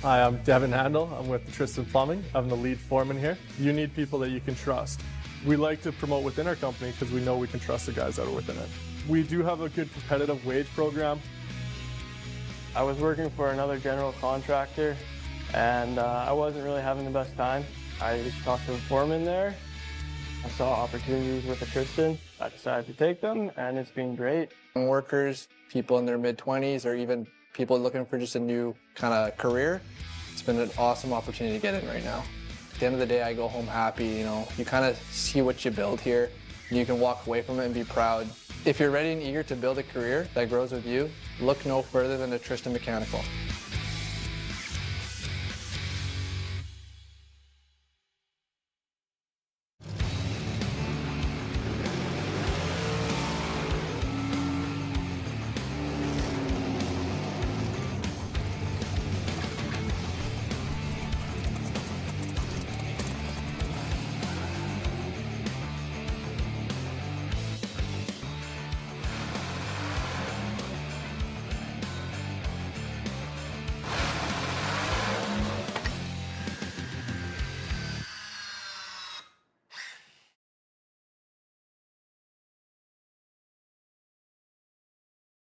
Hi, I'm Devin Handel. I'm with Tristan Plumbing. I'm the lead foreman here. You need people that you can trust. We like to promote within our company because we know we can trust the guys that are within it. We do have a good competitive wage program. I was working for another general contractor and I wasn't really having the best time. I just talked to the foreman there. I saw opportunities with the Tristan. I decided to take them and it's been great. Workers, people in their mid-20s, or even people looking for just a new kind of career, it's been an awesome opportunity to get in right now. At the end of the day, I go home happy, you kind of see what you build here. You can walk away from it and be proud. If you're ready and eager to build a career that grows with you, look no further than the Tristan Mechanical.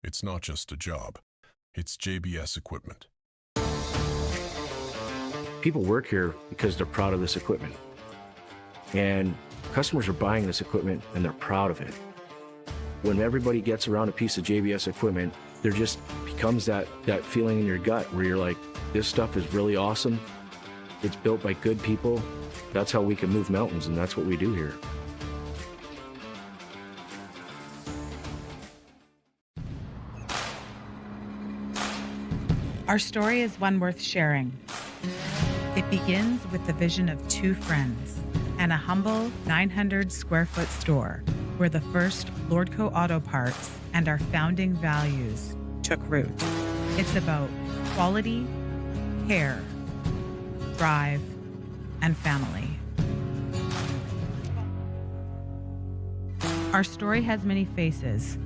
It's not just a job, it's JBS equipment. People work here because they're proud of this equipment. And customers are buying this equipment and they're proud of it. When everybody gets around a piece of JBS equipment, there just becomes that feeling in your gut where you're like, this stuff is really awesome. It's built by good people. That's how we can move mountains, and that's what we do here. Our story is one worth sharing. It begins with the vision of two friends and a humble 900 square foot store where the first Lordco Auto Parts and our founding values took root. It's about quality, care, drive, and family. Our story has many faces.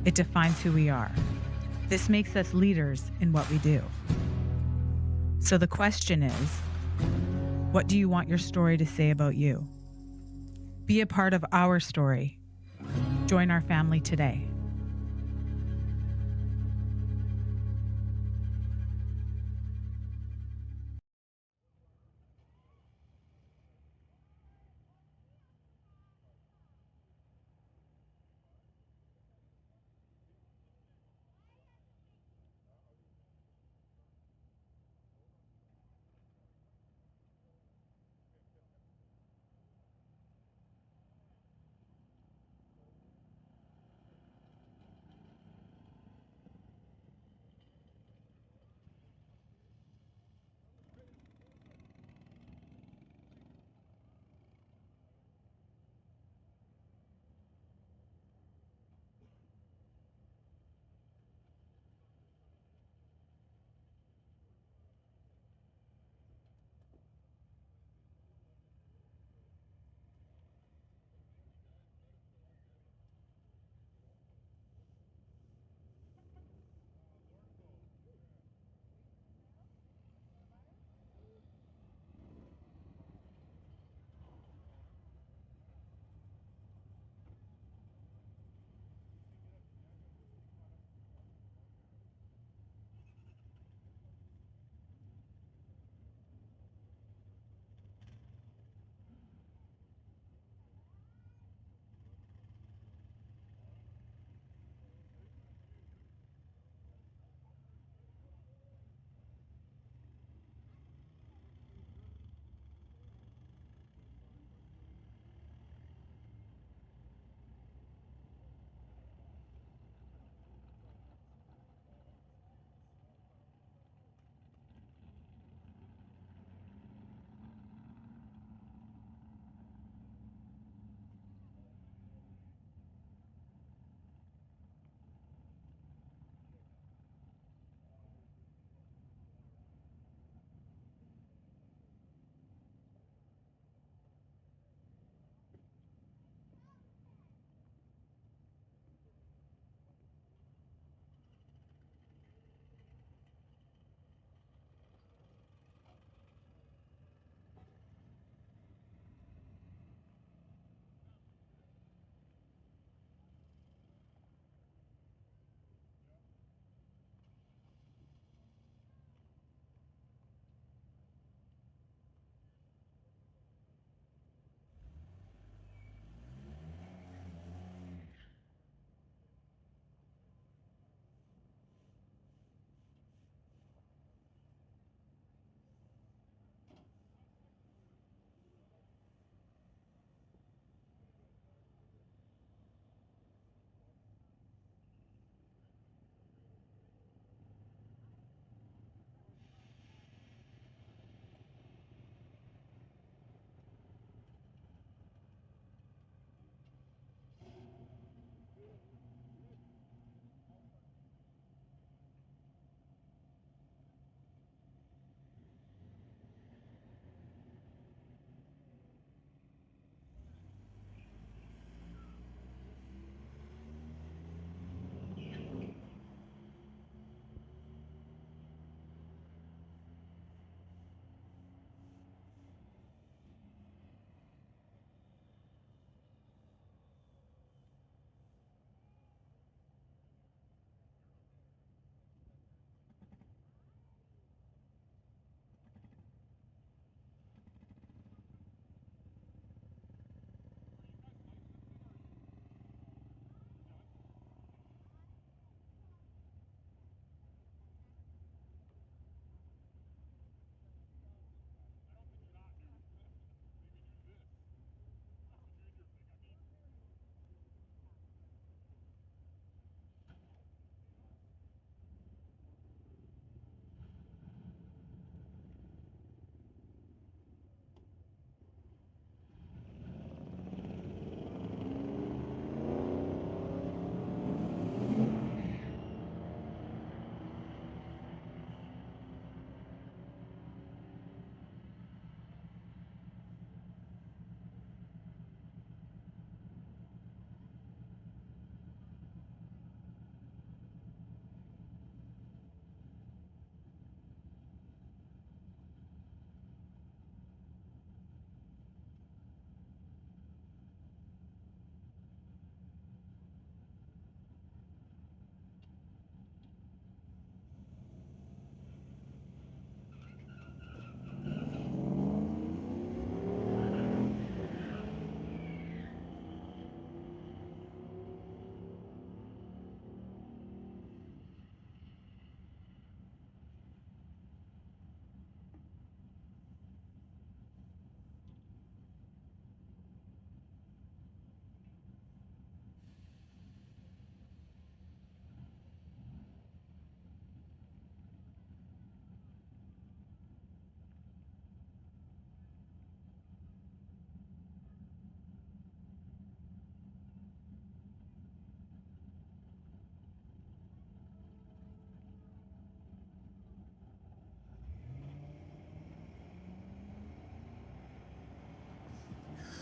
It defines who we are. This makes us leaders in what we do. So the question is, what do you want your story to say about you? Be a part of our story. Join our family today.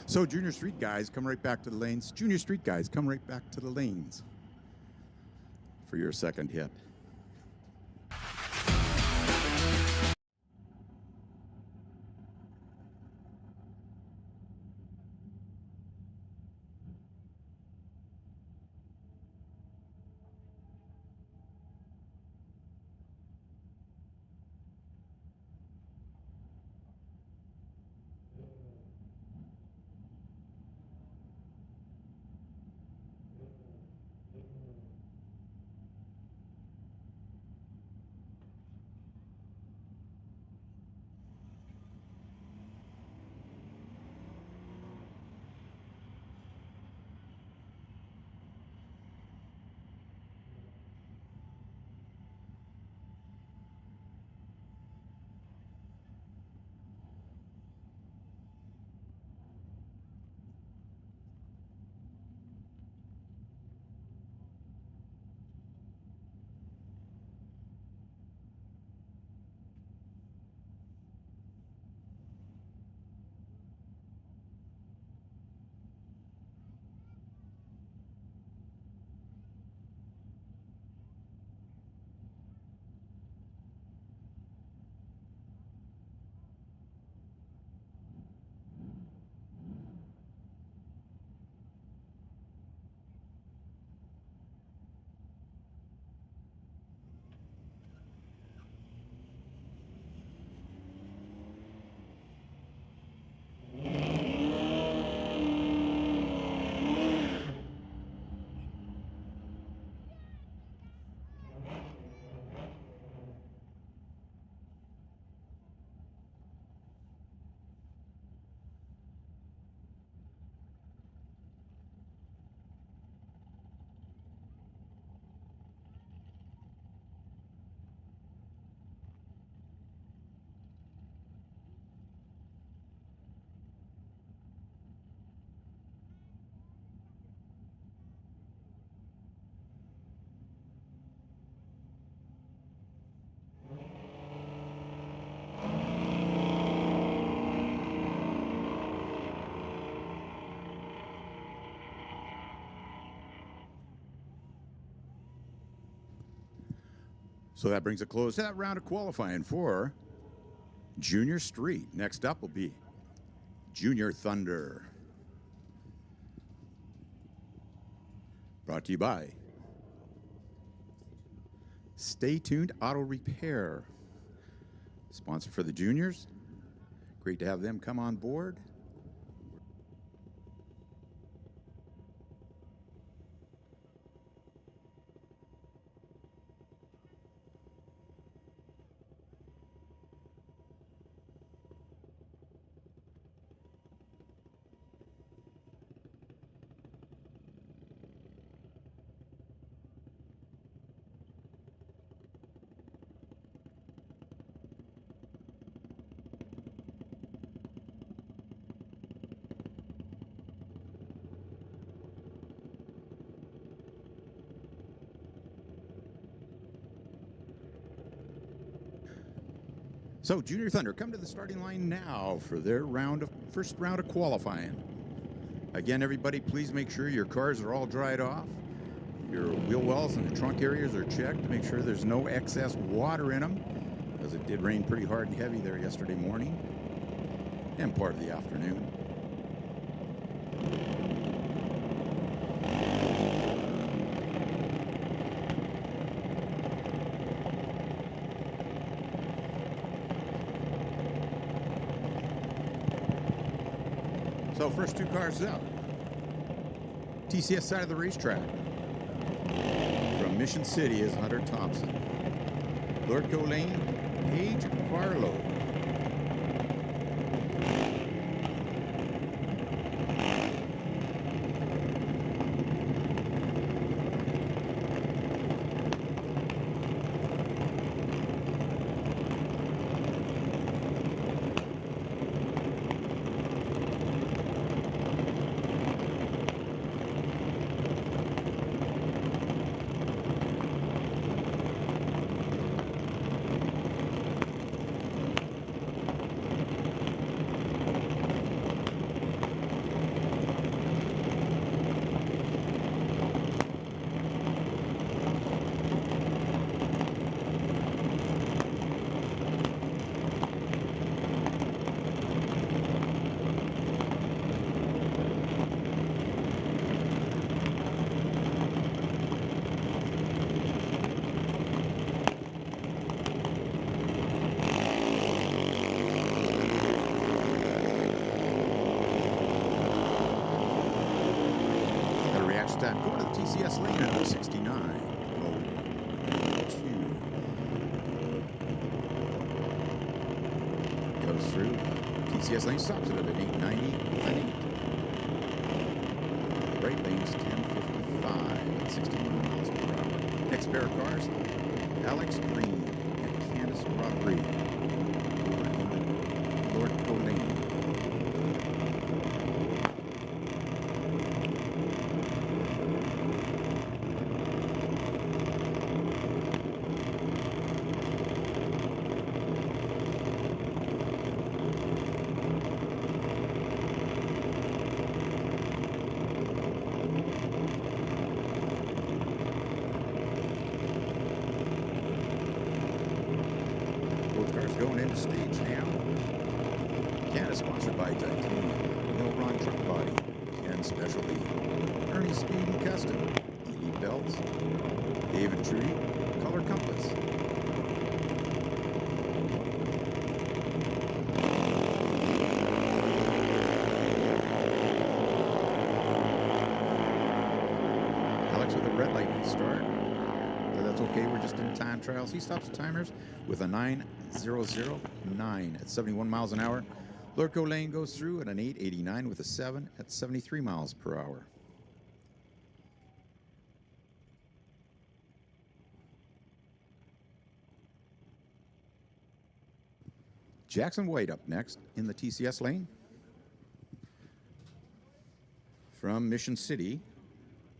So junior street guys, come right back to the lanes. Junior street guys, come right back to the lanes for your second hit. So that brings a close to that round of qualifying for Junior Street. Next up will be Junior Thunder. Brought to you by Stay Tuned Auto Repair. Sponsor for the juniors. Great to have them come on board. So Junior Thunder come to the starting line now for their first round of qualifying. Again, everybody, please make sure your cars are all dried off. Your wheel wells and the trunk areas are checked to make sure there's no excess water in them, because it did rain pretty hard and heavy there yesterday morning and part of the afternoon. So first two cars out. TCS side of the racetrack. From Mission City is Hunter Thompson. Lordco Lane, Paige Barlow. goes through. TCS lane stops it at an 890 with an 8. The right lane's 1055 at 61 miles per hour. Next pair of cars, Alex Green and Candace Rodriguez. Lord Colleen. Both cars going into stage now. Canada sponsored by Titanium, Milron Truck Body, Ken Specialty, Ernie Speed and Custom, Elite Belts, David Tree, Color Compass. Alex with a red light start. That's okay, we're just in time trials. He stops the timers with a 9:009 at 71 miles an hour. Lurko Lane goes through at an 8:89 with a 7 at 73 miles per hour. Jackson White up next in the TCS lane. From Mission City,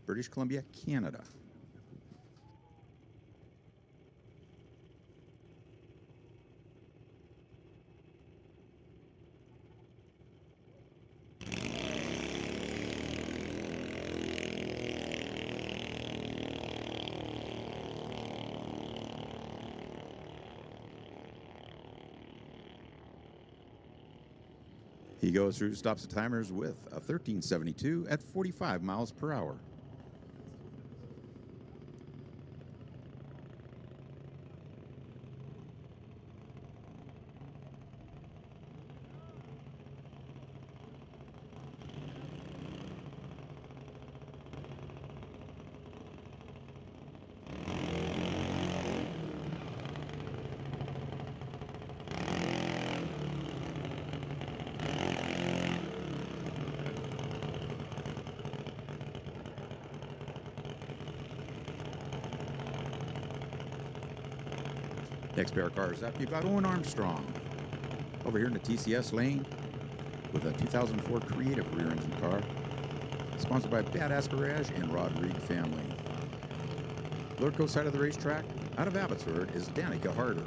British Columbia, Canada. He goes through, stops the timers with a 1372 at 45 miles per hour. Next pair of cars up, you've got Owen Armstrong over here in the TCS lane with a 2004 Creative rear engine car, sponsored by Badass Garage and Rod Reed Family. Lurko side of the racetrack, out of Abbotsford, is Danica Harder.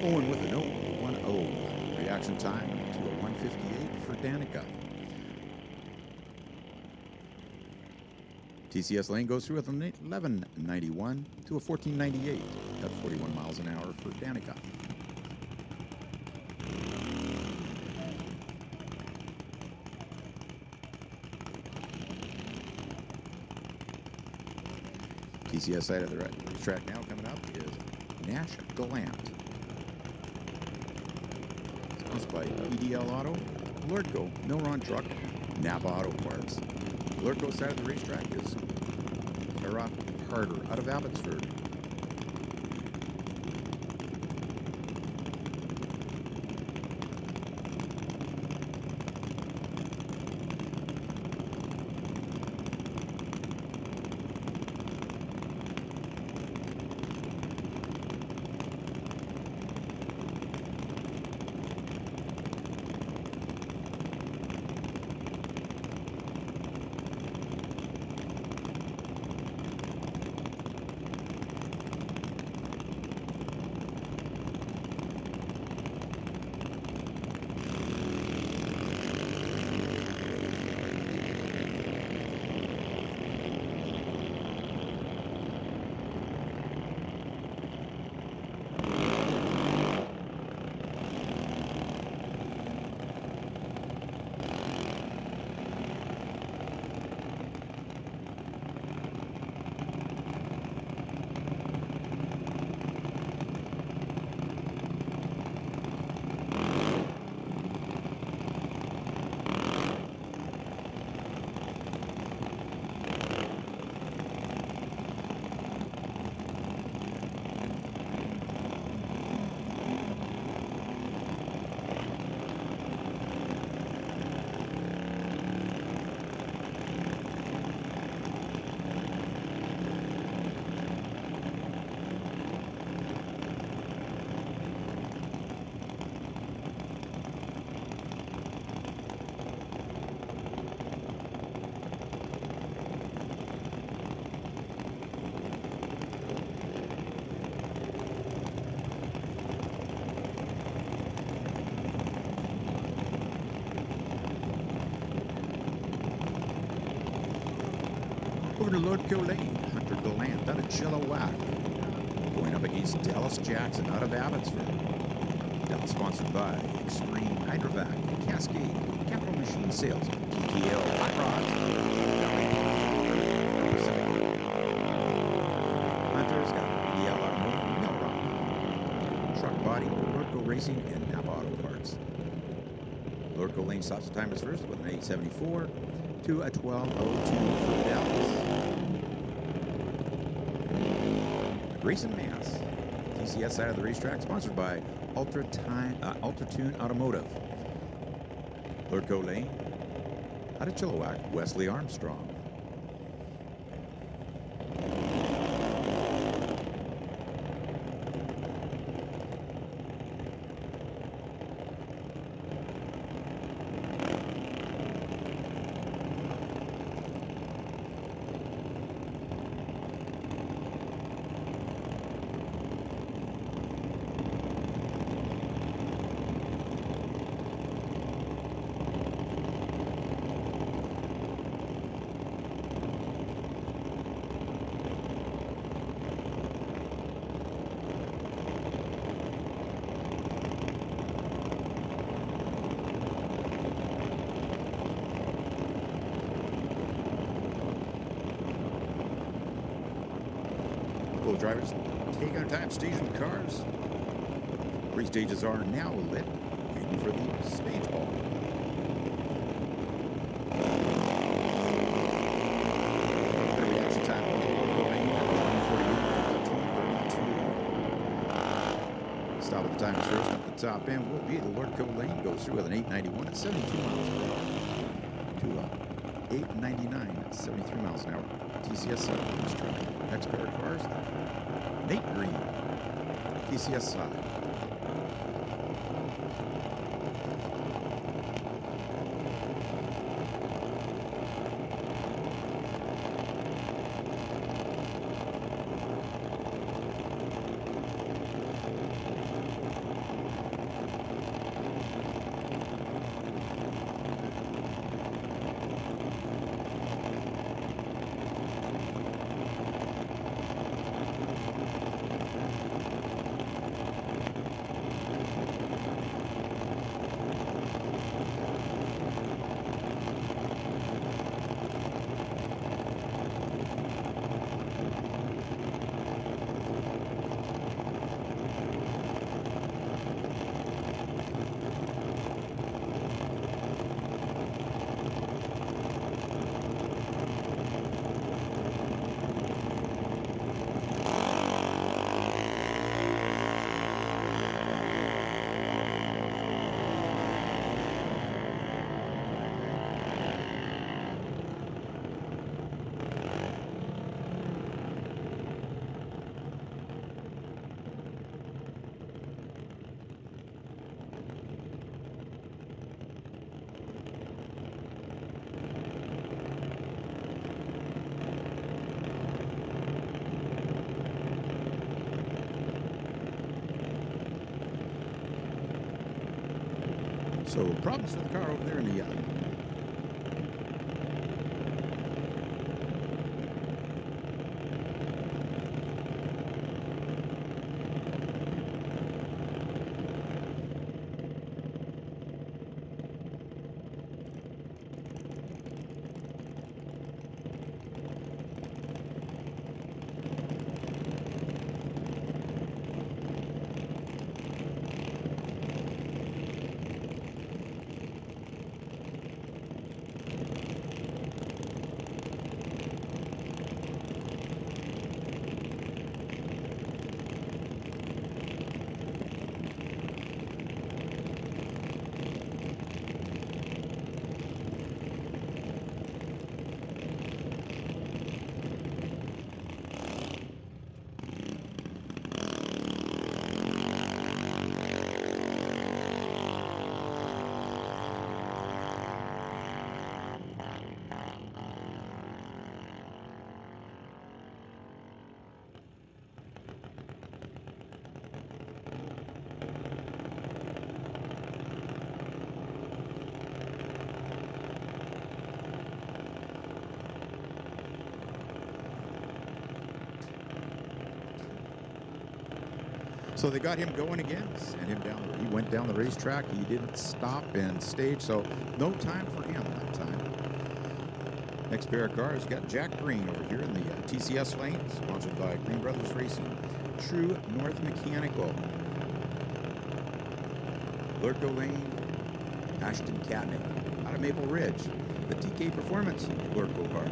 Owen with an 0.10. Reaction time to a 1:58 for Danica. TCS lane goes through with an 11:91 to a 14:98 at 41 miles an hour for Danica. TCS side of the track now coming up is Nash Gallant. Sponsored by EDL Auto, Lurko, Milron Truck, Napa Auto Parts. Lurko side of the racetrack is Tara Harder out of Abbotsford. Over to Lord Lane, Hunter Gallant out of Chilliwack. Going up against Dallas Jackson out of Abbotsford. That's sponsored by Extreme Hydrovac, Cascade, Capital Machine Sales, TTL, Hot Rods, Hunter's got BDL Automotive, Milrock, Truck Body, Lordco Racing, and Napa Auto Parts. Lordco Lane stops the timers first with an 874 to a 1202 for Dallas. Grayson Mass, TCS side of the racetrack, sponsored by Ultratune Automotive. Lordco Lane, out of Chilliwack, Wesley Armstrong. Both drivers take our time, station cars. Three stages are now lit, waiting for the stage ball. The reaction time on the Lordco Lane at 1:48 to 2:32. Stop at the timers first. At the top end will be the Lordco Lane. Goes through with an 891 at 72 miles per hour to 899 at 73 miles an hour. TCS side, let's try next pair of cars. Nate Green, TCS side. So problems with the car over there in the yellow. So they got him going again, sent him down. He went down the racetrack. He didn't stop and stage, so no time for him that time. Next pair of cars got Jack Green over here in the TCS lane, sponsored by Green Brothers Racing. True North Mechanical. Lurko Lane, Ashton Katnick. Out of Maple Ridge, the TK Performance Lurko car.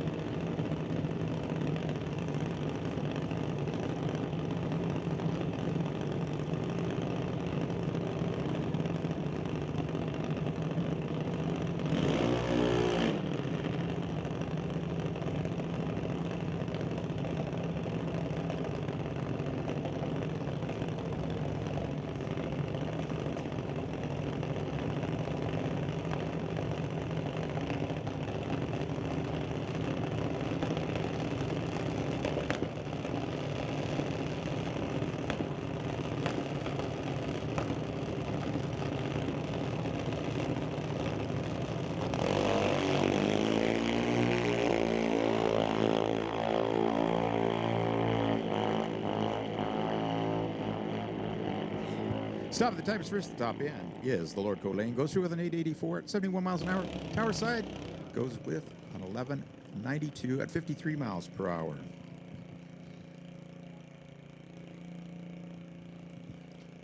Stop at the times first. The top end is the Lordco Lane. Goes through with an 884 at 71 miles an hour. Tower side goes with an 1192 at 53 miles per hour.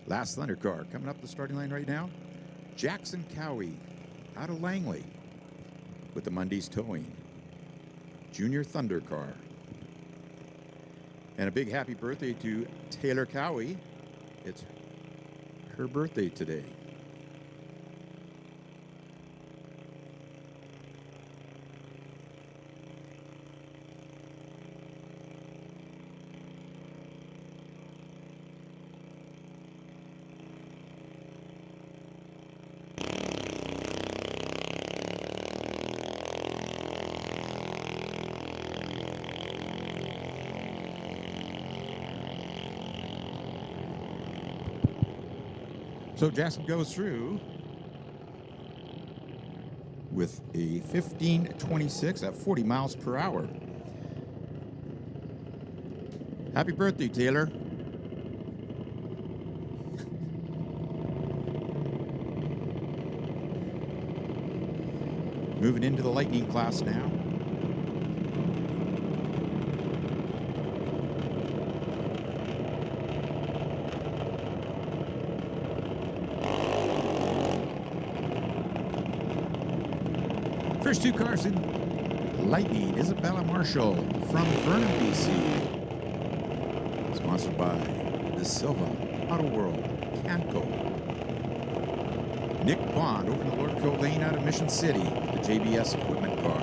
Last Thunder car coming up the starting line right now. Jackson Cowie out of Langley with the Mundy's Towing. Junior Thunder car. And a big happy birthday to Taylor Cowie. It's her birthday today. So Jackson goes through with a 1526 at 40 miles per hour. Happy birthday, Taylor. Moving into the Lightning class now. First two cars in Lightning, Isabella Marshall from Vernon, BC. Sponsored by the Silva Auto World, Canco. Nick Bond over in the Lordco Lane out of Mission City, the JBS equipment car.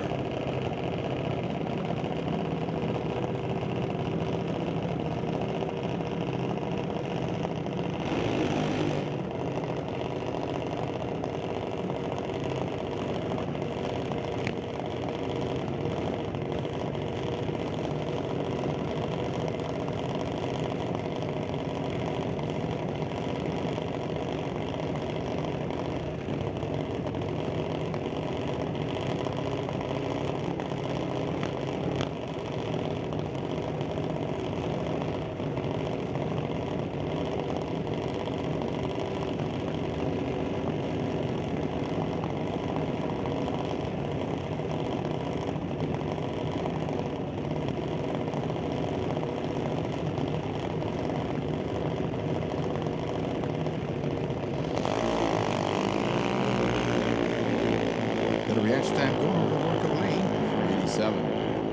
Reaction time going over Lordco Lane for 87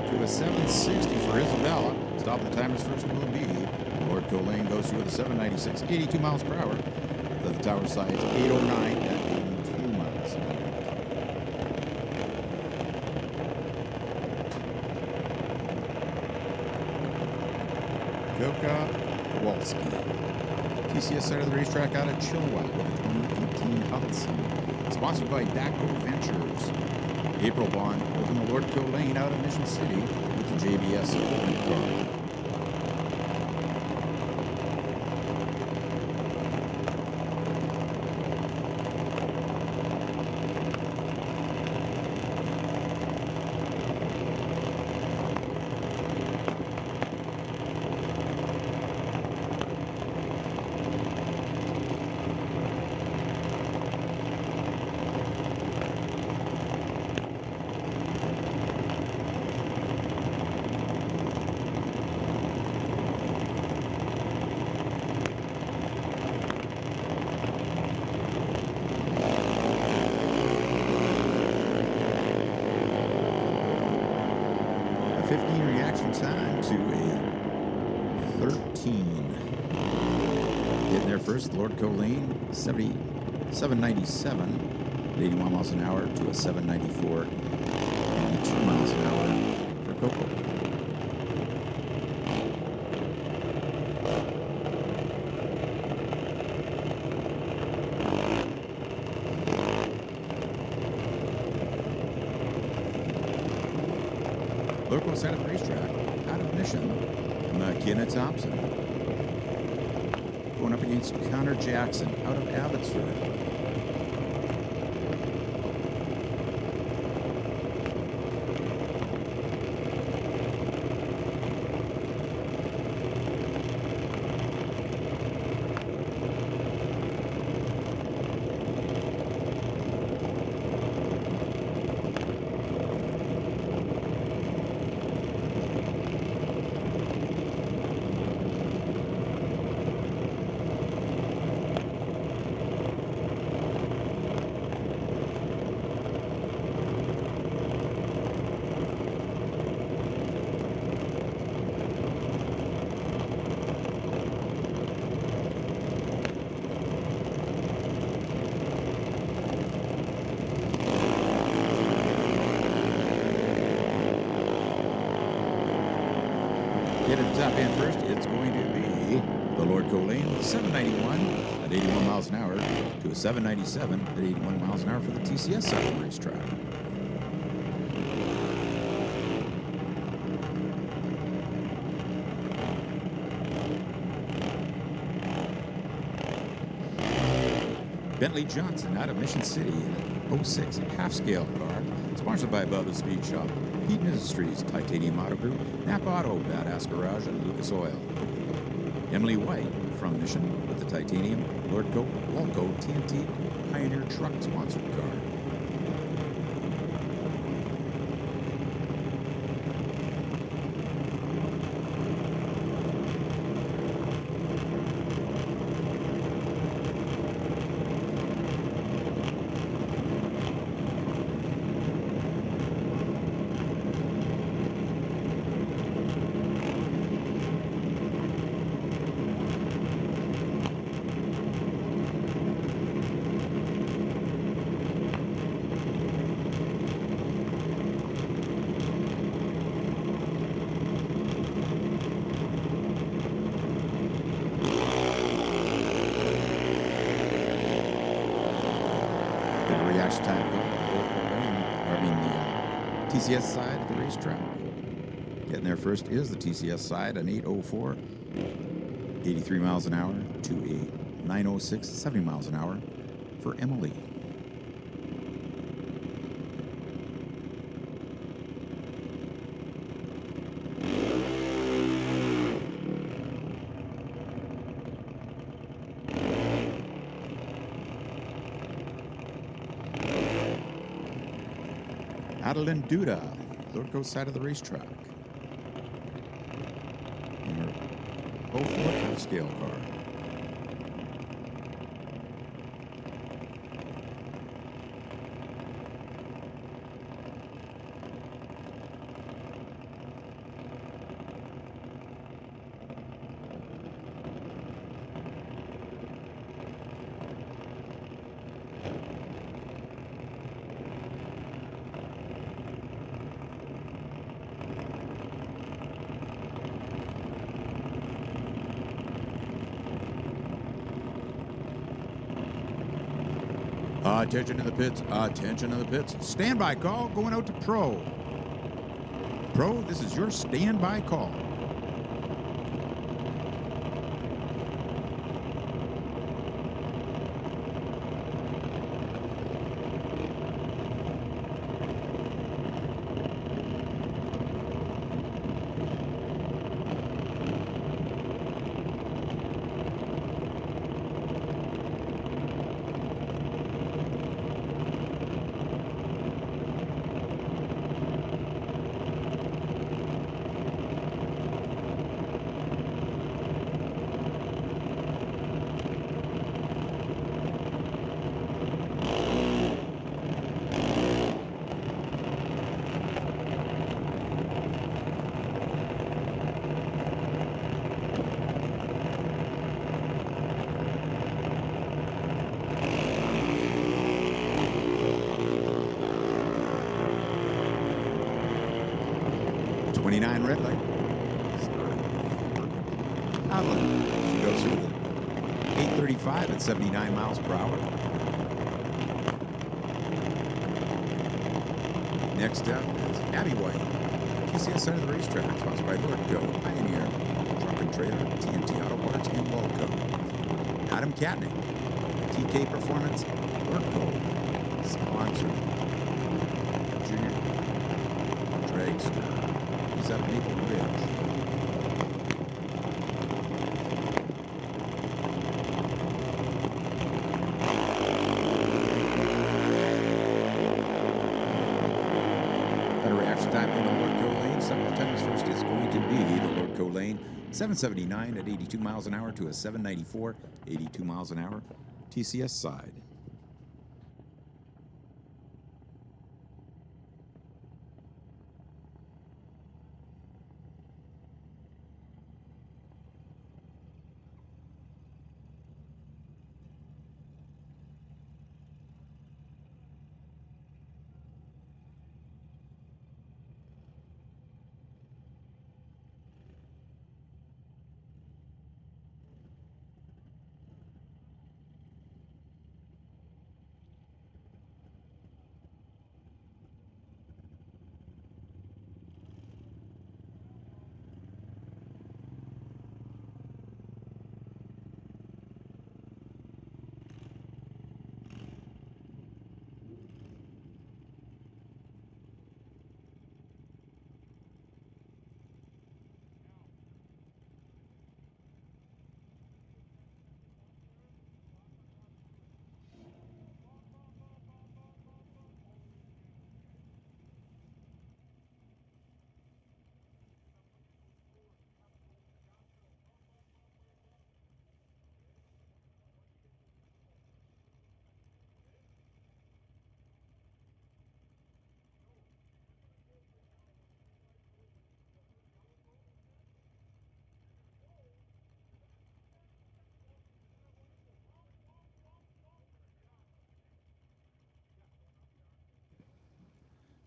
to a 760 for Isabella. Stop the timer's first will be. Lordco Lane goes through with a 796, 82 miles per hour. The tower side is 809 at 82 miles an hour. Koka Kowalski. TCS side of the racetrack out of Chilliwack with a 2018 Hudson. Sponsored by DACO Ventures. April Bond over the Lordco Lane out of Mission City with the JBS equipment car. 15 reaction time to a 13. Getting there first, Lord Colleen, 797 at 81 miles an hour to a 794 and 2 miles an hour for Coco. Local side of the racetrack, out of Mission, McKenna Thompson. Going up against Connor Jackson, out of Abbotsford. Get it top end first. It's going to be the Lord Colleen, 791 at 81 miles an hour to a 797 at 81 miles an hour for the TCS side of the racetrack. Bentley Johnson out of Mission City, 06 half-scale car, sponsored by Bubba's Speed Shop, Pete Industries, Titanium Auto Group, Napa Auto, Badass Garage, and Lucas Oil. Emily White from Mission with the Titanium, Lord Walco TNT Pioneer Truck sponsored car. Reaction time, the TCS side of the racetrack. Getting there first is the TCS side, an 804, 83 miles an hour to a 906, 70 miles an hour for Emily. Adeline Duda, Lord Coast side of the racetrack. In her 04 half-scale car. Attention to the pits, attention to the pits. Standby call going out to Pro. Pro, this is your standby call. 29 red light. Outlet. She goes through the 835 at 79 miles per hour. Next up is Abby White. TCS side of the racetrack, sponsored by Lordco, Pioneer, Truck and Trailer, TNT Auto Parts, and Walco. Adam Katnick, TK Performance, Lordco, sponsored. Junior Dragster. He's out of Maple Ridge. Better reaction time on the Lordco lane. Simultaneous first is going to be the Lordco lane. 779 at 82 miles an hour to a 794, 82 miles an hour. TCS side.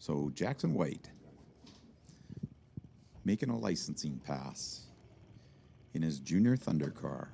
So Jackson White making a licensing pass in his Junior Thunder car.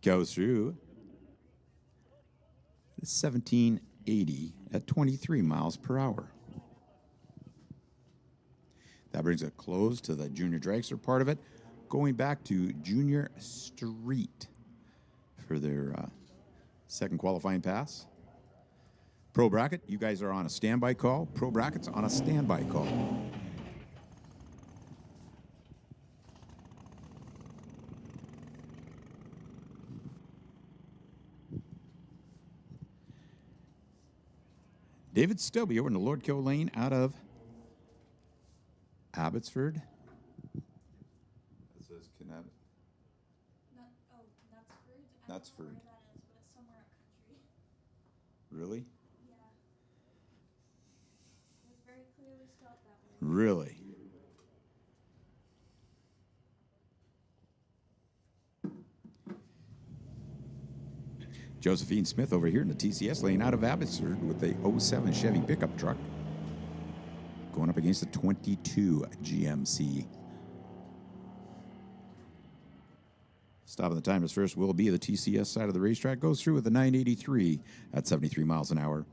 Goes through the 1780 at 23 miles per hour. That brings a close to the Junior Dragster part of it. Going back to Junior Street for their second qualifying pass. Pro Bracket, you guys are on a standby call. Pro Bracket's on a standby call. David Stobie over in the Lordco lane out of Abbotsford. That says Knapp. Knutsford. I don't know Knutsford. where that is, but it's somewhere up country. Really? Yeah. It's very clearly spelled that way. Really? Josephine Smith over here in the TCS lane out of Abbotsford with a 07 Chevy pickup truck. Going up against the 22 GMC. Stop of the time is first will be the TCS side of the racetrack. Goes through with the 983 at 73 miles an hour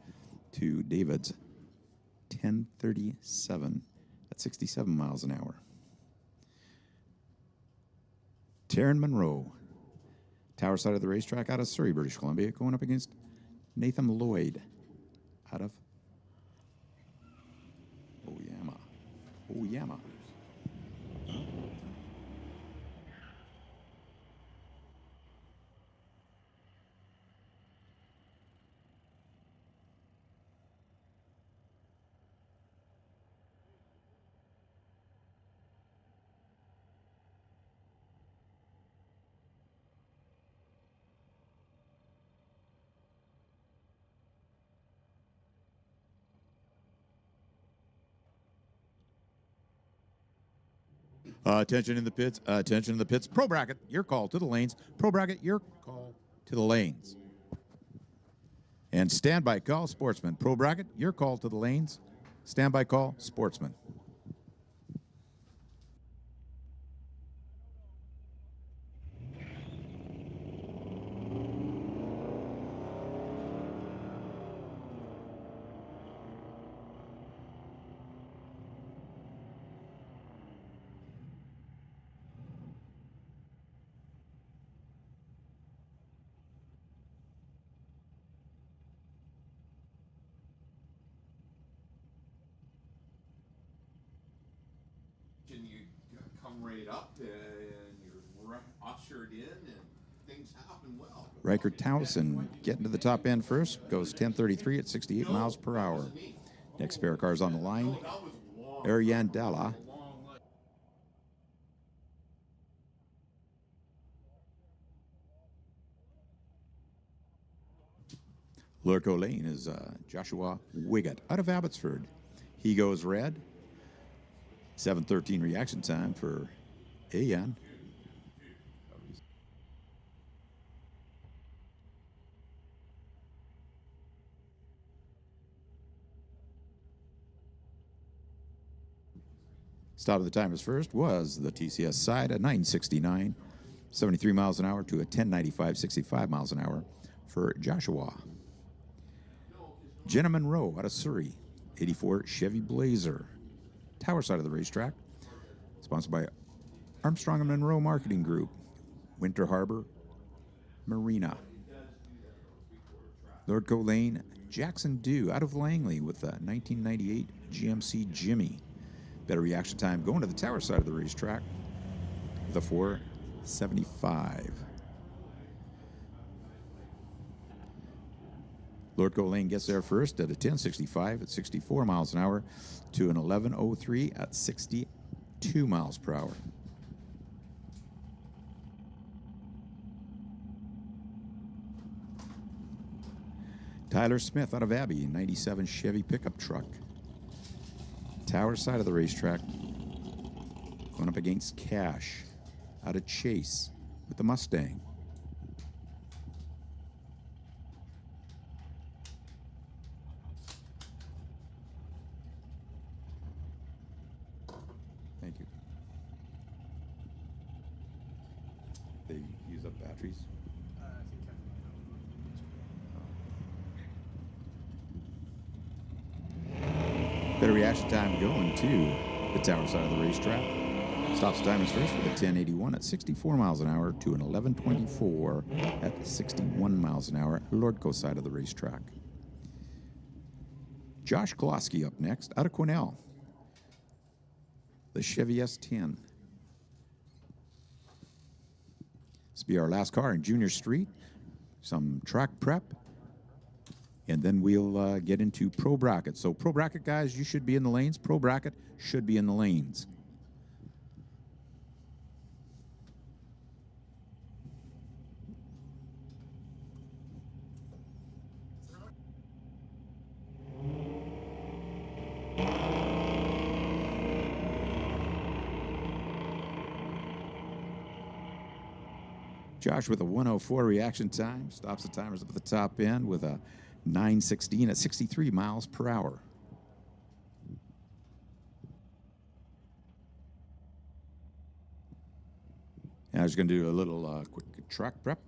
to David's 1037 at 67 miles an hour. Taryn Monroe, tower side of the racetrack out of Surrey, British Columbia, going up against Nathan Lloyd out of Oyama. Attention in the pits. Attention in the pits. Pro bracket, your call to the lanes. Pro bracket, your call to the lanes. And standby call, Sportsman. Pro bracket, your call to the lanes. Standby call, Sportsman. And you come right up and you're ushered in and things happen well. Riker Towson getting to the top end first. Goes 10:33 at 68 miles per hour. Next pair of cars on the line. Ariane Dalla. Lurko Lane is Joshua Wiggett out of Abbotsford. He goes red. 7:13 reaction time for Ayan. Stop of the timers first was the TCS side at 9:69, 73 miles an hour to a 10:95, 65 miles an hour for Joshua. Jenna Monroe out of Surrey, 84 Chevy Blazer. Tower side of the racetrack, sponsored by Armstrong and Monroe Marketing Group, Winter Harbor Marina. Lordco Lane, Jackson Dew out of Langley with a 1998 GMC Jimmy. Better reaction time going to the tower side of the racetrack with a 4:75. Lordco Lane gets there first at a 10:65 at 64 miles an hour to an 11:03 at 62 miles per hour. Tyler Smith out of Abbey, 97 Chevy pickup truck. Tower side of the racetrack, going up against Cash out of Chase with the Mustang. Thank you. They use up batteries. Better reaction time going to the tower side of the racetrack. Stops timers first with a 10:81 at 64 miles an hour to an 11:24 at 61 miles an hour. Lordco side of the racetrack. Josh Koloski up next out of Quesnel. The Chevy S10. This will be our last car in Junior Street. Some track prep. And then we'll get into pro bracket. So pro bracket guys, you should be in the lanes. Pro bracket should be in the lanes. Josh with a 1:04 reaction time. Stops the timers up at the top end with a 9:16 at 63 miles per hour. Now I was going to do a little quick track prep.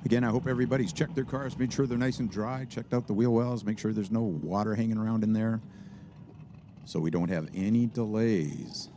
Again, I hope everybody's checked their cars, made sure they're nice and dry, checked out the wheel wells, make sure there's no water hanging around in there so we don't have any delays.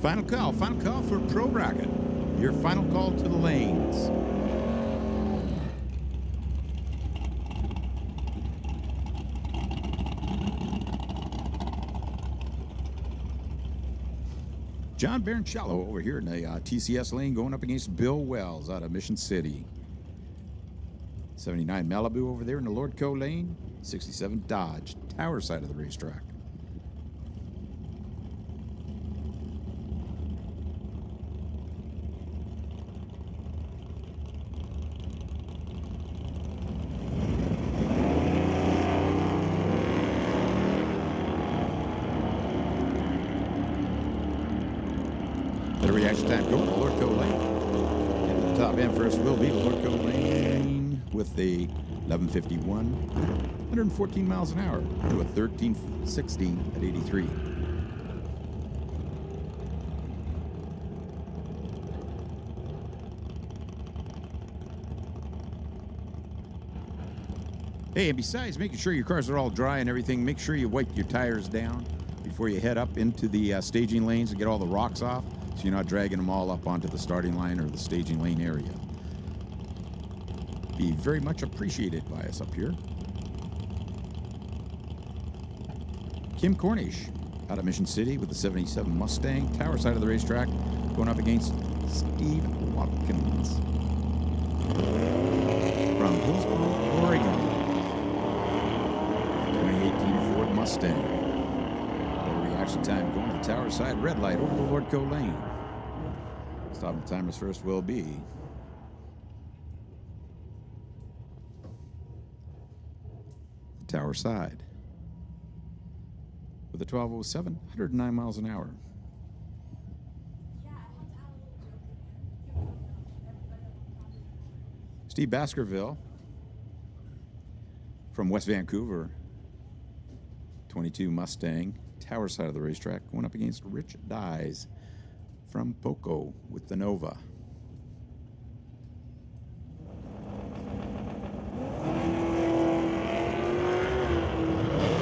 Final call for Pro Bracket. Your final call to the lanes. John Baroncello over here in the TCS lane going up against Bill Wells out of Mission City. 79 Malibu over there in the Lordco lane. 67 Dodge, Tower side of the racetrack. The reaction time going to Lordco lane. And the top end first will be Lordco lane with a 11:51, 114 miles an hour to a 13:16 at 83. Hey, and besides making sure your cars are all dry and everything, make sure you wipe your tires down before you head up into the staging lanes and get all the rocks off, so you're not dragging them all up onto the starting line or the staging lane area. Be very much appreciated by us up here. Kim Cornish out of Mission City with the 77 Mustang, Tower side of the racetrack, going up against Steve Watkins from Hillsboro, Oregon. 2018 Ford Mustang. The reaction time going to the Tower side, red light over the Lordco lane. Stopping timers first will be the Tower side with a 1207, 109 miles an hour. Steve Baskerville from West Vancouver, 22 Mustang, Tower side of the racetrack, going up against Rich Dyes from Poco with the Nova.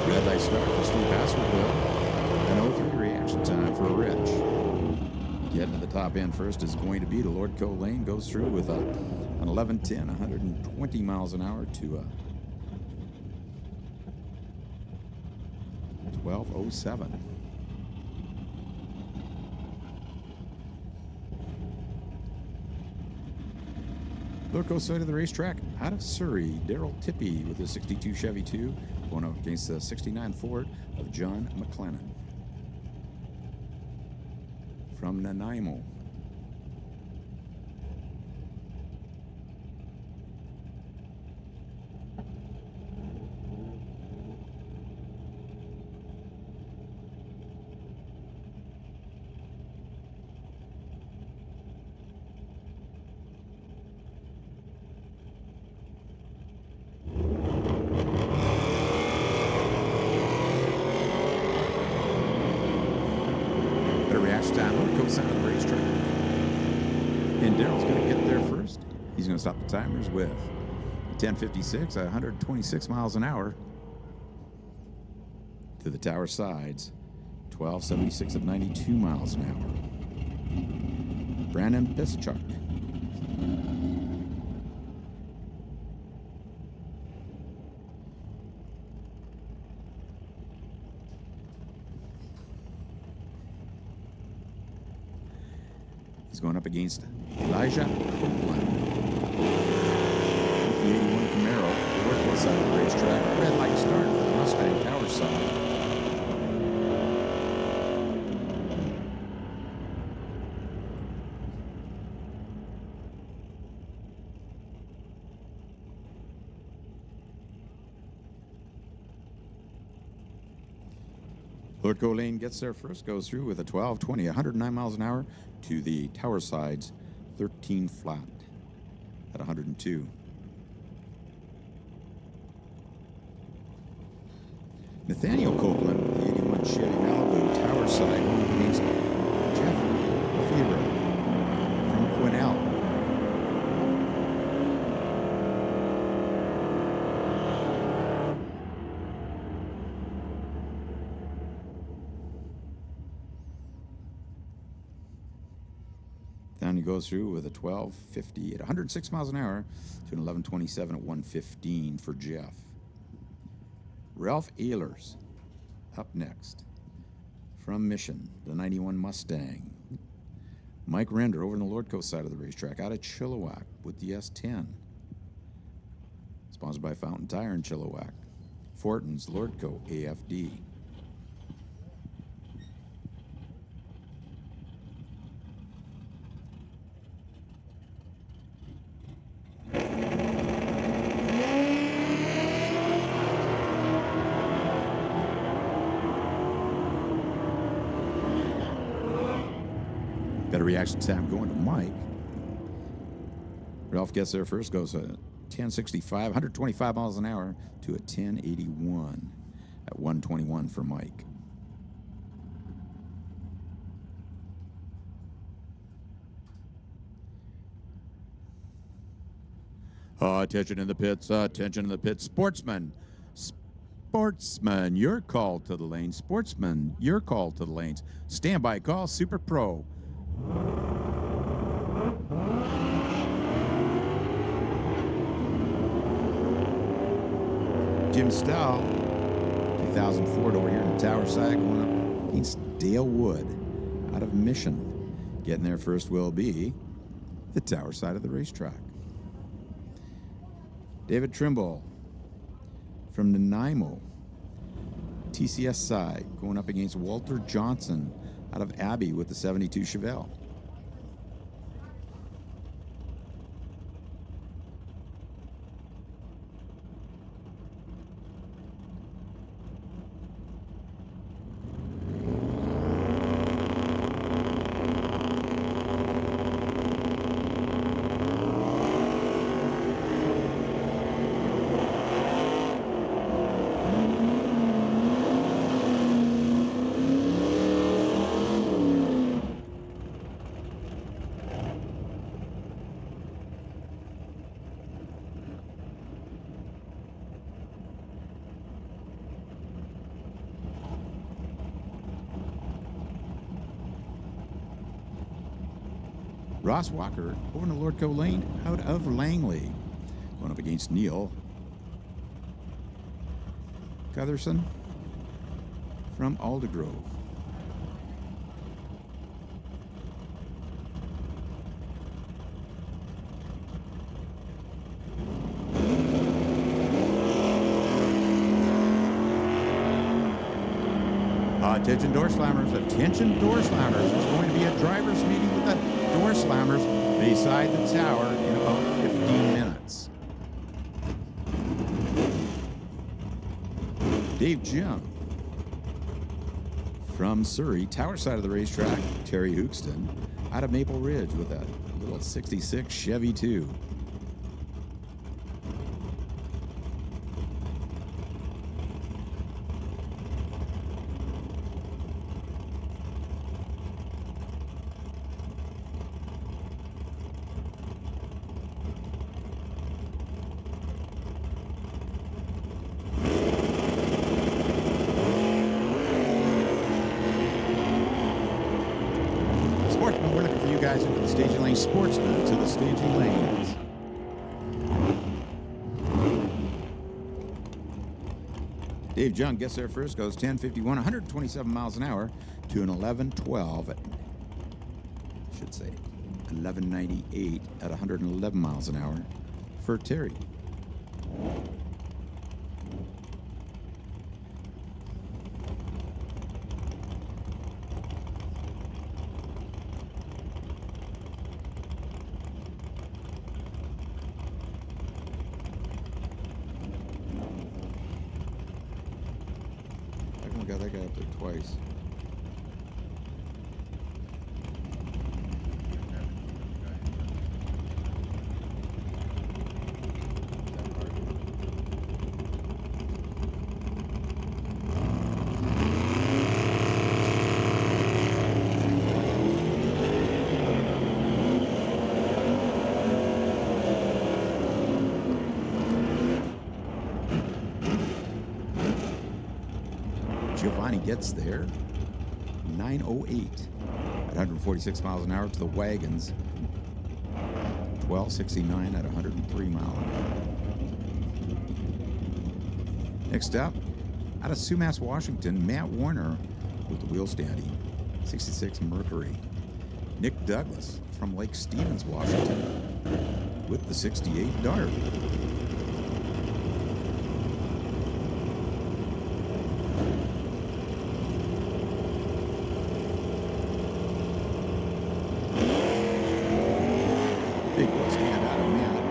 Red light start for Steve Baskerville. An 03 reaction time for Rich. Getting to the top end first is going to be the Lordco lane. Goes through with an 11:10, 120 miles an hour to a 12:07. Lordco side of the racetrack, out of Surrey, Daryl Tippy with the 62 Chevy 2, going up against the 69 Ford of John McLennan. from Nanaimo. Side of the racetrack. And Daryl's going to get there first. He's going to stop the timers with 10:56, 126 miles an hour to the tower sides, 12:76 at 92 miles an hour. Brandon Pischuk. He's going up against Elijah Copeland. The 81 Camaro, the workhorse side of the racetrack. Red light start for the Mustang tower side. Lord Colleen gets there first, goes through with a 12:20, 109 miles an hour to the tower sides, 13 flat at 102. Nathaniel Copeland with the 81 Chevy Malibu tower side going up against Jeff Lefevre from Quinnell. Down he goes through with a 12:50 at 106 miles an hour to an 11:27 at 115 for Jeff. Ralph Ehlers up next from Mission, the 91 Mustang. Mike Render over on the Lordco side of the racetrack out of Chilliwack with the S10. Sponsored by Fountain Tire in Chilliwack. Fortin's Lordco AFD. Got a reaction time going to Mike. Ralph gets there first, goes a 10:65, 125 miles an hour to a 10:81 at 121 for Mike. Attention in the pits, attention in the pits. Sportsman, Sportsman, you're called to the lanes. Sportsman, you're called to the lanes. Standby call, Super Pro. Jim Stow, 2000 Ford over here in the tower side, going up against Dale Wood out of Mission. Getting there first will be the tower side of the racetrack. David Trimble from Nanaimo, TCS side, going up against Walter Johnson out of Abbey with the 72 Chevelle. Ross Walker over in the Lordco lane out of Langley. Going up against Neil Cutherson from Aldergrove. Attention door slammers, attention door slammers. There's going to be a driver's meeting with the door slammers beside the tower in about 15 minutes. Dave Jim from Surrey, tower side of the racetrack. Terry Hookston out of Maple Ridge with a little 66 Chevy 2. Sportsman, we're looking for you guys into the staging lane. Sportsman to the staging lanes. Dave John gets there first, goes 10:51, 127 miles an hour to an 11:12. I should say 11:98 at 111 miles an hour for Terry. Got that guy up there twice. Giovanni gets there 9:08 at 146 miles an hour to the wagons. 12:69 at 103 miles an hour. Next up, out of Sumas, Washington, Matt Warner with the wheel standing 66 Mercury. Nick Douglas from Lake Stevens, Washington with the 68 Dart. Big wheel stand out of Matt.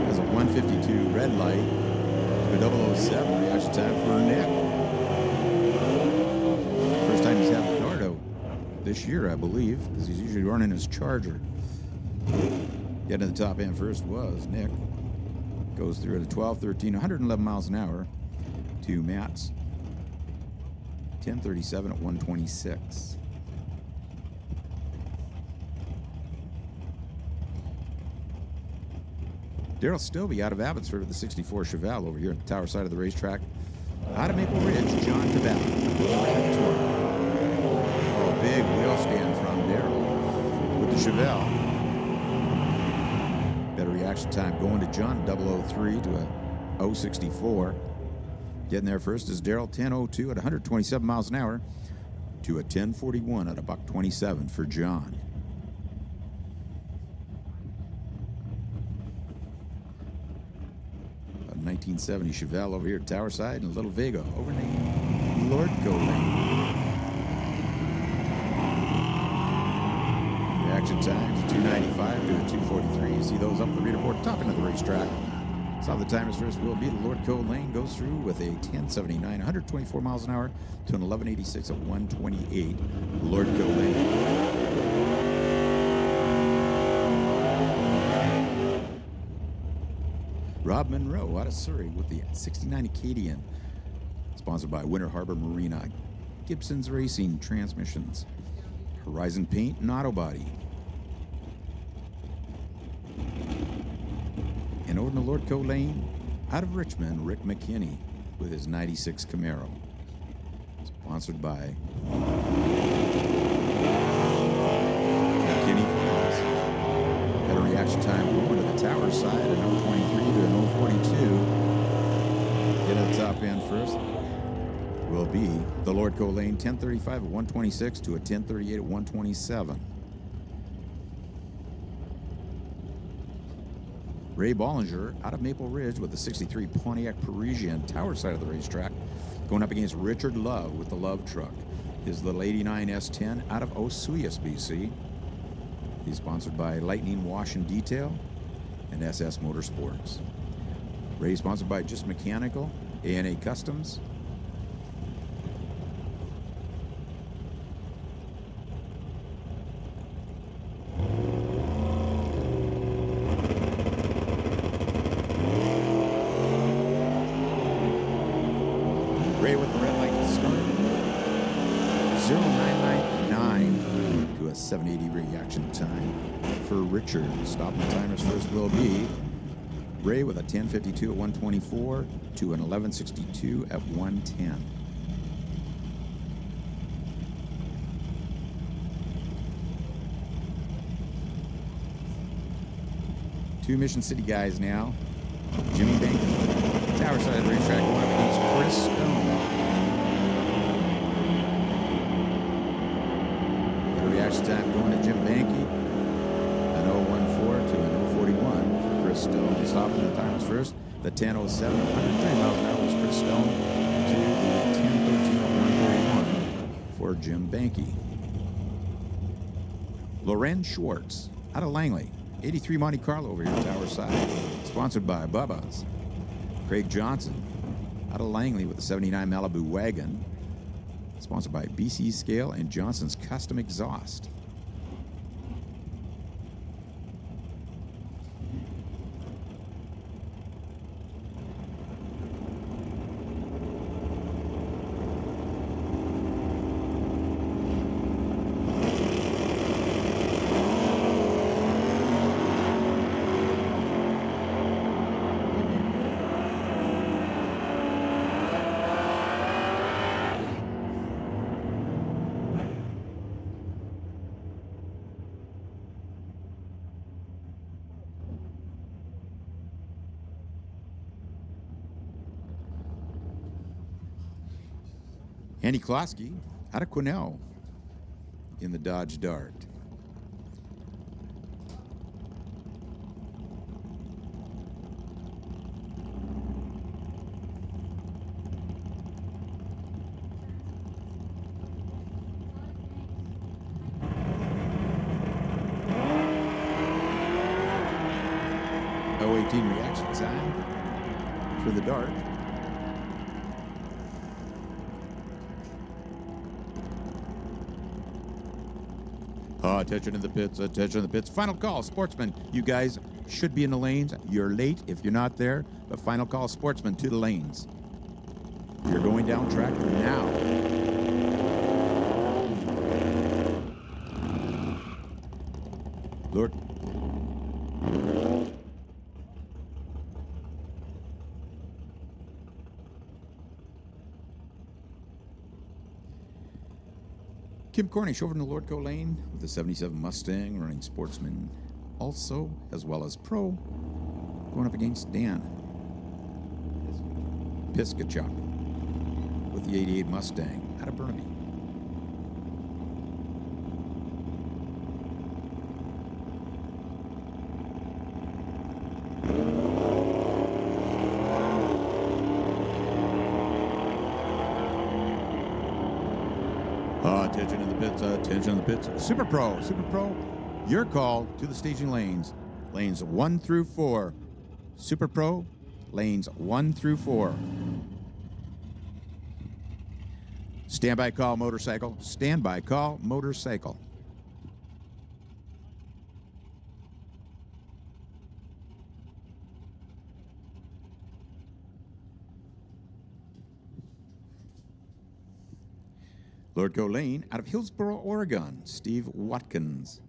Has a 152 red light to a 007 reaction time for Nick. First time he's had a Dardo this year, I believe, because he's usually running his Charger. Getting to the top end first was Nick. Goes through at a 12:13, 111 miles an hour to Matt's 10:37 at 126. Daryl Stobie out of Abbotsford with the 64 Chevelle over here at the tower side of the racetrack. Out of Maple Ridge, John Tabak. Oh, big wheel stand from Daryl with the Chevelle. Better reaction time going to John, 003 to a 064. Getting there first is Daryl, 10:02 at 127 miles an hour to a 10:41 at a $127 for John. A 1970 Chevelle over here at Tower Side and a little Vega over named Lordco Lane. Reaction times 295 to a 243. You see those up the leaderboard, top end of the racetrack. Saw the timers first will be the Lordco Lane goes through with a 1079, 124 miles an hour to an 1186 at 128. Lordco Lane. Rob Monroe out of Surrey with the 69 Acadian, sponsored by Winter Harbor Marina, Gibson's Racing Transmissions, Horizon Paint and Auto Body. And over in the Lordco Lane, out of Richmond, Rick McKinney with his 96 Camaro, sponsored by McKinney Farms. Got a reaction time going to the tower side at 023 to an 042. Get at the top end first will be the Lordco Lane, 1035 at 126 to a 1038 at 127. Ray Bollinger out of Maple Ridge with the 63 Pontiac Parisian, tower side of the racetrack, going up against Richard Love with the Love truck. is the 89 S10 out of Osuyas, BC. He's sponsored by Lightning Wash and Detail and SS Motorsports. Ray sponsored by Just Mechanical, ANA Customs. Ray with the red light to start. 0999 to a 780 reaction time for Richard. Stopping the timers first will be Ray with a 1052 at 124 to an 1162 at 110. Two Mission City guys now. Jimmy Bank, Tower Side Racetrack going up against Chris Stone. The reaction time going to Jim Banky. An 014 to an 041 for Chris Stone. Stopping the timers first. The 1007, 103 miles an hour was Chris Stone to the 1013 at 131 for Jim Banky. Loren Schwartz out of Langley. 83 Monte Carlo over here at Tower Side. Sponsored by Bubba's. Craig Johnson out of Langley with the 79 Malibu wagon. Sponsored by BC Scale and Johnson's Custom Exhaust. Andy Klosky out of Quesnel in the Dodge Dart. .018 reaction time for the Dart. Attention in the pits, attention in the pits. Final call, Sportsman. You guys should be in the lanes. You're late if you're not there, but final call, Sportsman, to the lanes. You're going down track now. Lord. Kim Cornish over in the Lordco lane with the 77 Mustang running Sportsman also, as well as Pro, going up against Dan Piskachuk with the 88 Mustang out of Burnaby. Attention in the pits, attention in the pits. Super Pro, your call to the staging lanes. Lanes 1 through 4. Super Pro, lanes 1 through 4. Standby call, motorcycle. Standby call, motorcycle. Lordco Lane out of Hillsboro, Oregon, Steve Watkins.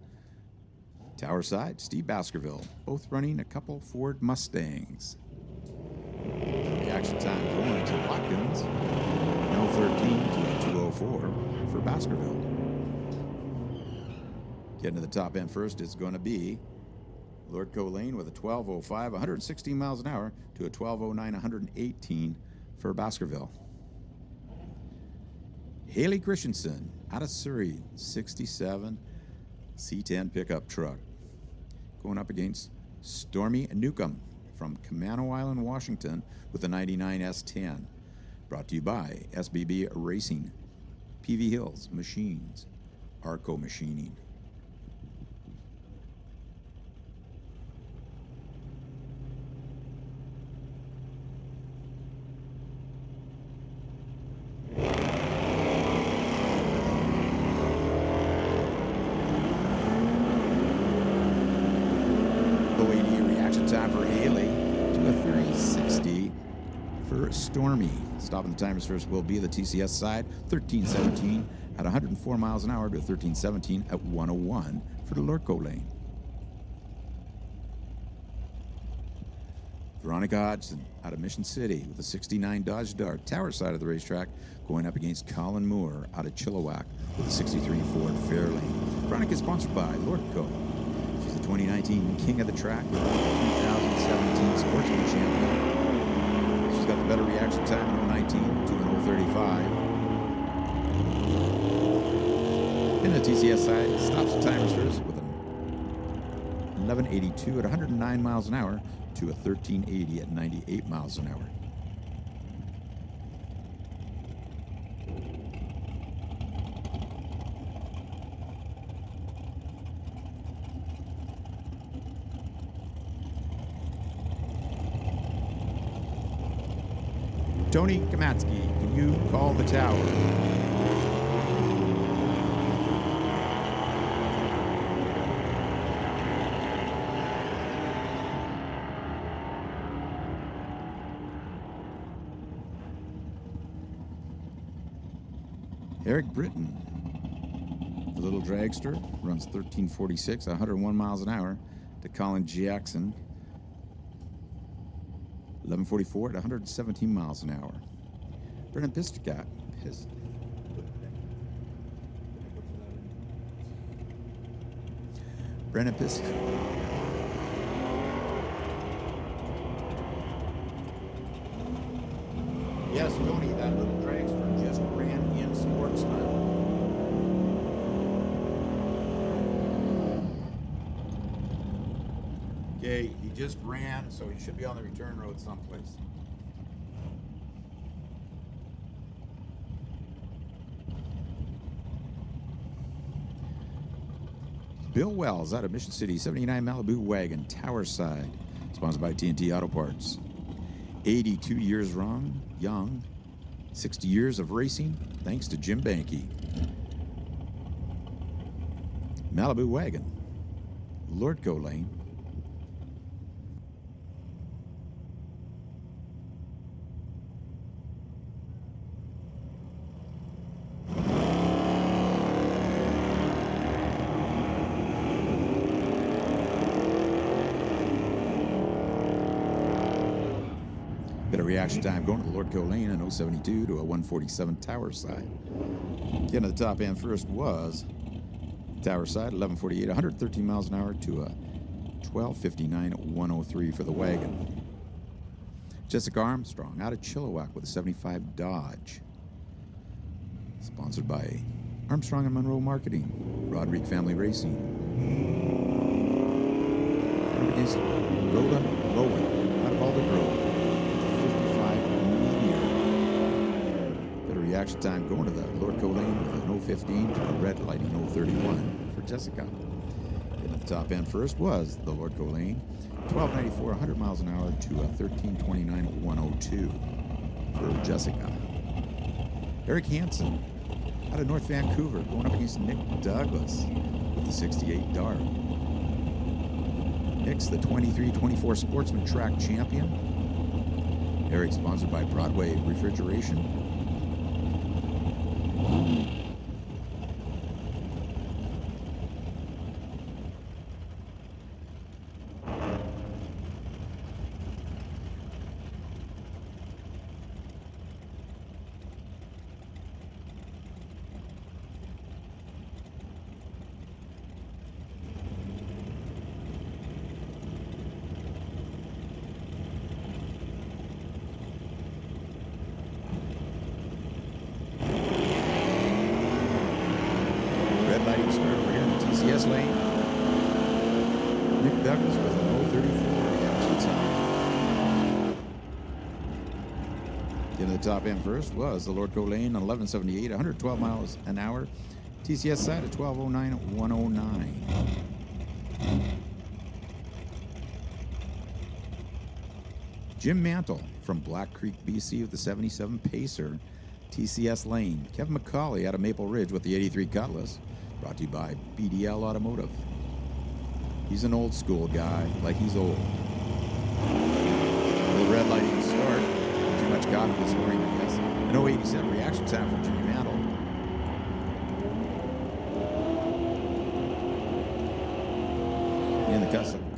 Tower Side, Steve Baskerville, both running a couple Ford Mustangs. Reaction time going to Watkins, 013 to 204 for Baskerville. Getting to the top end first is going to be Lordco Lane with a 1205, 116 miles an hour to a 1209, 118 for Baskerville. Haley Christensen out of Surrey, 67 C10 pickup truck. Going up against Stormy Newcomb from Camano Island, Washington with the 99 S10. Brought to you by SBB Racing. PV Hills Machines, Arco Machining. Time for Haley to a 3060 for Stormy. Stopping the timers first will be the TCS side, 1317 at 104 miles an hour to 1317 at 101 for the Lordco lane. Veronica Hodgson out of Mission City with a 69 Dodge Dart, tower side of the racetrack, going up against Colin Moore out of Chilliwack with a 63 Ford Fairlane. Veronica is sponsored by Lordco. 2019 King of the Track, 2017 Sportsman champion. She's got the better reaction time in 019 to an 035. In the TCS side, stops the timers first with an 1182 at 109 miles an hour to a 1380 at 98 miles an hour. Tony Kamatsky, can you call the tower? Eric Britton, the little dragster, runs 1346 at 101 miles an hour to Colin Jackson. 1144 at 117 miles an hour. Brennan Piscott. Brennan Piscott. Yes, Tony, that little dragster just ran in Sportsman. Okay, he just ran, so he should be on the return road someplace. Bill Wells out of Mission City, 79 Malibu Wagon, Tower Side, sponsored by TNT Auto Parts. 82 years young, 60 years of racing, thanks to Jim Banky. Malibu Wagon, Lordco Lane. Bit of reaction time going to the Lordco Lane in 072 to a 147 Tower Side. Getting to the top end first was Tower Side, 1148, 113 miles an hour to a 1259 at 103 for the wagon. Jessica Armstrong out of Chilliwack with a 75 Dodge. Sponsored by Armstrong and Monroe Marketing, Roderick Family Racing. Against Rhoda Lowen out of Alder Grove. Reaction time going to the Lordco Lane with an 015 to a red lighting 031 for Jessica. And at the top end first was the Lordco Lane, 1294, 100 miles an hour to a 1329 at 102 for Jessica. Eric Hansen out of North Vancouver going up against Nick Douglas with the 68 Dart. Nick's the 23-24 Sportsman Track champion. Eric sponsored by Broadway Refrigeration. TCS lane. Nick Douglas with an 034 reaction time. Into the top end first was the Lordco lane on 1178, 112 miles an hour. TCS side at 1209 at 109. Jim Mantle from Black Creek, BC with the 77 Pacer. TCS lane. Kevin McCauley out of Maple Ridge with the 83 Cutlass. Brought to you by BDL Automotive. He's an old school guy, like he's old. The red lighting start. Too much coffee this morning, I guess. An 087 reaction time for Jimmy Mantle. And the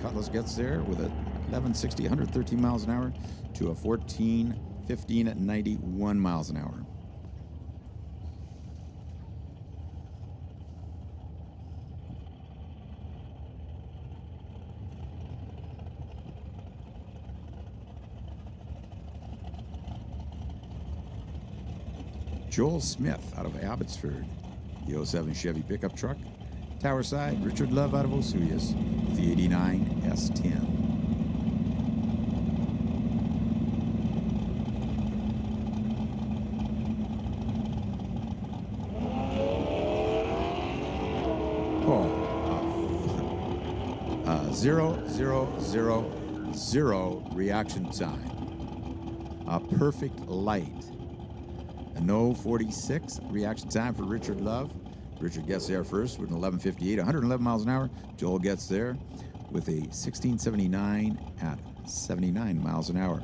Cutlass gets there with a 1160, 113 miles an hour to a 1415 at 91 miles an hour. Joel Smith out of Abbotsford, the 07 Chevy pickup truck. Tower side, Richard Love out of Osuyas, the 89 S10. Oh, 0.000 reaction time. A perfect light. A no 46 reaction time for Richard Love. Richard gets there first with an 1158, 111 miles an hour. Joel gets there with a 1679 at 79 miles an hour.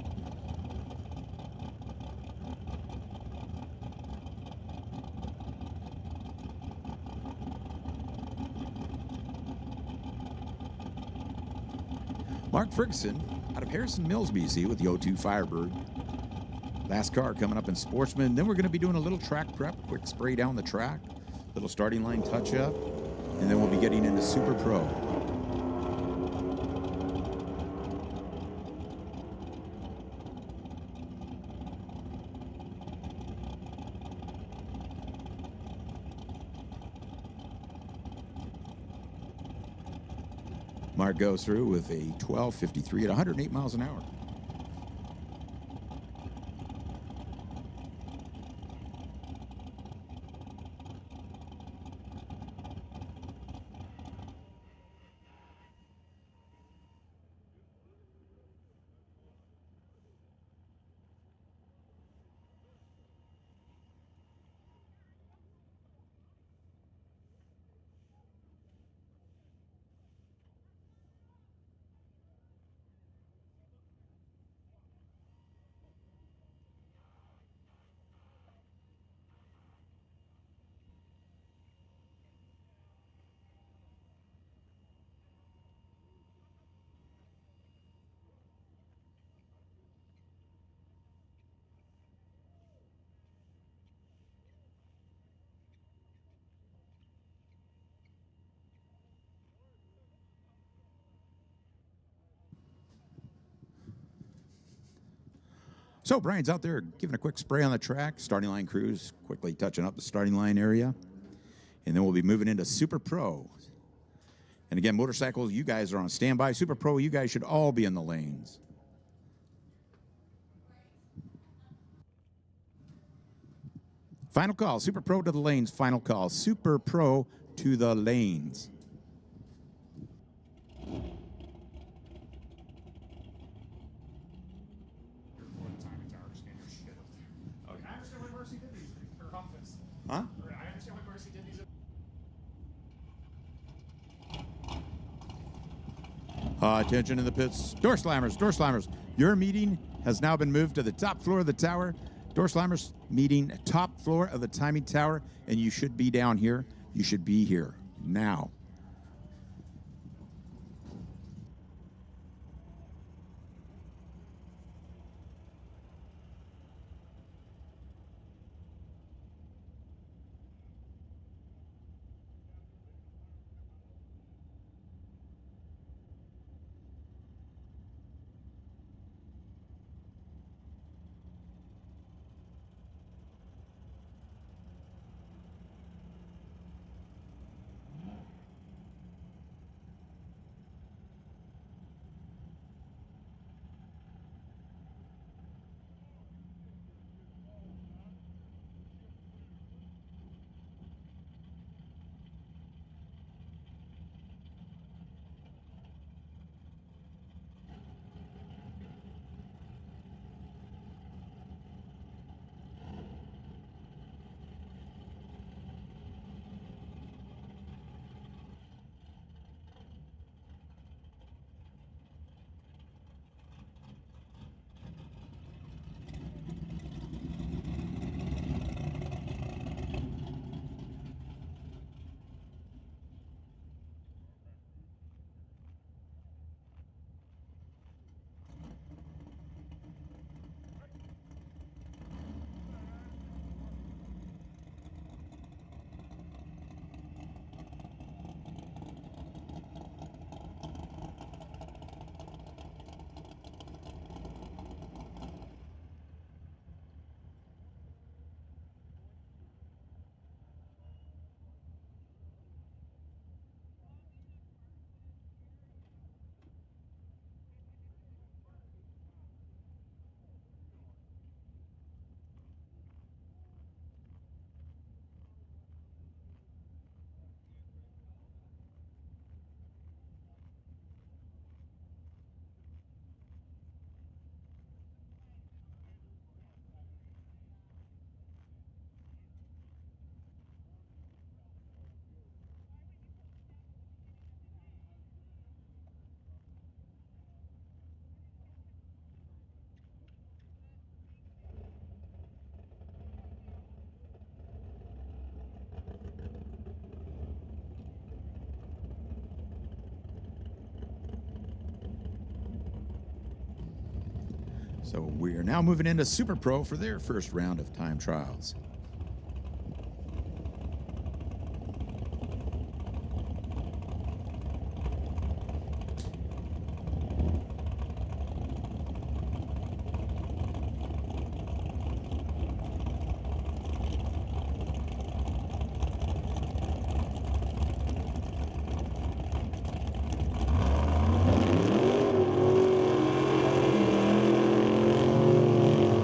Mark Ferguson out of Harrison Mills, BC with the 02 Firebird. Last car coming up in Sportsman. Then we're going to be doing a little track prep, quick spray down the track, little starting line touch up, and then we'll be getting into Super Pro. Mark goes through with a 1253 at 108 miles an hour. So Brian's out there giving a quick spray on the track. Starting line crews quickly touching up the starting line area. And then we'll be moving into Super Pro. And again, motorcycles, you guys are on standby. Super Pro, you guys should all be in the lanes. Final call, Super Pro to the lanes. Final call, Super Pro to the lanes. Huh? I understand why Mercy did these. Attention in the pits. Door slammers, door slammers. Your meeting has now been moved to the top floor of the tower. Door slammers meeting top floor of the timing tower, and you should be down here. You should be here now. So we are now moving into Super Pro for their first round of time trials.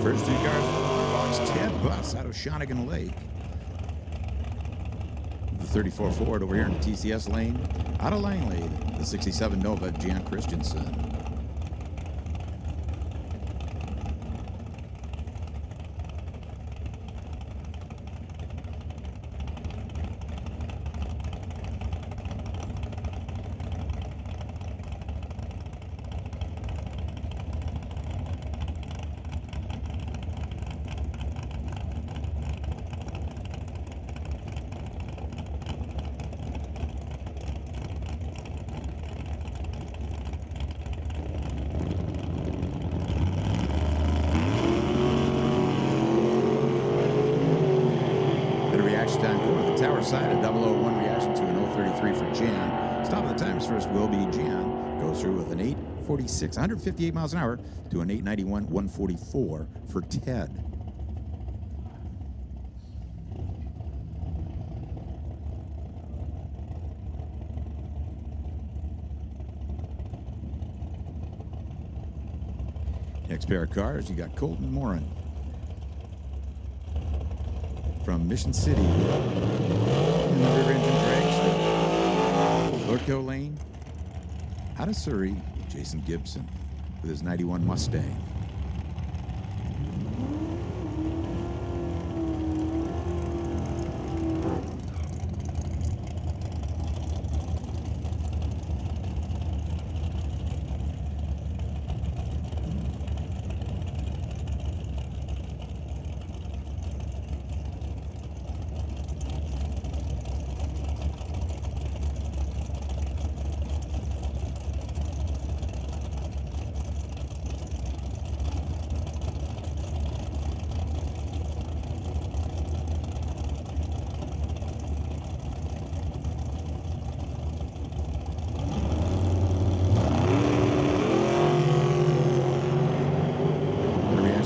First two cars, box Ted Bus out of Shawnigan Lake. The 34 Ford over here in the TCS lane. Out of Langley, the 67 Nova, Jan Christensen. Time going to the tower side, a 001 reaction to an 033 for Jan. Stop of the times first will be Jan. Goes through with an 846, 158 miles an hour to an 891, 144 for Ted. Next pair of cars, you got Colton Morin from Mission City in the rear engine dragster. Lordco Lane, out of Surrey, Jason Gibson with his 91 Mustang.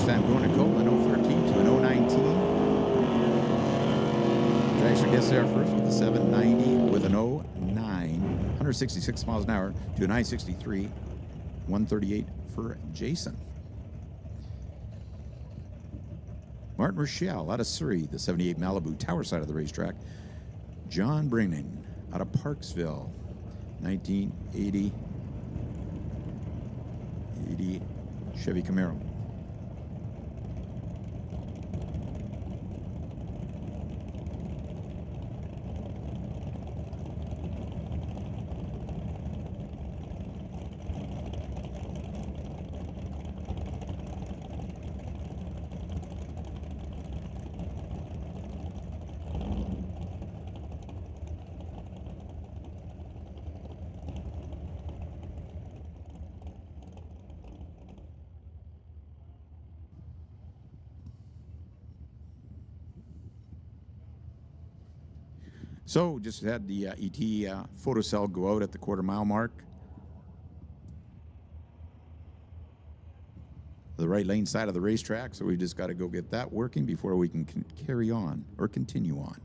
Time going to Cole in 013 to an 019. Dragster gets there first with a 790 with an 09. 166 miles an hour to a 963. 138 for Jason. Martin Rochelle out of Surrey, the 78 Malibu tower side of the racetrack. John Brennan out of Parksville, 1980 Chevy Camaro. So just had the ET photo cell go out at the quarter-mile mark. The right lane side of the racetrack, so we just got to go get that working before we can carry on or continue on.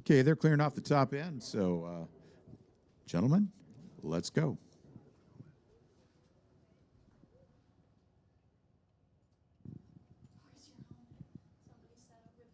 Okay, they're clearing off the top end. So, gentlemen, let's go. Where's your helmet? Somebody said over there.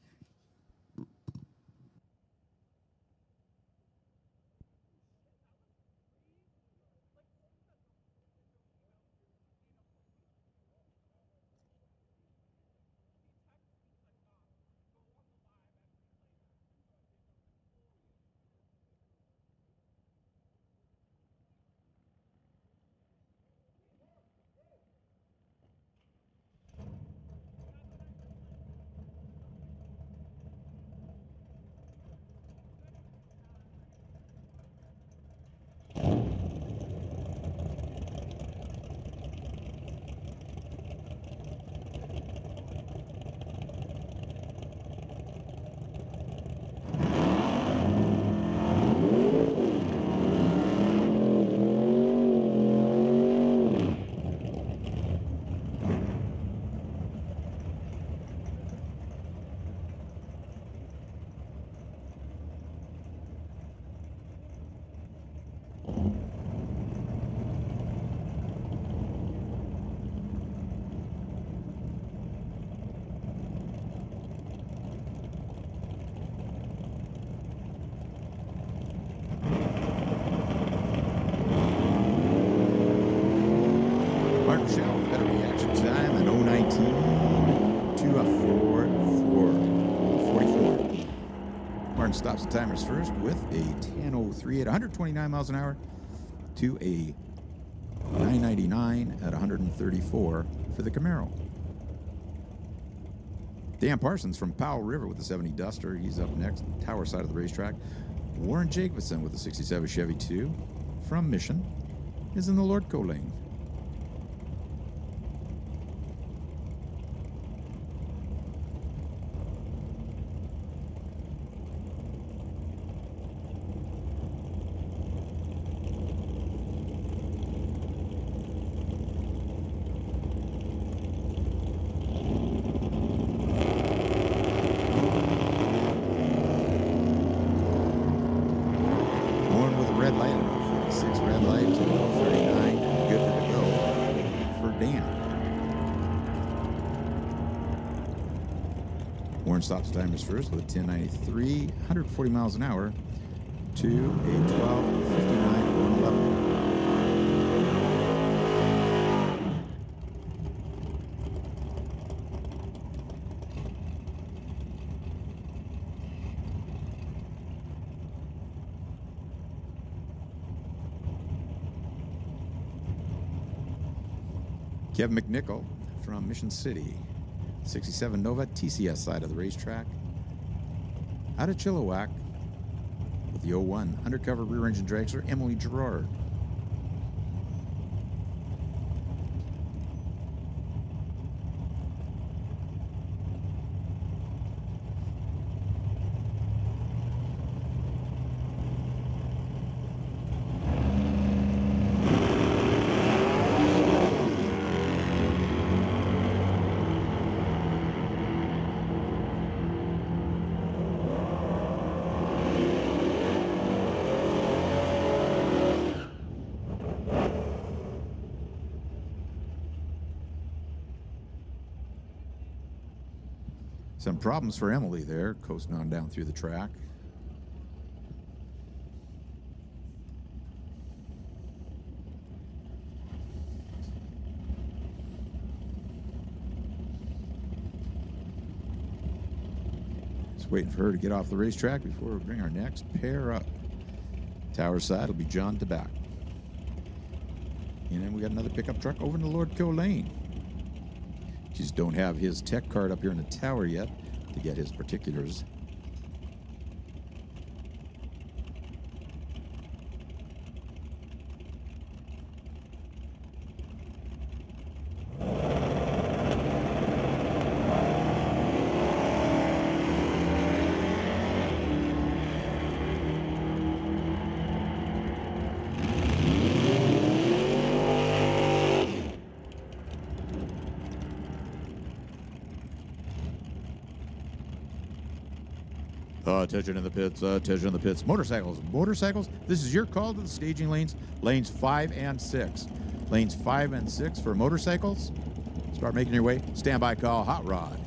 Mark Rochelle, better reaction time, an 019 to a 44. Martin stops the timers first with a 10:03 at 129 miles an hour to a 999 at 134 for the Camaro. Dan Parsons from Powell River with the 70 Duster. He's up next, tower side of the racetrack. Warren Jacobson with the 67 Chevy 2 from Mission is in the Lordco lane. Warren with a red light and 46 red light to 39. Good to go for Dan. Warren stops the timers first with a 1093, 140 miles an hour to a 1259 111. Kevin McNichol from Mission City, 67 Nova, TCS side of the racetrack. Out of Chilliwack with the 01 undercover rear engine dragster, Emily Gerard. Some problems for Emily there, coasting on down through the track. Just waiting for her to get off the racetrack before we bring our next pair up. Tower side will be John Tabac. And then we got another pickup truck over in the Lordco lane. Just don't have his tech card up here in the tower yet to get his particulars. Attention in the pits, attention in the pits. Motorcycles, this is your call to the staging lanes, lanes 5 and 6. Lanes 5 and 6 for motorcycles. Start making your way. Standby call, hot rod.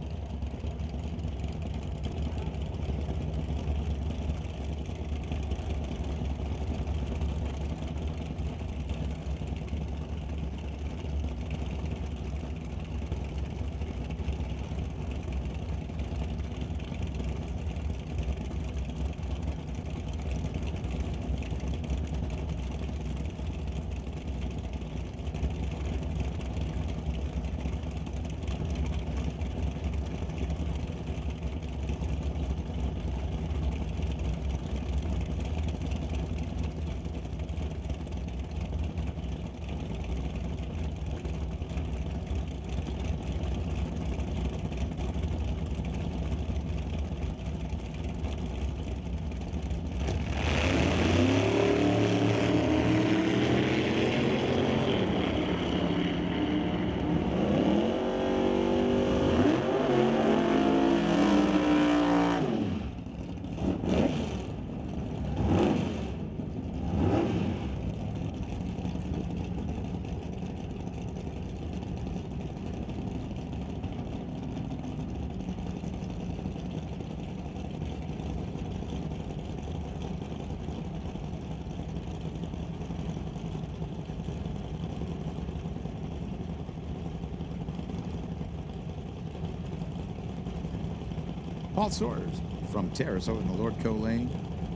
Paul Soares from Terrace over in the Lord Co lane,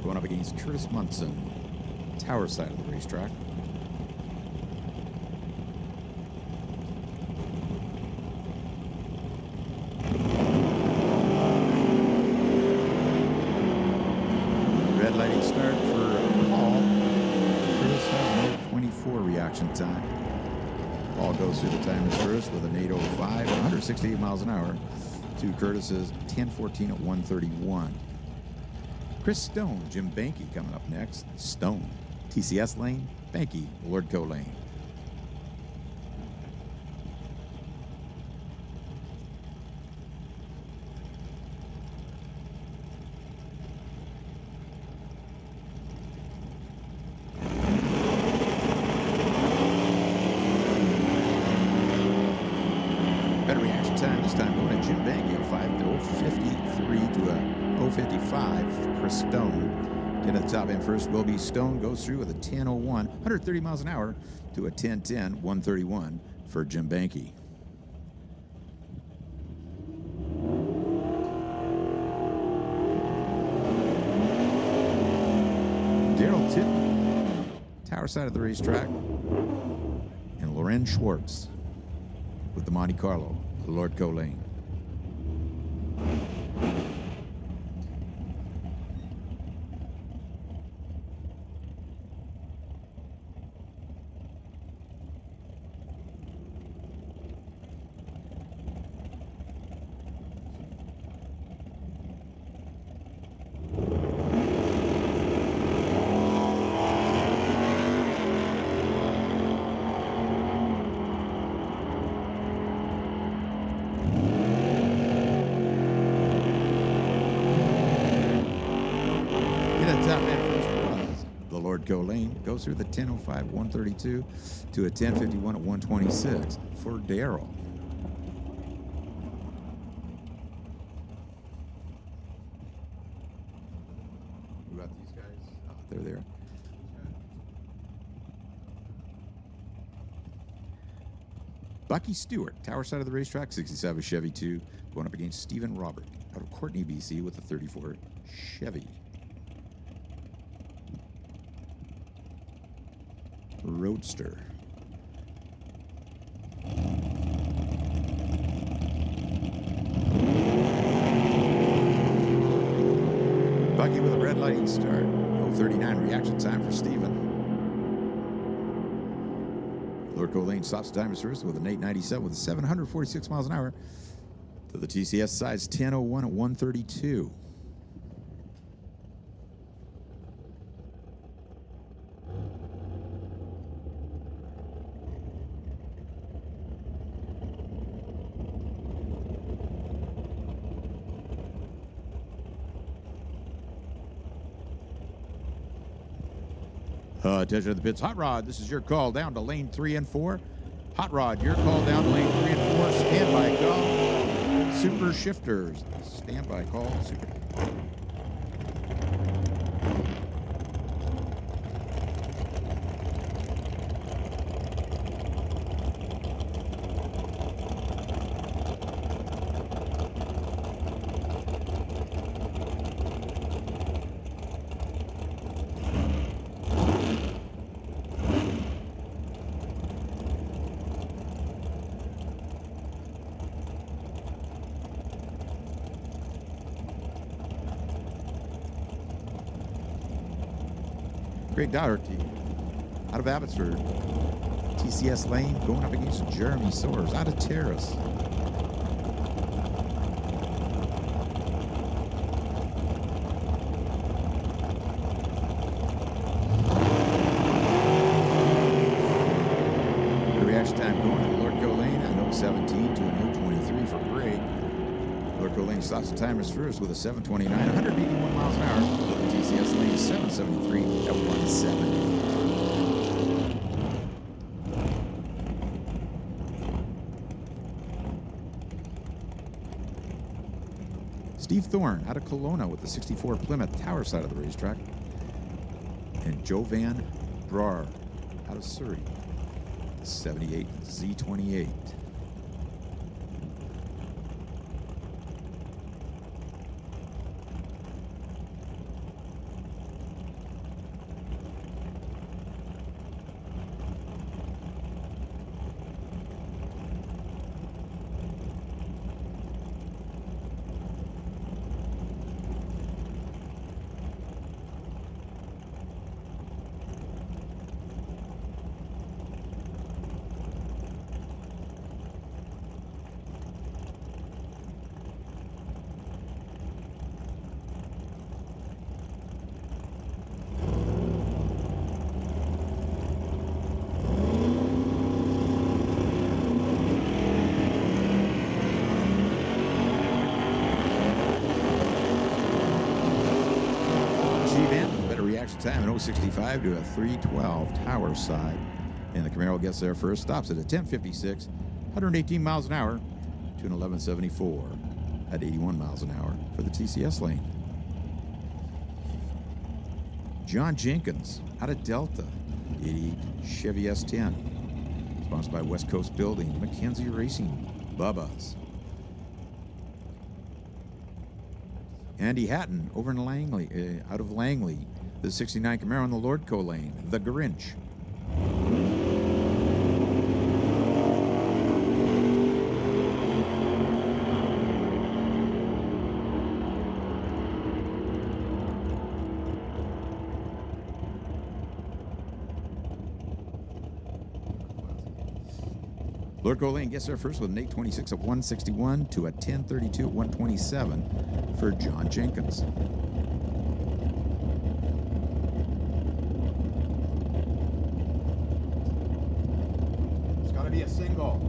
going up against Curtis Munson, tower side of the racetrack. Red lighting start for Paul. Curtis has no 24 reaction time. Paul goes through the timers first with an 8:05, 168 miles an hour. To Curtis's 10:14 at 131. Chris Stone, Jim Banky coming up next. Stone, TCS lane, Banky, Lord Co lane. Better reaction time this time going to Jim Banky, a 5:053 to a 0:55. Chris Stone. Get at the top end first will be Stone. Goes through with a 10:01, 130 miles an hour to a 10:10, 131 for Jim Banky. Daryl Titten, tower side of the racetrack, and Loren Schwartz with the Monte Carlo, the Lord Co lane. Go lane goes through the 10:05, 132 to a 10:51 at 126 for Daryl. Who got these guys? Oh, they're there. Bucky Stewart, tower side of the racetrack, 67 Chevy 2, going up against Stephen Robert out of Courtney, BC with a 34 Chevy. Roadster. Bucky with a red lighting start. 0:39 reaction time for Steven. Lord Co lane stops the timers first with an 8:97 with 746 miles an hour. To the TCS sides 10:01 at 132. Attention to the pits. Hot Rod, this is your call down to lane 3 and 4. Hot Rod, your call down to lane 3 and 4. Standby call. Super Shifters. Standby call. Super. Greg Doherty out of Abbotsford. TCS Lane going up against Jeremy Soares out of Terrace. The reaction time going to Lordco Lane at 0:17 to an 0:23 for Greg. Lordco Lane stops the timers first with a 7:29, 181 miles an hour. TCS Lane 773 at 170. Steve Thorne out of Kelowna with the 64 Plymouth Tower side of the racetrack. And Jovan Brar out of Surrey, 78 Z28. Time in 0:65 to a 3:12 Tower side. And the Camaro gets there first, stops at a 10:56, 118 miles an hour to an 11:74 at 81 miles an hour for the TCS Lane. John Jenkins out of Delta, 88 Chevy S10. Sponsored by West Coast Building, Mackenzie Racing, Bubba's. Andy Hatton over in Langley, out of Langley. The 69 Camaro on the Lordco Lane, the Grinch. Lordco Lane gets there first with an 8:26 at 161 to a 10:32 at 127 for John Jenkins. Be a single.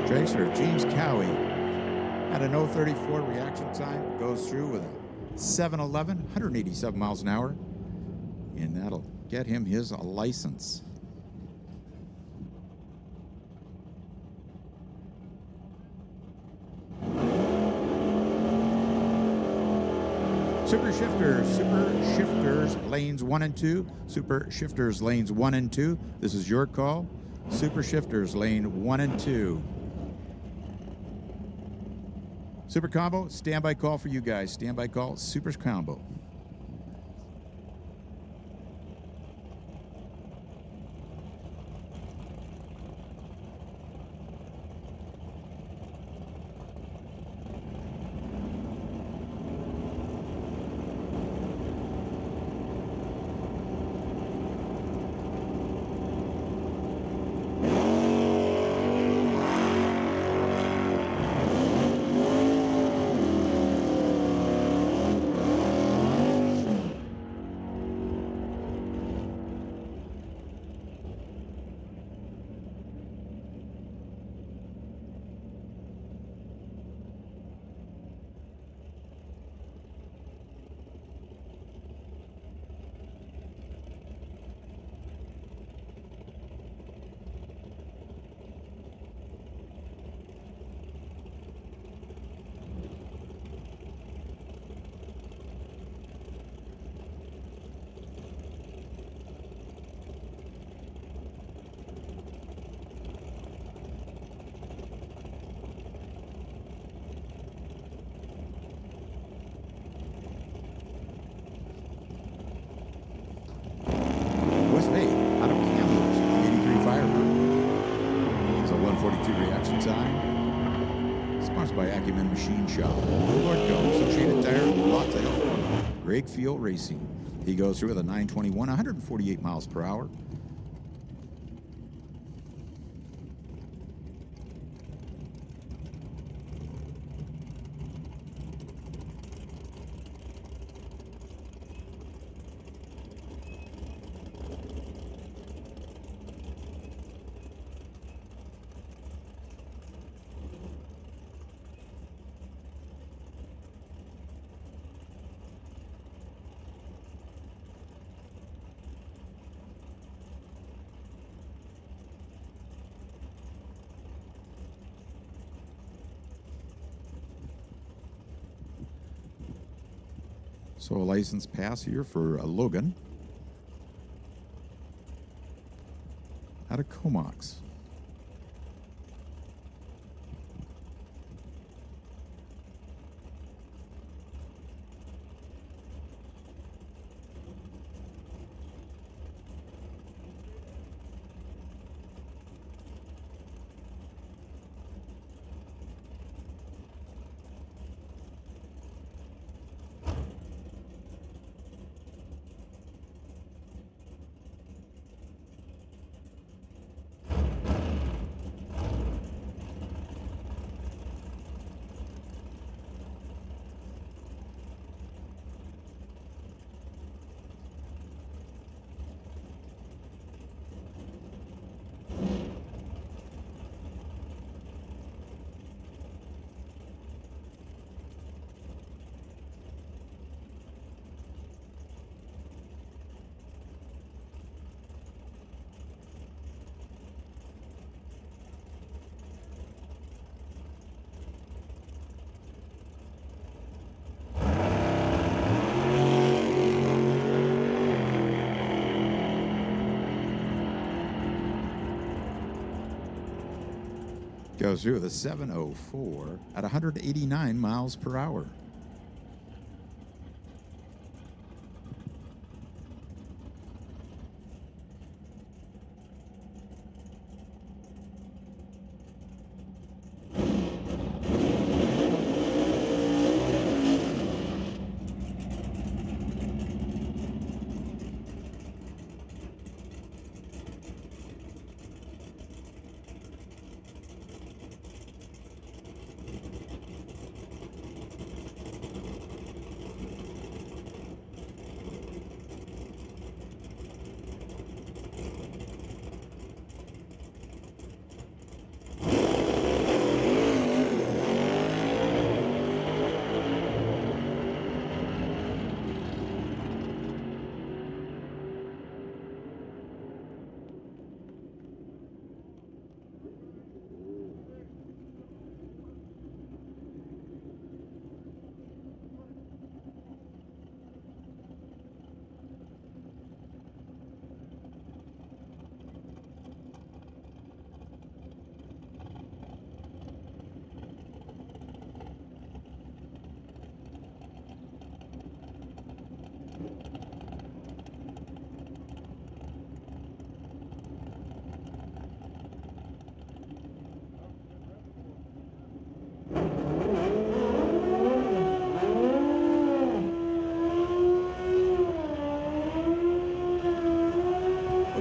Dragster James Cowie At an 034 reaction time, goes through with a 711, 187 miles an hour, and that'll get him his license. Super shifters, lanes 1 and 2. Super shifters, lanes 1 and 2. This is your call. Super shifters, lane 1 and 2. Super combo, standby call for you guys. Standby call, super combo. Machine Shop. Lordco, Associated Tire, lots of help. Greg Field Racing. He goes through with a 921, 148 miles per hour. So a license pass here for Logan out of Comox. Goes through with a 704 at 189 miles per hour.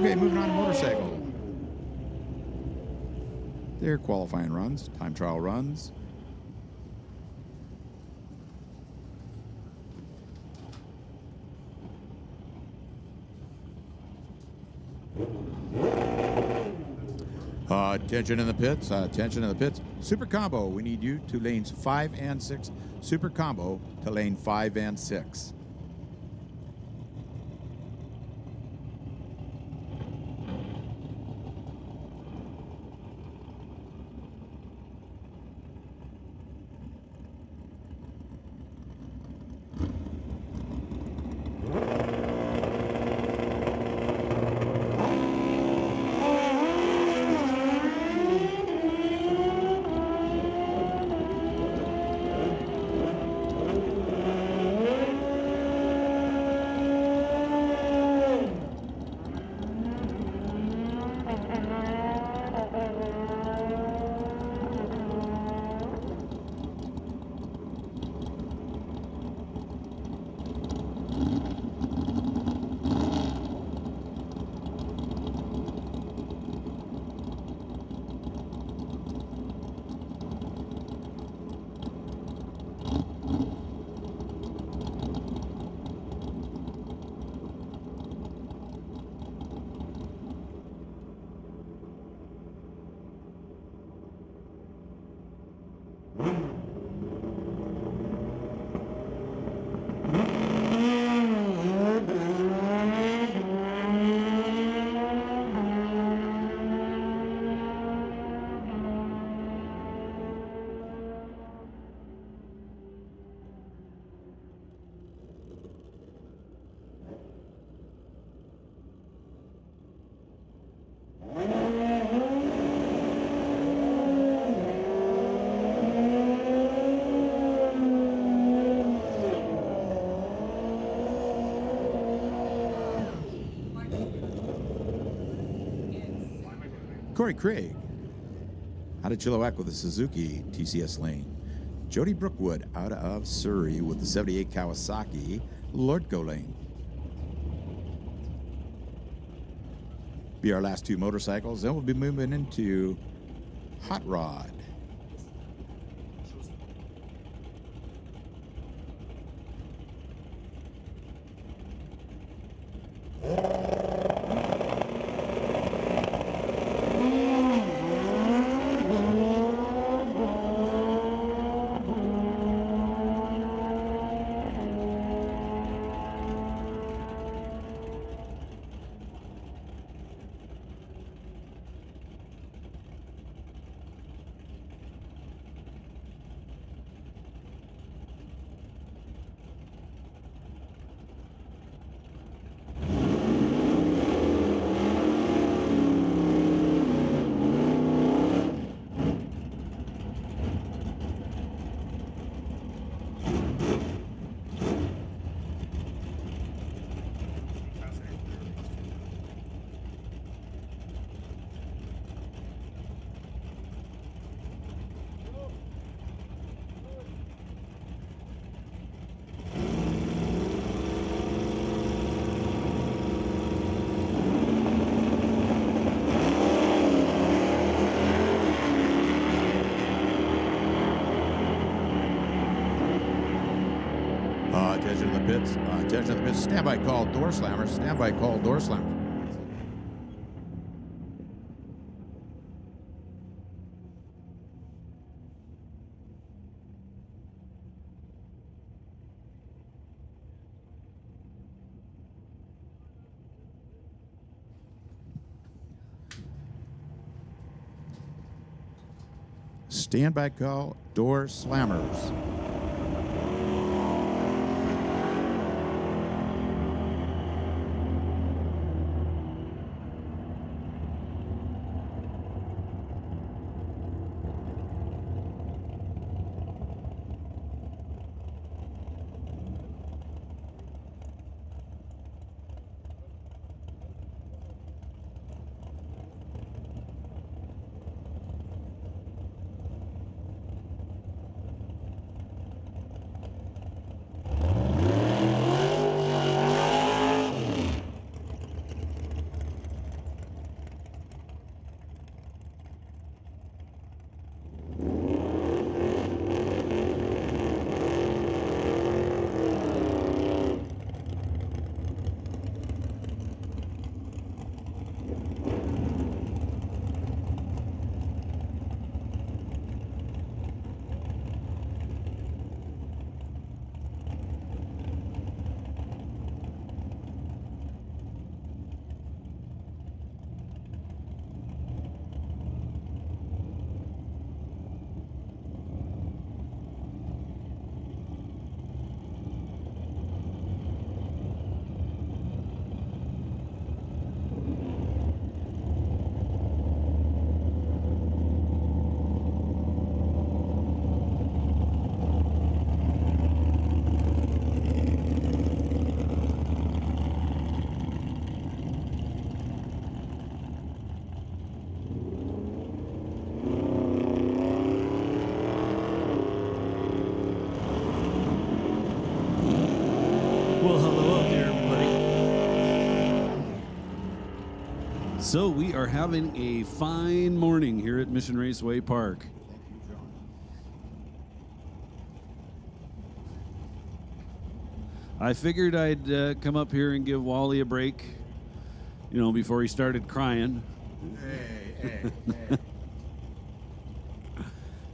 Okay, moving on to motorcycle. Their qualifying runs, time trial runs. Attention in the pits, attention in the pits. Super combo, we need you to lanes 5 and 6. Super combo to lane 5 and 6. Corey Craig out of Chilliwack with the Suzuki TCS lane. Jody Brookwood out of Surrey with the 78 Kawasaki Lordco lane. Be our last two motorcycles. Then we'll be moving into Hot Rod. Attention to the pits. Attention to the pits. Standby call, door slammers. Standby call, door slammers. Standby call, door slammers. So we are having a fine morning here at Mission Raceway Park. I figured I'd come up here and give Wally a break, you know, before he started crying. Hey.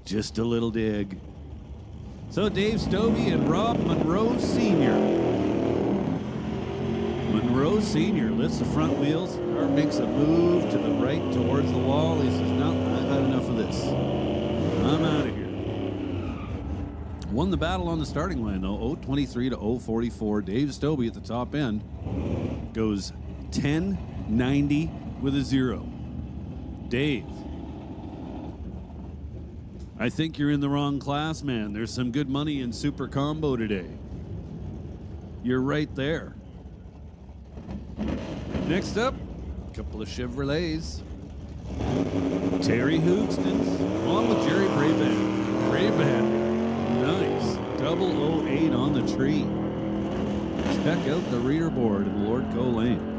Just a little dig. So Dave Stovey and Rob Monroe Sr. Monroe Sr. lifts the front wheels. Car makes a move to the right towards the wall. He says, no, I've had enough of this. I'm out of here. Won the battle on the starting line, though, 023 to 044. Dave Stovey at the top end goes 1090 with a 0. Dave, I think you're in the wrong class, man. There's some good money in Super Combo today. You're right there. Next up, a couple of Chevrolets. Terry Hoogstens on with Jerry Brabant. Brabant, nice. 008 on the tree. Check out the reader board in Lordco Lane.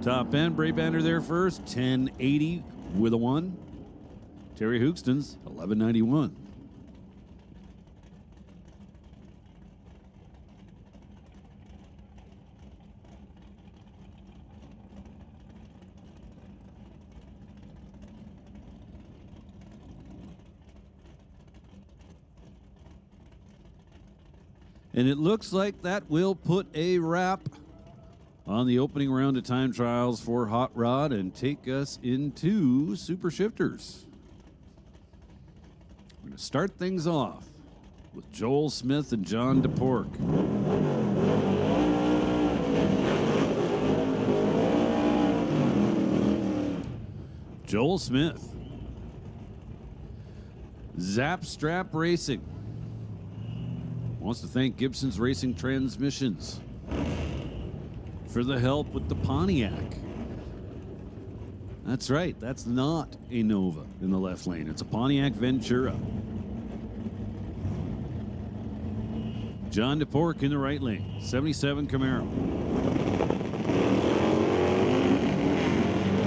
Top end, Brabander there first, 1080 with a 1. Terry Hoogstens, 1191. And it looks like that will put a wrap on the opening round of time trials for Hot Rod and take us into Super Shifters. We're going to start things off with Joel Smith and John DePork. Joel Smith. Zap Strap Racing wants to thank Gibson's Racing Transmissions for the help with the Pontiac. That's right, that's not a Nova in the left lane. It's a Pontiac Ventura. John DePork in the right lane, 77 Camaro.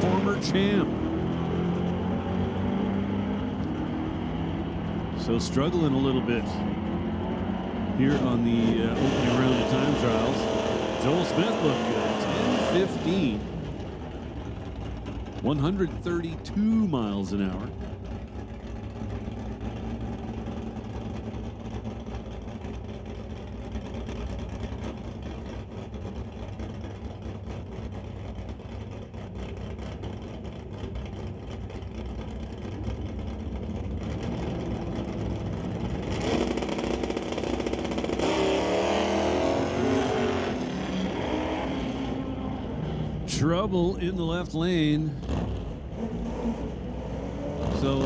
Former champ. So struggling a little bit here on the opening round of time trials. Joel Smith looked good, 10:15. 132 miles an hour. Trouble in the left lane. So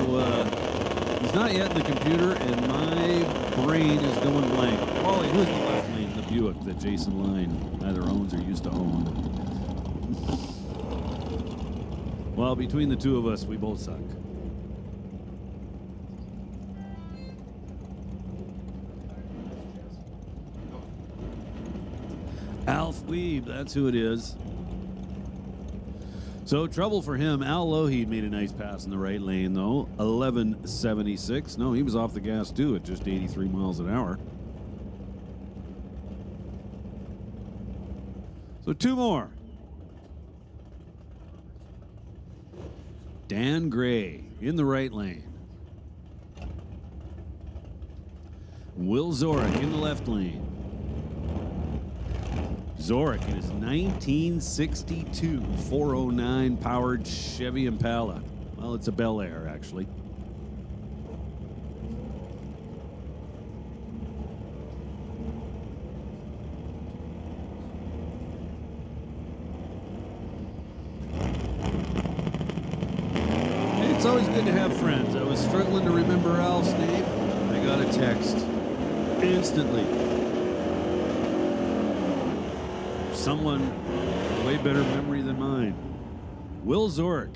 he's not yet in the computer, and my brain is going blank. Wally, who's the left lane? The Buick that Jason Line either owns or used to own. Well, between the two of us, we both suck. Alf Weeb, that's who it is. So trouble for him. Al Lougheed made a nice pass in the right lane, though. 11:76. No, he was off the gas, too, at just 83 miles an hour. So two more. Dan Gray in the right lane. Will Zorich in the left lane. Zorich in his 1962 409 powered Chevy Impala. Well, it's a Bel Air, actually. It's always good to have friends. I was struggling to remember Alf's name. I got a text instantly. Someone with way better memory than mine. Will Zorich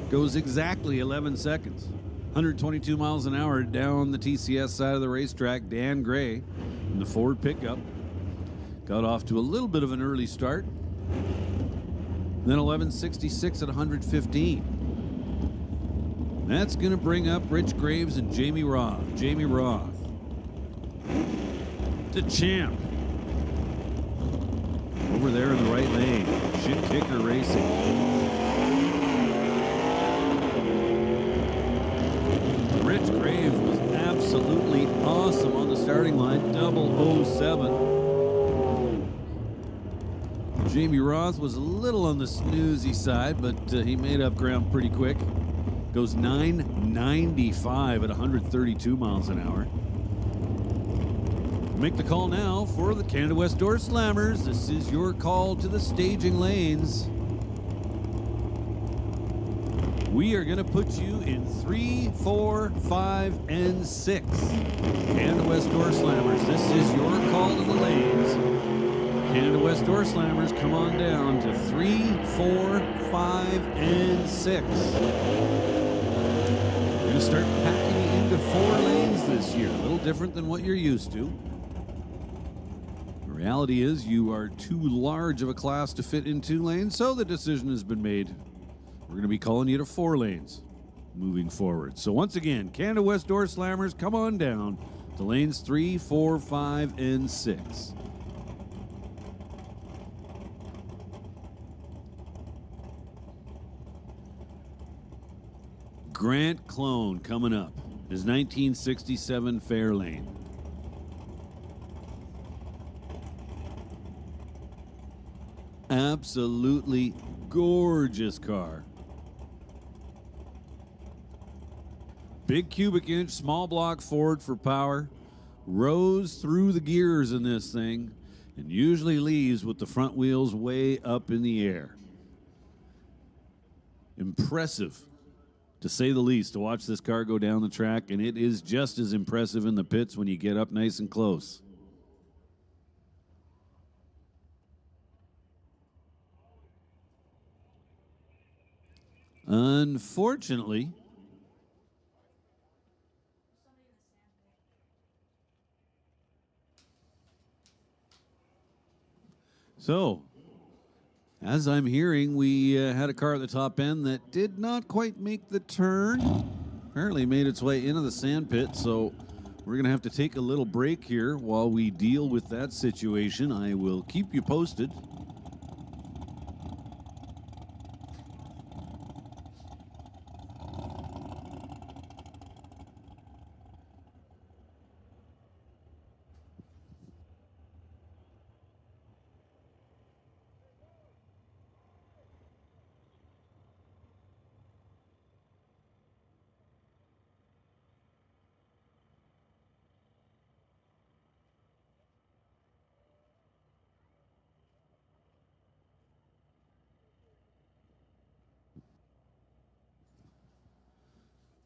goes exactly 11 seconds. 122 miles an hour down the TCS side of the racetrack. Dan Gray in the Ford pickup got off to a little bit of an early start. Then 1166 at 115. That's going to bring up Rich Graves and Jamie Roth. Jamie Roth. The champ. Over there in the right lane. Shit Kicker Racing. Rich Graves was absolutely awesome on the starting line. 007. Jamie Roth was a little on the snoozy side, but he made up ground pretty quick. Goes 995 at 132 miles an hour. Make the call now for the Canada West Door Slammers. This is your call to the staging lanes. We are going to put you in 3, 4, 5, and 6. Canada West Door Slammers, this is your call to the lanes. Canada West Door Slammers, come on down to 3, 4, 5, and 6. We're going to start packing you into 4 lanes this year. A little different than what you're used to. The reality is you are too large of a class to fit in 2 lanes, so the decision has been made. We're going to be calling you to 4 lanes moving forward. So once again, Canada West Door Slammers, come on down to lanes 3, 4, 5, and 6. Grant Clone coming up. His 1967 Fairlane. Absolutely gorgeous car. Big cubic inch, small block Ford for power. Rose through the gears in this thing and usually leaves with the front wheels way up in the air. Impressive, to say the least, to watch this car go down the track, and it is just as impressive in the pits when you get up nice and close. Unfortunately, so as I'm hearing, we had a car at the top end that did not quite make the turn. Apparently made its way into the sand pit, so we're going to have to take a little break here while we deal with that situation. I will keep you posted.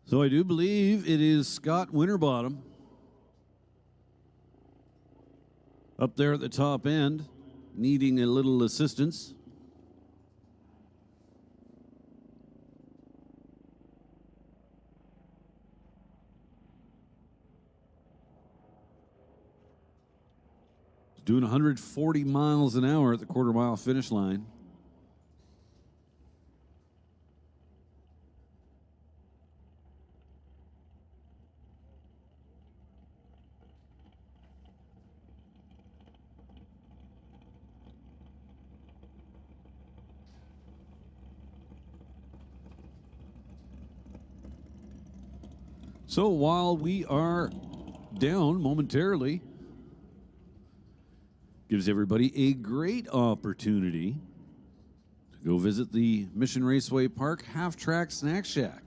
So I do believe it is Scott Winterbottom up there at the top end, needing a little assistance. Doing 140 miles an hour at the quarter-mile finish line. So while we are down momentarily, gives everybody a great opportunity to go visit the Mission Raceway Park Half-Track Snack Shack.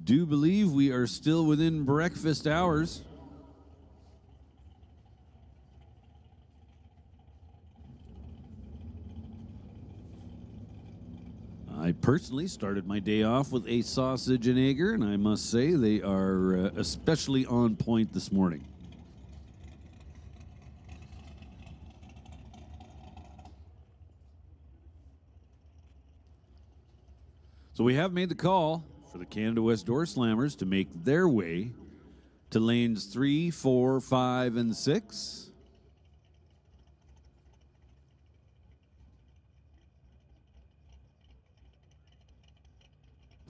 Do believe we are still within breakfast hours. I personally started my day off with a sausage and egger, and I must say they are especially on point this morning. So we have made the call for the Canada West Door Slammers to make their way to to lanes 3, 4, 5, and 6.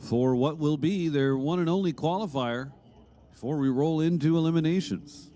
For what will be their one and only qualifier before we roll into eliminations.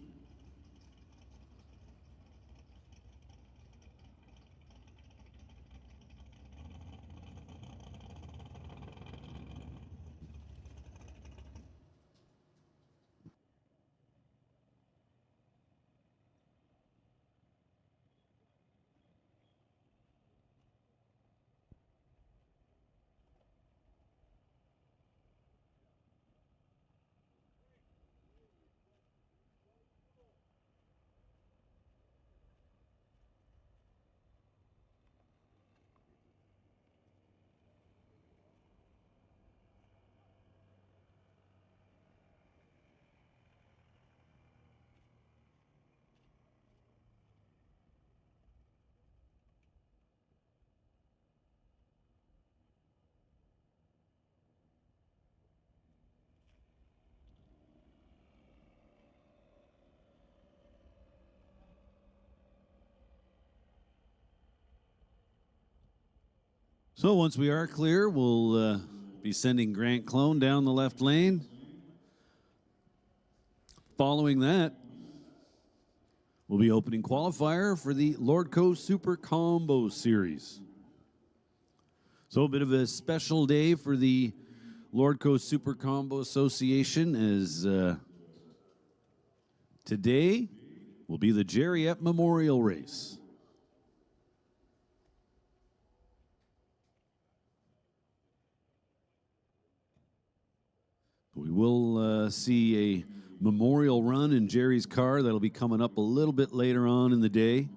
So once we are clear, we'll be sending Grant Clone down the left lane. Following that, we'll be opening qualifier for the Lordco Super Combo Series. So a bit of a special day for the Lordco Super Combo Association, as today will be the Jerry Epp Memorial Race. We will see a memorial run in Jerry's car that'll be coming up a little bit later on in the day.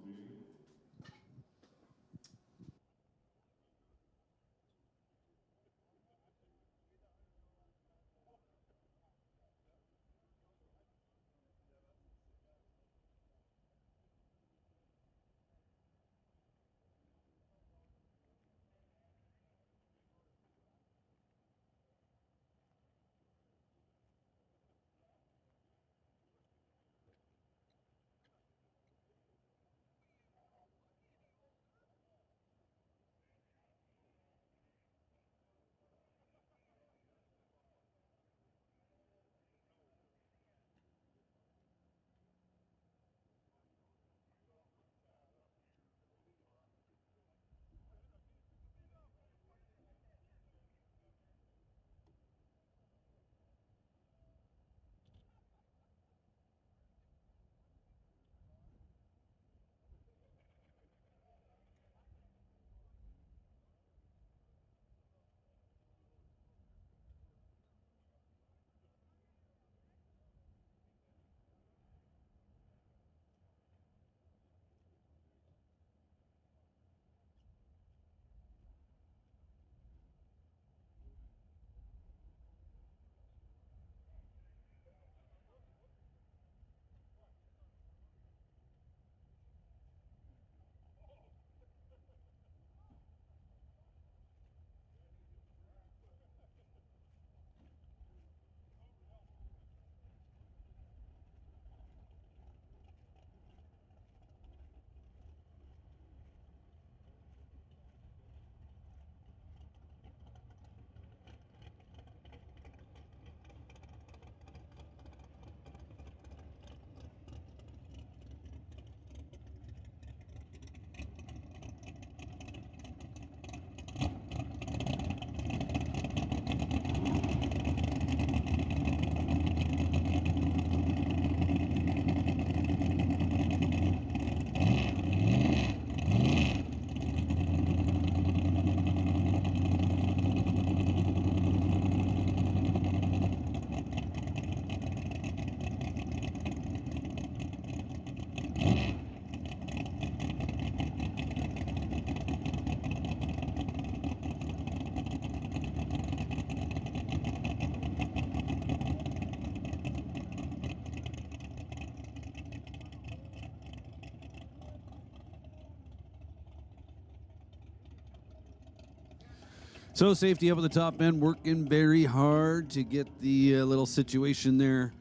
So safety up at the top end, working very hard to get the little situation there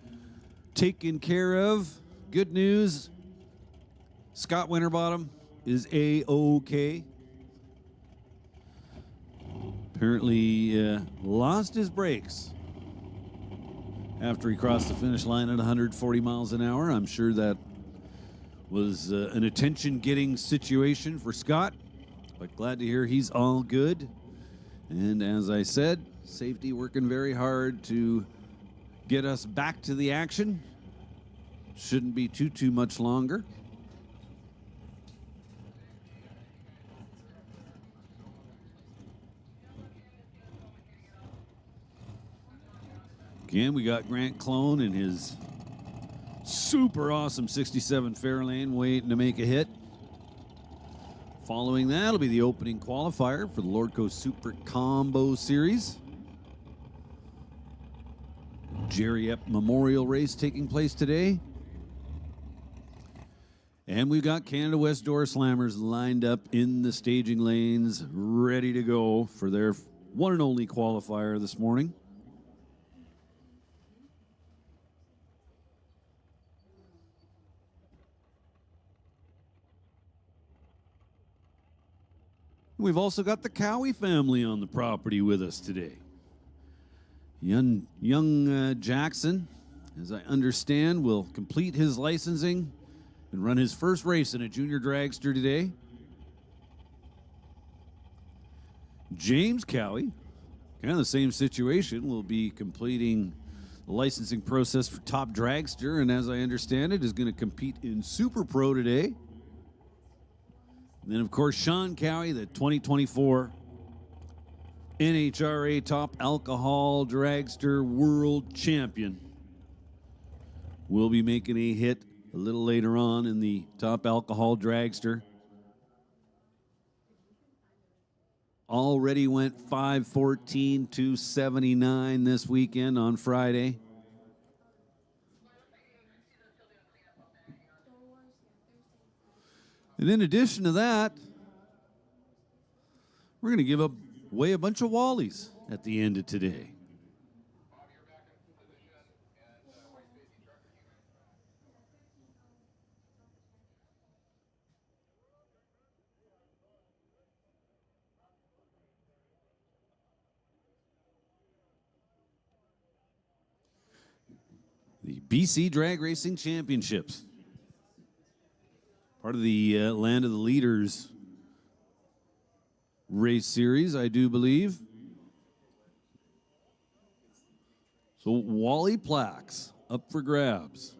taken care of. Good news, Scott Winterbottom is A-OK. Apparently lost his brakes after he crossed the finish line at 140 miles an hour. I'm sure that was an attention-getting situation for Scott, but glad to hear he's all good. And as I said, safety working very hard to get us back to the action. Shouldn't be too much longer. Again, we got Grant Clone in his super awesome 67 Fairlane waiting to make a hit. Following that will be the opening qualifier for the Lordco Super Combo Series. Jerry Epp Memorial Race taking place today. And we've got Canada West Door Slammers lined up in the staging lanes, ready to go for their one and only qualifier this morning. We've also got the Cowie family on the property with us today. Young Jackson, as I understand, will complete his licensing and run his first race in a junior dragster today. James Cowie, kind of the same situation, will be completing the licensing process for top dragster, and as I understand it, is going to compete in Super Pro today. And then, of course, Sean Cowie, the 2024 NHRA Top Alcohol Dragster World Champion, will be making a hit a little later on in the Top Alcohol Dragster. Already went 5:14 to 79 this weekend on Friday. And in addition to that, we're going to give away a bunch of Wallies at the end of today. The BC Drag Racing Championships. Part of the Land of the Leaders race series, I do believe. So Wally plaques up for grabs.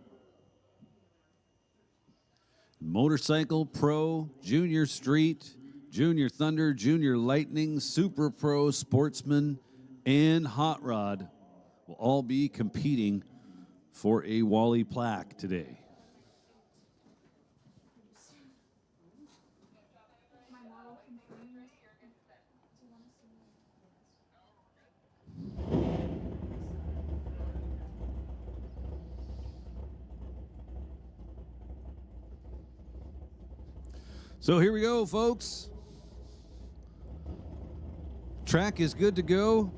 Motorcycle Pro, Junior Street, Junior Thunder, Junior Lightning, Super Pro, Sportsman, and Hot Rod will all be competing for a Wally plaque today. So here we go, folks. Track is good to go.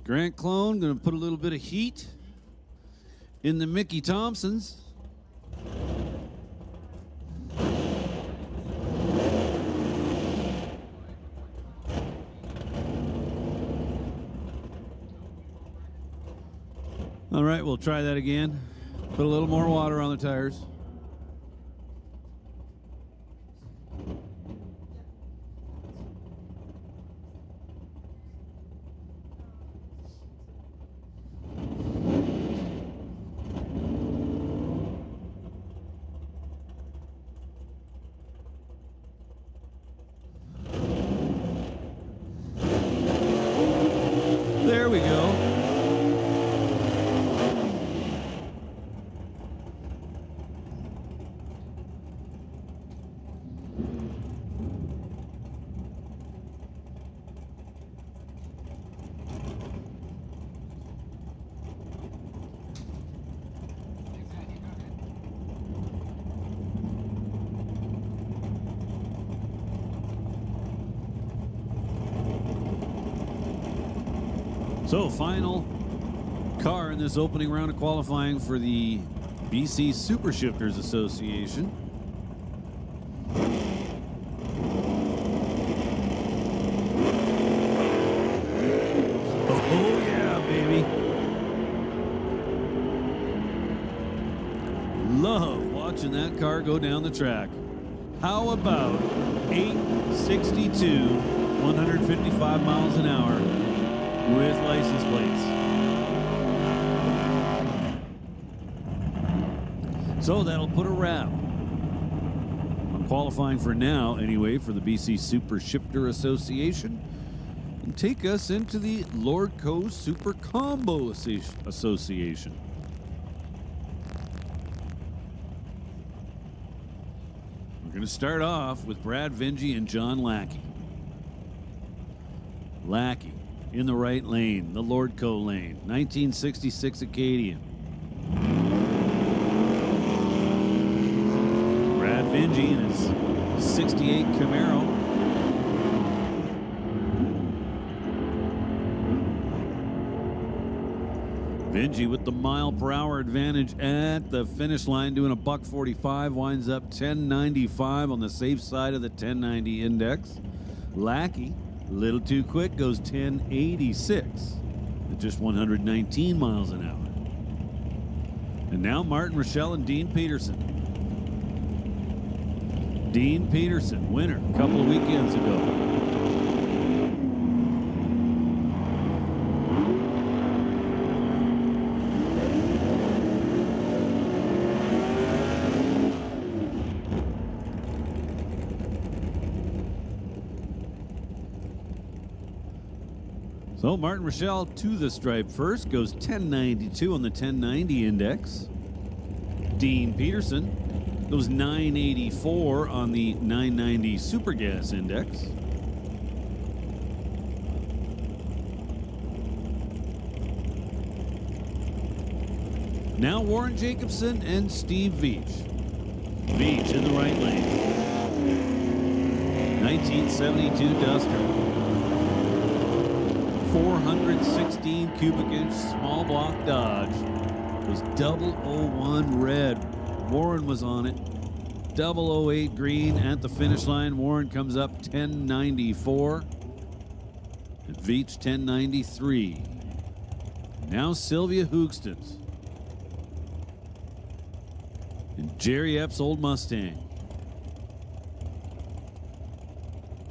Grant Clone going to put a little bit of heat in the Mickey Thompsons. All right, we'll try that again. Put a little more water on the tires. There we go. So, final car in this opening round of qualifying for the BC Super Shifters Association. Oh yeah, baby. Love watching that car go down the track. How about 862, 155 miles an hour with license plates? So that'll put a wrap on qualifying for now, anyway, for the BC Super Shifter Association, and take us into the Lordco Super Combo Association. We're going to start off with Brad Vinge and John Lackey. Lackey in the right lane, the Lordco lane, 1966 Acadian. Brad Vinge in his 68 Camaro. Vinge with the mile-per-hour advantage at the finish line, doing a $1:45, winds up 10.95 on the safe side of the 1090 index. Lackey, a little too quick, goes 10.86 at just 119 miles an hour. And now Martin Rochelle and Dean Peterson. Dean Peterson, winner a couple of weekends ago. So Martin Rochelle to the stripe first, goes 10.92 on the 1090 index. Dean Peterson goes 9.84 on the 990 Super Gas index. Now Warren Jacobson and Steve Veach. Veach in the right lane. 1972 Duster. 416 cubic inch small block Dodge. It was 001 red. Warren was on it. 008 green at the finish line. Warren comes up 1094. And Veach 1093. Now Sylvia Hoogstens. And Jerry Epps' old Mustang.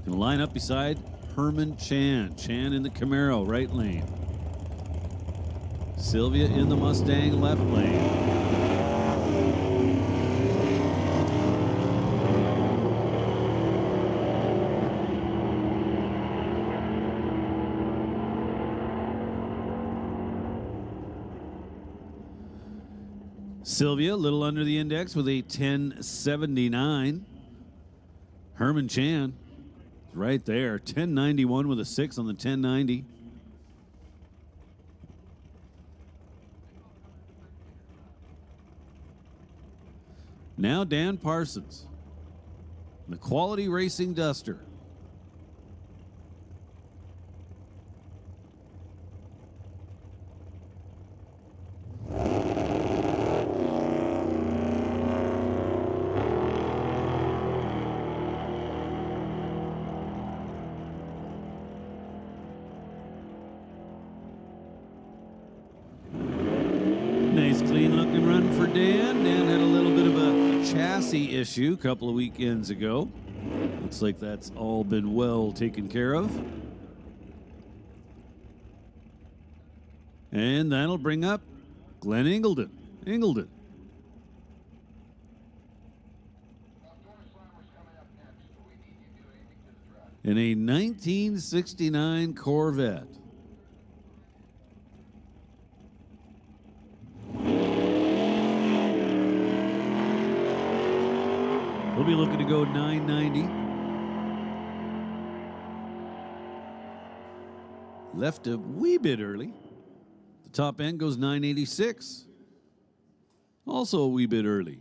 Gonna line up beside Herman Chan. Chan in the Camaro, right lane. Sylvia in the Mustang, left lane. Sylvia, a little under the index with a 1079. Herman Chan, right there, 1091 with a 6 on the 1090. Now Dan Parsons, the Quality Racing Duster. Nice clean looking run for Dan. Dan had a little bit of a chassis issue a couple of weekends ago. Looks like that's all been well taken care of. And that'll bring up Glenn Ingleton. Ingleton. In a 1969 Corvette. We'll be looking to go 990. Left a wee bit early. The top end goes 986. Also a wee bit early.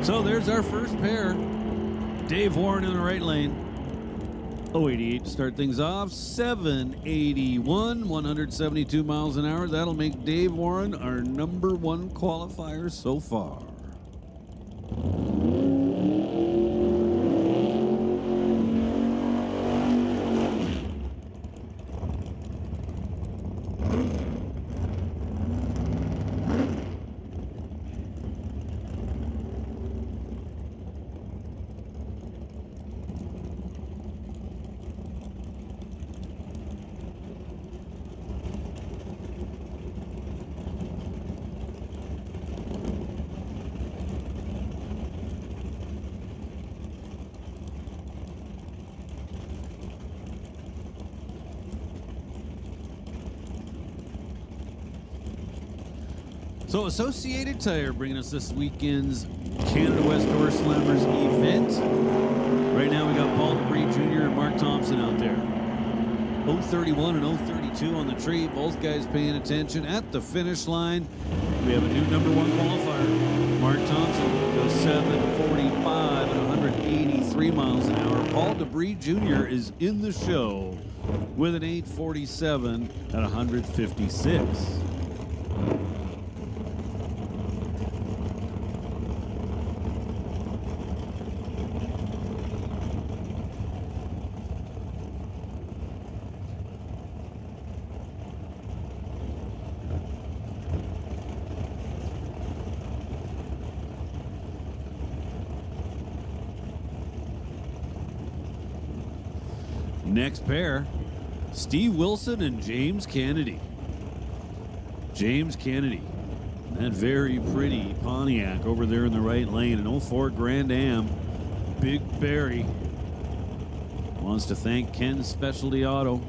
So there's our first pair. Dave Warren in the right lane. 088 to start things off. 781, 172 miles an hour. That'll make Dave Warren our number one qualifier so far. So Associated Tire bringing us this weekend's Canada West Door Slammers event. Right now we got Paul DeBree Jr. and Mark Thompson out there. 031 and 032 on the tree. Both guys paying attention. At the finish line, we have a new number one qualifier. Mark Thompson goes 7:45 at 183 miles an hour. Paul DeBree Jr. is in the show with an 8:47 at 156. Next pair, Steve Wilson and James Kennedy. James Kennedy, that very pretty Pontiac over there in the right lane, an 04 Grand Am. Big Barry wants to thank Ken's Specialty Auto.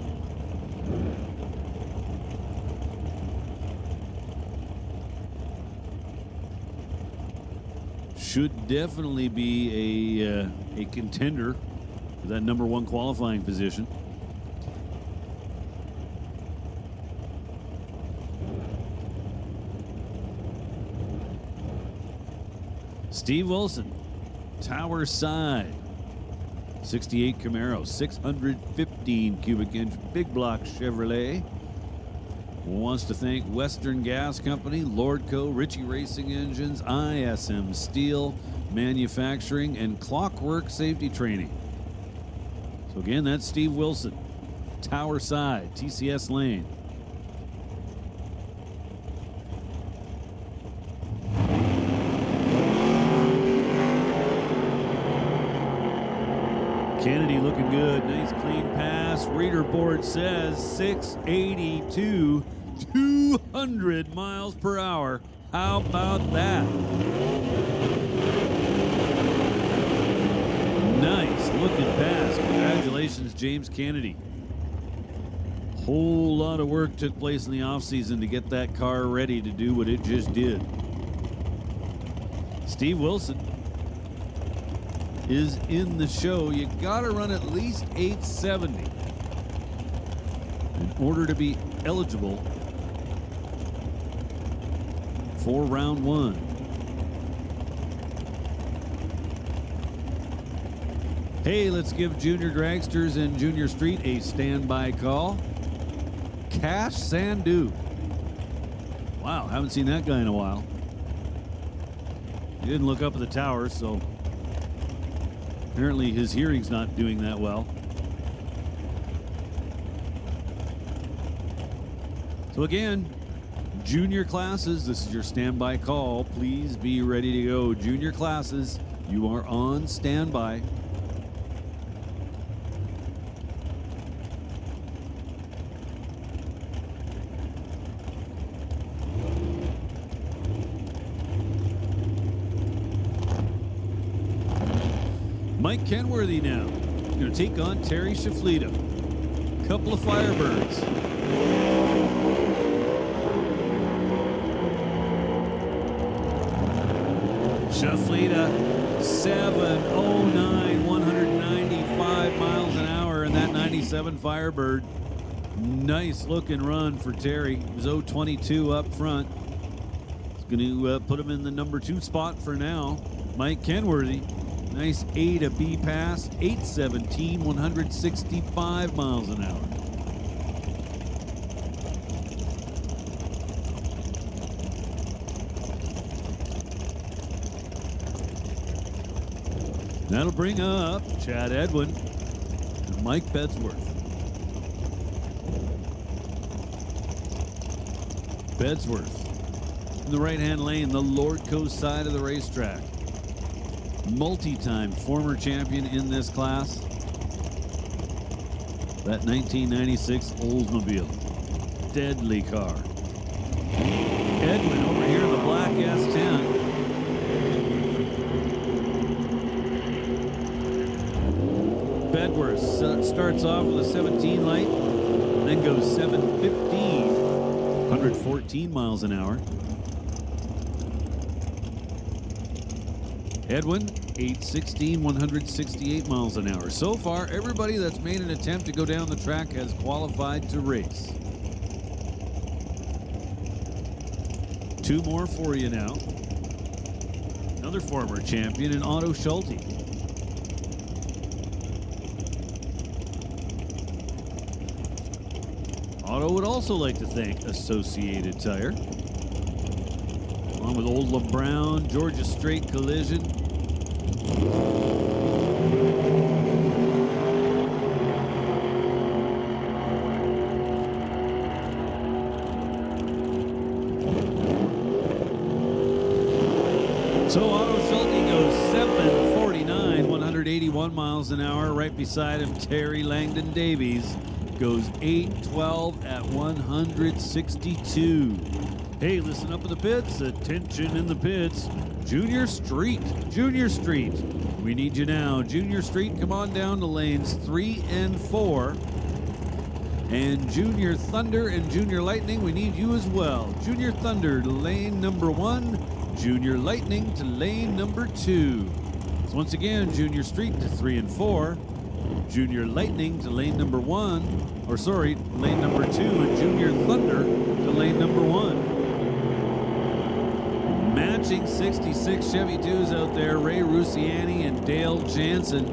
Should definitely be a contender for that number one qualifying position. Steve Wilson, Tower Side, 68 Camaro, 615 cubic inch big block Chevrolet. Wants to thank Western Gas Company, Lordco, Ritchie Racing Engines, ISM Steel Manufacturing, and Clockwork Safety Training. So again, that's Steve Wilson, Tower Side, TCS Lane. Kennedy looking good. Nice clean pass. Reader board says 682, 200 miles per hour. How about that? Nice looking pass. Congratulations, James Kennedy. Whole lot of work took place in the offseason to get that car ready to do what it just did. Steve Wilson is in the show. You gotta run at least 870 in order to be eligible for round one. Hey, let's give Junior Dragsters and Junior Street a standby call. Cash Sandu. Wow, haven't seen that guy in a while. He didn't look up at the tower, so apparently his hearing's not doing that well. So again, junior classes, this is your standby call. Please be ready to go. Junior classes, you are on standby. Mike Kenworthy now. He's going to take on Terry Shaflita. Couple of Firebirds. Shaflita, 709, 195 miles an hour in that 97 Firebird. Nice looking run for Terry. It was 022 up front. It's going to put him in the number 2 spot for now. Mike Kenworthy. Nice A to B pass. 8:17, 165 miles an hour. That'll bring up Chad Edwin and Mike Bedsworth. Bedsworth in the right-hand lane, the Lordco side of the racetrack. Multi-time former champion in this class. That 1996 Oldsmobile. Deadly car. Edwin over here in the black S10. Bedworth starts off with a 17 light, then goes 7:15, 114 miles an hour. Edwin, 8:16, 168 miles an hour. So far, everybody that's made an attempt to go down the track has qualified to race. Two more for you now. Another former champion in Otto Schulte. Otto would also like to thank Associated Tire. Along with Old LeBrown, Georgia Straight Collision. So Otto Schulte goes 7:49, 181 miles an hour. Right beside him, Terry Langdon Davies goes 8:12 at 162. Hey, listen up in the pits. Attention in the pits. Junior Street. Junior Street. We need you now. Junior Street, come on down to lanes 3 and 4. And Junior Thunder and Junior Lightning, we need you as well. Junior Thunder to lane number 1. Junior Lightning to lane number 2. So once again, Junior Street to 3 and 4. Junior Lightning to lane number 1. Or sorry, lane number 2. And Junior Thunder to lane number 1. Matching 66 Chevy 2s out there, Ray Rusiani and Dale Jansen.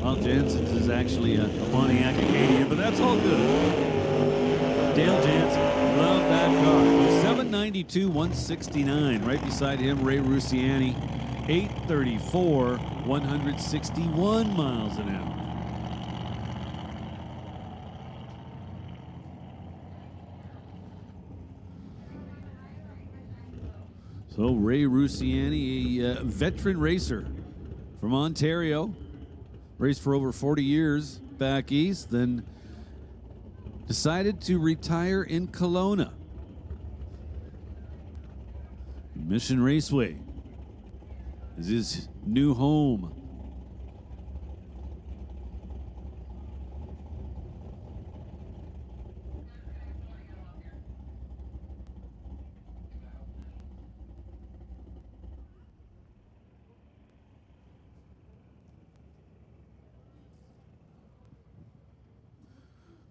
Well, Jansen's is actually a Pontiac Acadian, but that's all good. Dale Jansen, love that car. 792, 169. Right beside him, Ray Rusiani, 834, 161 miles an hour. So Ray Rusiani, a veteran racer from Ontario, raced for over 40 years back east, then decided to retire in Kelowna. Mission Raceway is his new home.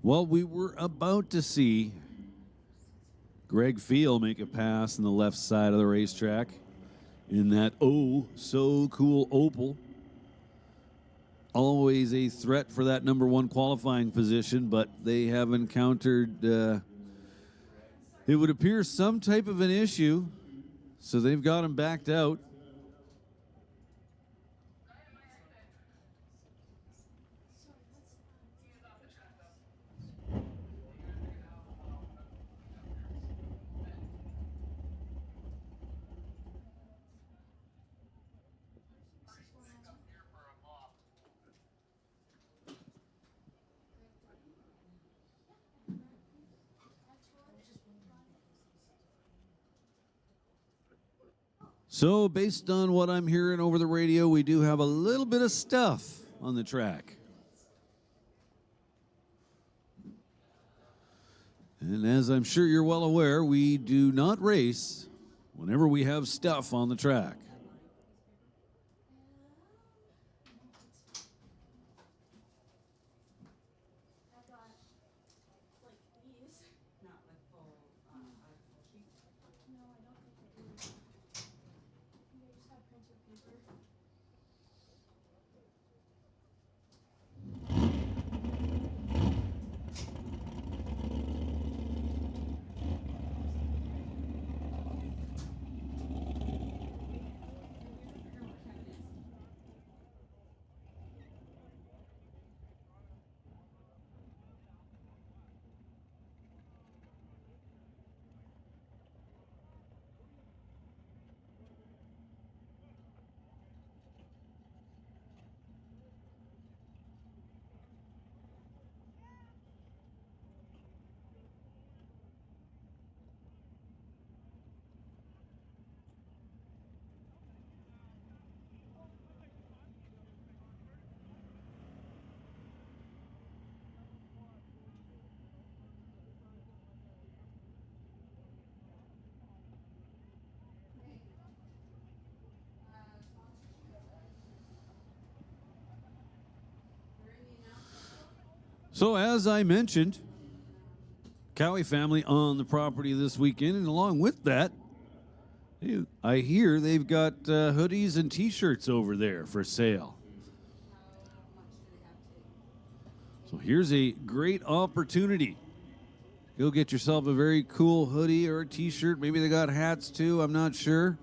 Well, we were about to see Greg Field make a pass on the left side of the racetrack in that oh so cool Opel. Always a threat for that number 1 qualifying position, but they have encountered, it would appear, some type of an issue, so they've got him backed out. So based on what I'm hearing over the radio, we do have a little bit of stuff on the track. And as I'm sure you're well aware, we do not race whenever we have stuff on the track. So as I mentioned, Cowie family on the property this weekend, and along with that, I hear they've got hoodies and t-shirts over there for sale. So here's a great opportunity. Go get yourself a very cool hoodie or a t-shirt. Maybe they got hats too, I'm not sure.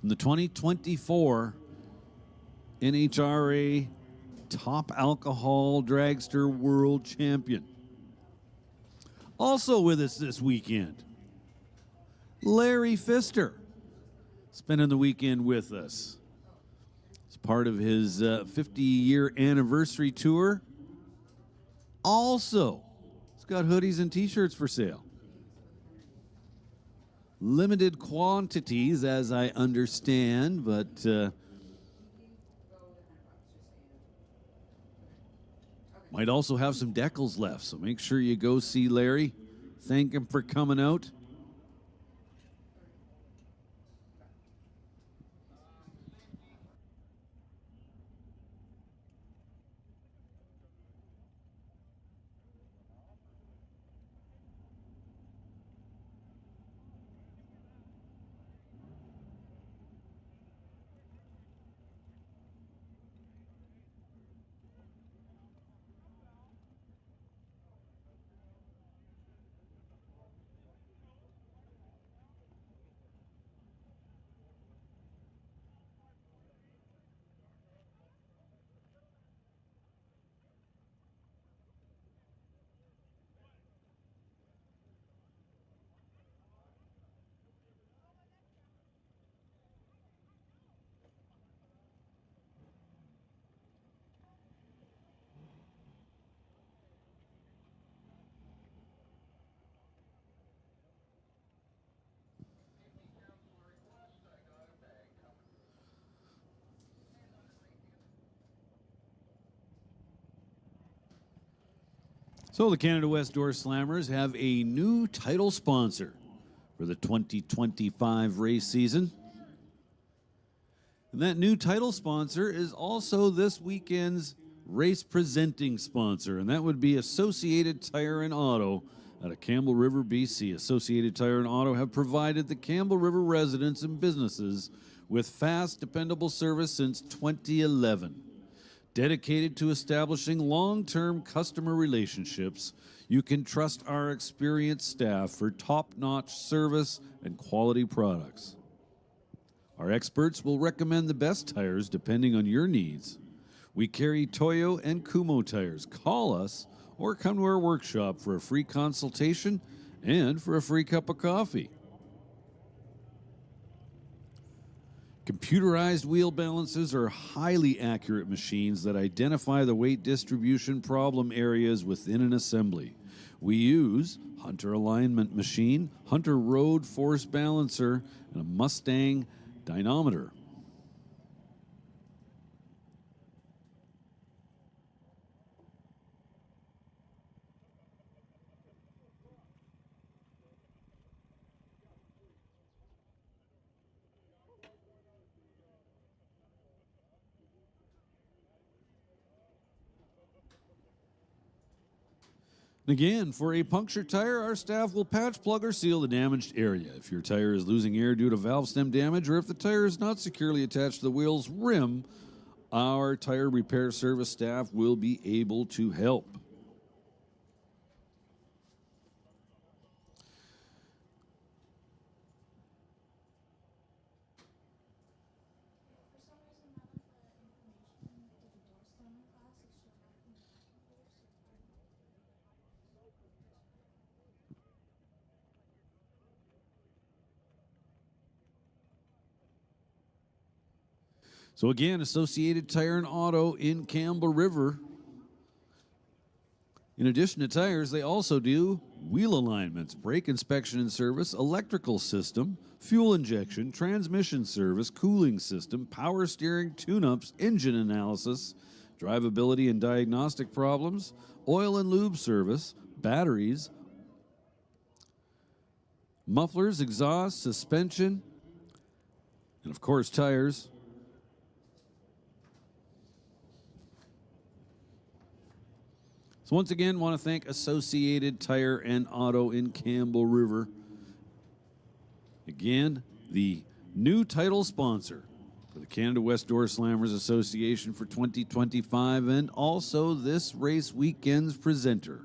From the 2024 NHRA Top Alcohol Dragster World Champion. Also with us this weekend, Larry Pfister, spending the weekend with us. It's part of his 50-year anniversary tour. Also, he's got hoodies and t-shirts for sale. Limited quantities, as I understand, but might also have some decals left, so make sure you go see Larry. Thank him for coming out. So the Canada West Door Slammers have a new title sponsor for the 2025 race season. And that new title sponsor is also this weekend's race presenting sponsor, and that would be Associated Tire and Auto out of Campbell River, BC. Associated Tire and Auto have provided the Campbell River residents and businesses with fast, dependable service since 2011. Dedicated to establishing long-term customer relationships, you can trust our experienced staff for top-notch service and quality products. Our experts will recommend the best tires depending on your needs. We carry Toyo and Kumo tires. Call us or come to our workshop for a free consultation and for a free cup of coffee. Computerized wheel balances are highly accurate machines that identify the weight distribution problem areas within an assembly. We use Hunter Alignment Machine, Hunter Road Force Balancer, and a Mustang dynamometer. Again, for a punctured tire, our staff will patch, plug, or seal the damaged area. If your tire is losing air due to valve stem damage, or if the tire is not securely attached to the wheel's rim, our tire repair service staff will be able to help. So again, Associated Tire and Auto in Campbell River. In addition to tires, they also do wheel alignments, brake inspection and service, electrical system, fuel injection, transmission service, cooling system, power steering, tune-ups, engine analysis, drivability and diagnostic problems, oil and lube service, batteries, mufflers, exhaust, suspension, and of course tires. So once again, want to thank Associated Tire and Auto in Campbell River. Again, the new title sponsor for the Canada West Door Slammers Association for 2025 and also this race weekend's presenter.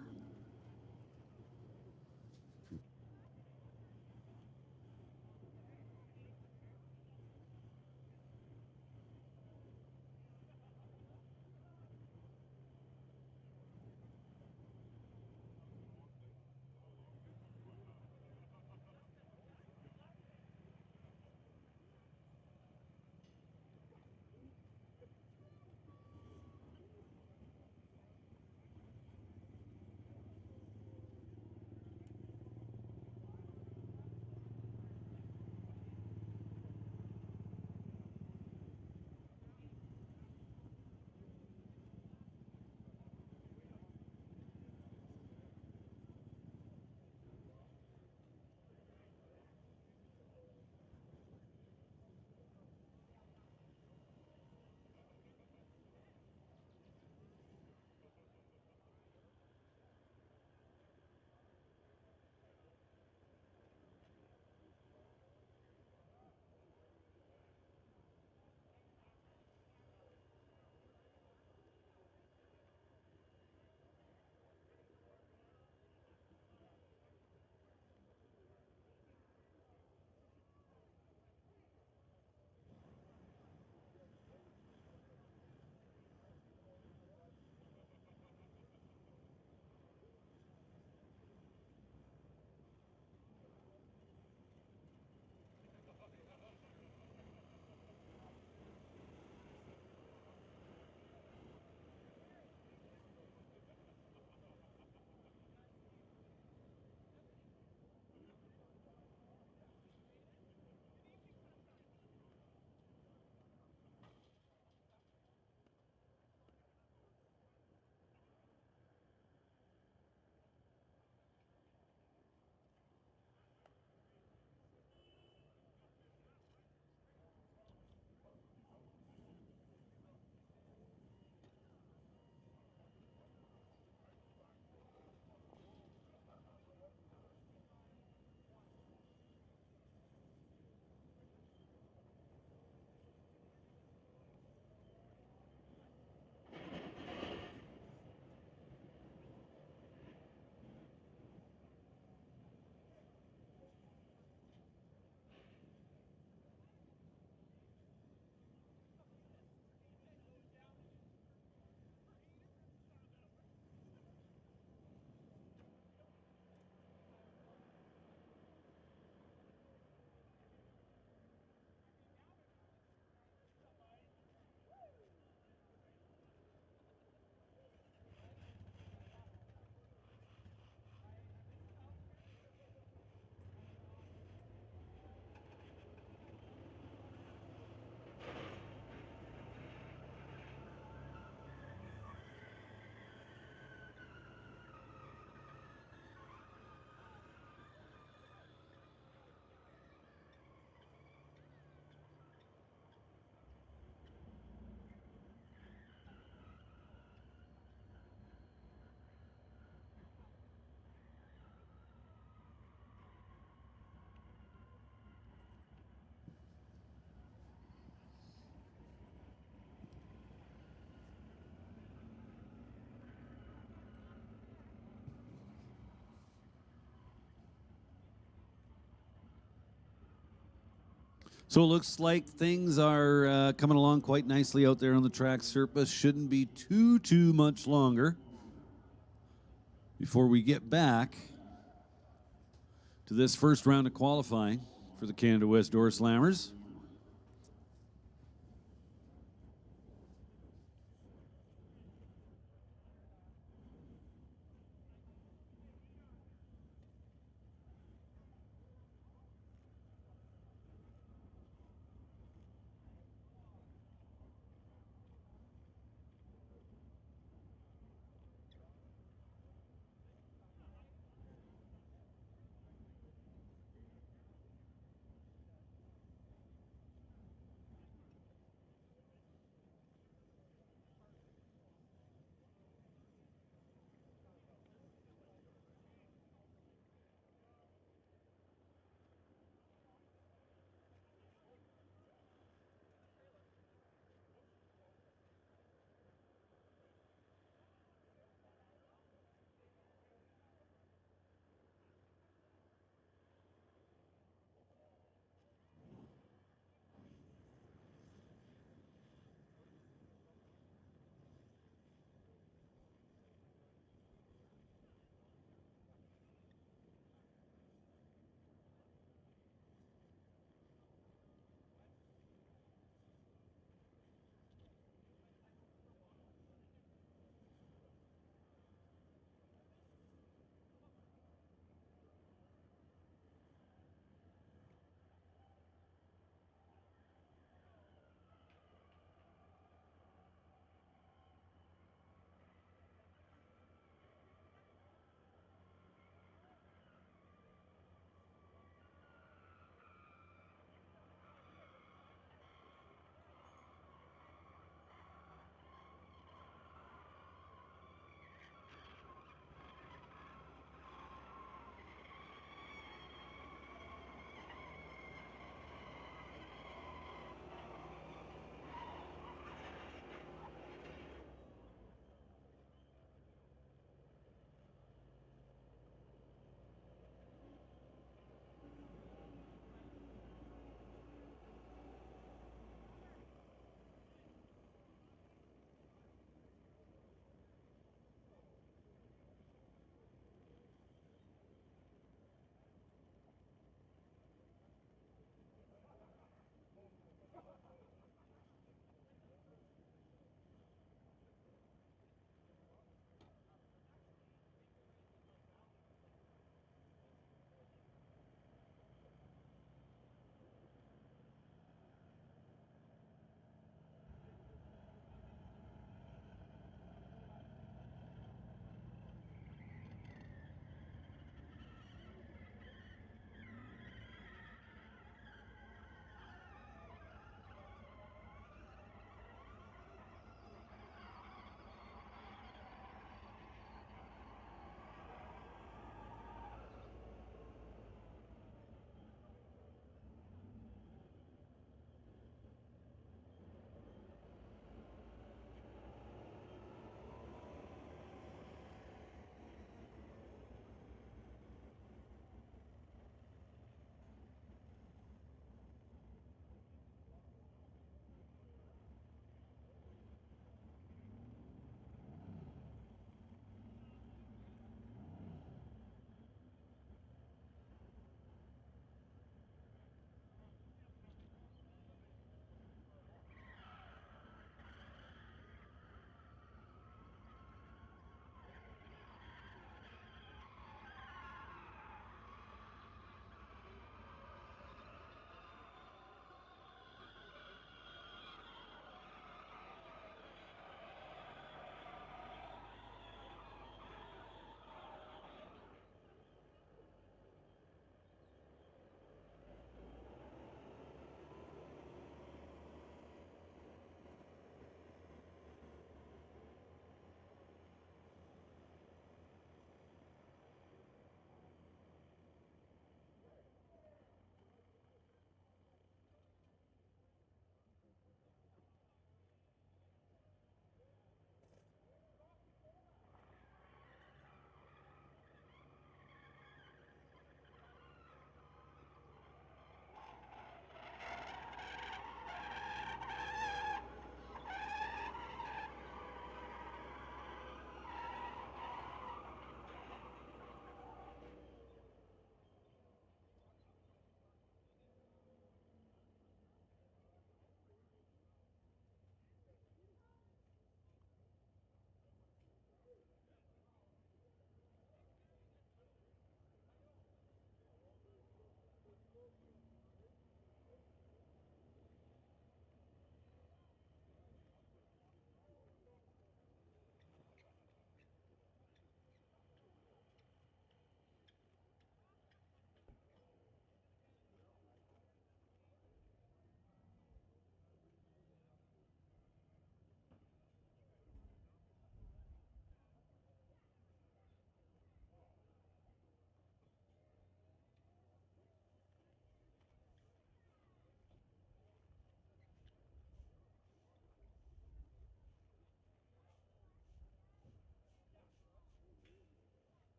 So it looks like things are coming along quite nicely out there on the track surface. Shouldn't be too much longer before we get back to this first round of qualifying for the Canada West Door Slammers.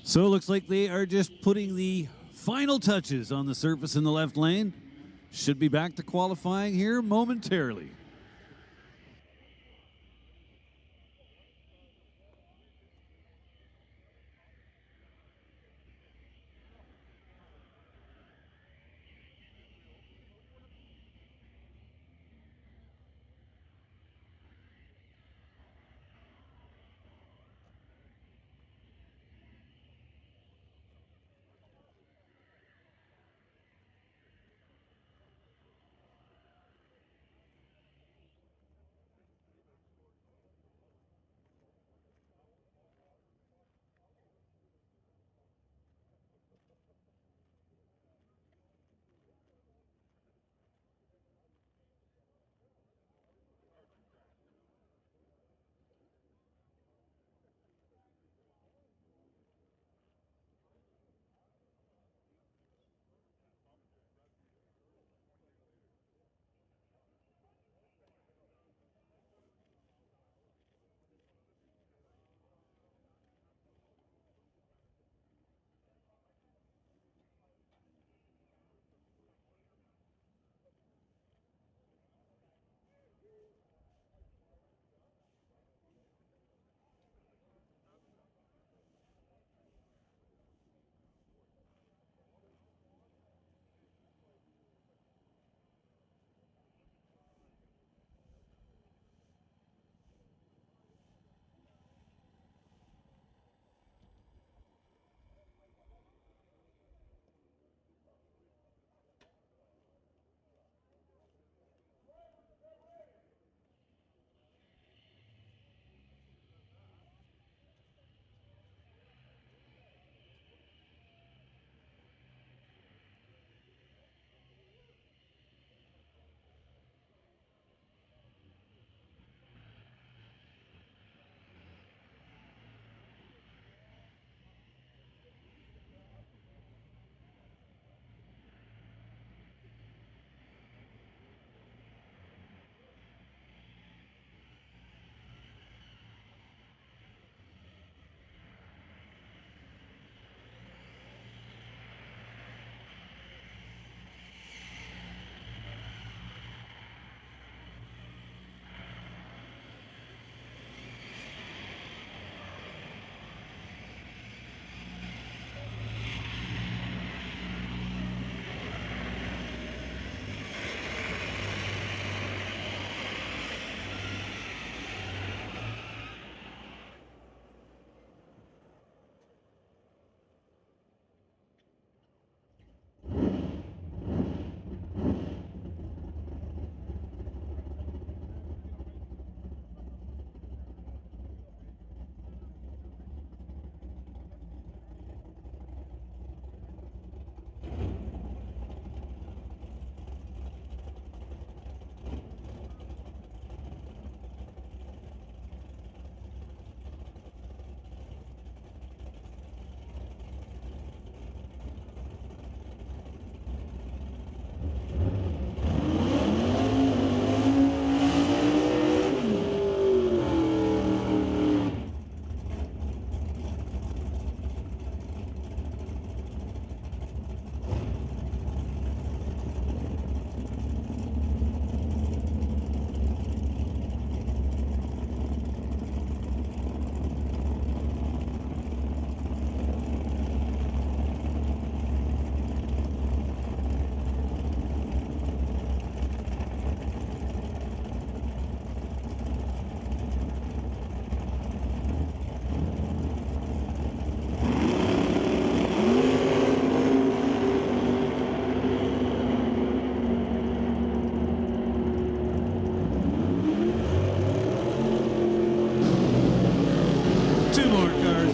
So it looks like they are just putting the final touches on the surface in the left lane. Should be back to qualifying here momentarily.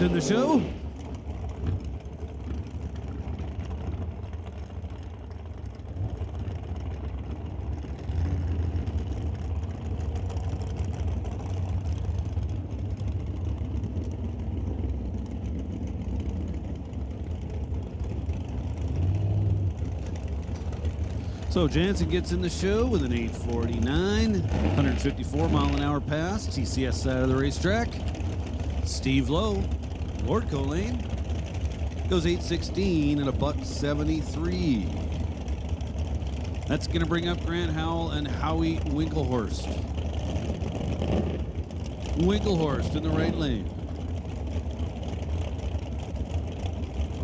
In the show. So Jansen gets in the show with an 849, 154 mile an hour pass, TCS side of the racetrack. Steve Lowe, Lordco lane, goes 8:16 at $1.73. That's going to bring up Grant Howell and Howie Winklehorst. Winklehorst in the right lane.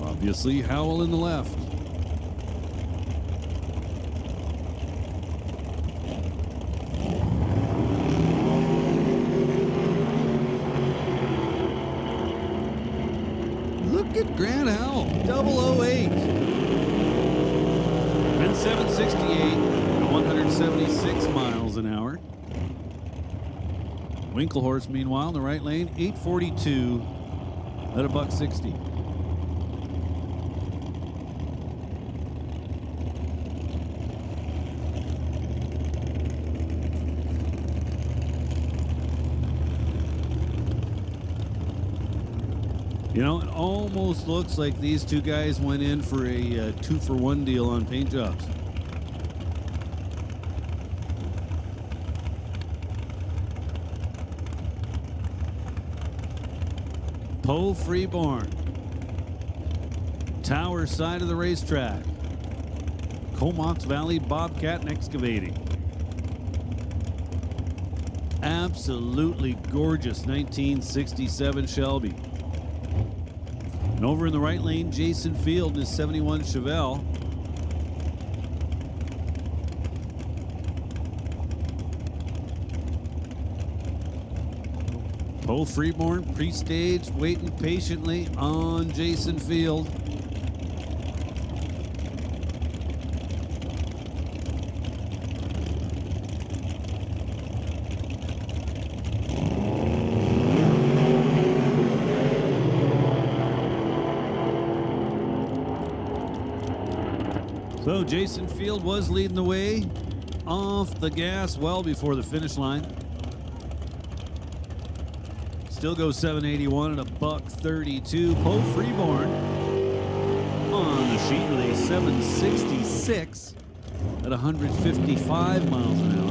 Obviously, Howell in the left. Look at Grant Howell, 008. And 768 at 176 miles an hour. Winklehorst, meanwhile, in the right lane, 842 at $1.60. You know, it almost looks like these two guys went in for a 2-for-1 deal on paint jobs. Poe Freeborn, Tower side of the racetrack. Comox Valley Bobcat and Excavating. Absolutely gorgeous 1967 Shelby. And over in the right lane, Jason Field in his 71 Chevelle. Poe Freeborn pre-staged, waiting patiently on Jason Field. So Jason Field was leading the way off the gas well before the finish line. Still goes 781 at $1.32. Poe Freeborn on the sheet with a 766 at 155 miles an hour.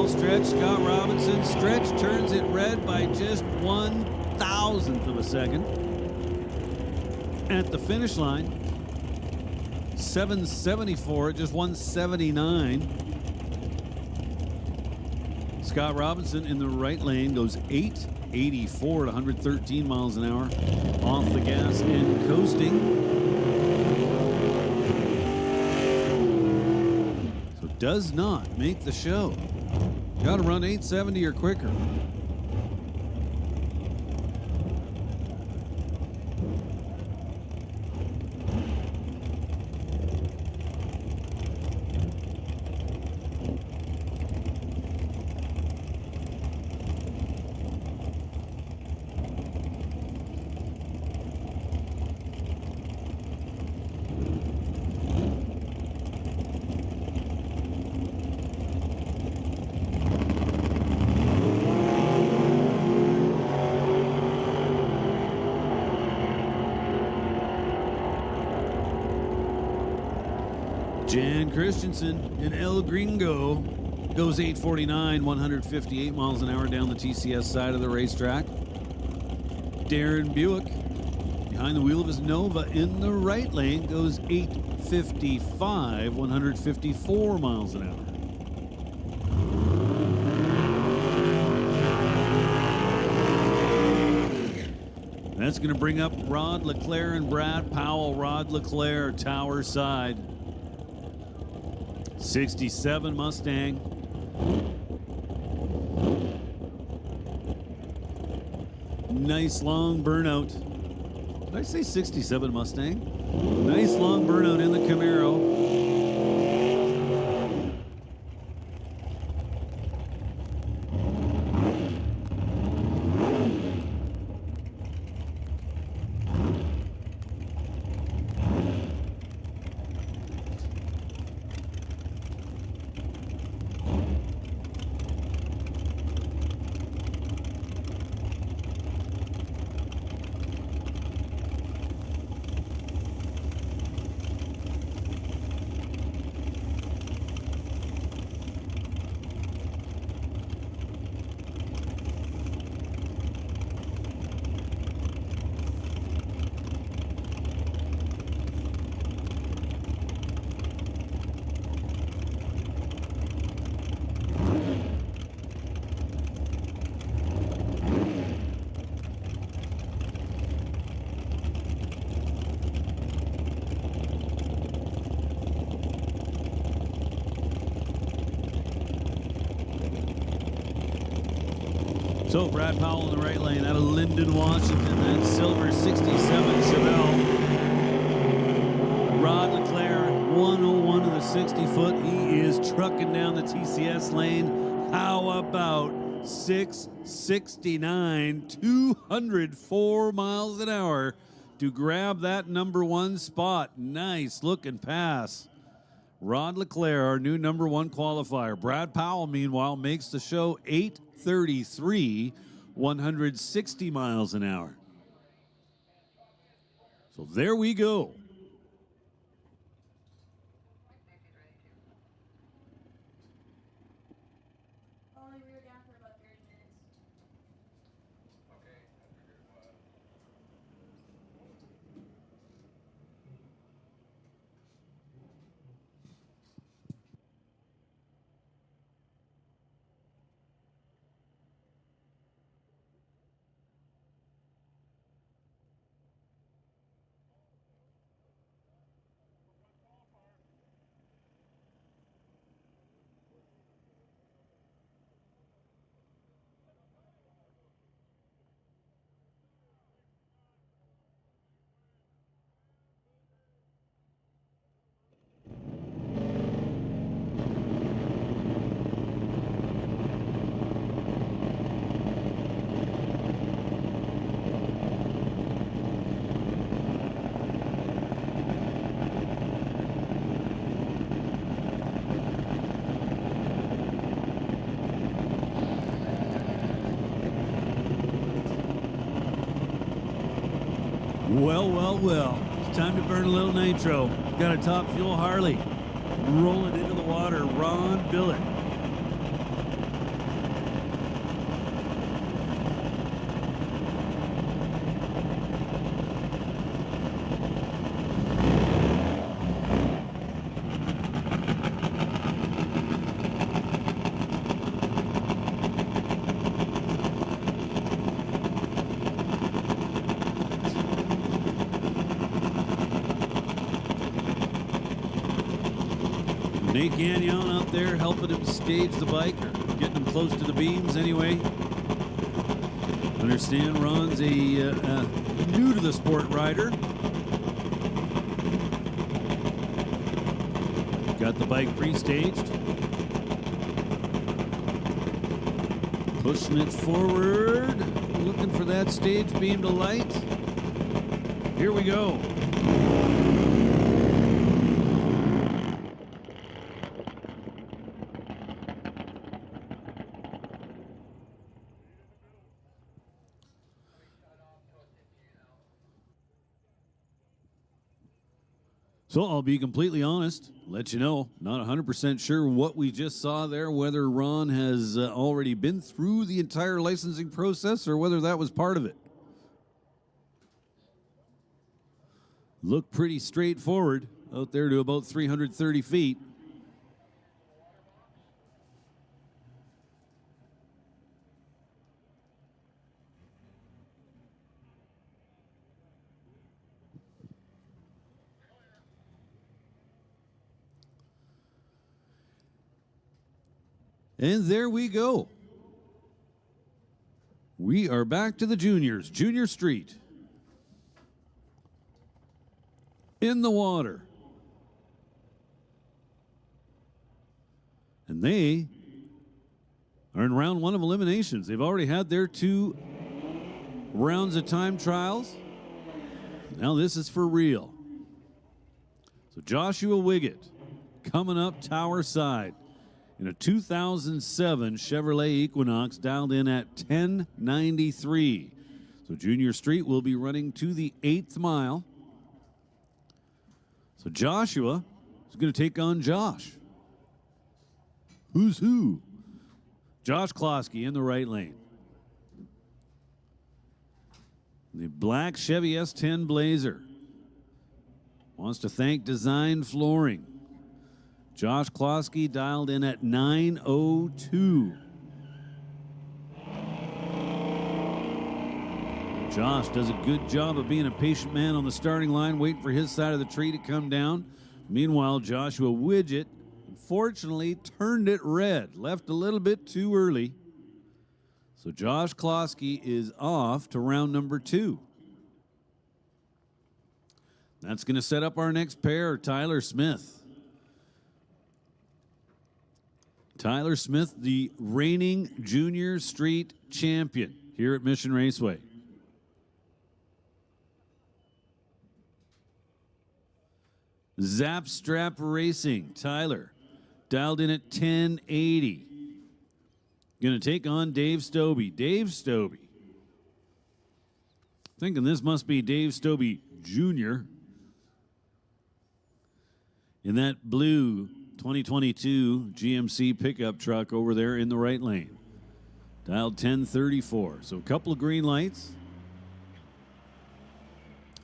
Stretch, Scott Robinson. Stretch turns it red by just 1,000th of a second. At the finish line, 774 at just 179. Scott Robinson in the right lane goes 884 at 113 miles an hour off the gas and coasting. So does not make the show. Got to run 870 or quicker. Jan Christensen in El Gringo goes 849, 158 miles an hour down the TCS side of the racetrack. Darren Buick behind the wheel of his Nova in the right lane goes 855, 154 miles an hour. That's going to bring up Rod LeClaire and Brad Powell. Rod LeClaire, Tower side. 67 Mustang. Nice long burnout. Did I say 67 Mustang? Nice long burnout in the Camaro. So Brad Powell in the right lane out of Linden, Washington. That silver 67 Chevelle. Rod Leclerc, 101 of the 60-foot. He is trucking down the TCS lane. How about 669, 204 miles an hour to grab that #1 spot. Nice looking pass. Rod Leclerc, our new #1 qualifier. Brad Powell, meanwhile, makes the show 8:33, 160 miles an hour. So there we go. Well. It's time to burn a little nitro. Got a top fuel Harley. Roll it into the water. Ron Billett. Nate Gagnon out there helping him stage the bike, or getting him close to the beams anyway. Understand Ron's a new to the sport rider. Got the bike pre-staged. Pushing it forward, looking for that stage beam to light. Here we go. So I'll be completely honest, let you know, not 100% sure what we just saw there, whether Ron has already been through the entire licensing process or whether that was part of it. Looked pretty straightforward out there to about 330 feet. And there we go. We are back to the juniors, Junior Street. In the water. And they are in round 1 of eliminations. They've already had their 2 rounds of time trials. Now this is for real. So Joshua Wiggett coming up tower side in a 2007 Chevrolet Equinox, dialed in at 1093. So Junior Street will be running to the 8th mile. So Joshua is going to take on Josh. Who's who? Josh Klosky in the right lane. The black Chevy S10 Blazer. Wants to thank Design Flooring. Josh Klosky dialed in at 9:02. Josh does a good job of being a patient man on the starting line, waiting for his side of the tree to come down. Meanwhile, Joshua Widget, unfortunately, turned it red, left a little bit too early. So Josh Klosky is off to round number 2. That's going to set up our next pair, Tyler Smith. Tyler Smith, the reigning junior street champion here at Mission Raceway. Zap Strap Racing, Tyler, dialed in at 1080. Going to take on Dave Stobie. Dave Stobie. Thinking this must be Dave Stobie Jr. in that blue 2022 GMC pickup truck over there in the right lane. Dialed 1034. So a couple of green lights.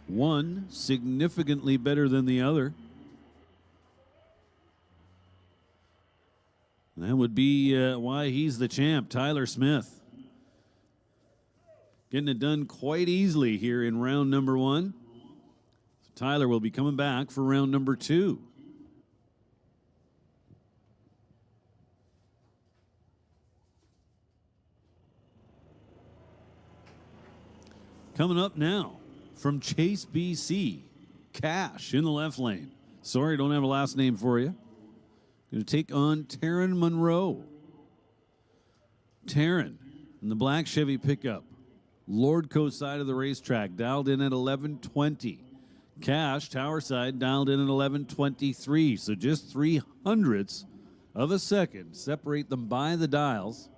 One significantly better than the other. That would be why he's the champ, Tyler Smith. Getting it done quite easily here in round number 1. So Tyler will be coming back for round number 2. Coming up now from Chase, BC, Cash in the left lane. Sorry, don't have a last name for you. Going to take on Taryn Monroe. Taryn in the black Chevy pickup. Lordco side of the racetrack, dialed in at 1120. Cash, tower side, dialed in at 1123. So just 0.03 of a second separate them by the dials.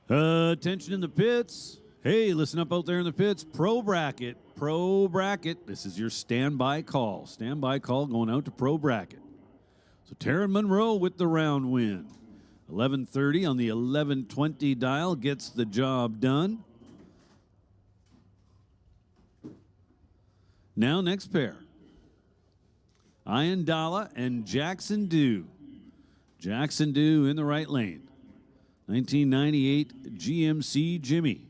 Attention in the pits. Hey, listen up out there in the pits. Pro bracket. Pro bracket. This is your standby call. Standby call going out to pro bracket. So Taryn Monroe with the round win. 11:30 on the 11:20 dial gets the job done. Now next pair. Ian Dalla and Jackson Dew. Jackson Dew in the right lane. 1998 GMC Jimmy.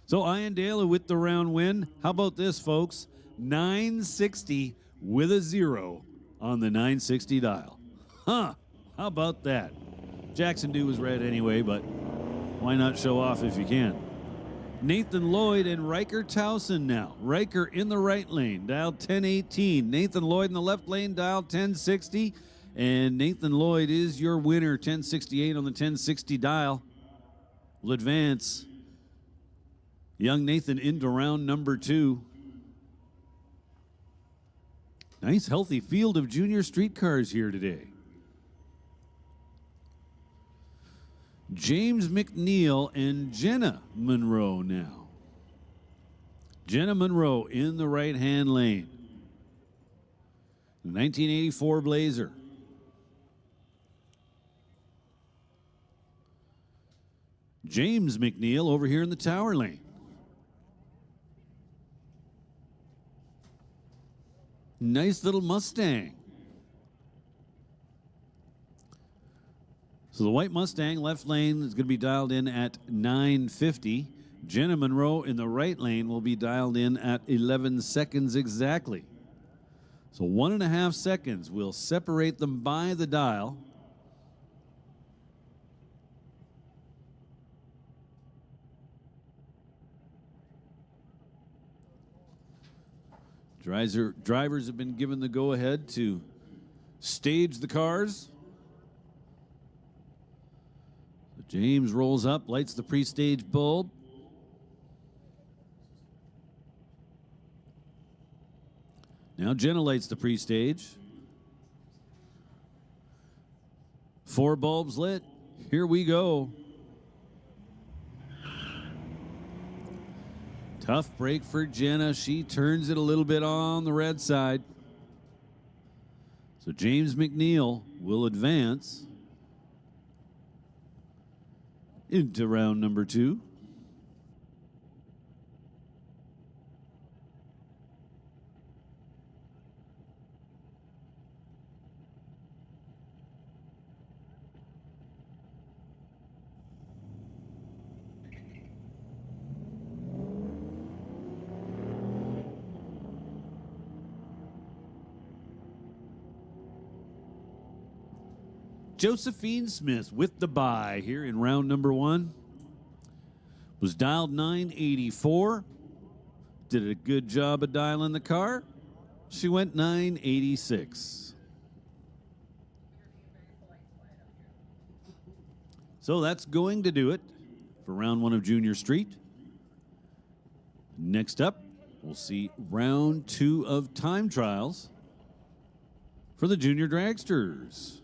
So Ian Dalla with the round win. How about this, folks? 960 with a 0 on the 960 dial. Huh, how about that? Jackson Dew was red anyway, but why not show off if you can? Nathan Lloyd and Riker Towson now. Riker in the right lane, dialed 1018. Nathan Lloyd in the left lane, dialed 1060. And Nathan Lloyd is your winner, 1068 on the 1060 dial. Will advance young Nathan into round number 2. Nice healthy field of junior street cars here today. James McNeil and Jenna Monroe now. Jenna Monroe in the right-hand lane. 1984 Blazer. James McNeil over here in the tower lane. Nice little Mustang. So the white Mustang left lane is going to be dialed in at 950. Jenna Monroe in the right lane will be dialed in at 11 seconds exactly. So 1.5 seconds will separate them by the dial. Drivers have been given the go-ahead to stage the cars. James rolls up, lights the pre-stage bulb. Now Jenna lights the pre-stage. 4 bulbs lit. Here we go. Tough break for Jenna. She turns it a little bit on the red side. So James McNeil will advance into round number 2. Josephine Smith with the bye here in round number 1. Was dialed 984. Did a good job of dialing the car. She went 986. So that's going to do it for round 1 of Junior Street. Next up, we'll see round 2 of time trials for the Junior Dragsters.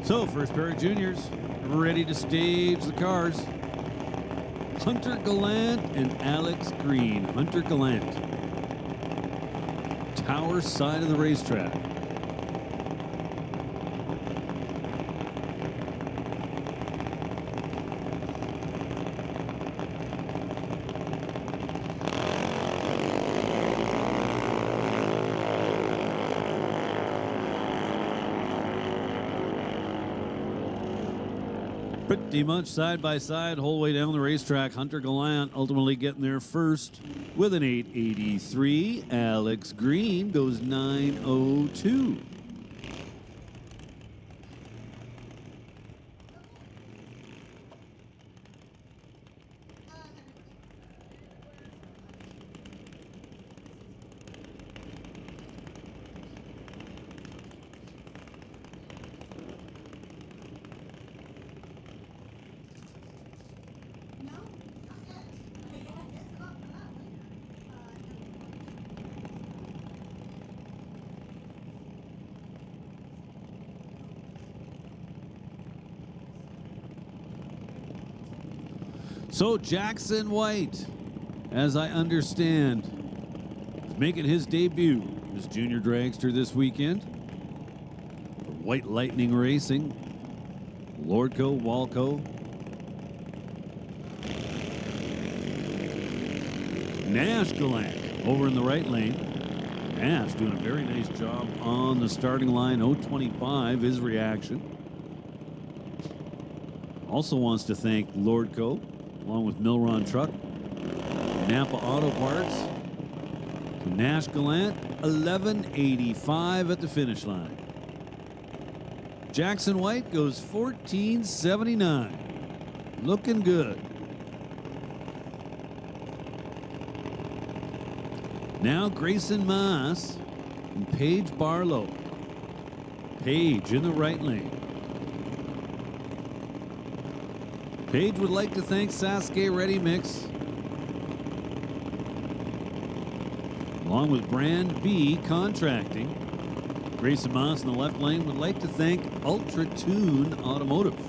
So, first pair of juniors ready to stage the cars. Hunter Gallant and Alex Green. Hunter Gallant. Tower side of the racetrack. Pretty much side by side, whole way down the racetrack. Hunter Gallant ultimately getting there first with an 883. Alex Green goes 902. So Jackson White, as I understand, is making his debut as junior dragster this weekend. White Lightning Racing, Lordco, Walco. Nash Gallant over in the right lane. Nash doing a very nice job on the starting line. 025 his reaction. Also wants to thank Lordco, along with Milron Truck, Napa Auto Parts. So Nash Gallant, 1185 at the finish line. Jackson White goes 1479. Looking good. Now Grayson Moss and Paige Barlow. Paige in the right lane. Paige would like to thank Sasuke Ready Mix, along with Brand B Contracting. Grayson Moss in the left lane would like to thank Ultra Tune Automotive.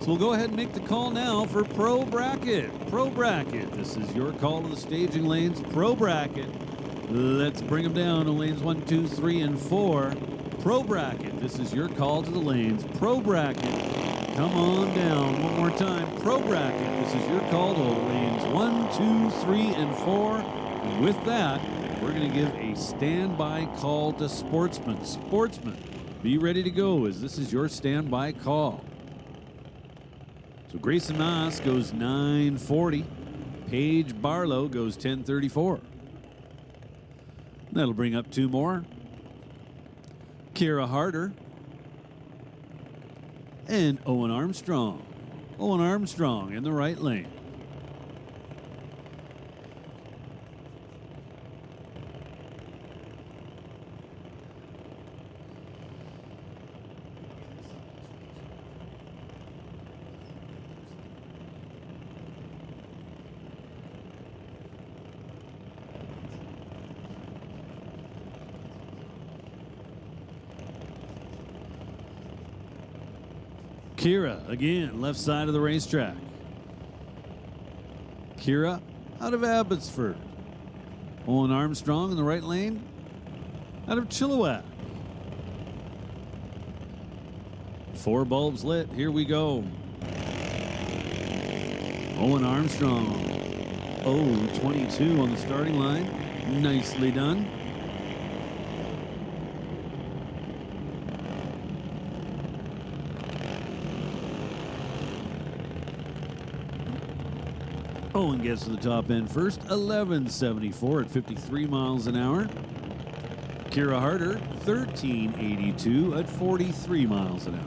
So we'll go ahead and make the call now for Pro Bracket. Pro Bracket, this is your call to the staging lanes. Pro Bracket, let's bring them down to lanes 1, 2, 3, and 4. Pro Bracket, this is your call to the lanes. Pro Bracket, come on down one more time. Pro Bracket, this is your call to lanes 1, 2, 3, and 4. And with that, we're going to give a standby call to Sportsman. Sportsman, be ready to go as this is your standby call. So Grayson Moss goes 9:40. Paige Barlow goes 10:34. That'll bring up 2 more. Kira Harder and Owen Armstrong. Owen Armstrong in the right lane. Kira again, left side of the racetrack. Kira out of Abbotsford. Owen Armstrong in the right lane out of Chilliwack. 4 bulbs lit. Here we go. Owen Armstrong. 0-22 on the starting line. Nicely done. Owen gets to the top end first, 11.74 at 53 miles an hour. Kira Harder, 13.82 at 43 miles an hour.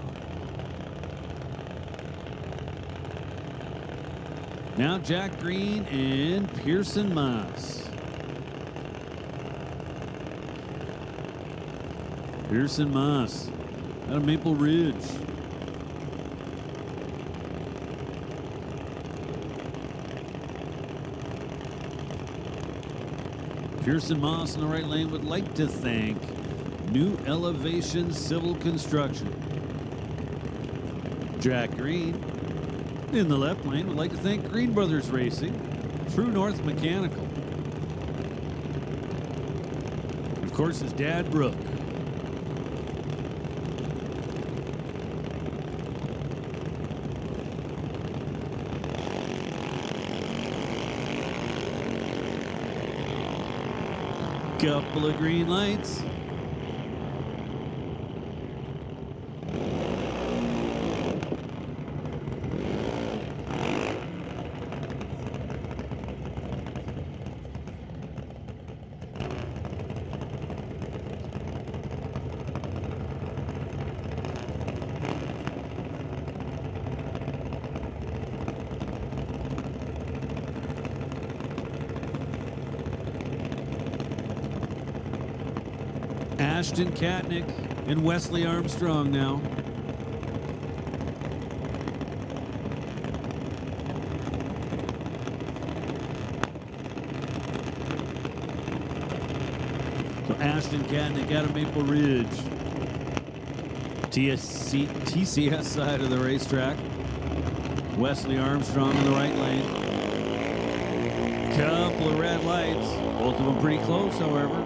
Now Jack Green and Pearson Moss. Pearson Moss out of Maple Ridge. Pearson Moss in the right lane would like to thank New Elevation Civil Construction. Jack Green in the left lane would like to thank Green Brothers Racing, True North Mechanical. Of course, his dad, Brooke. Couple of green lights. Ashton Katnick and Wesley Armstrong now. So Ashton Katnick out of Maple Ridge. TCS side of the racetrack. Wesley Armstrong in the right lane. Couple of red lights. Both of them pretty close, however.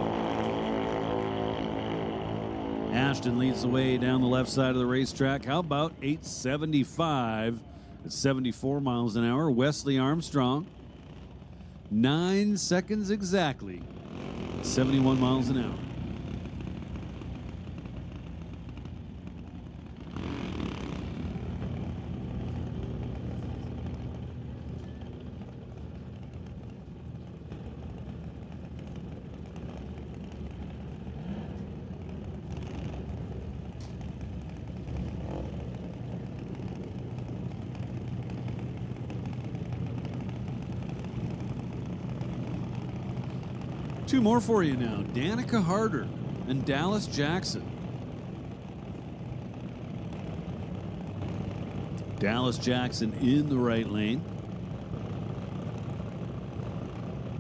Ashton leads the way down the left side of the racetrack. How about 8.75 at 74 miles an hour? Wesley Armstrong, 9 seconds exactly, 71 miles an hour. Two more for you now. Danica Harder and Dallas Jackson. Dallas Jackson in the right lane.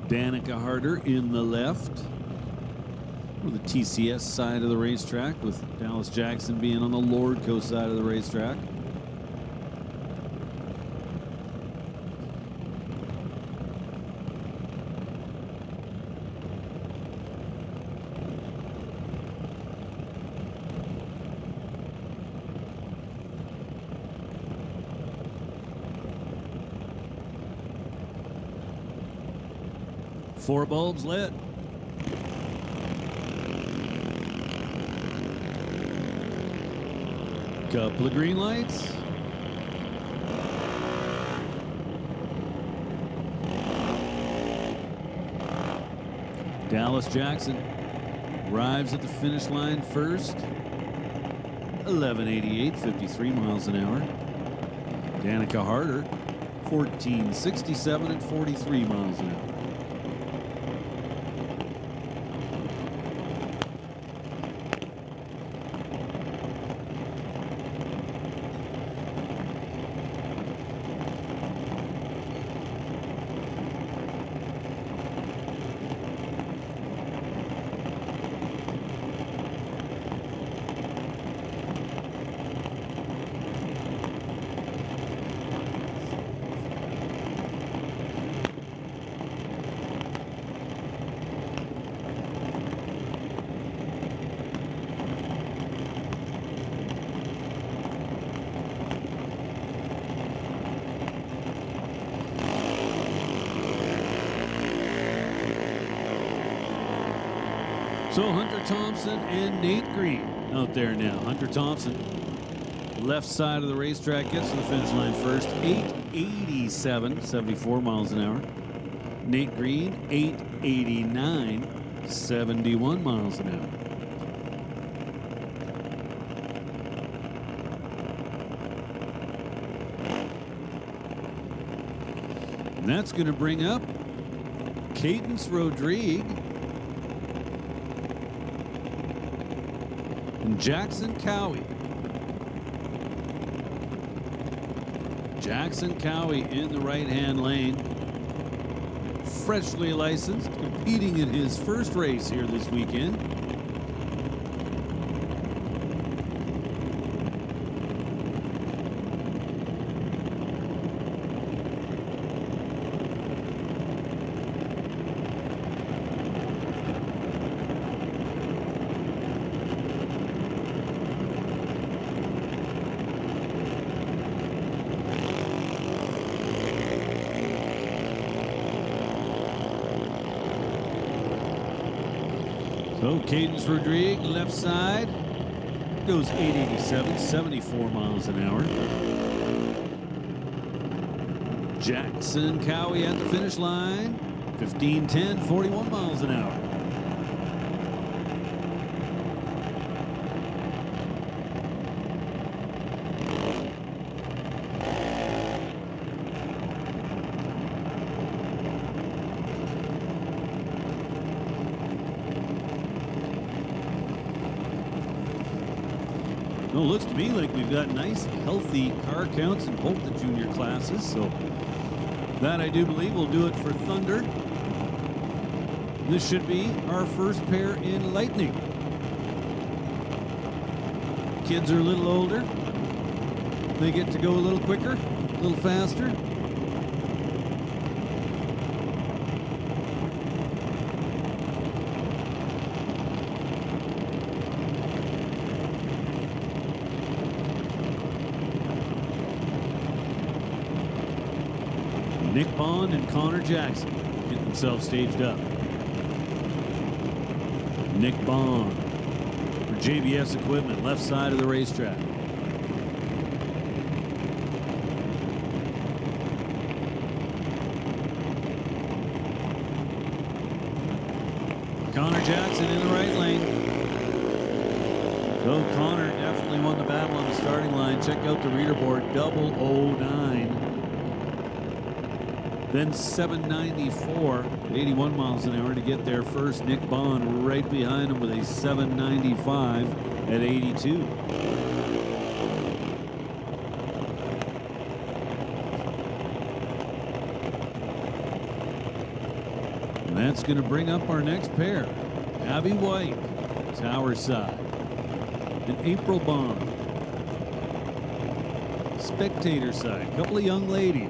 Danica Harder in the left. The TCS side of the racetrack, with Dallas Jackson being on the Lordco side of the racetrack. Four bulbs lit. Couple of green lights. Dallas Jackson arrives at the finish line first. 11:88, 53 miles an hour. Danica Harder, 14:67 at 43 miles an hour. So Hunter Thompson and Nate Green out there now. Hunter Thompson, left side of the racetrack, gets to the finish line first. 8:87, 74 miles an hour. Nate Green, 8:89, 71 miles an hour. And that's going to bring up Cadence Rodrigue and Jackson Cowie. Jackson Cowie in the right-hand lane. Freshly licensed, competing in his first race here this weekend. So Cadence Rodrigue, left side, goes 8:87, 74 miles an hour. Jackson Cowie at the finish line, 15:10, 41 miles an hour. Well, it looks to me like we've got nice, healthy car counts in both the junior classes, so that I do believe will do it for Thunder. This should be our first pair in Lightning. Kids are a little older. They get to go a little quicker, a little faster. Nick Bond and Connor Jackson get themselves staged up. Nick Bond for JBS Equipment, left side of the racetrack. Connor Jackson in the right lane. So Connor definitely won the battle on the starting line. Check out the reader board, 009. Then 794, 81 miles an hour to get there first. Nick Bond right behind him with a 795 at 82. That's going to bring up our next pair. Abby White, tower side. And April Bond, spectator side. A couple of young ladies.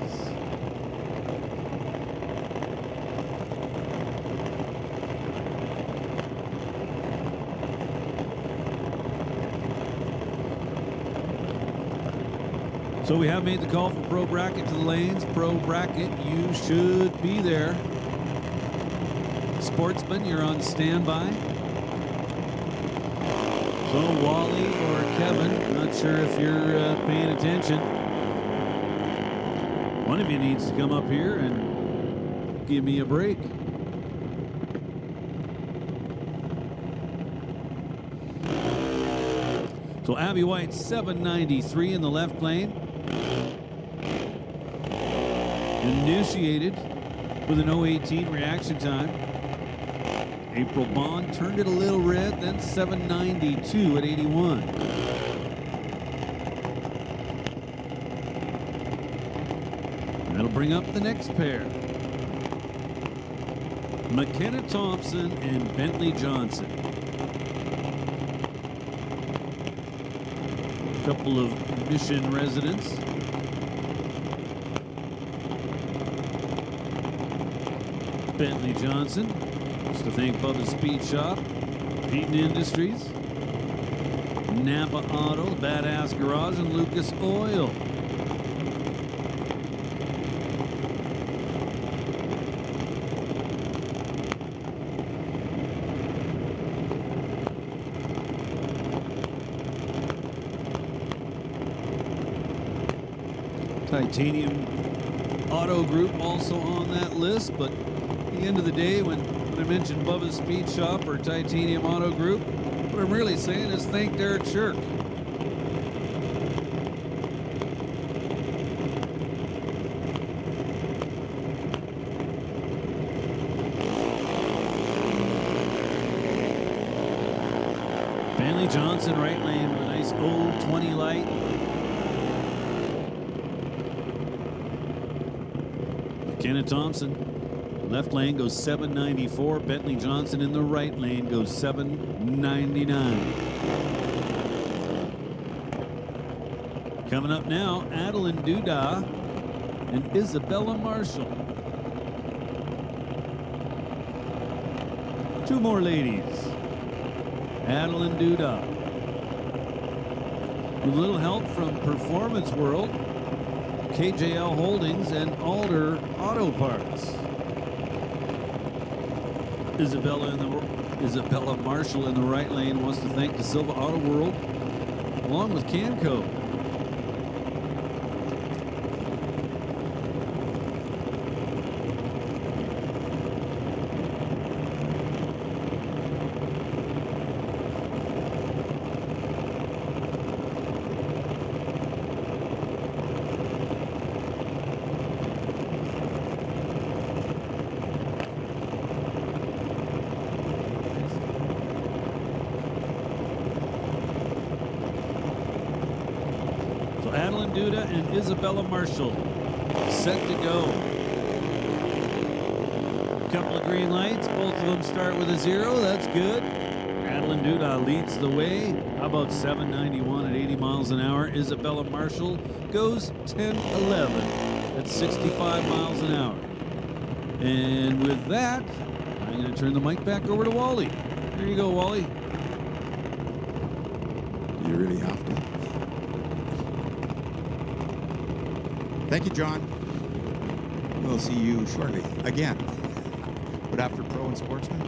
So we have made the call for Pro Bracket to the lanes. Pro Bracket, you should be there. Sportsman, you're on standby. So Wally or Kevin, not sure if you're paying attention. One of you needs to come up here and give me a break. So Abby White, 793 in the left lane. Initiated with an 018 reaction time. April Bond turned it a little red, then 792 at 81. And that'll bring up the next pair. McKenna Thompson and Bentley Johnson. A couple of Mission residents. Bentley Johnson, just to thank Bubba's Speed Shop, Peyton Industries, Napa Auto, Badass Garage, and Lucas Oil. Titanium Auto Group also on that list, but at the end of the day, when I mention Bubba's Speed Shop or Titanium Auto Group, what I'm really saying is thank Derek Shirk. Bentley Johnson, right lane with a nice old 20 light. McKenna Thompson, left lane goes 794. Bentley Johnson in the right lane goes 799. Coming up now, Adeline Duda and Isabella Marshall. Two more ladies. Adeline Duda. With a little help from Performance World, KJL Holdings, and Alder Auto Parts. Isabella Marshall in the right lane wants to thank the Silva Auto World along with Canco. Adeline Duda and Isabella Marshall set to go. A couple of green lights, both of them start with a 0. That's good. Adeline Duda leads the way. How about 791 at 80 miles an hour? Isabella Marshall goes 10-11 at 65 miles an hour. And with that, I'm going to turn the mic back over to Wally. There you go, Wally. You really have to. Thank you, John. We'll see you shortly again. But after Pro and Sportsman.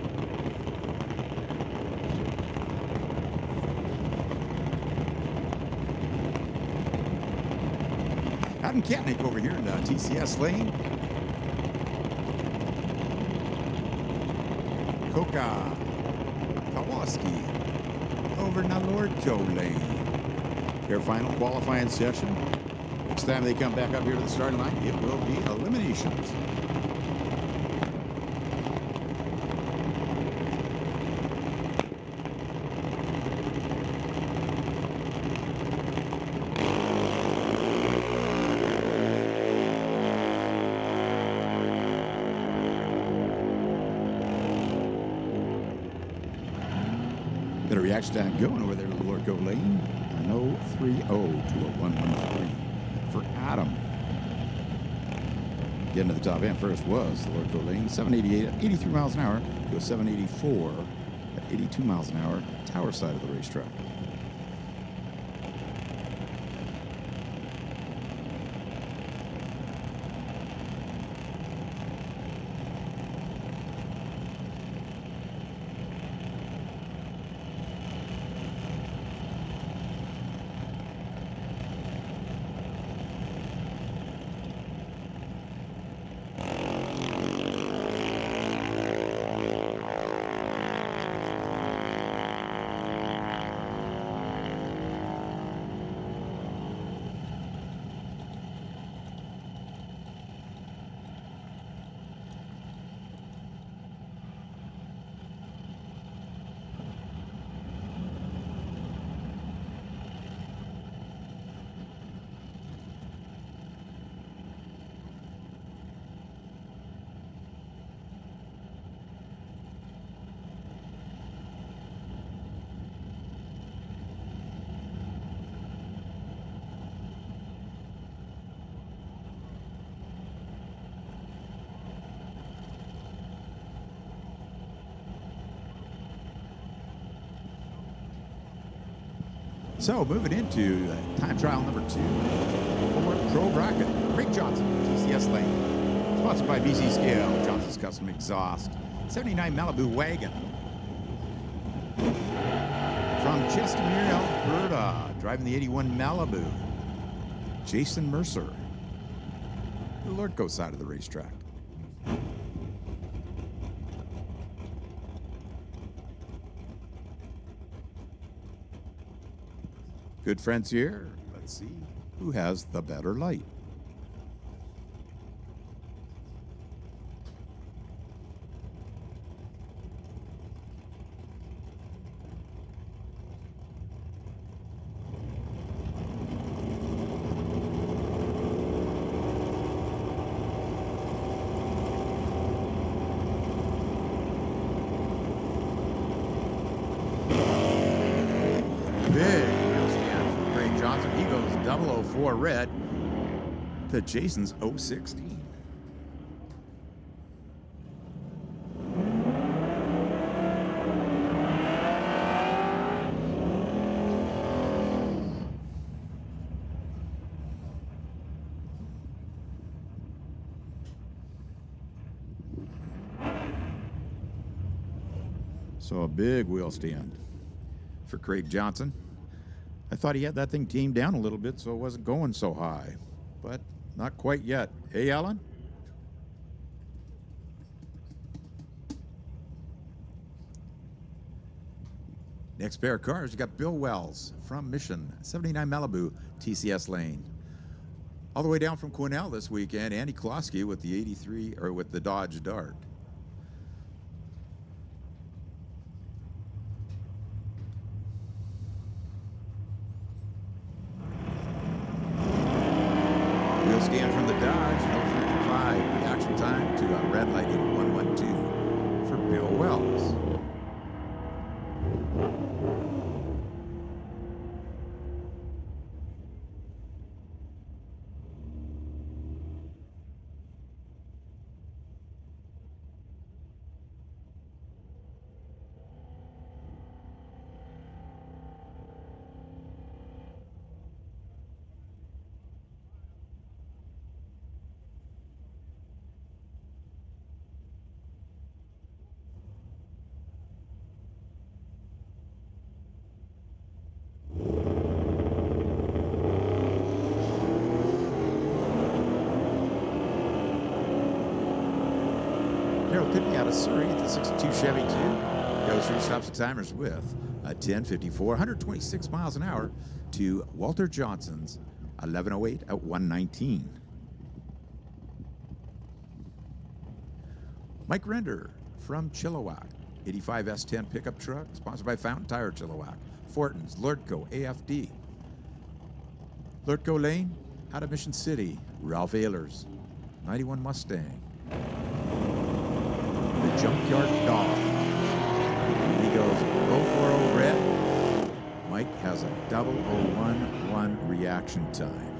Adam Katnick over here in the TCS lane. Koka Kowalski over in the Lordco lane. Their final qualifying session. Next time they come back up here to the starting line, it will be eliminations. Got a reaction time going over there to Lordco Lane. A 0.30 to a 1.13 for Adam. Getting to the top end first was the Lordco Lane. 788 at 83 miles an hour to a 784 at 82 miles an hour, tower side of the racetrack. So moving into time trial number 2 for Pro Bracket, Craig Johnson, TCS Lane. Sponsored by BC Scale, Johnson's Custom Exhaust. 79 Malibu Wagon. From Chestermere, Alberta, driving the 81 Malibu, Jason Mercer. The Lordco side of the racetrack. Good friends here. Let's see who has the better light. He goes 004 red to Jason's 016. So a big wheel stand for Craig Johnson. I thought he had that thing teamed down a little bit so it wasn't going so high, but not quite yet. Hey, Alan? Next pair of cars, you got Bill Wells from Mission, 79 Malibu, TCS Lane. All the way down from Quesnel this weekend, Andy Klosky with the 83, or with the Dodge Dart. Stand from the Dodge, 0.35 reaction time to a red light in 112 for Bill Wells. Pitney out of Surrey at the 62 Chevy 2 goes through stops and timers with a 10.54, 126 miles an hour to Walter Johnson's 11.08 at 119. Mike Render from Chilliwack, 85 S10 pickup truck, sponsored by Fountain Tire Chilliwack, Fortins, Lordco, AFD. Lordco Lane, out of Mission City, Ralph Ehlers, 91 Mustang. The Junkyard Dog. He goes 040 red 0011 reaction time.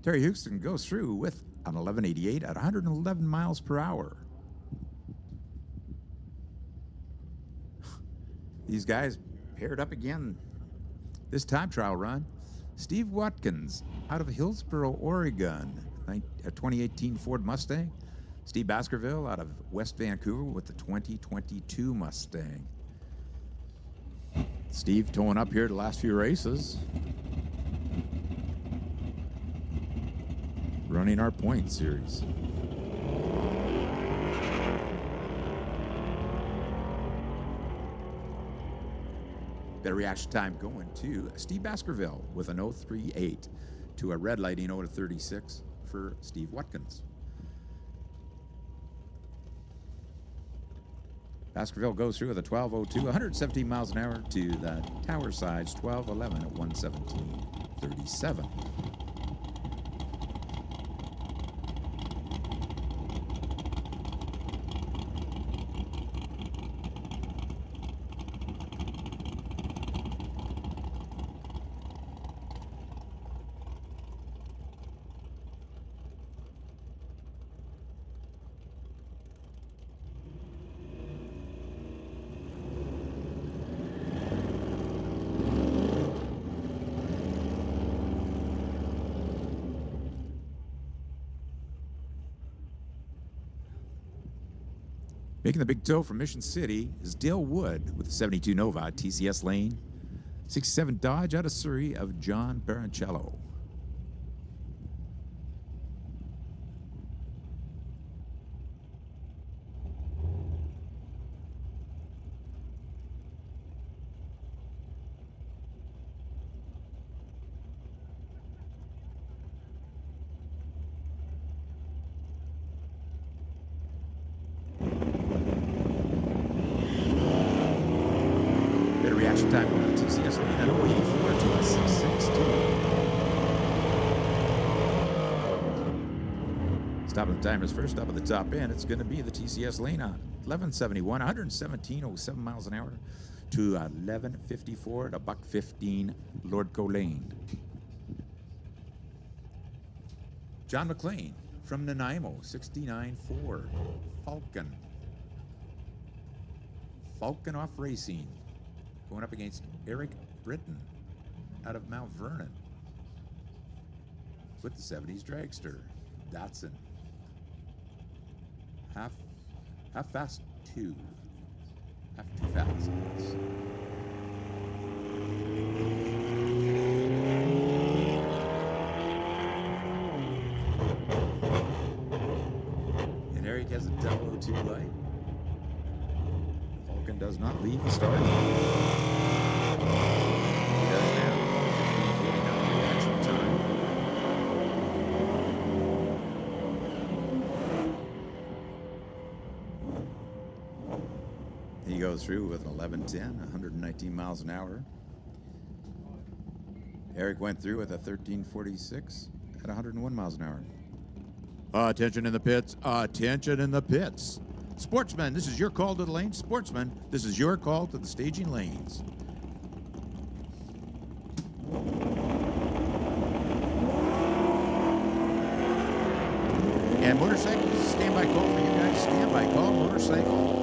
Terry Houston goes through with an 1188 at 111 miles per hour. These guys paired up again this time trial run. Steve Watkins out of Hillsboro, Oregon, a 2018 Ford Mustang. Steve Baskerville out of West Vancouver with the 2022 Mustang. Steve towing up here the last few races. Running our point series. Better reaction time going to Steve Baskerville with an 038 to a red lighting 0-36 for Steve Watkins. Baskerville goes through with a 12:02, 117 miles an hour to the tower sides, 12:11 at 117.37. Making the big tow from Mission City is Dale Wood with the 72 Nova at TCS Lane. 67 Dodge out of Surrey of John Baroncello. Reaction time on the TCS Lane at 084 to a 662. Stopping the timers first up at the top end. It's going to be the TCS Lane on 1171, 117.07 miles an hour to 1154 at $1.15 Lordco Lane. John McLean from Nanaimo, 69 Ford Falcon. Falcon off Racing. Going up against Eric Britton out of Mount Vernon with the 70s dragster. Datsun. Half fast two. Half too fast. And Eric has a 002 light. Falcon does not leave the start. He goes through with an 11:10, 119 miles an hour. Eric went through with a 13:46 at 101 miles an hour. Attention in the pits. Attention in the pits. Sportsman, this is your call to the lane. Sportsman, this is your call to the staging lanes. And motorcycles, standby call for you guys. Standby call, motorcycle.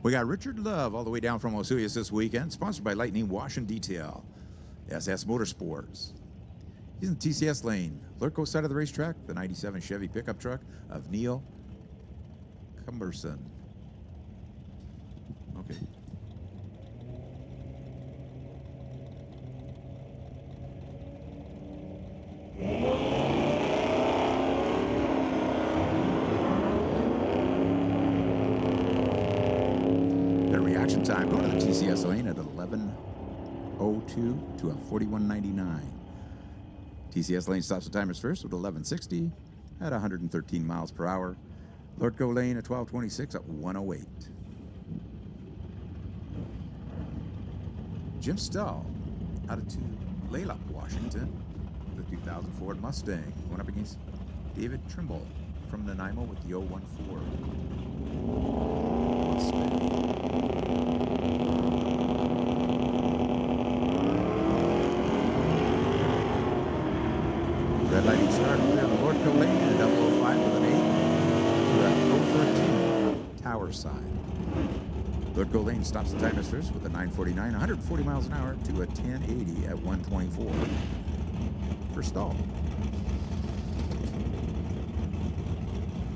We got Richard Love all the way down from Osoyoos this weekend, sponsored by Lightning Wash and Detail, SS Motorsports. He's in the TCS lane, Lurko side of the racetrack, the 97 Chevy pickup truck of Neil Cumberson. Okay. Reaction time going to the TCS lane at 11:02 to a 41.99. TCS lane stops the timers first with 11:60 at 113 miles per hour. Lordco lane at 12:26 at 108. Jim Stull out of Layla, Washington, the 2000 Ford Mustang, going up against David Trimble from Nanaimo with the 014 Mustang. Red lighting start on the Lordco lane at 005 with an 8 to that 013 Tower side. Lordco lane stops the timers first with a 949, 140 miles an hour to a 1080 at 124 for Stall.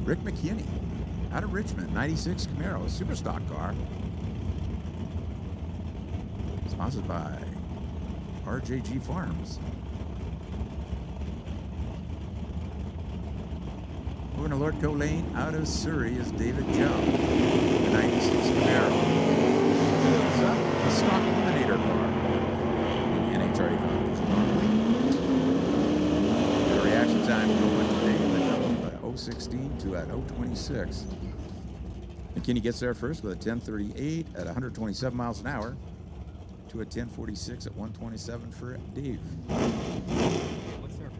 Rick McKinney out of Richmond, 96 Camaro, super stock car. Sponsored by RJG Farms. Moving to Lordco lane out of Surrey is David Joe, the 96 Camaro. Fills up a stock eliminator car in NHRA competition. The reaction time going today with 016 to at 026. McKinney gets there first with a 1038 at 127 miles an hour to a 1046 at 127 for Dave. What's there?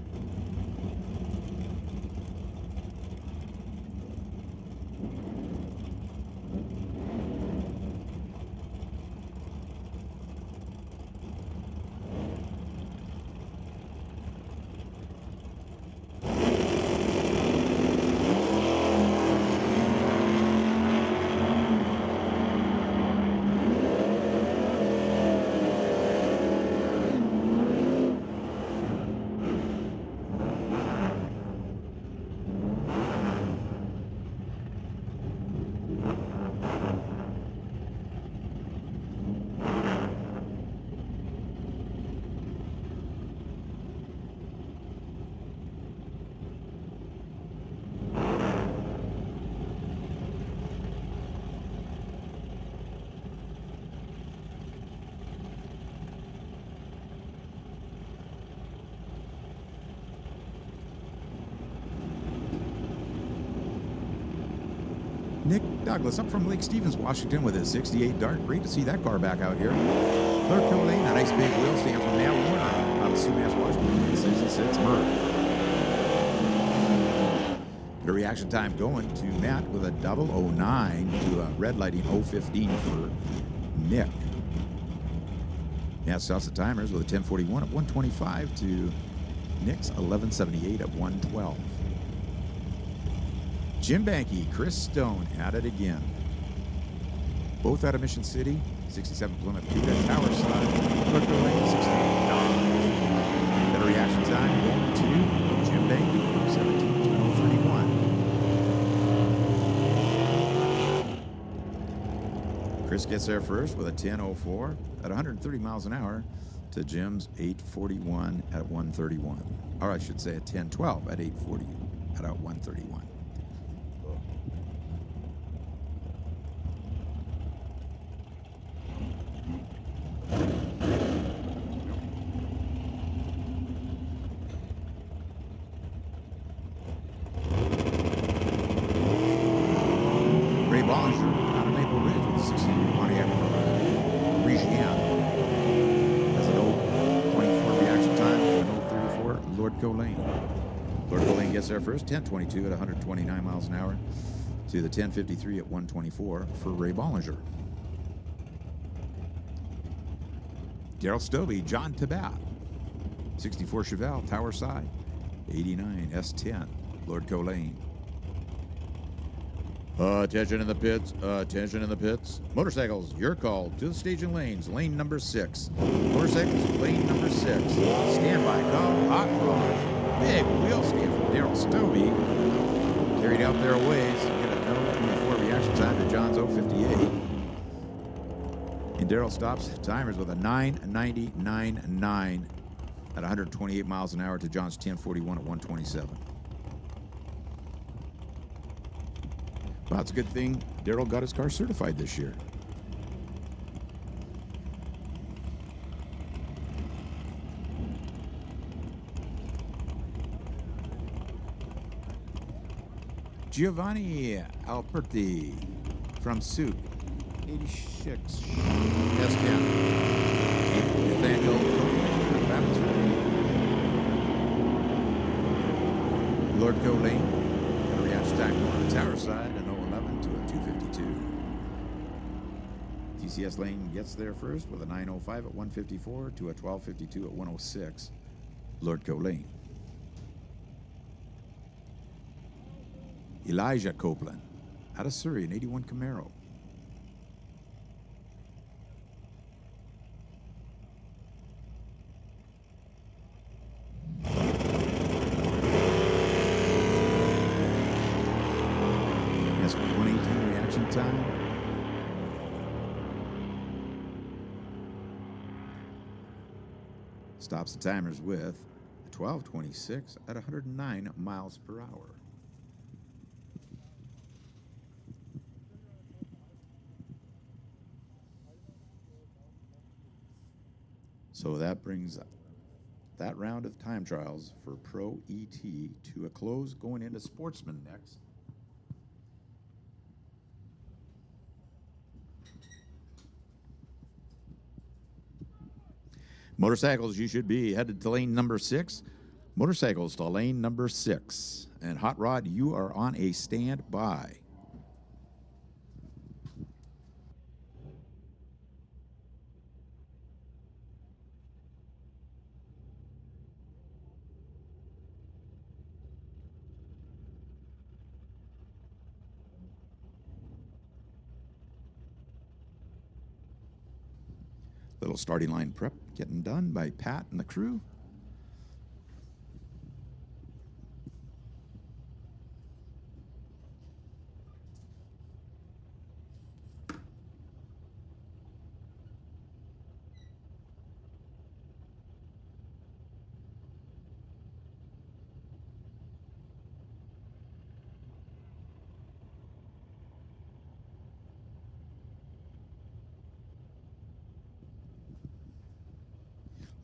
Nick Douglas up from Lake Stevens, Washington with his 68 Dart. Great to see that car back out here. Lordco lane, a nice big wheel stand from Matt Warner out of Sumas, Washington, 66 Merc. The reaction time going to Matt with a 009 to a red lighting 015 for Nick. Matt stops the timers with a 1041 at 125 to Nick's 1178 at 112. Jim Banky, Chris Stone at it again. Both out of Mission City. 67 Plymouth Cuda, Tower Side, Brooklyn Lane, 68 Dodge. Better reaction time, going to Jim Banky, 17:31. Chris gets there first with a 10:04 at 130 miles an hour to Jim's 8:41 at 131. Or I should say a 10:12 at 8:40 at 131. There first, 10:22 at 129 miles an hour to the 10:53 at 124 for Ray Bollinger. Daryl Stovey, John Tabat, 64 Chevelle, Tower Side, 89 S10, Lord Colane. Attention in the pits, attention in the pits. Motorcycles, you're called to the staging lanes, lane number 6. Motorcycles, lane number 6. Stand by, call, hot rod. Big wheel stand from Daryl Stovey. Carried out there a ways. Get another 24 reaction time to John's 058. And Daryl stops timers with a 9:99.9 at 128 miles an hour to John's 10:41 at 127. Well, it's a good thing Daryl got his car certified this year. Giovanni Alberti from Suit, 86 S10. Nathaniel Lord Colane, reaction time on the Tower Side, an 011 to a 252. TCS Lane gets there first with a 9:05 at 154 to a 12:52 at 106. Lord Colane. Elijah Copeland, out of Surrey, an 81 Camaro. Yes, 118 reaction time. Stops the timers with a 12:26 at 109 miles per hour. So that brings that round of time trials for Pro ET to a close, going into Sportsman next. Motorcycles, you should be headed to lane number 6. Motorcycles to lane number 6. And Hot Rod, you are on a standby. Little starting line prep getting done by Pat and the crew.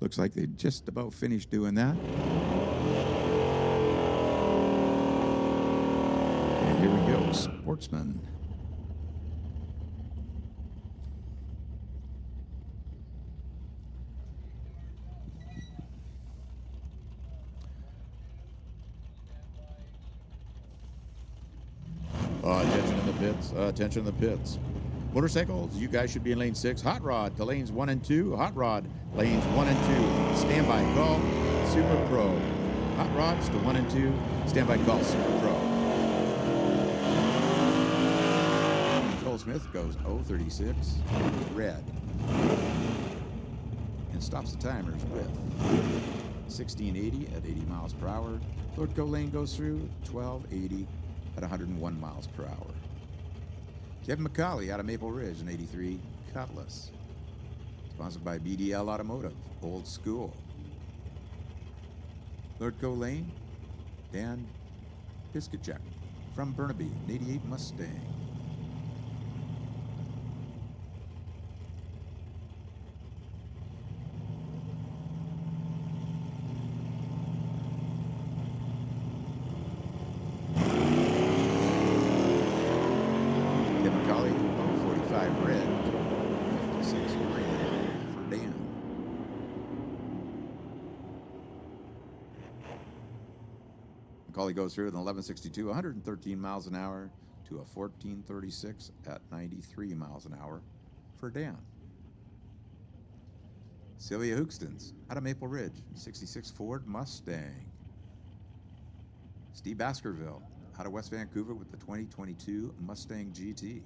Looks like they just about finished doing that. And here we go, Sportsman. Attention in the pits, attention in the pits. Motorcycles, you guys should be in lane 6. Hot Rod to lanes 1 and 2. Hot Rod, lanes 1 and 2. Standby call, Super Pro. Hot Rods to 1 and 2. Standby call, Super Pro. Smith goes 036, red. And stops the timers with 1680 at 80 miles per hour. Lordco Lane goes through 1280 at 101 miles per hour. Kevin McCauley out of Maple Ridge in 83, Cutlass. Sponsored by BDL Automotive, Old School. Lordco Lane, Dan Piskachek from Burnaby, an 88 Mustang. Kevin McCauley, 45 red, 56 green for Dan. McCauley goes through with an 1162, 113 miles an hour to a 1436 at 93 miles an hour for Dan. Celia Hookstons out of Maple Ridge, 66 Ford Mustang. Steve Baskerville out of West Vancouver with the 2022 Mustang GT.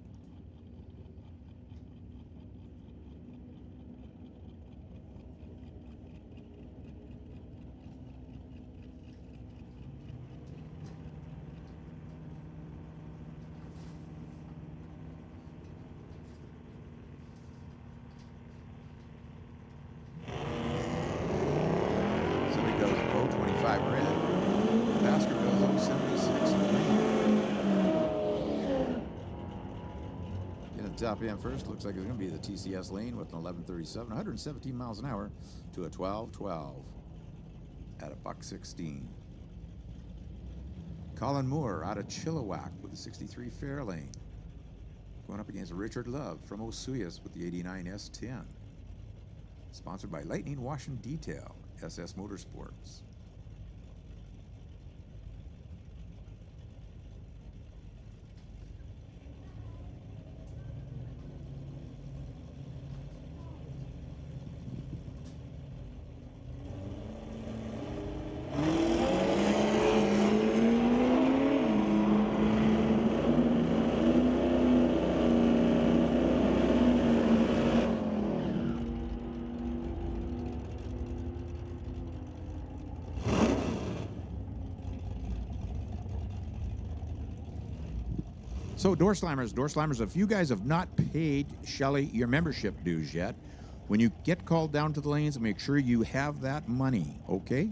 Somebody goes 025 red. Baskerville's 076 green. In the top end first, looks like it's going to be the TCS Lane with an 1137, 117 miles an hour to a 1212 at a $1.16. Colin Moore out of Chilliwack with the 63 Fairlane. Going up against Richard Love from Osuyas with the 89 S10. Sponsored by Lightning Wash and Detail, SS Motorsports. So door slammers, if you guys have not paid Shelley your membership dues yet, when you get called down to the lanes, make sure you have that money, okay?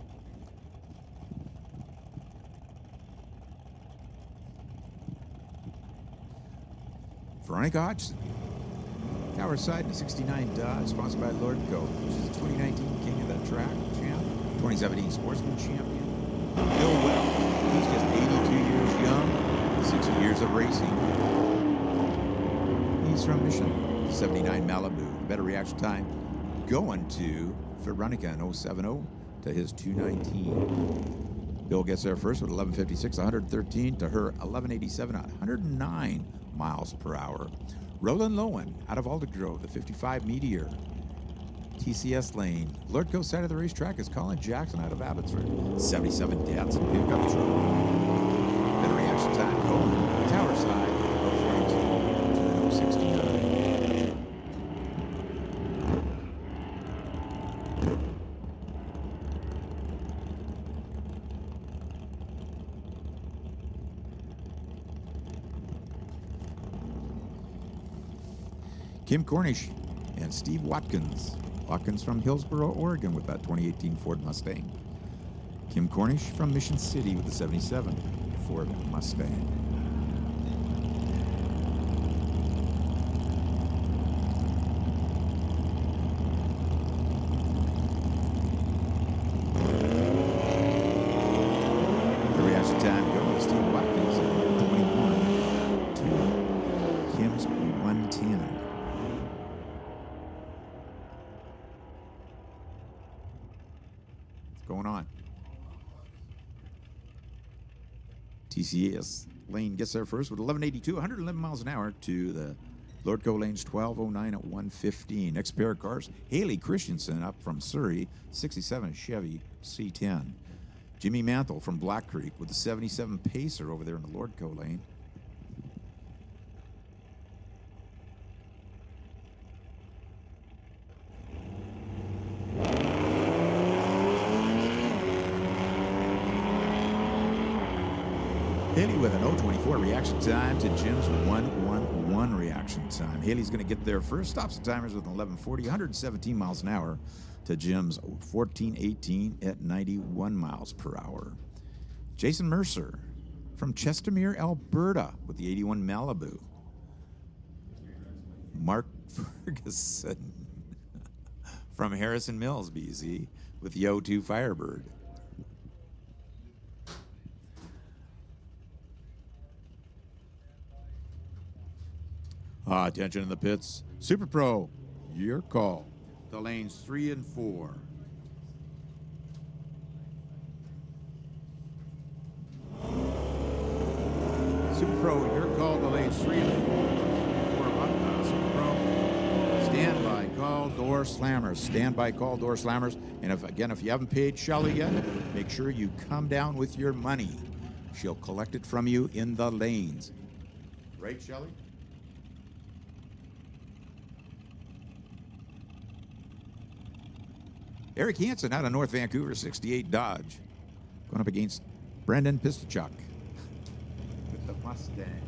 Veronica Hodgson, Tower Side in 69 Dodge, sponsored by Lordco. She's the 2019 King of the Track champ, 2017 Sportsman champion. Bill Wells, he's just 82 years young. 60 years of racing. He's from Mission, 79 Malibu. Better reaction time going to Veronica in 070 to his 219. Bill gets there first with 1156, 113 to her 1187 at 109 miles per hour. Roland Lowen out of Aldergrove, the 55 Meteor. TCS Lane. Lordco side of the racetrack is Colin Jackson out of Abbotsford. 77 Datsun pickup truck. Better reaction time going Tower Side, 042 to 069. Kim Cornish and Steve Watkins. Watkins from Hillsboro, Oregon with that 2018 Ford Mustang. Kim Cornish from Mission City with the 77 Ford Mustang. The reaction time going to Steve Watkins at 21 to Kim's 110. What's going on? TCS Lane gets there first with 1182, 111 miles an hour to the Lordco Lane's 1209 at 115. Next pair of cars, Haley Christensen up from Surrey, 67 Chevy C10. Jimmy Mantle from Black Creek with the 77 Pacer over there in the Lordco Lane. 4 reaction time to Jim's 111 reaction time. Haley's going to get there first. Stops the timers with 11:40, 117 miles an hour to Jim's 14:18 at 91 miles per hour. Jason Mercer from Chestermere, Alberta with the 81 Malibu. Mark Ferguson from Harrison Mills, BC with the 02 Firebird. Attention in the pits. Super Pro, your call. The lanes 3 and 4. Super Pro, your call. The lanes 3 and 4. Super Pro, stand by, call, door slammers. Stand by, call, door slammers. And if you haven't paid Shelly yet, make sure you come down with your money. She'll collect it from you in the lanes. Right, Shelly? Eric Hansen out of North Vancouver, 68 Dodge. Going up against Brendan Pistachuk with the Mustang.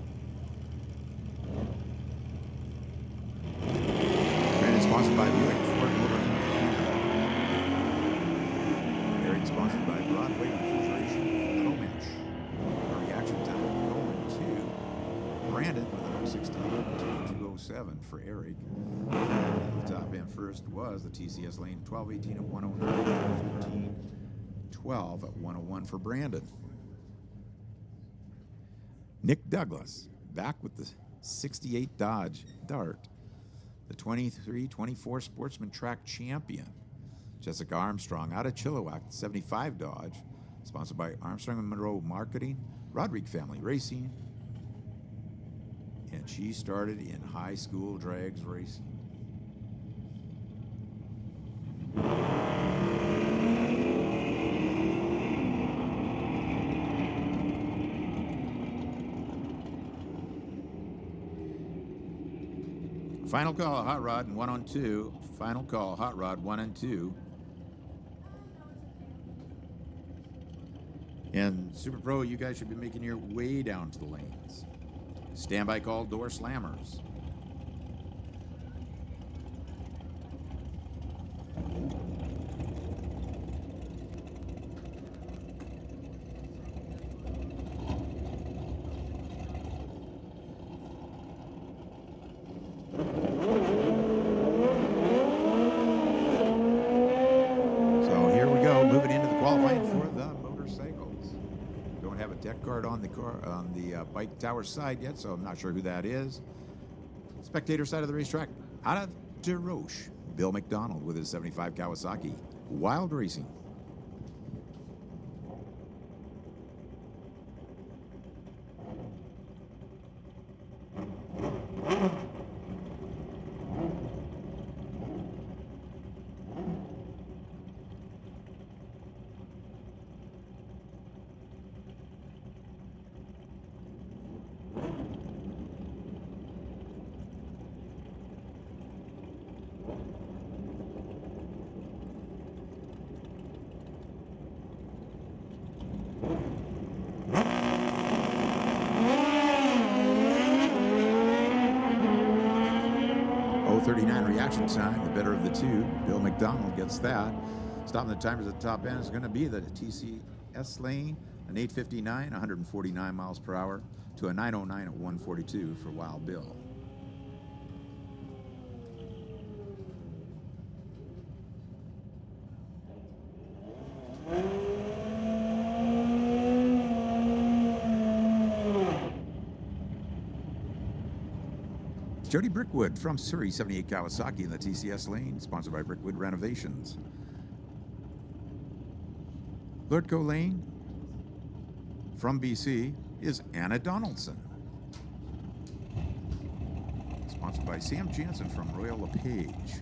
Brandon sponsored by Buick Ford Motor. Eric sponsored by Broadway Refrigeration Comesh. Reaction time going to Brandon with an 016 207 for Eric. And the top end first was the TCS lane 1218 at 109, 1312 at 101 for Brandon. Nick Douglas back with the 68 Dodge Dart, the 23-24 Sportsman track champion. Jessica Armstrong out of Chilliwack, 75 Dodge, sponsored by Armstrong and Monroe Marketing, Roderick Family Racing, and she started in high school drags racing. Final call, Hot Rod, and 1 on 2. Final call, Hot Rod, 1 and 2. And Super Pro, you guys should be making your way down to the lanes. Standby call, door slammers. So here we go, moving into the qualifying for the motorcycles. Don't have a deck card on the car on the bike tower side yet, so I'm not sure who that is. Spectator side of the racetrack, out of DeRoche, Bill McDonald with his 75 Kawasaki Wild Racing. Reaction time, the better of the two. Bill McDonald gets that. Stopping the timers at the top end is going to be the TCS lane, an 859, 149 miles per hour, to a 909 at 142 for Wild Bill. Jody Brickwood from Surrey, 78 Kawasaki in the TCS lane, sponsored by Brickwood Renovations. Lordco Lane from BC is Anna Donaldson, sponsored by Sam Jansen from Royal LePage.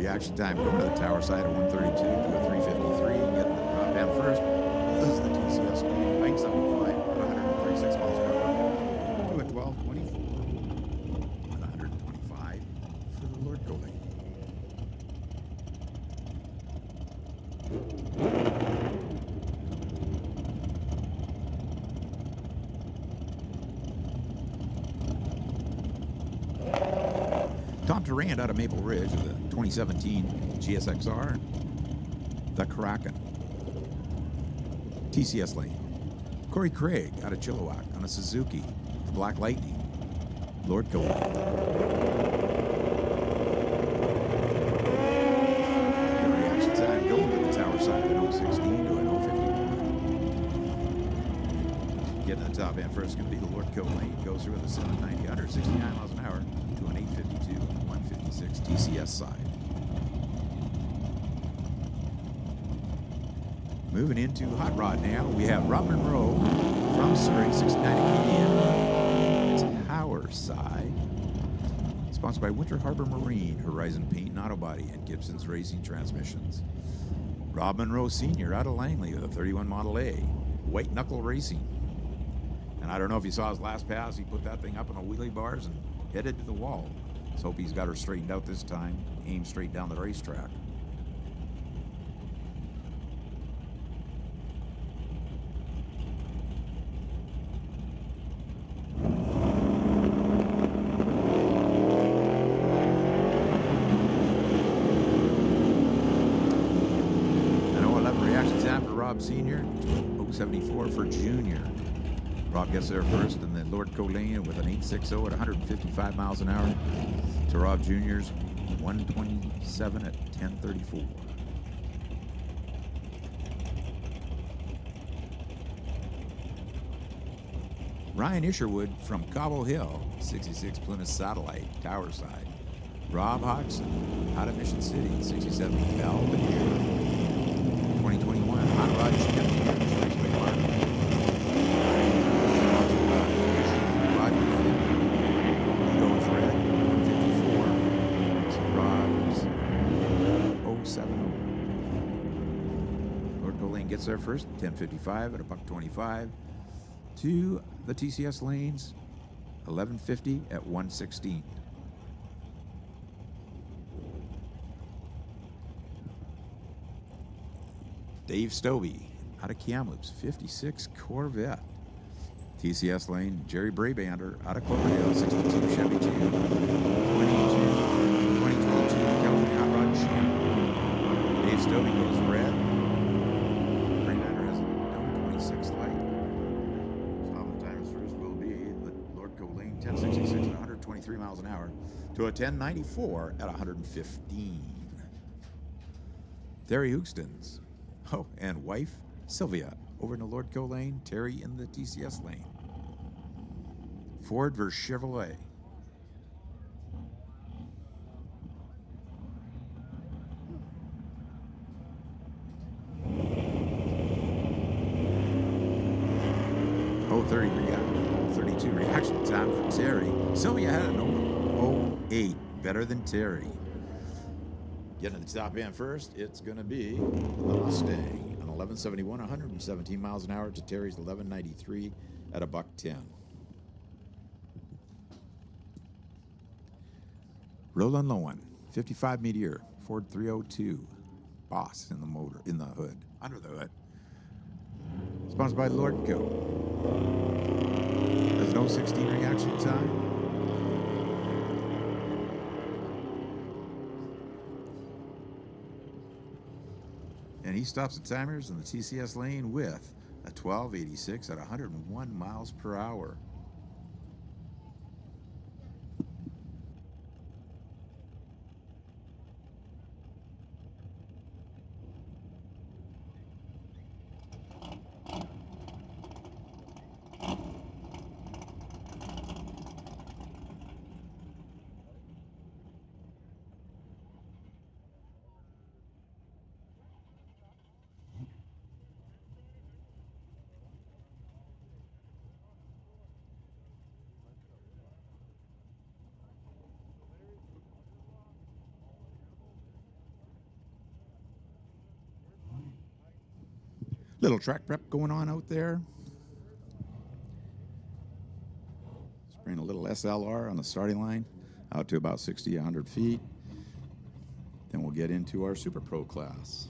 reaction time going to the tower side at 132 to a 353. Getting the top end first. This is the TCS lead. 975 at 136 miles per hour to a 1224 at 125 for the Lord Coley. Tom Durand out of Maple Ridge with the 2017 GSXR, the Kraken. TCS lane. Corey Craig out of Chilliwack on a Suzuki, the Black Lightning, Lord Coley. Reaction time going to the tower side at 016 to an 051. Getting the top end first is going to be the Lord Coley. Goes through with a 790, 169 miles an hour to an 852, 156 TCS side. Moving into Hot Rod now, we have Rob Monroe from Surrey, 690 KDM, Tower side. Sponsored by Winter Harbor Marine, Horizon Paint and Auto Body, and Gibson's Racing Transmissions. Rob Monroe Sr. out of Langley with a 31 Model A, White Knuckle Racing. And I don't know if you saw his last pass, he put that thing up on the wheelie bars and headed to the wall. Let's hope he's got her straightened out this time, aimed straight down the racetrack. Rob Sr. 074 for Junior. Rob gets there first, and then Lord Colleen with an 860 at 155 miles an hour to Rob Jr.'s 127 at 1034. Ryan Isherwood from Cobble Hill, 66 Plymouth Satellite, Tower side. Rob Hodgson out of Mission City, 67 Belvedere. 2021 Hot Rod Championship. Roger Finn. He goes red, 154. To Rob's 070. Lord Colleen gets there first, 1055 at a $125. To the TCS lanes, 1150 at 116. Dave Stovey out of Kamloops, 56 Corvette. TCS lane, Jerry Brabander out of Cloverdale, 62 Chevy 2, 2022 California Hot Rod Champ. Dave Stovey goes red. Brabander has a 26 light. Stopping timers first will be the Lord Colleen, 1066 at 123 miles an hour to a 1094 at 115. Terry Hookstons. Oh, and wife, Sylvia, over in the Lord Co lane, Terry in the TCS lane. Ford versus Chevrolet. Oh, 32 reaction time for Terry. Sylvia had an 08, better than Terry. Getting to the top end first, it's going to be the Mustang, an 1171, 117 miles an hour to Terry's 1193 at a $110. Roland Lowen, 55 Meteor, Ford 302, Boss in the motor, in the hood, under the hood. Sponsored by Lord Co. There's no 16 reaction time. And he stops the timers in the TCS lane with a 1286 at 101 miles per hour. Little track prep going on out there. Spraying a little SLR on the starting line out to about 60, 100 feet. Then we'll get into our Super Pro class.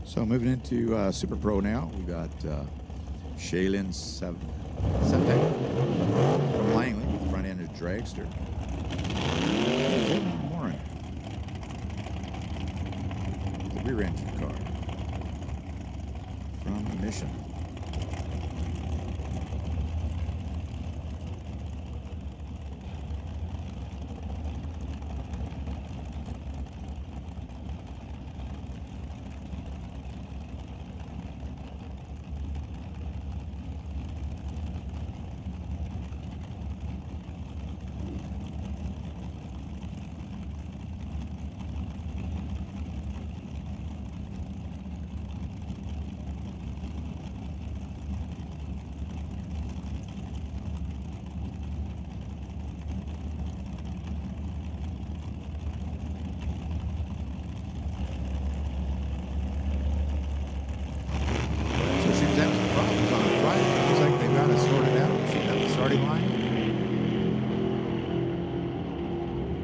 So moving into Super Pro now, we've got Shaylin Sevtek from Langley with the front end of dragster. Morin, the rear engine car from Mission.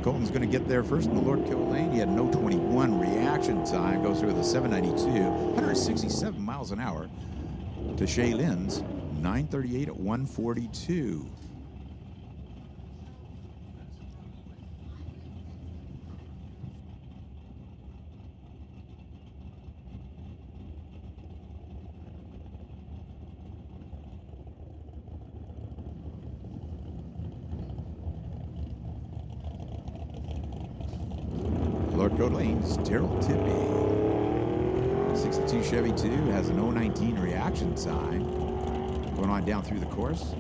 Colton's going to get there first in the Lord Kill lane. He had no 21 reaction time. Goes through with a 792, 167 miles an hour to Shaylin's 938 at 142. Lord Code Lanes, Terrell Tippy. 62 Chevy 2 has an 019 reaction time. Going on down through the course.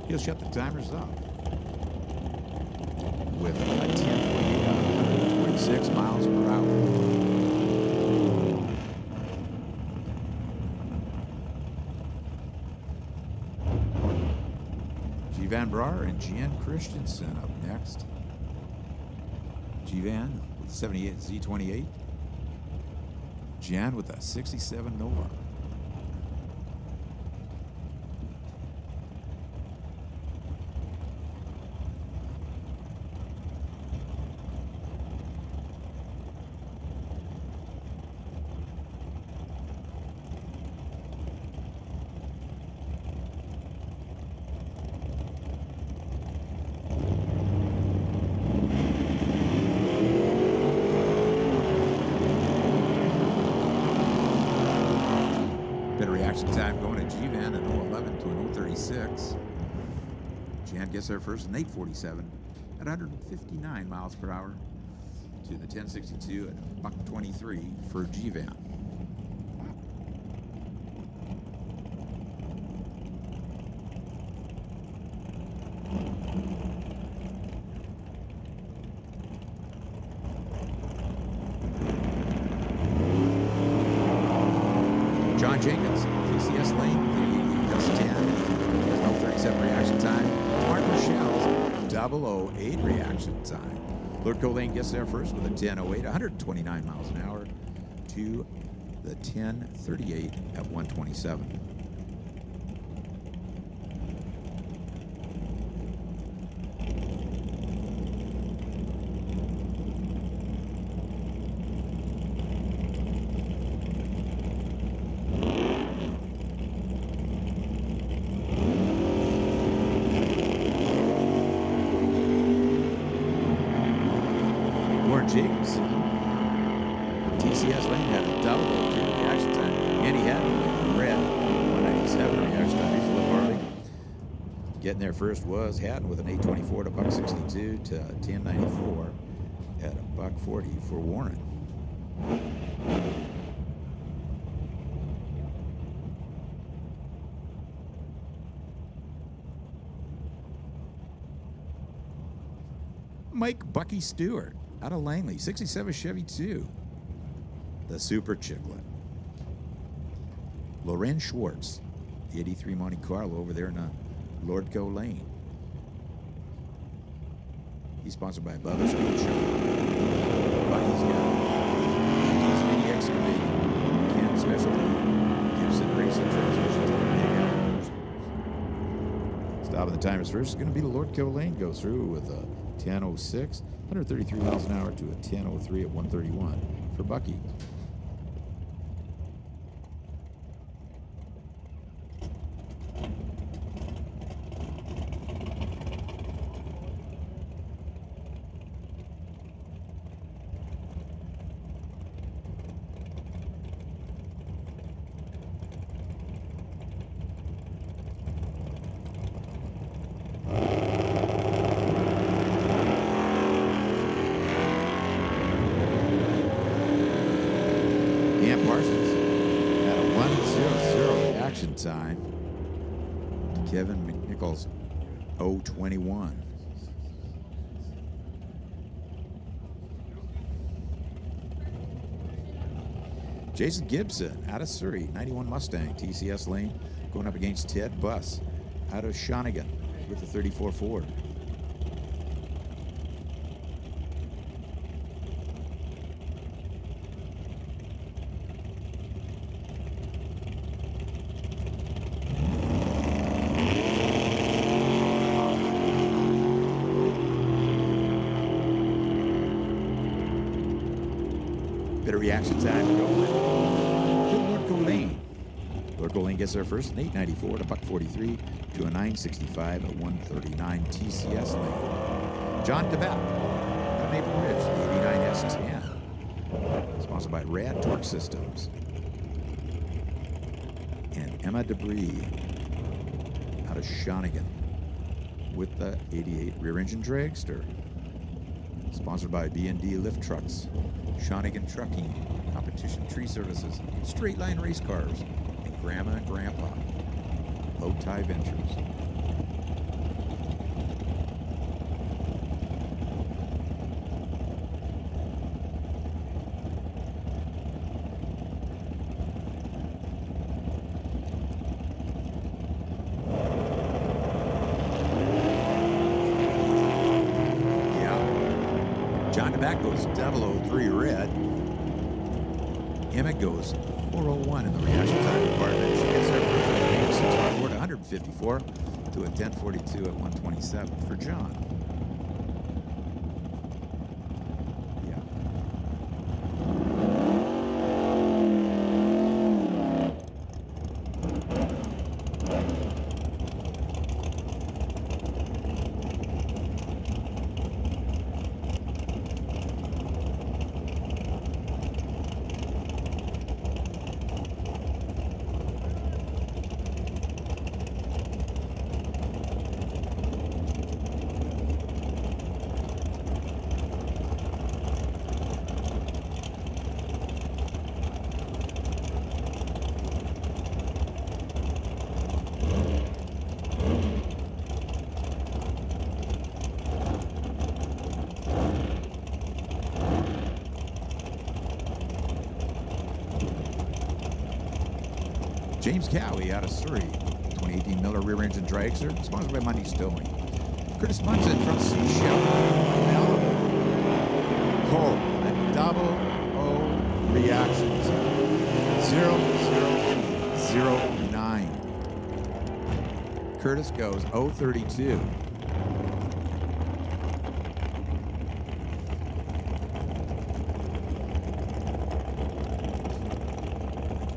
He'll shut the timers off with a 10.6 miles per hour. G. Van Brar and Jan Christensen up next. G. Van 78 Z28. Jan with a 67 Nova. Time going at G-Van an 011 to an 036. Jan gets there first, an 847 at 159 miles per hour to the 1062 at $123 for G-Van. John Jenkins, TCS lane, the Dust 10. Has no 37 reaction time. Martin Shell's 008 reaction time. Lordco Lane gets there first with a 10:08, 129 miles an hour to the 10:38 at 127. James. TCS Lane had a 002 reaction time, and he had red 197 reaction time. He's a little Harley. Getting there first was Hatton with an 824 to $162 to 1094 at $140 for Warren. Mike Bucky Stewart out of Langley, 67 Chevy 2. The Super Chiclet. Loren Schwartz, 83 Monte Carlo over there in Lordco Lane. He's sponsored by Bubba's Speed Show. Bucky's got Bucky's Mini Excavating, Ken Specialty, Gibson Racing Transmissions, and Big Hours. Stopping the timers first is going to be the Lordco Lane. Go through with a 10:06. 133 miles an hour to a 10:03 at 131 for Bucky. Time to Kevin McNichols 021. Jason Gibson out of Surrey, 91 Mustang TCS Lane, going up against Ted Buss out of Shawnigan with the 34 Ford. Reaction time to Lordco Lane. Lordco Lane gets there first, an 894 to $143 to a 965 at 139 TCS Lane. John DeBell out of Maple Ridge, the 89 S10. Sponsored by Rad Torque Systems. And Emma Debris out of Shawnigan with the 88 rear engine dragster. Sponsored by B&D Lift Trucks, Shawnigan Trucking, Competition Tree Services, Straight Line Race Cars, and Grandma and Grandpa, Bow Tie Ventures. Back goes 003 red. Emmett goes 401 in the reaction time department. She gets there for 654 to 154 to a 1042 at 127 for John. James Cowie out of Surrey, 2018 Miller rear engine dragster, sponsored by Monday Stowing. Curtis Munson from Seashell, Malibu. Oh, a double O reactions. 0009. Curtis goes 032.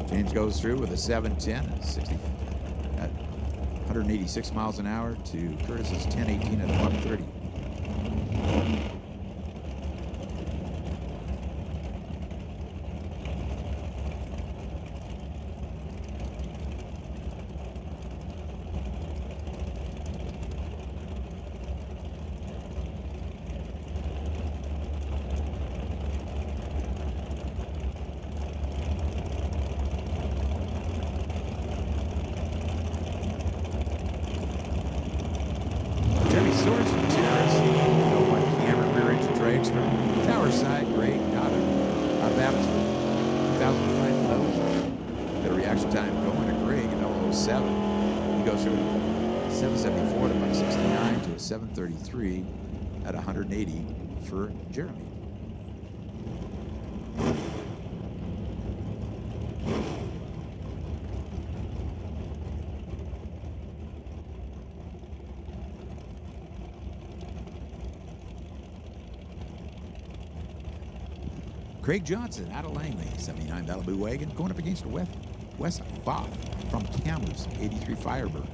James goes through with a 710 at 186 miles an hour to Curtis's 1018 at 130. At 180 for Jeremy. Craig Johnson out of Langley, 79 Malibu wagon, going up against Wes Voth from Kamloops, 83 Firebird.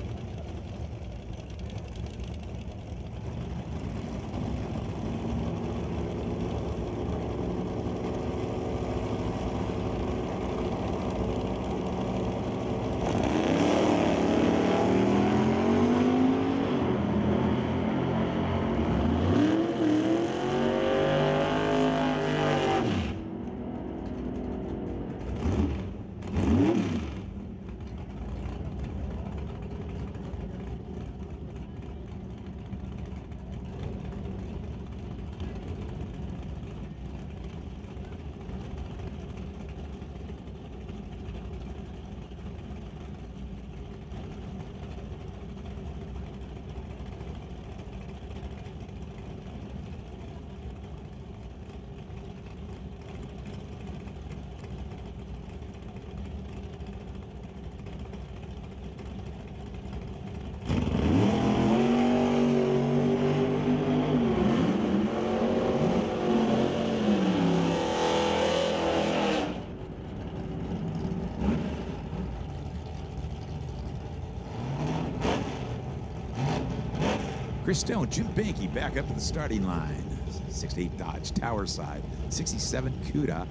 Chris Stone, Jim Banky back up to the starting line. 68 Dodge, Tower side. 67 Cuda,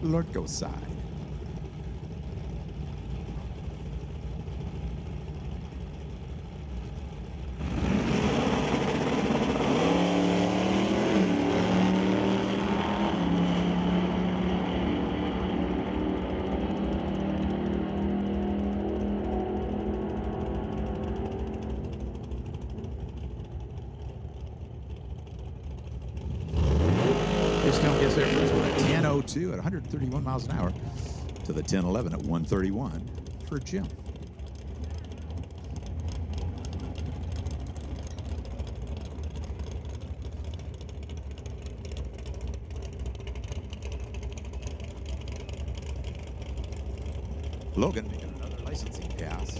Lordco side. Gets there first one at 10:02 at 131 miles an hour to the 10:11 at 131 for Jim. Logan making another licensing pass.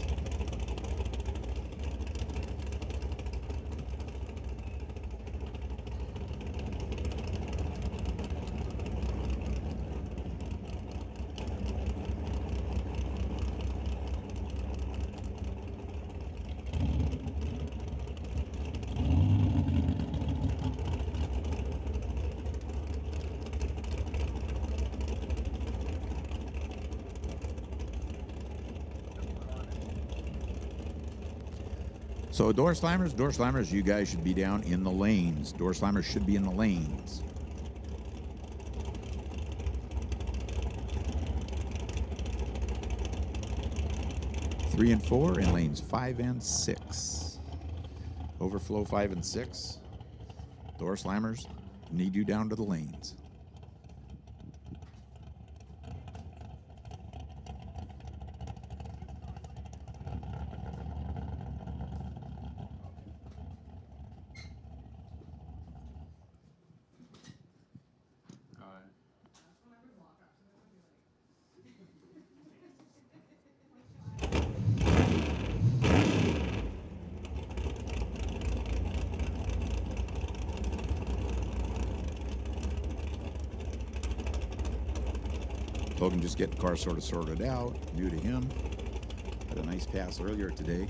So door slammers, you guys should be down in the lanes. Door slammers should be in the lanes. Three and 4 in lanes 5 and 6. Overflow 5 and 6. Door slammers need you down to the lanes. Logan just getting the car sort of sorted out. New to him. Had a nice pass earlier today.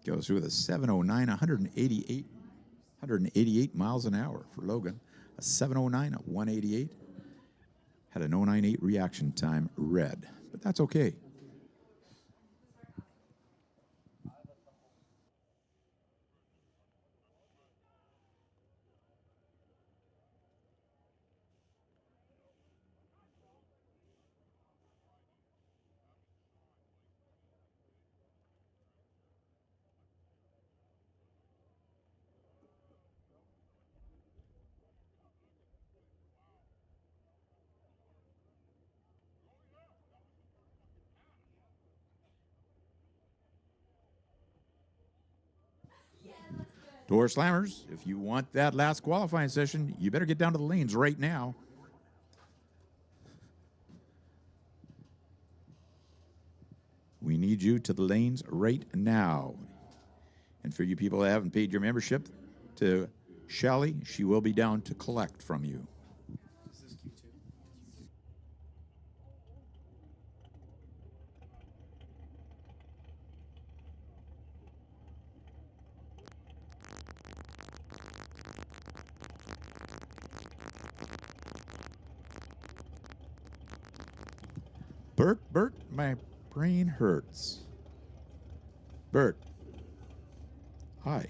Goes through with a 709, 188 miles an hour for Logan. A 709 at 188. Had an 098 reaction time red, but that's okay. Door slammers, if you want that last qualifying session, you better get down to the lanes right now. We need you to the lanes right now. And for you people that haven't paid your membership to Shelly, she will be down to collect from you. Bert, my brain hurts. Bert. Hi.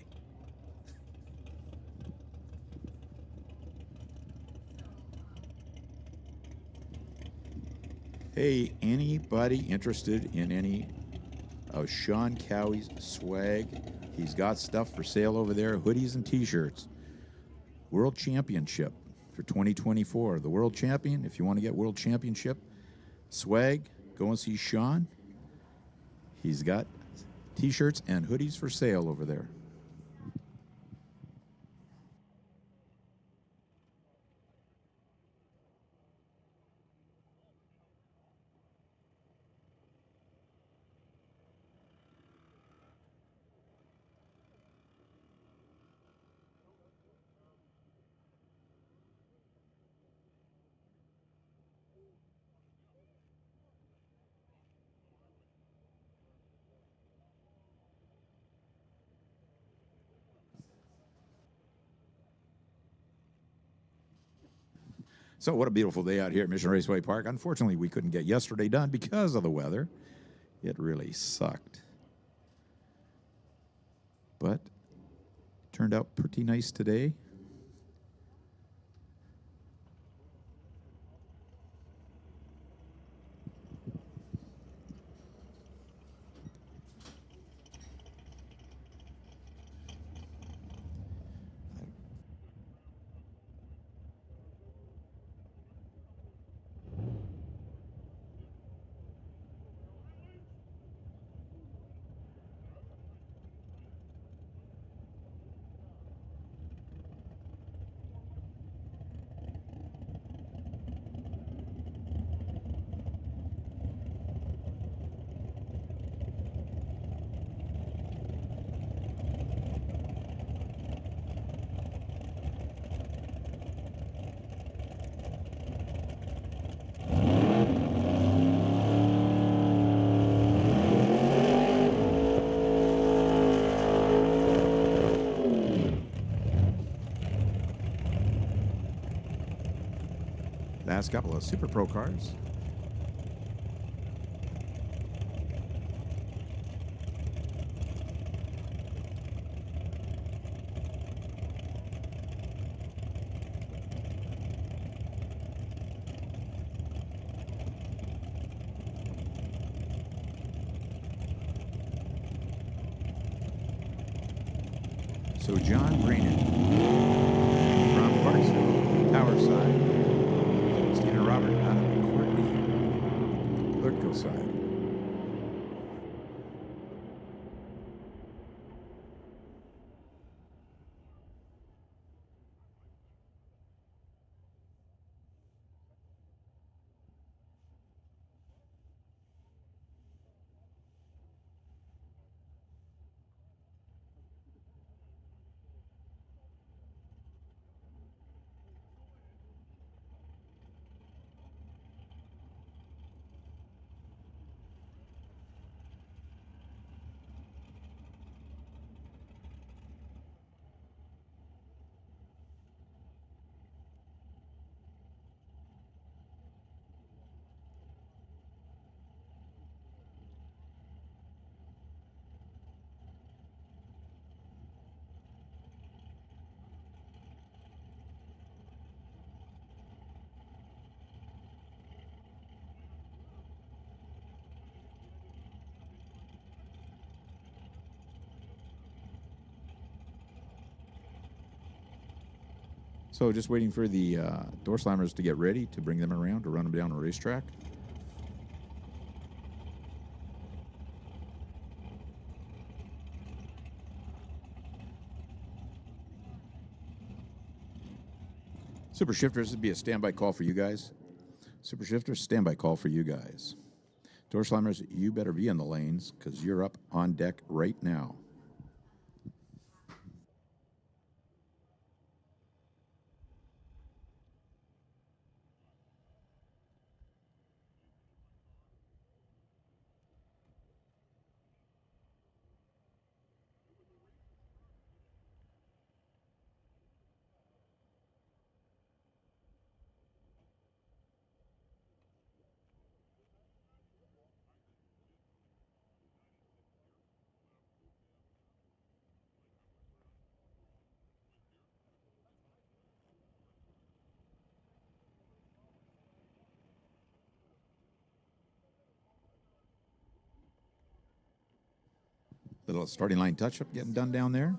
Hey, anybody interested in any of Sean Cowie's swag? He's got stuff for sale over there, hoodies and t-shirts. World Championship for 2024. The World Champion, if you want to get World Championship swag, go and see Sean. He's got t-shirts and hoodies for sale over there. So what a beautiful day out here at Mission Raceway Park. Unfortunately, we couldn't get yesterday done because of the weather. It really sucked. But turned out pretty nice today. Last couple of Super Pro cars. So John Greenan from Parksville, Tower Side. Stephen Robert out of Courtney, Lurko side. So just waiting for the door slammers to get ready to bring them around to run them down a racetrack. Super shifters, this would be a standby call for you guys. Super shifters, standby call for you guys. Door slammers, you better be in the lanes because you're up on deck right now. Little starting line touch-up getting done down there.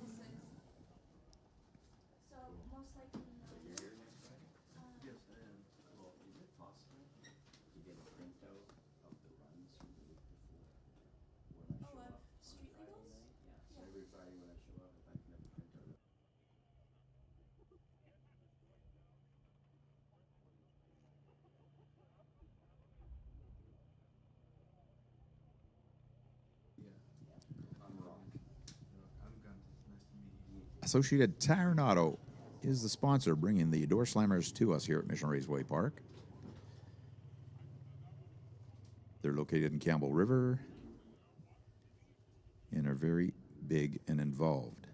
So most likely not. Oh, street legals? Associated Tire and Auto is the sponsor bringing the door slammers to us here at Mission Raceway Park. They're located in Campbell River and are very big and involved.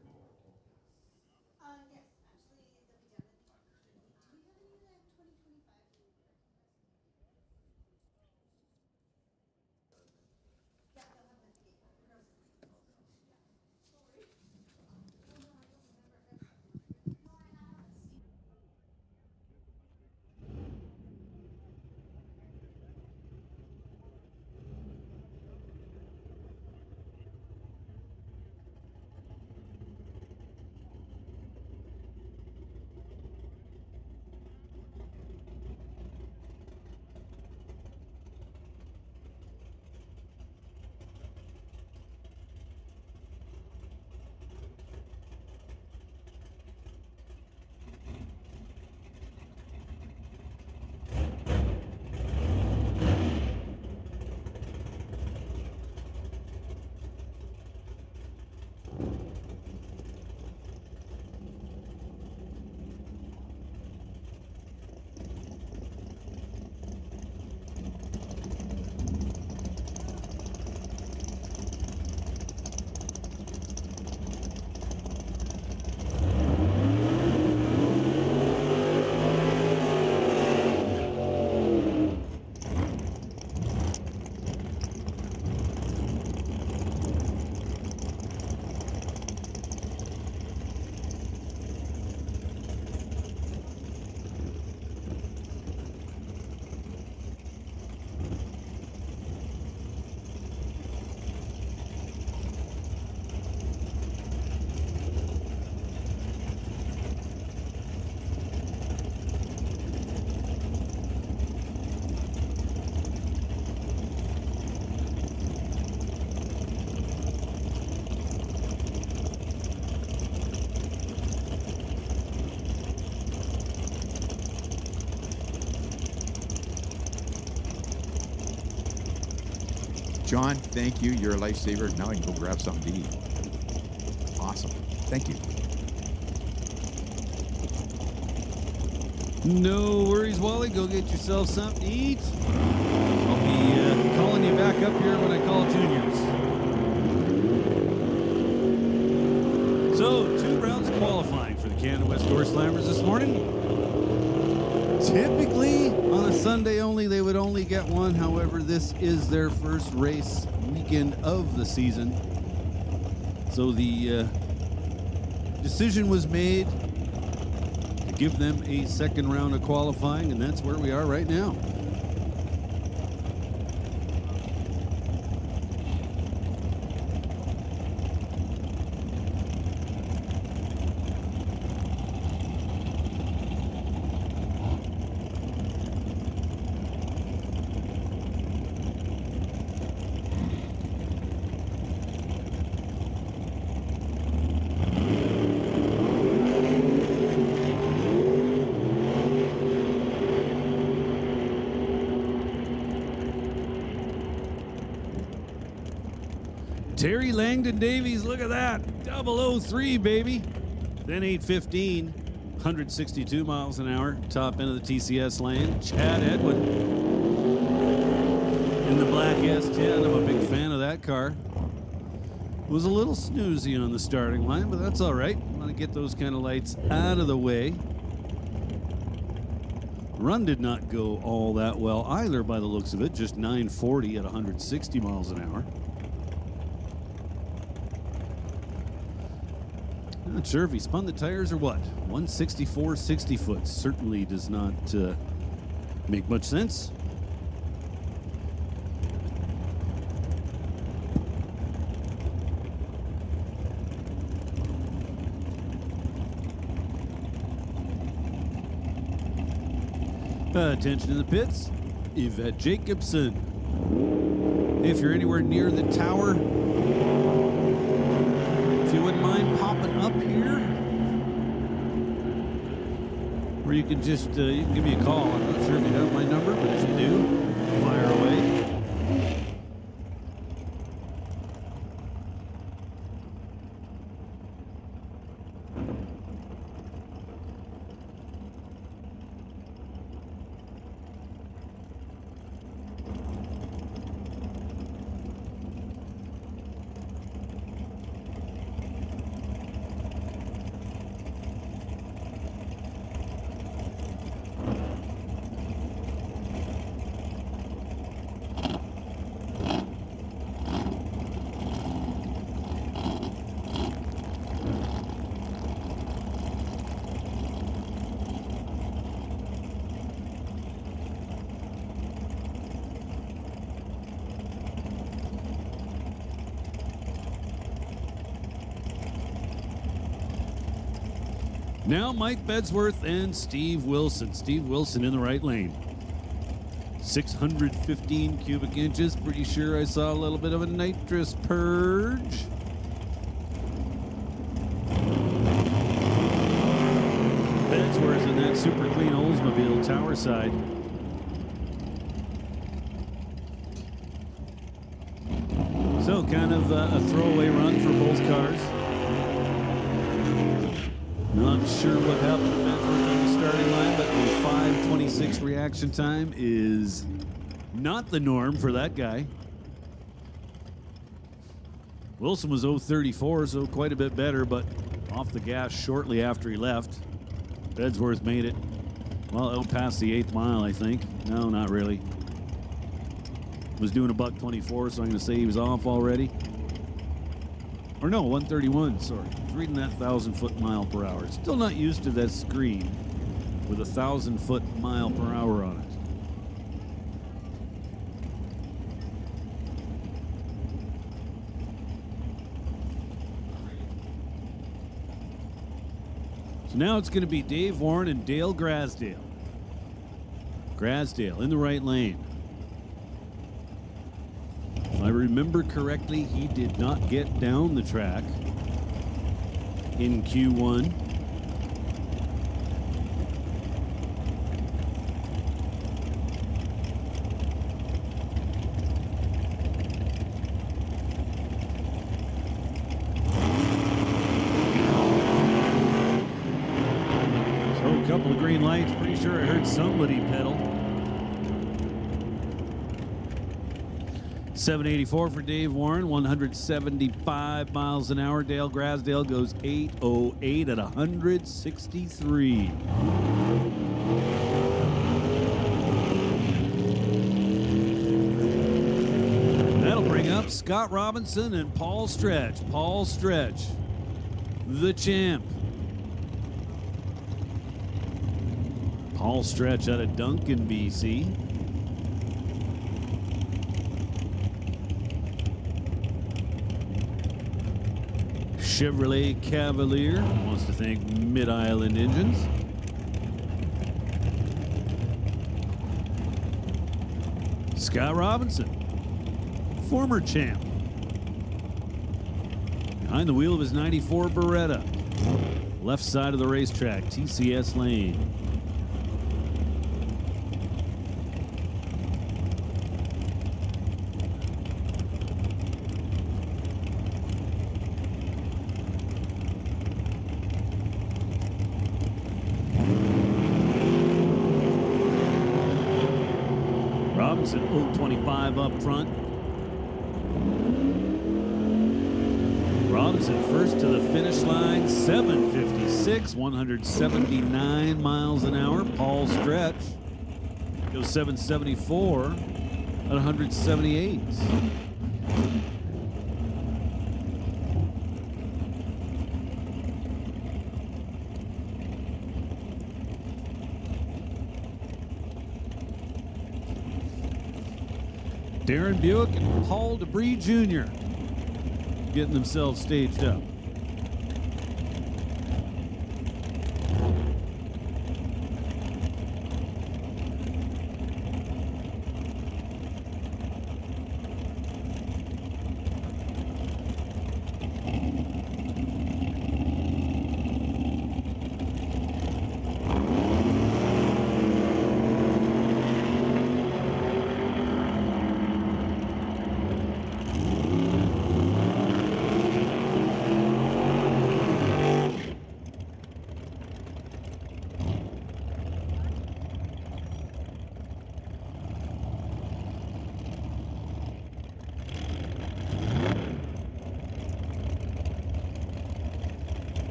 Yes, actually, they'll be done in. Do we have any of that 2025? Yeah, they'll have the gate. Sorry. Oh, no, I don't remember. No, I haven't seen. John, thank you. You're a lifesaver. Now I can go grab something to eat. Awesome. Thank you. No worries, Wally. Go get yourself something to eat. I'll be calling you back up here when I call juniors. So, 2 rounds of qualifying for the Canada West Door Slammers this morning. Typically, on a Sunday only, they would only get one. However, this is their first race weekend of the season. So the decision was made to give them a second round of qualifying, and that's where we are right now. Terry Langdon Davies, look at that. 003, baby. Then 815, 162 miles an hour. Top end of the TCS lane. Chad Edwin in the black S10. I'm a big fan of that car. Was a little snoozy on the starting line, but that's all right. Want to get those kind of lights out of the way. Run did not go all that well either by the looks of it. Just 940 at 160 miles an hour. Not sure if he spun the tires or what. 164 60 foot certainly does not make much sense. Attention in the pits, Yvette Jacobson. If you're anywhere near the tower, if you wouldn't mind popping up here, or you can just you can give me a call. I'm not sure if you have my number, but if you do, fire away. Now Mike Bedsworth and Steve Wilson. Steve Wilson in the right lane. 615 cubic inches. Pretty sure I saw a little bit of a nitrous purge. Bedsworth in that super clean Oldsmobile tower side. So kind of a throwaway run for both cars. Not sure what happened to Bedsworth on the starting line, but the 5:26 reaction time is not the norm for that guy. Wilson was 0:34, so quite a bit better, but off the gas shortly after he left. Bedsworth made it, well, out past the 8th mile, I think. No, not really. Was doing a $1:24, so I'm going to say he was off already. Or no, 1:31, sorry. I was reading that 1,000-foot mile per hour. Still not used to that screen with a 1,000-foot mile per hour on it. So now it's going to be Dave Warren and Dale Grasdale. Grasdale in the right lane. If I remember correctly, he did not get down the track in Q1. So a couple of green lights. Pretty sure I heard somebody pedal. 784 for Dave Warren, 175 miles an hour. Dale Grasdale goes 808 at 163. That'll bring up Scott Robinson and Paul Stretch. Paul Stretch, the champ. Paul Stretch out of Duncan, BC. Chevrolet Cavalier wants to thank Mid-Island Engines. Scott Robinson, former champ. Behind the wheel of his 94 Beretta. Left side of the racetrack, TCS lane. Robinson, 0.25 up front. Robinson first to the finish line, 7:56, 179 miles an hour. Paul Stretch goes 7:74 at 178. Darren Buick and Paul DeBree Jr. getting themselves staged up.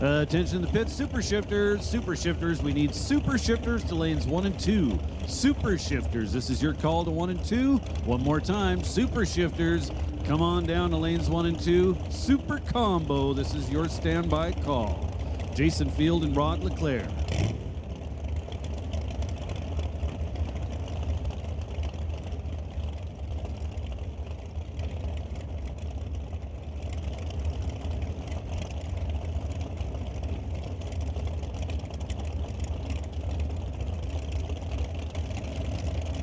Attention to the pit, super shifters. Super shifters, we need super shifters to lanes 1 and 2. Super shifters, this is your call to 1 and 2. One more time, super shifters, come on down to lanes 1 and 2. Super combo, this is your standby call. Jason Field and Rod Leclerc.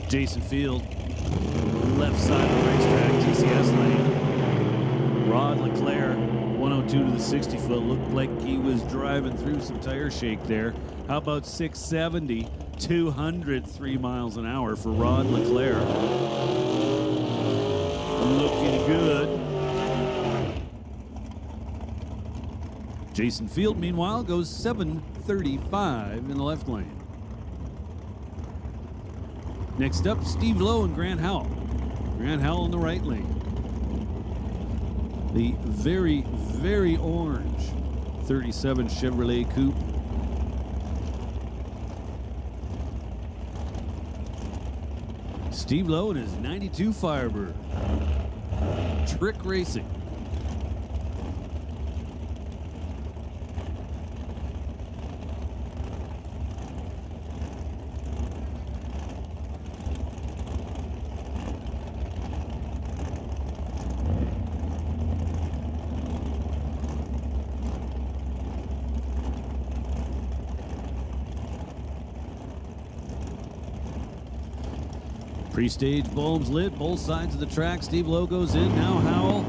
Jason Field, left side of the racetrack, TCS lane. Rod Leclerc, 102 to the 60 foot. Looked like he was driving through some tire shake there. How about 670, 203 miles an hour for Rod Leclerc. Looking good. Jason Field, meanwhile, goes 735 in the left lane. Next up, Steve Lowe and Grant Howell. Grant Howell in the right lane. The very, very orange 37 Chevrolet Coupe. Steve Lowe and his 92 Firebird. Trick Racing. Pre-stage bulbs lit, both sides of the track. Steve Lowe goes in, now Howell.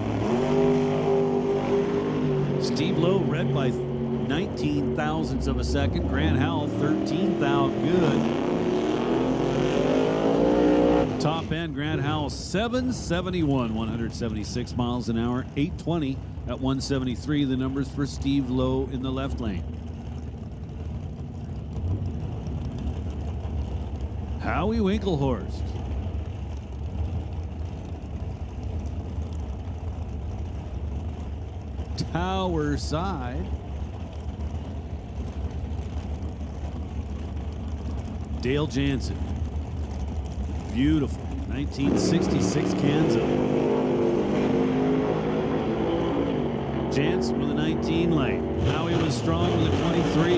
Steve Lowe red by 19 thousandths of a second. Grant Howell 13 thou good. Top end, Grant Howell 771, 176 miles an hour, 820 at 173. The numbers for Steve Lowe in the left lane. Howie Winklehorst. Tower side. Dale Jansen. Beautiful. 1966 Kanza. Jansen with a 19 light. Howie was strong with a 23.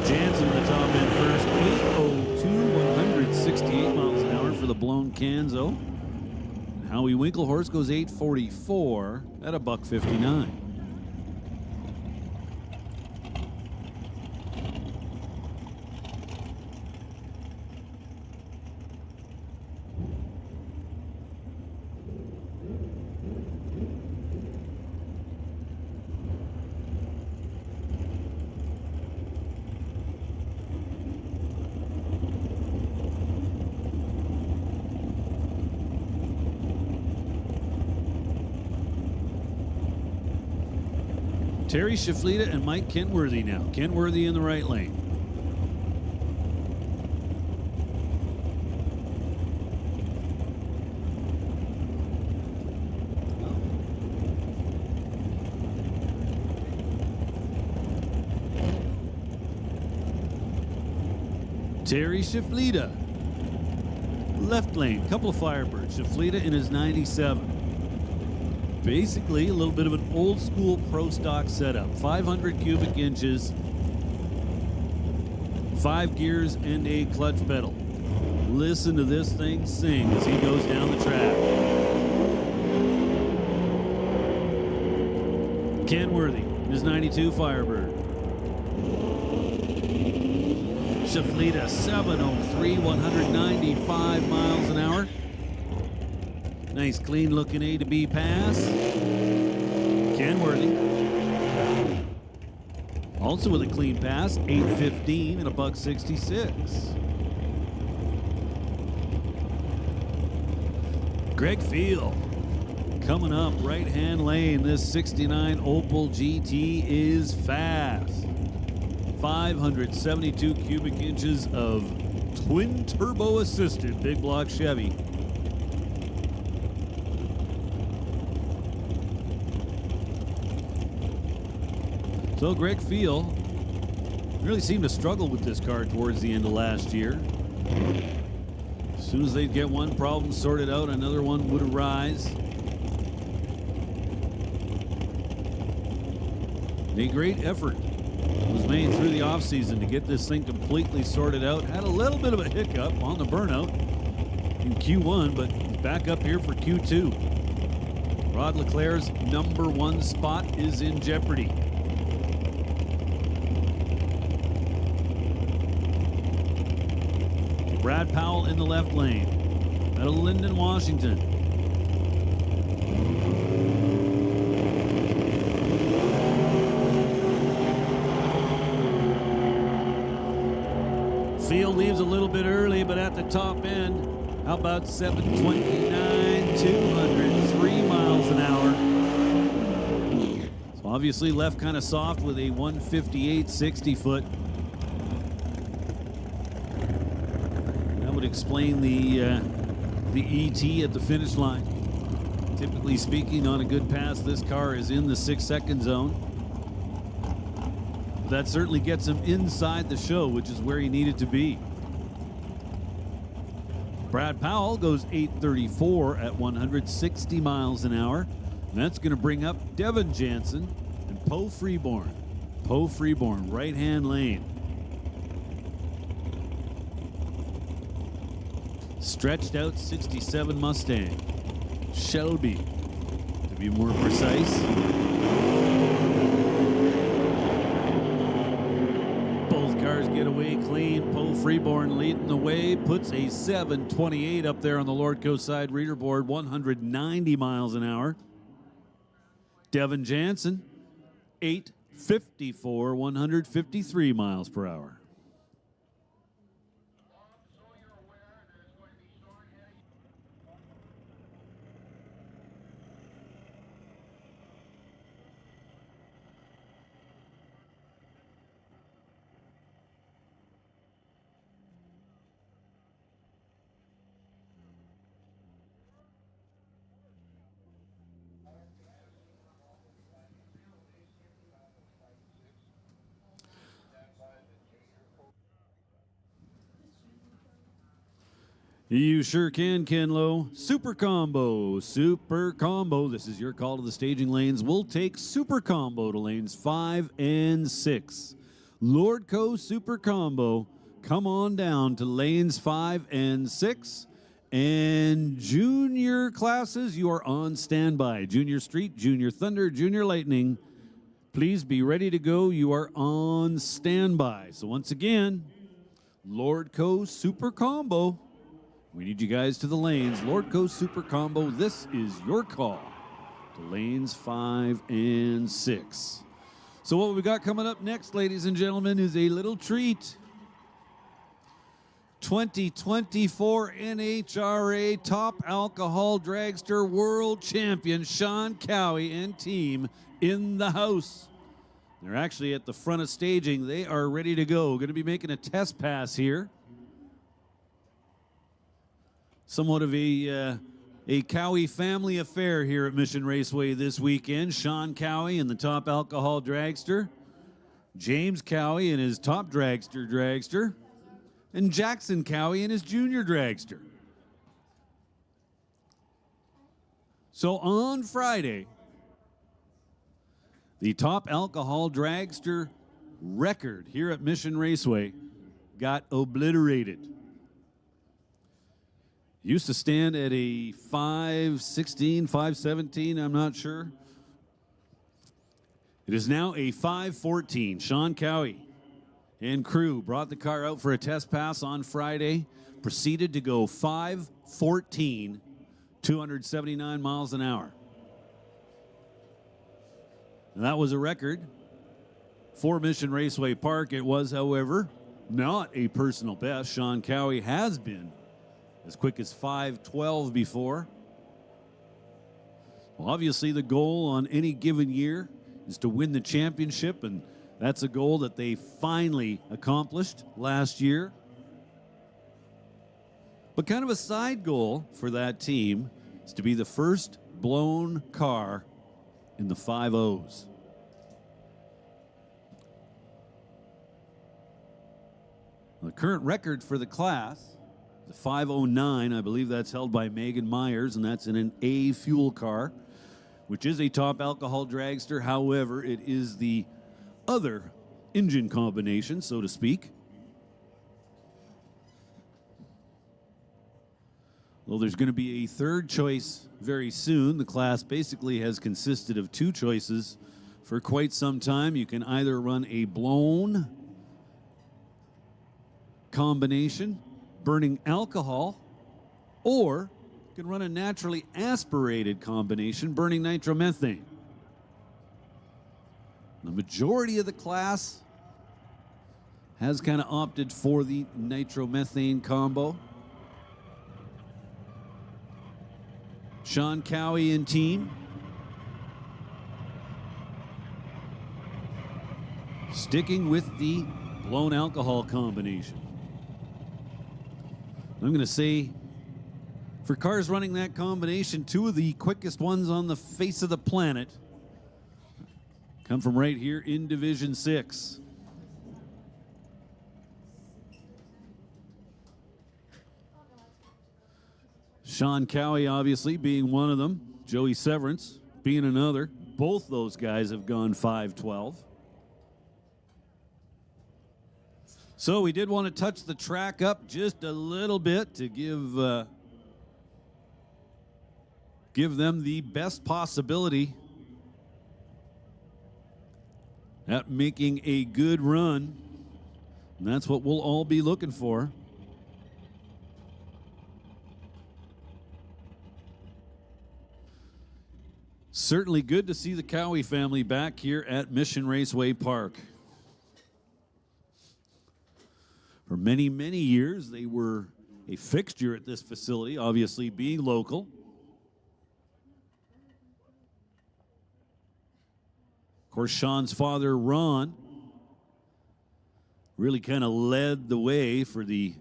Jansen with the top end first. 802, 168 miles an hour for the blown Kanzo. Howie Winklehorst goes 844 at $1.59. Terry Shaflita and Mike Kenworthy now. Kenworthy in the right lane. Terry Shaflita. Left lane, couple of Firebirds. Shaflita in his 97. Basically, a little bit of an old school pro stock setup. 500 cubic inches, 5 gears, and a clutch pedal. Listen to this thing sing as he goes down the track. Kenworthy in his 92 Firebird. Shaflita 703, 195 miles an hour. Nice clean looking A to B pass. Kenworthy also with a clean pass, 8:15 and a $1.66. Greg Field coming up right hand lane. This 69 Opel GT is fast. 572 cubic inches of twin turbo assisted big block Chevy. So Greg Field really seemed to struggle with this car towards the end of last year. As soon as they'd get one problem sorted out, another one would arise. And a great effort was made through the offseason to get this thing completely sorted out. Had a little bit of a hiccup on the burnout in Q1, but back up here for Q2. Rod Leclerc's #1 spot is in jeopardy. Brad Powell in the left lane out of Linden, Washington. Field leaves a little bit early, but at the top end, how about 729, 203 miles an hour. So obviously left kind of soft with a 158 60-foot. That would explain the ET at the finish line. Typically speaking, on a good pass, this car is in the 6-second zone. That certainly gets him inside the show, which is where he needed to be. Brad Powell goes 834 at 160 miles an hour. And that's going to bring up Devin Jansen and Poe Freeborn. Poe Freeborn, right-hand lane. Stretched out 67 Mustang. Shelby, to be more precise. Both cars get away clean. Poe Freeborn leading the way, puts a 728 up there on the Lordco side reader board, 190 miles an hour. Devin Jansen, 854, 153 miles per hour. You sure can, Ken Lowe. Super Combo, Super Combo. This is your call to the staging lanes. We'll take Super Combo to lanes 5 and 6. Lordco Super Combo, come on down to lanes 5 and 6. And junior classes, you are on standby. Junior Street, Junior Thunder, Junior Lightning. Please be ready to go. You are on standby. So once again, Lordco Super Combo. We need you guys to the lanes. Lordco Super Combo, this is your call to lanes 5 and 6. So what we got coming up next, ladies and gentlemen, is a little treat. 2024 NHRA Top Alcohol Dragster World Champion Sean Cowie and team in the house. They're actually at the front of staging. They are ready to go. Going to be making a test pass here. Somewhat of a Cowie family affair here at Mission Raceway this weekend. Sean Cowie in the top alcohol dragster. James Cowie in his top dragster. And Jackson Cowie in his junior dragster. So on Friday, the top alcohol dragster record here at Mission Raceway got obliterated. Used to stand at a 5:16, 5:17, I'm not sure. It is now a 5:14. Sean Cowie and crew brought the car out for a test pass on Friday, proceeded to go 5:14, 279 miles an hour. And that was a record for Mission Raceway Park. It was, however, not a personal best. Sean Cowie has been as quick as 5:12 before. Well, obviously, the goal on any given year is to win the championship, and that's a goal that they finally accomplished last year. But kind of a side goal for that team is to be the first blown car in the 5.0s. The current record for the class is a 5:09. I believe that's held by Megan Myers, and that's in an A fuel car, which is a top alcohol dragster. However, it is the other engine combination, so to speak. Well, there's going to be a third choice very soon. The class basically has consisted of two choices for quite some time. You can either run a blown combination, burning alcohol, or you can run a naturally aspirated combination, burning nitromethane. The majority of the class has kind of opted for the nitromethane combo. Sean Cowie and team sticking with the blown alcohol combination. I'm going to say, for cars running that combination, two of the quickest ones on the face of the planet come from right here in Division 6. Sean Cowie obviously being one of them, Joey Severance being another. Both those guys have gone 5:12. So we did want to touch the track up just a little bit to give them the best possibility at making a good run. And that's what we'll all be looking for. Certainly good to see the Cowie family back here at Mission Raceway Park. For many, many years, they were a fixture at this facility, obviously being local. Of course, Sean's father, Ron, really kind of led the way for the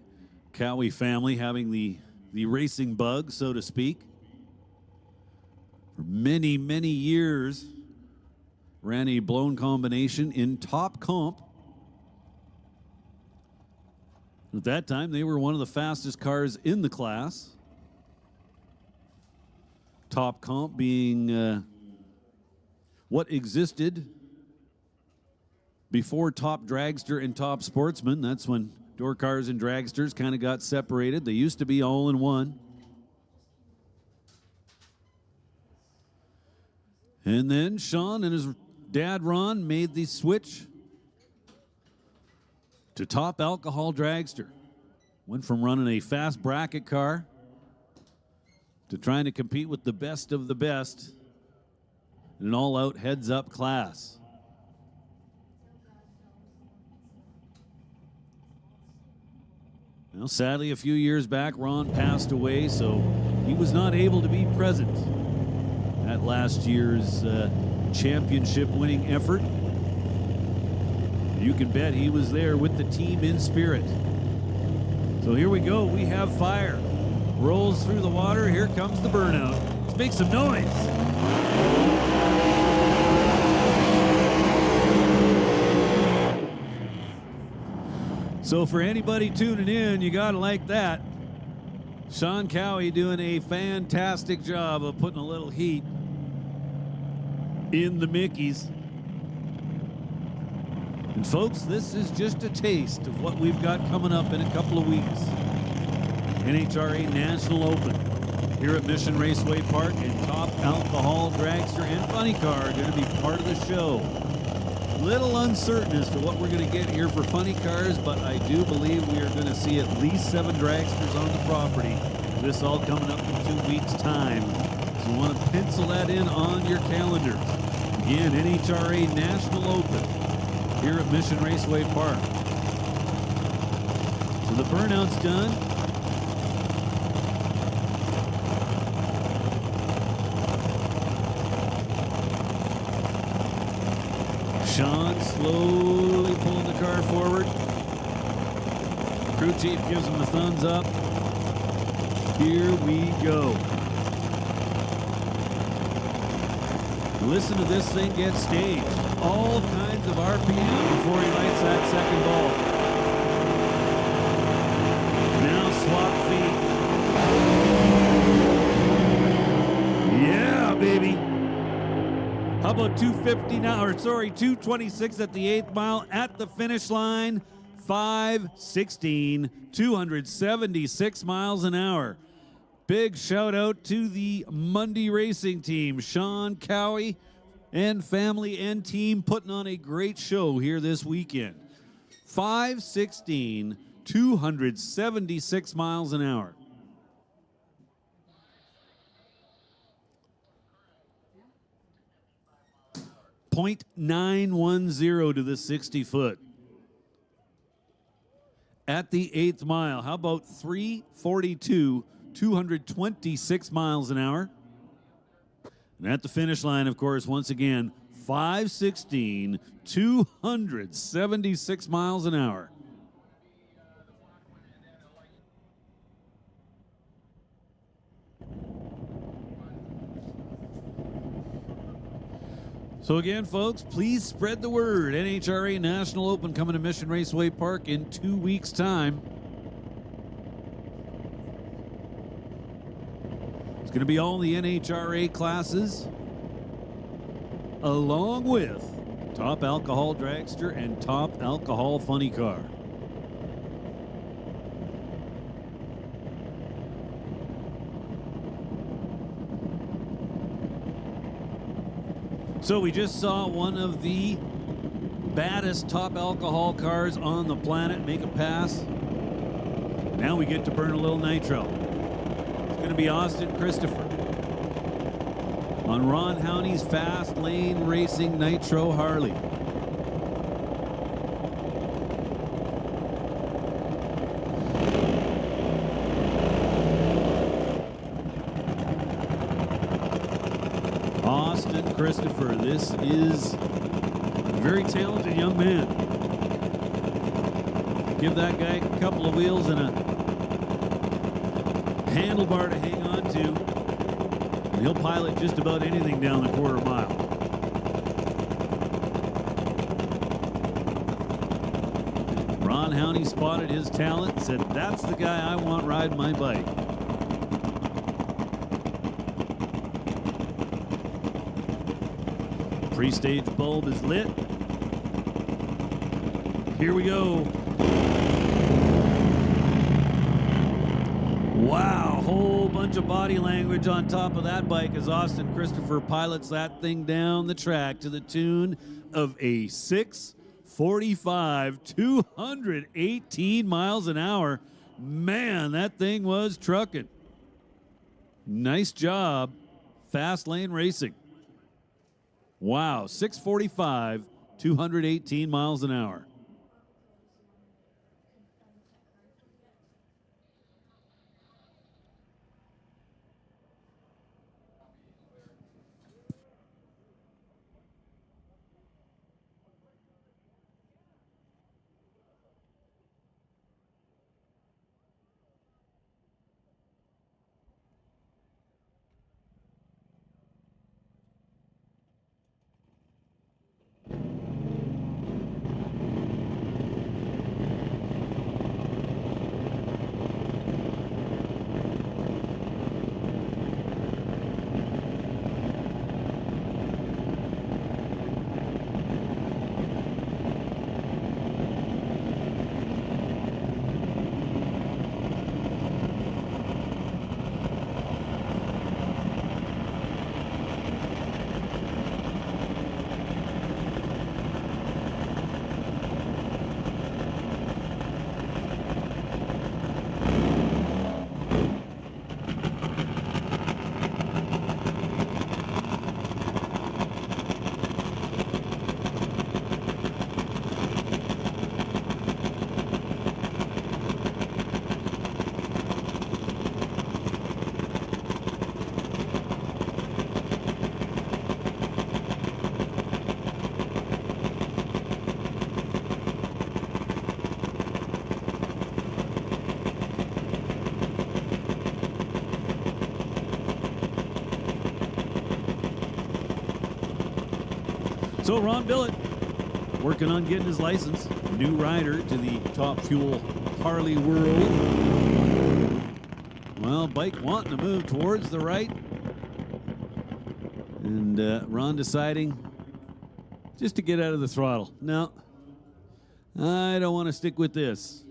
Cowie family, having the racing bug, so to speak. For many, many years, ran a blown combination in top comp. At that time, they were one of the fastest cars in the class. Top comp being what existed before top dragster and top sportsman. That's when door cars and dragsters kind of got separated. They used to be all in one. And then Sean and his dad, Ron, made the switch to top alcohol dragster. Went from running a fast bracket car to trying to compete with the best of the best in an all-out heads-up class. Well, sadly, a few years back, Ron passed away, so he was not able to be present at last year's championship winning effort. You can bet he was there with the team in spirit. So here we go. We have fire. Rolls through the water. Here comes the burnout. Let's make some noise. So for anybody tuning in, you gotta like that. Sean Cowie doing a fantastic job of putting a little heat in the Mickeys. And folks, this is just a taste of what we've got coming up in a couple of weeks. NHRA National Open here at Mission Raceway Park, and Top Alcohol Dragster and Funny Car are going to be part of the show. Little uncertain as to what we're going to get here for Funny Cars, but I do believe we are going to see at least 7 dragsters on the property. This all coming up in 2 weeks' time. So you want to pencil that in on your calendars. Again, NHRA National Open here at Mission Raceway Park. So the burnout's done. Sean slowly pulling the car forward. Crew chief gives him the thumbs up. Here we go. Listen to this thing get staged. All kinds of RPM before he lights that second ball. Now swap feet. Yeah, baby. How about 250 now, or sorry, 226 at the 8th mile at the finish line. 5:16, 276 miles an hour. Big shout out to the Mundy Racing team, Sean Cowie and family and team putting on a great show here this weekend. 5:16, 276 miles an hour. .910 to the 60-foot. At the 8th mile, how about 3:42, 226 miles an hour? And at the finish line, of course, once again, 5:16, 276 miles an hour. So again, folks, please spread the word. NHRA National Open coming to Mission Raceway Park in 2 weeks' time. It's going to be all the NHRA classes, along with Top Alcohol Dragster and Top Alcohol Funny Car. So we just saw one of the baddest top alcohol cars on the planet make a pass. Now we get to burn a little nitro. It's going to be Austin Christopher on Ron Howney's Fast Lane Racing Nitro Harley. Austin Christopher, this is a very talented young man. Give that guy a couple of wheels and a handlebar to hang on to, and he'll pilot just about anything down the quarter mile. Ron Howney spotted his talent and said, that's the guy I want riding my bike. Pre-stage bulb is lit. Here we go. Wow, whole bunch of body language on top of that bike as Austin Christopher pilots that thing down the track to the tune of a 6:45, 218 miles an hour. Man, that thing was trucking. Nice job, Fast Lane Racing. Wow, 6:45, 218 miles an hour. So Ron Billett working on getting his license. New rider to the Top Fuel Harley world. Well, bike wanting to move towards the right. And Ron deciding just to get out of the throttle. No, I don't want to stick with this.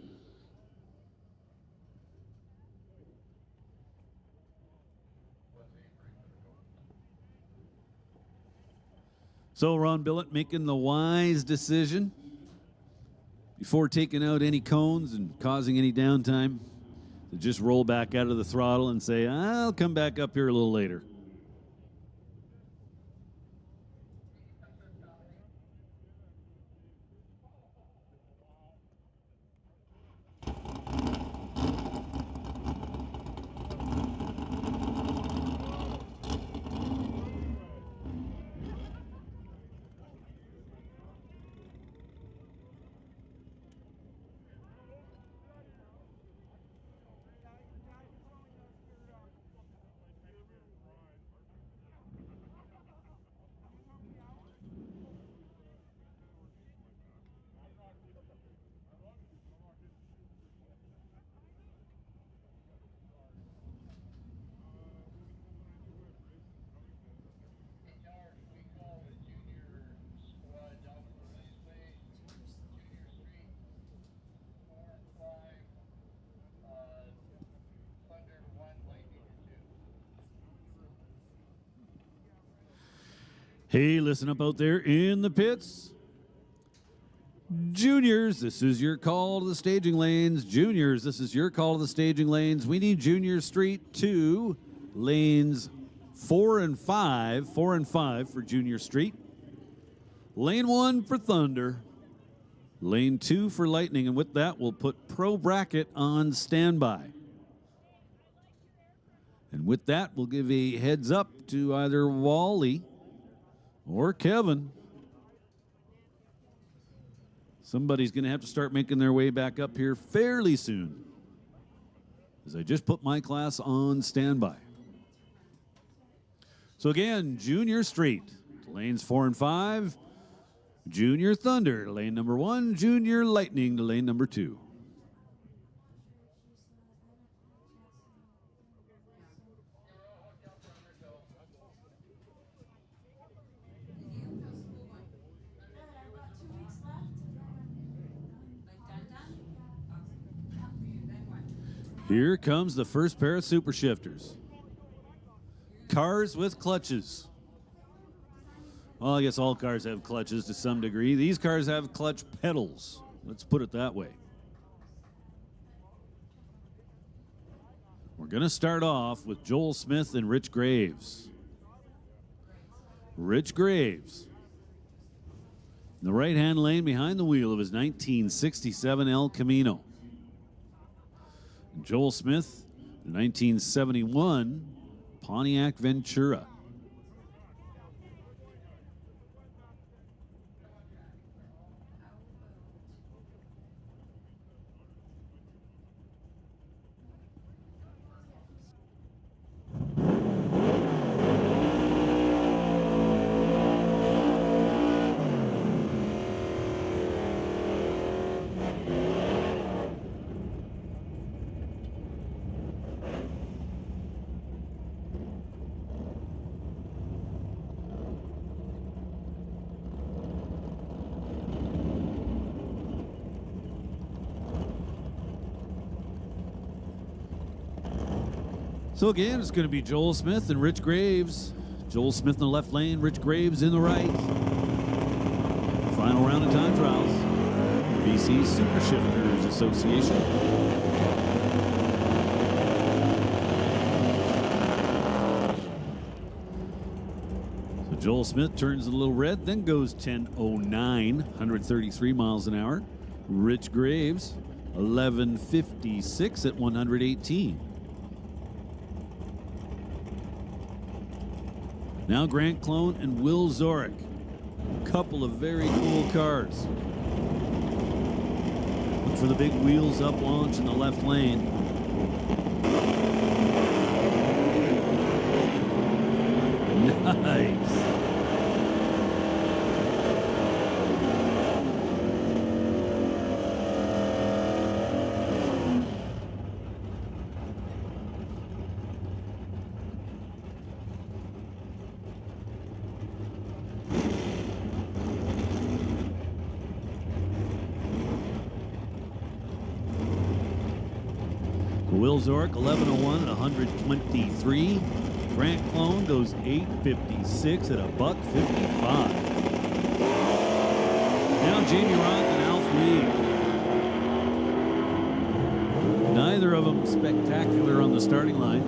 So Ron Billett making the wise decision before taking out any cones and causing any downtime to just roll back out of the throttle and say, I'll come back up here a little later. Hey, listen up out there in the pits. Juniors, this is your call to the staging lanes. Juniors, this is your call to the staging lanes. We need Junior Street 2, lanes 4 and 5 for Junior Street. Lane 1 for Thunder. Lane 2 for Lightning. And with that, we'll put Pro Bracket on standby. And with that, we'll give a heads up to either Wally or Kevin. Somebody's going to have to start making their way back up here fairly soon, as I just put my class on standby. So again, Junior Street, lanes 4 and 5. Junior Thunder, lane number 1. Junior Lightning to lane number 2. Here comes the first pair of super shifters. Cars with clutches. Well, I guess all cars have clutches to some degree. These cars have clutch pedals. Let's put it that way. We're going to start off with Joel Smith and Rich Graves. Rich Graves in the right-hand lane behind the wheel of his 1967 El Camino. Joel Smith, the 1971 Pontiac Ventura. So again, it's going to be Joel Smith and Rich Graves. Joel Smith in the left lane, Rich Graves in the right. Final round of time trials. BC Super Shifters Association. So Joel Smith turns a little red, then goes 10.09, 133 miles an hour. Rich Graves, 11.56 at 118. Now Grant Clone and Will Zorick. Couple of very cool cars. Look for the big wheels up launch in the left lane. Nice. Will Zork, 11:01 at 123. Grant Clone goes 8:56 at $1:55. Now Jamie Roth and Alf Reed. Neither of them spectacular on the starting line,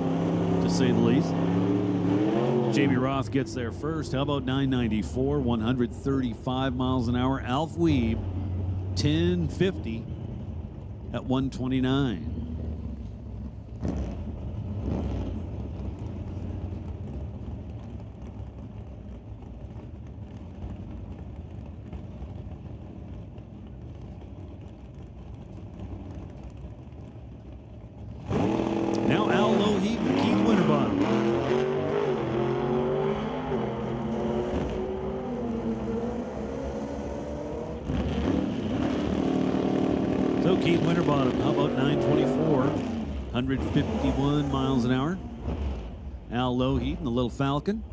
to say the least. Jamie Roth gets there first. How about 994, 135 miles an hour. Alf Weeb, 1050 at 129. Now Al Loheed and Keith Winterbottom. So Keith Winterbottom, how about 924, 151 miles an hour. Al Loheed and the Little Falcon,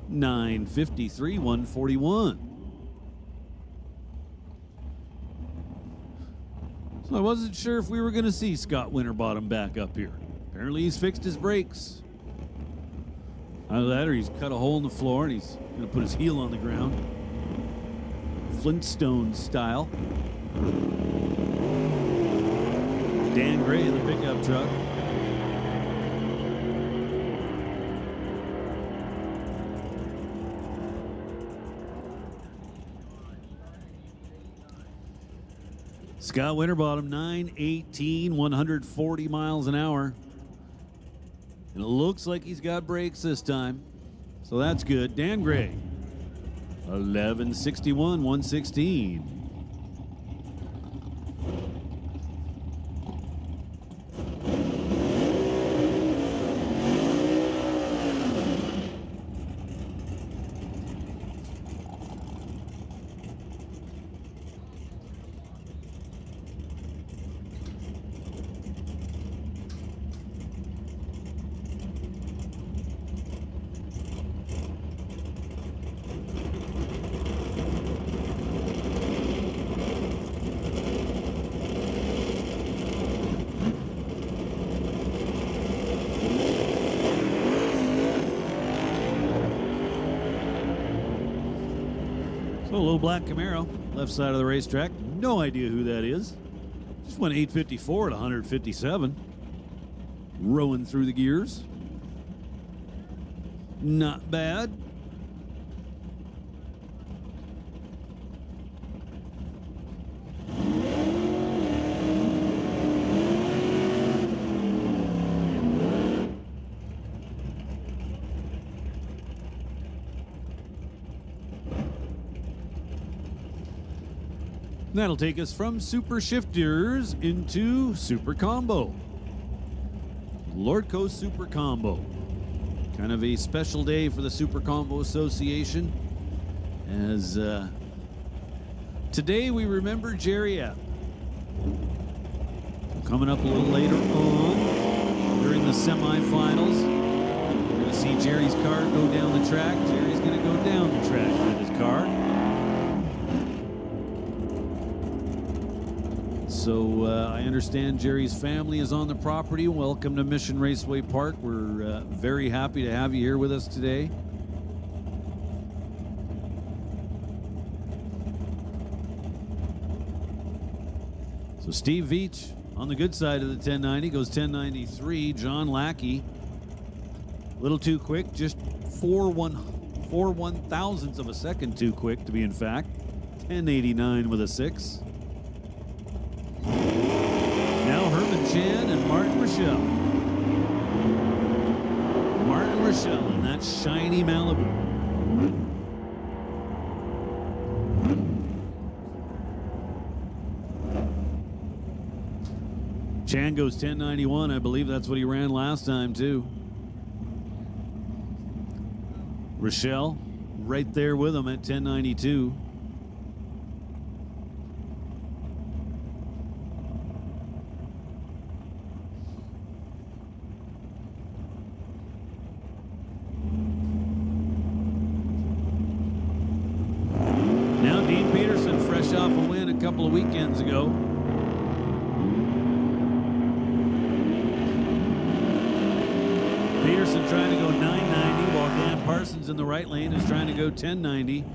953, 141. So I wasn't sure if we were going to see Scott Winterbottom back up here. Apparently he's fixed his brakes. Either that or he's cut a hole in the floor and he's going to put his heel on the ground. Flintstone style. Dan Gray in the pickup truck. Scott Winterbottom, 918, 140 miles an hour. And it looks like he's got brakes this time. So that's good. Dan Gray, 1161, 116. So a little black Camaro, left side of the racetrack. No idea who that is. Just went 854 at 157. Rowing through the gears. Not bad. That'll take us from Super Shifters into Super Combo. Lordco Super Combo. Kind of a special day for the Super Combo Association, as today we remember Jerry Epp. Coming up a little later on during the semifinals, we're going to see Jerry's car go down the track. Jerry's going to go down the track with his car. So I understand Jerry's family is on the property. Welcome to Mission Raceway Park. We're very happy to have you here with us today. So Steve Veach on the good side of the 1090 goes 1093. John Lackey, a little too quick, just 4 1/1000ths of a second too quick to be in fact. 1089 with a 6. Now Herman Chan and Martin Rochelle. Martin Rochelle in that shiny Malibu. Chan goes 1091. I believe that's what he ran last time too. Rochelle right there with him at 1092. Couple of weekends ago. Peterson trying to go 990, while Dan Parsons in the right lane is trying to go 1090.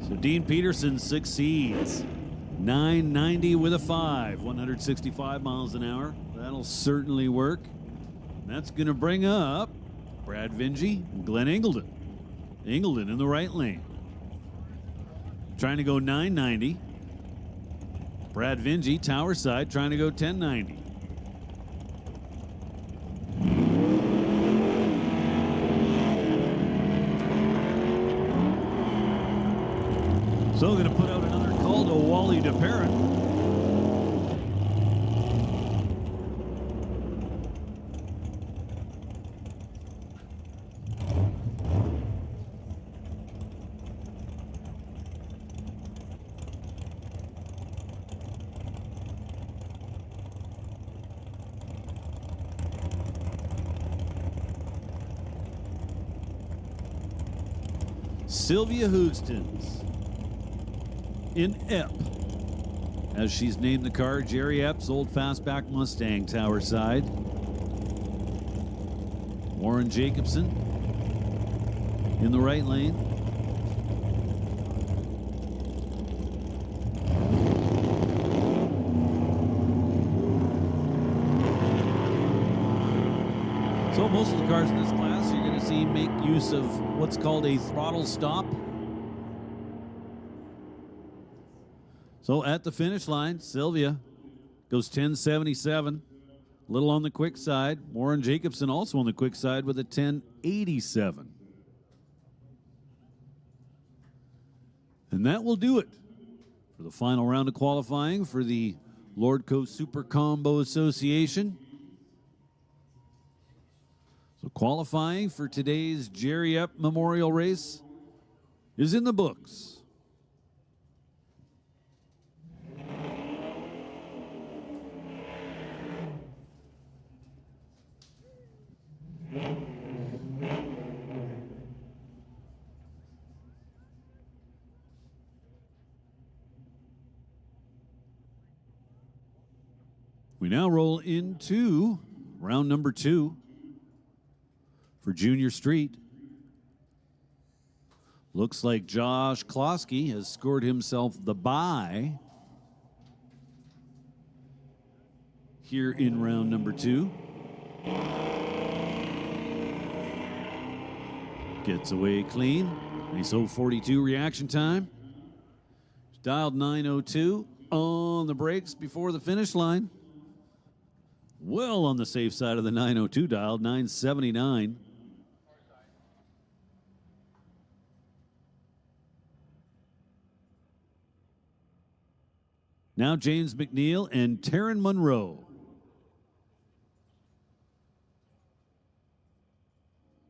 So Dean Peterson succeeds. 990 with a 5, 165 miles an hour. That'll certainly work. That's going to bring up Brad Vingy and Glenn Ingleton. Ingleton in the right lane. Trying to go 990. Brad Vingy, tower side, trying to go 1090. So going to put out another call to Wally DeParent. Sylvia Hoogstens in Epp, as she's named the car. Jerry Epp's old fastback Mustang, tower side. Warren Jacobson in the right lane. So most of the cars in this class you're going to see make use of what's called a throttle stop. So at the finish line, Sylvia goes 1077, a little on the quick side. Warren Jacobson also on the quick side with a 1087. And that will do it for the final round of qualifying for the Lordco Super Combo Association. So qualifying for today's Jerry Epp Memorial Race is in the books. We now roll into round number 2 for Junior Street. Looks like Josh Klosky has scored himself the bye here in round number 2. Gets away clean. ISO 42 reaction time. Dialed 902 on the brakes before the finish line. Well on the safe side of the 902 dial, 979. Now James McNeil and Taryn Monroe.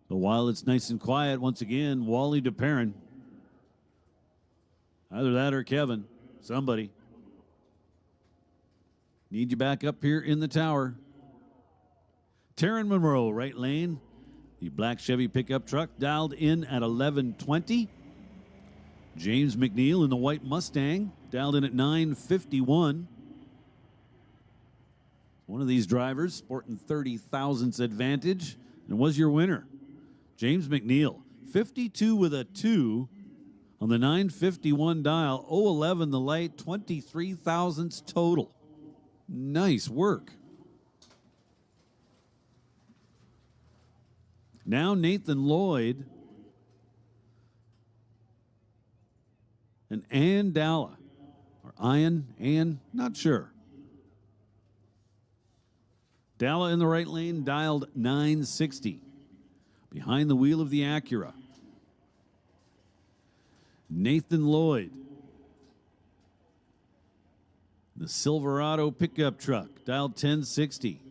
So while it's nice and quiet, once again, Wally DeParent. Either that or Kevin, somebody. Need you back up here in the tower. Taryn Monroe, right lane. The black Chevy pickup truck dialed in at 1120. James McNeil in the white Mustang, dialed in at 951. One of these drivers sporting 30 thousandths advantage and was your winner. James McNeil, 52 with a 2 on the 951 dial, 011 the light, 23 thousandths total. Nice work. Now Nathan Lloyd and Ann Dalla, or Ann, not sure. Dalla in the right lane, dialed 960. Behind the wheel of the Acura. Nathan Lloyd. The Silverado pickup truck, dialed 1060.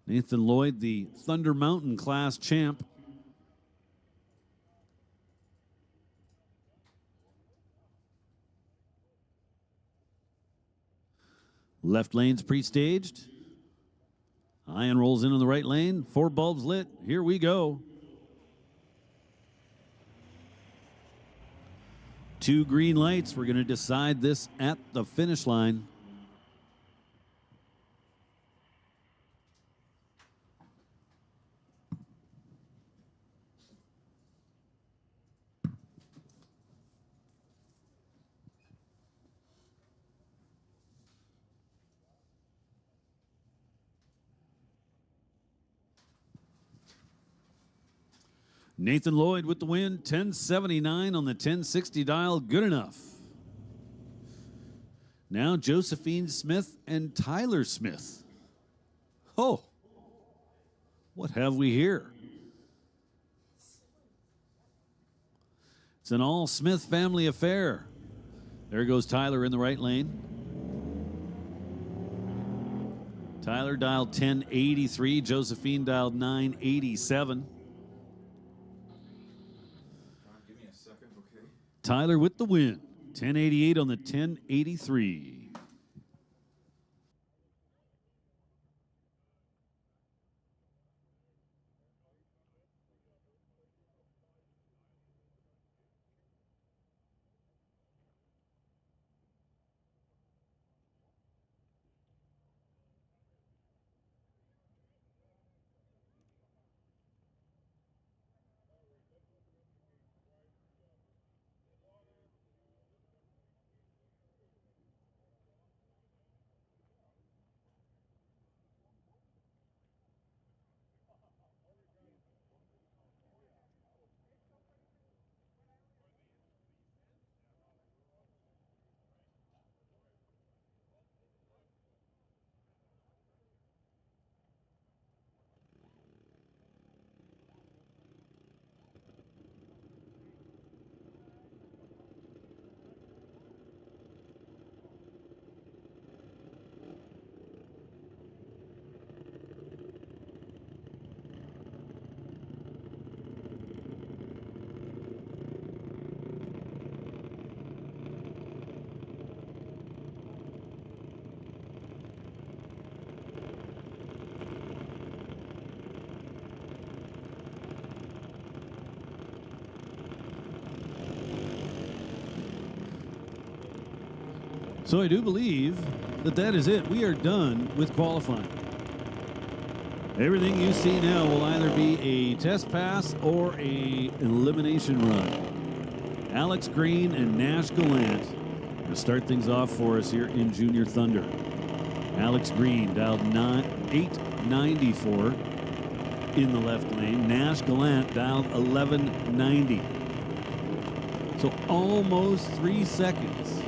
Nathan Lloyd, the Thunder Mountain class champ. Left lane's pre-staged. Ian rolls in on the right lane. 4 bulbs lit. Here we go. 2 green lights. We're going to decide this at the finish line. Nathan Lloyd with the win, 1079 on the 1060 dial, good enough. Now Josephine Smith and Tyler Smith. Oh, what have we here? It's an all Smith family affair. There goes Tyler in the right lane. Tyler dialed 1083, Josephine dialed 987. Give me a second, okay? Tyler with the win, 1088 on the 1083. So I do believe that that is it. We are done with qualifying. Everything you see now will either be a test pass or a elimination run. Alex Green and Nash Gallant to start things off for us here in Junior Thunder. Alex Green dialed 894 in the left lane. Nash Gallant dialed 1190. So almost 3 seconds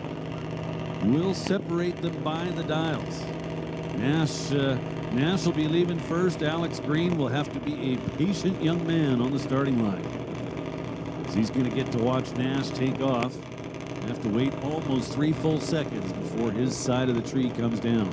will separate them by the dials. Nash will be leaving first. Alex Green will have to be a patient young man on the starting line. So he's going to get to watch Nash take off. Have to wait almost 3 full seconds before his side of the tree comes down.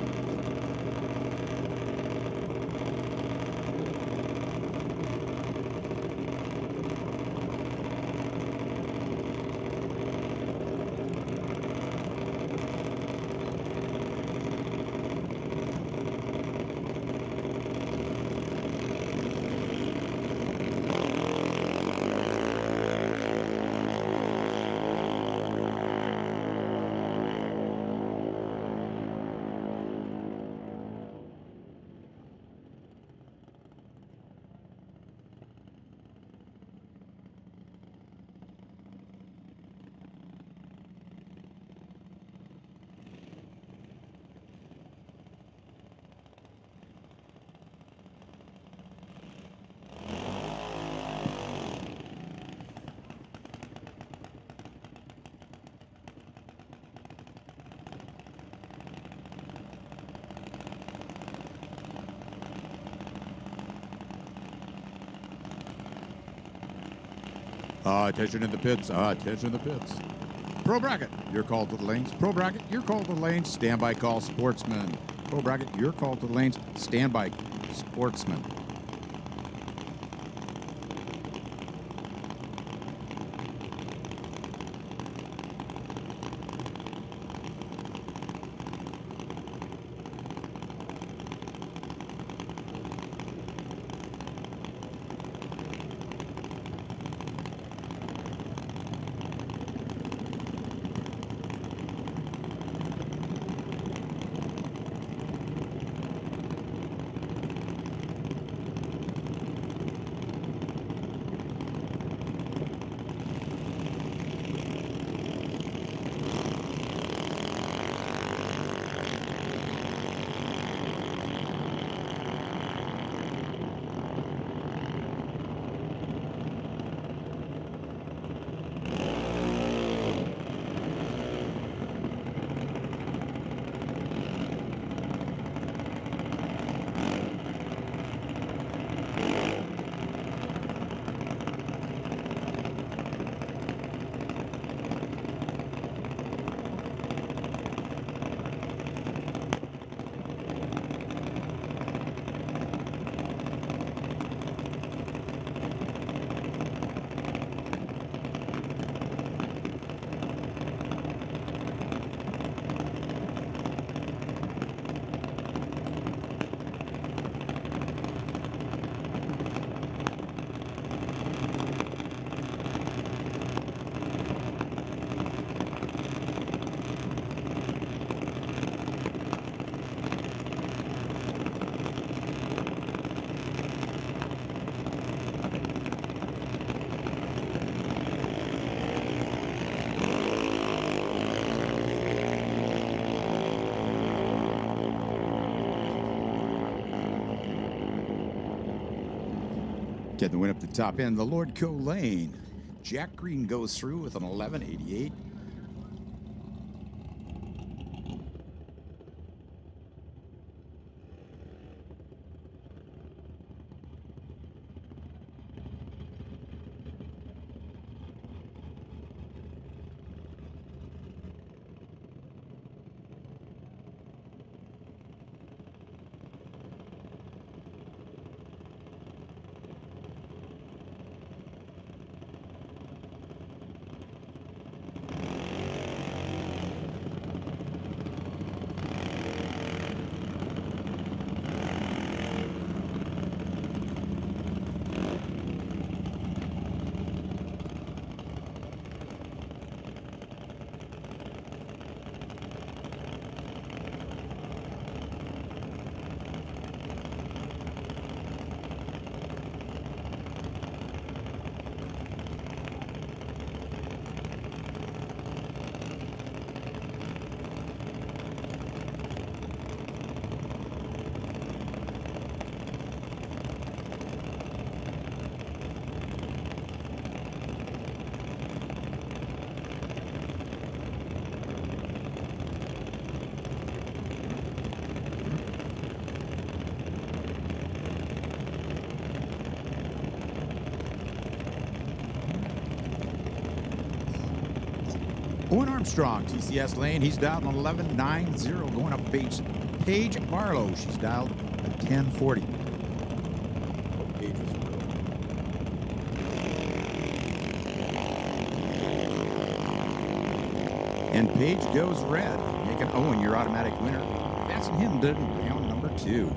Attention in the pits. Attention in the pits. Pro Bracket, you're called to the lanes. Pro Bracket, you're called to the lanes. Standby call, Sportsman. Pro Bracket, you're called to the lanes. Standby, Sportsman. Getting the win up the top end, the Lordco Lane. Jack Green goes through with an 11.88. Owen Armstrong, TCS lane. He's dialed an 11.90. Going up Paige Barlow. She's dialed a 10.40. Paige was and Paige goes red, making Owen your automatic winner. Advancing him to round number 2.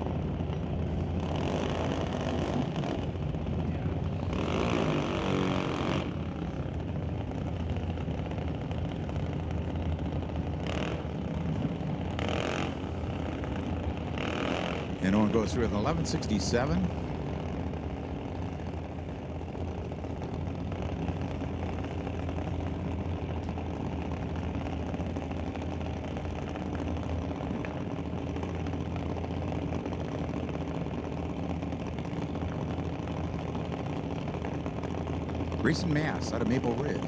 And Owen goes through with 11.67. Grayson Mass out of Maple Ridge.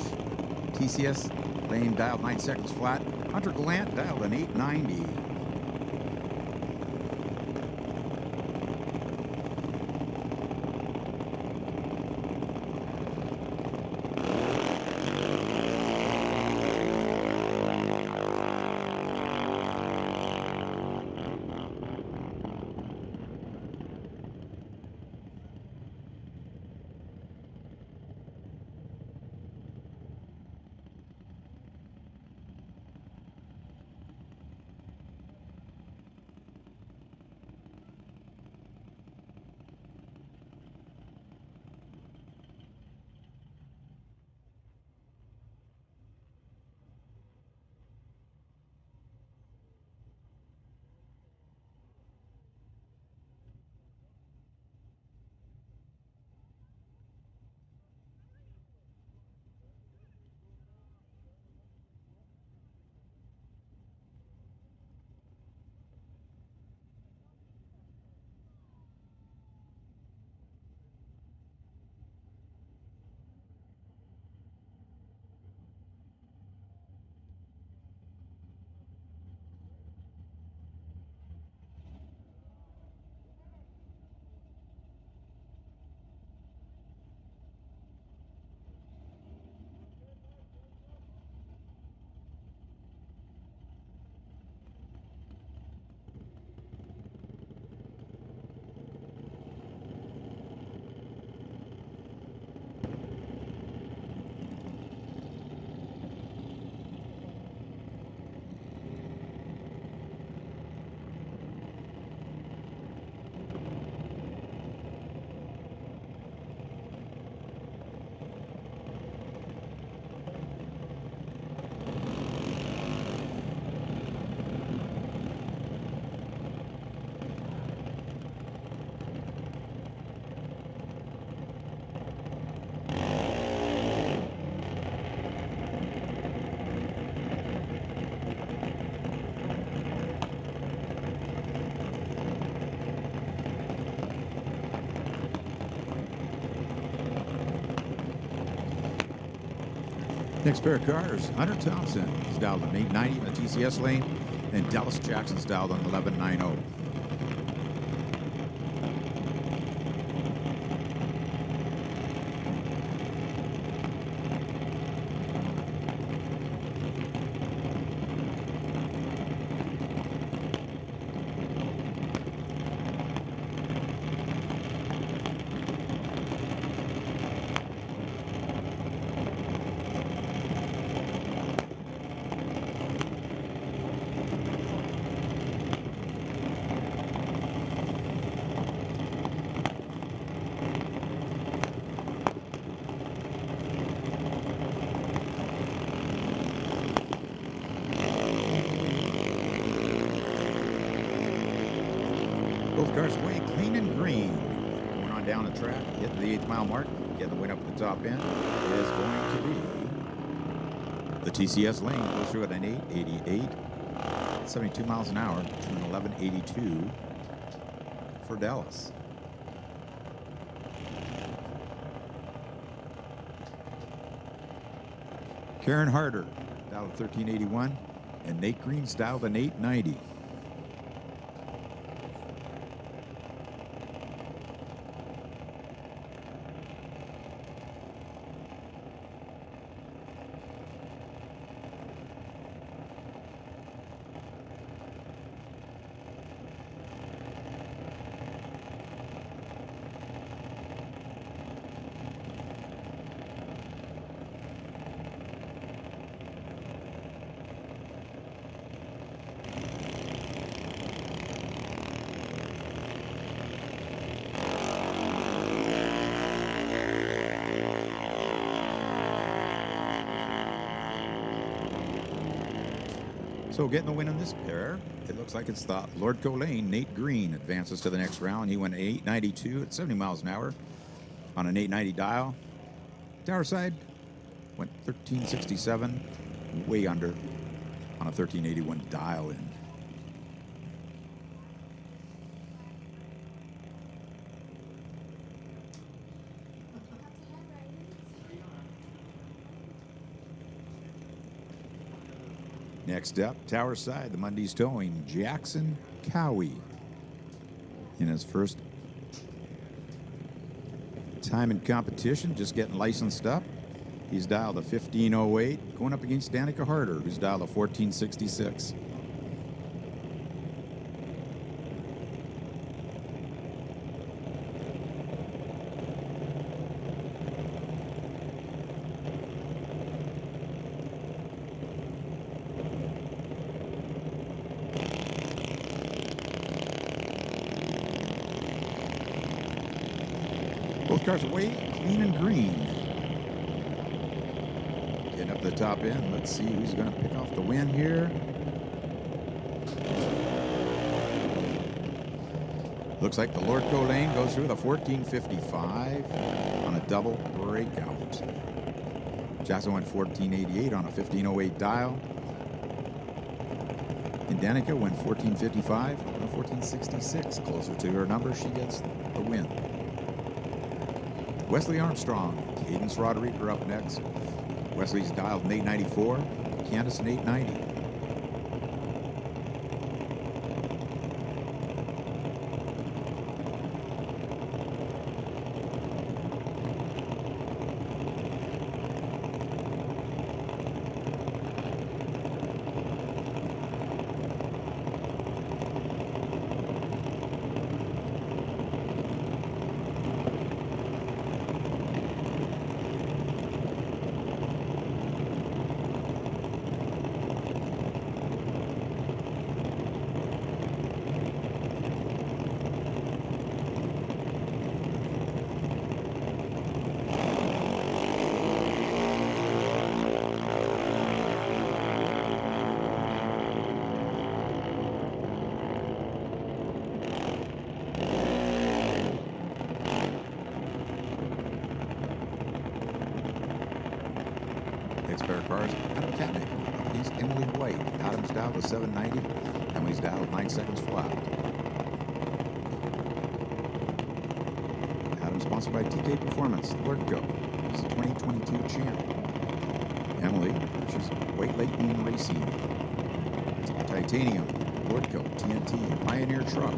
TCS lane dialed 9 seconds flat. Hunter Gallant dialed an 8.90. Next pair of cars, Hunter Thompson is dialed on 890 in the TCS lane, and Dallas Jackson's dialed on 1190. Both cars away clean and green. Going on down the track, hitting the 8th mile mark, getting the win up at the top end is going to be the TCS lane. Goes through at an 888, 72 miles an hour, between 1182 for Dallas. Karen Harder dialed at 1381, and Nate Green's dialed at 890. So getting the win in this pair, it looks like it's the Lordco Lane. Nate Green advances to the next round. He went 892 at 70 miles an hour on an 890 dial. Tower side went 1367, way under on a 1381 dial in. Next up, Tower Side, the Mundy's Towing, Jackson Cowie in his first time in competition, just getting licensed up. He's dialed a 1508, going up against Danica Harder, who's dialed a 1466. Both cars away, clean and green. Getting up to the top end. Let's see who's going to pick off the win here. Looks like the Lordco Lane goes through the 1455 on a double breakout. Jackson went 1488 on a 1508 dial. And Danica went 1455 on a 1466. Closer to her number, she gets the win. Wesley Armstrong, Cadence Roderick are up next. Wesley's dialed an 894, Candace an 890. Pair of cars, Adam Katnick against Emily White. Adam's dialed to 790, Emily's dialed 9 seconds flat. Adam sponsored by TK Performance, Lordco. He's the 2022 champ. Emily, she's White Lightning Racing. Titanium, Lordco, TNT, Pioneer Truck.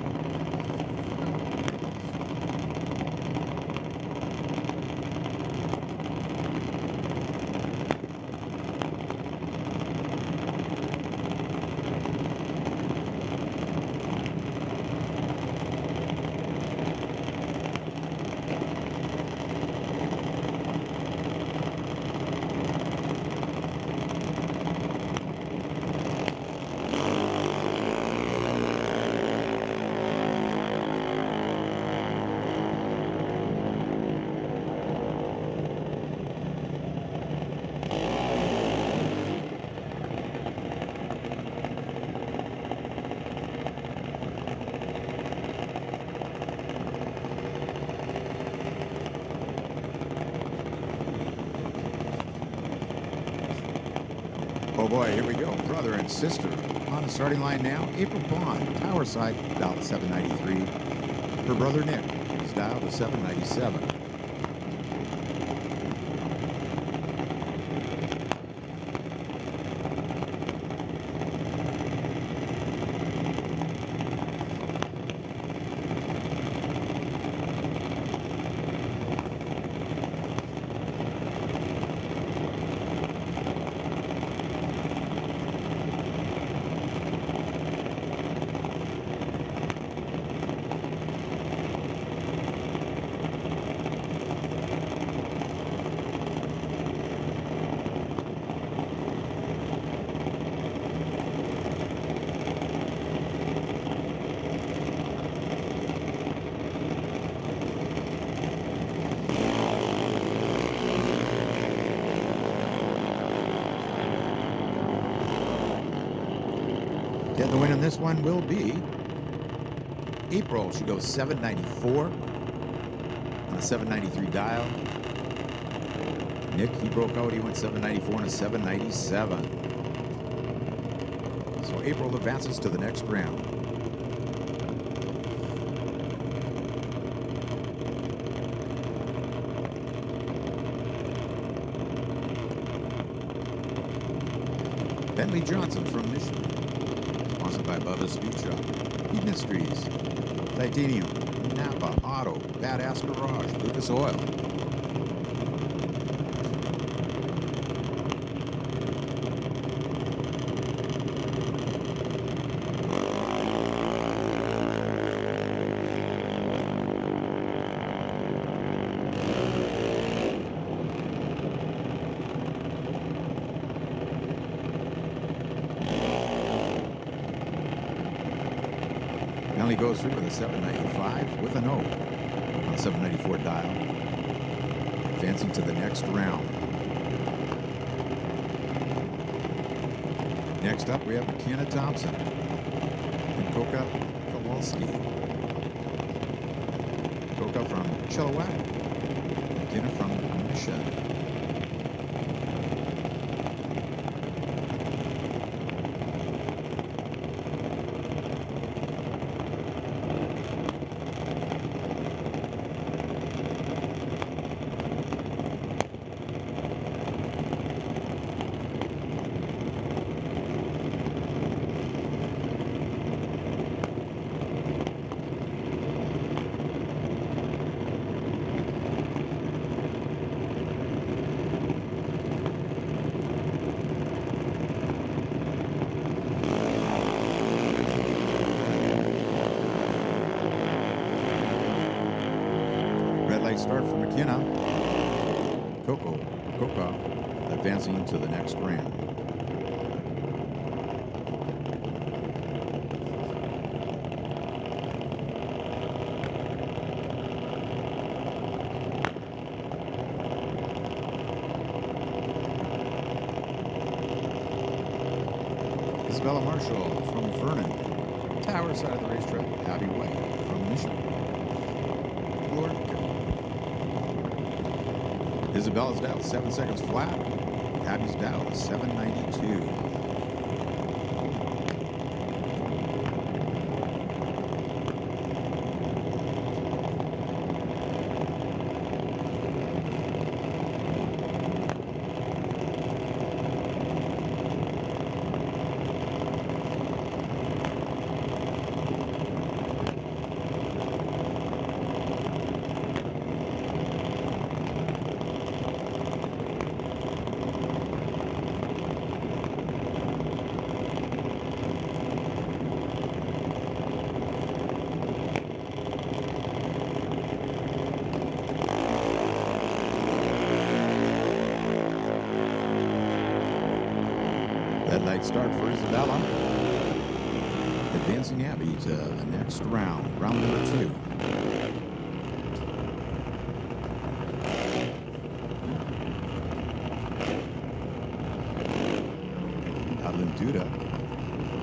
Oh boy, here we go. Brother and sister on the starting line now. April Bond, Tower Side, dialed to 793. Her brother Nick is dialed to 797. Getting the win in this one will be April. She goes 794 on a 793 dial. Nick, he broke out. He went 794 and a 797. So April advances to the next round. Bentley Johnson from Michigan. Sponsored by Bubba's Speed Shop, Heat Mysteries, Titanium, Napa, Auto, Badass Garage, Lucas Oil. Penalty goes through with a 795 with an O on a 794 dial. Advancing to the next round. Next up, we have McKenna Thompson and Koka Kowalski. Koka from Chilliwack, McKenna from Mission. Start for McKenna. Coca advancing to the next round. Isabella Marshall from Vernon. Tower side of the racetrack. Abby White from Michigan. Isabella's dialed 7 seconds flat. Abby's dialed 792. Red light start for Isabella. Advancing Abby to the next round, round number 2. Madeline Duda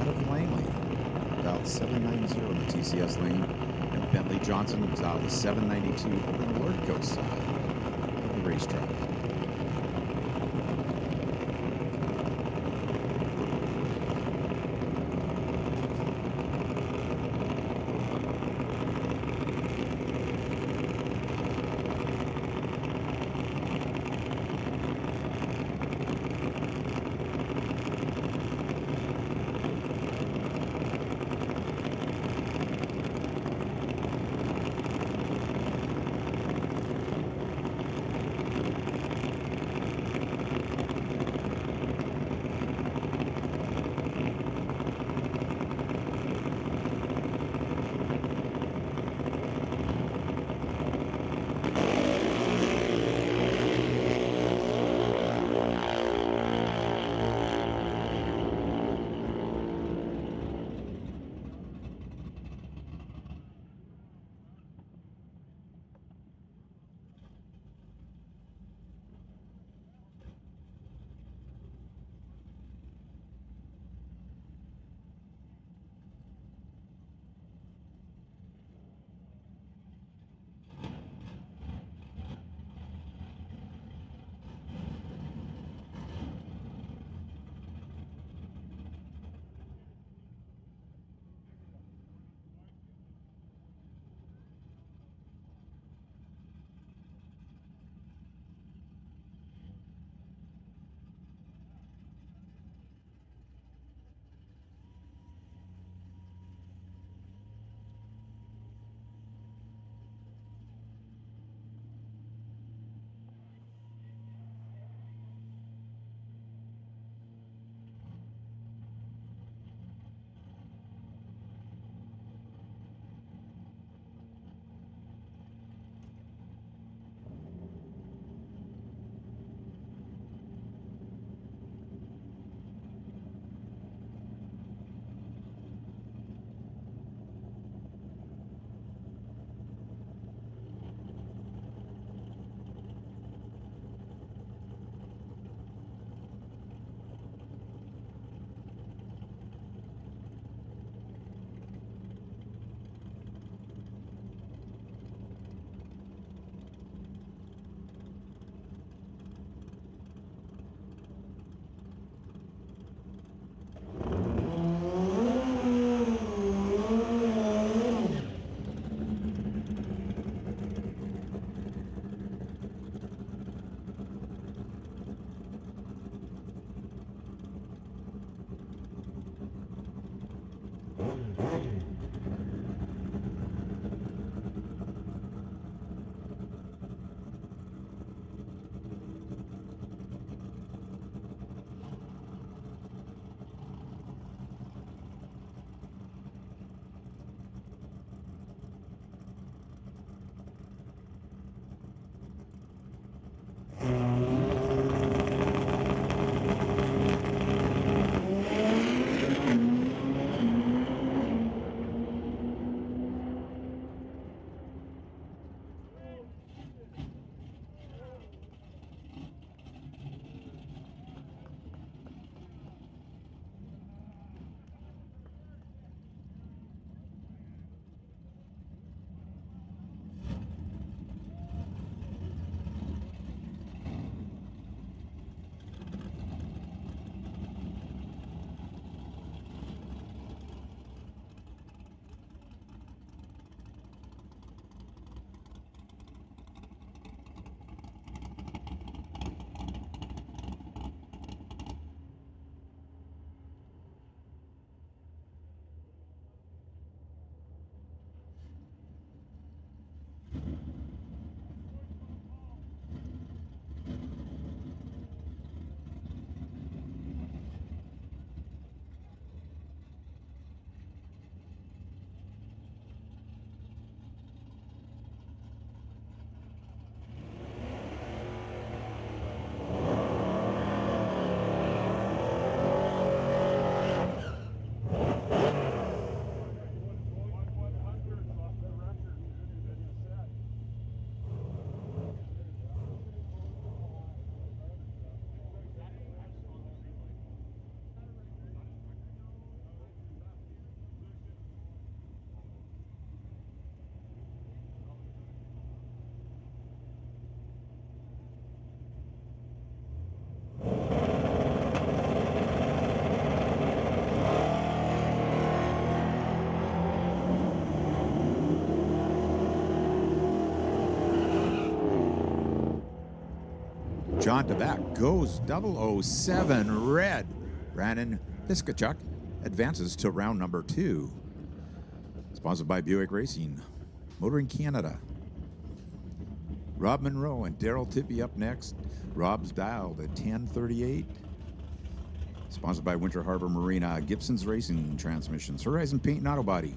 out of Langley, dialed 790 in the TCS lane. And Bentley Johnson is out of 792 over the Lord Coast side of the racetrack. on to back goes 007 red. Brandon Piskachuk advances to round number 2. Sponsored by Buick Racing, Motoring Canada. Rob Monroe and Daryl Tippy up next. Rob's dialed at 1038. Sponsored by Winter Harbor Marina, Gibson's Racing Transmissions, Horizon Paint and Auto Body.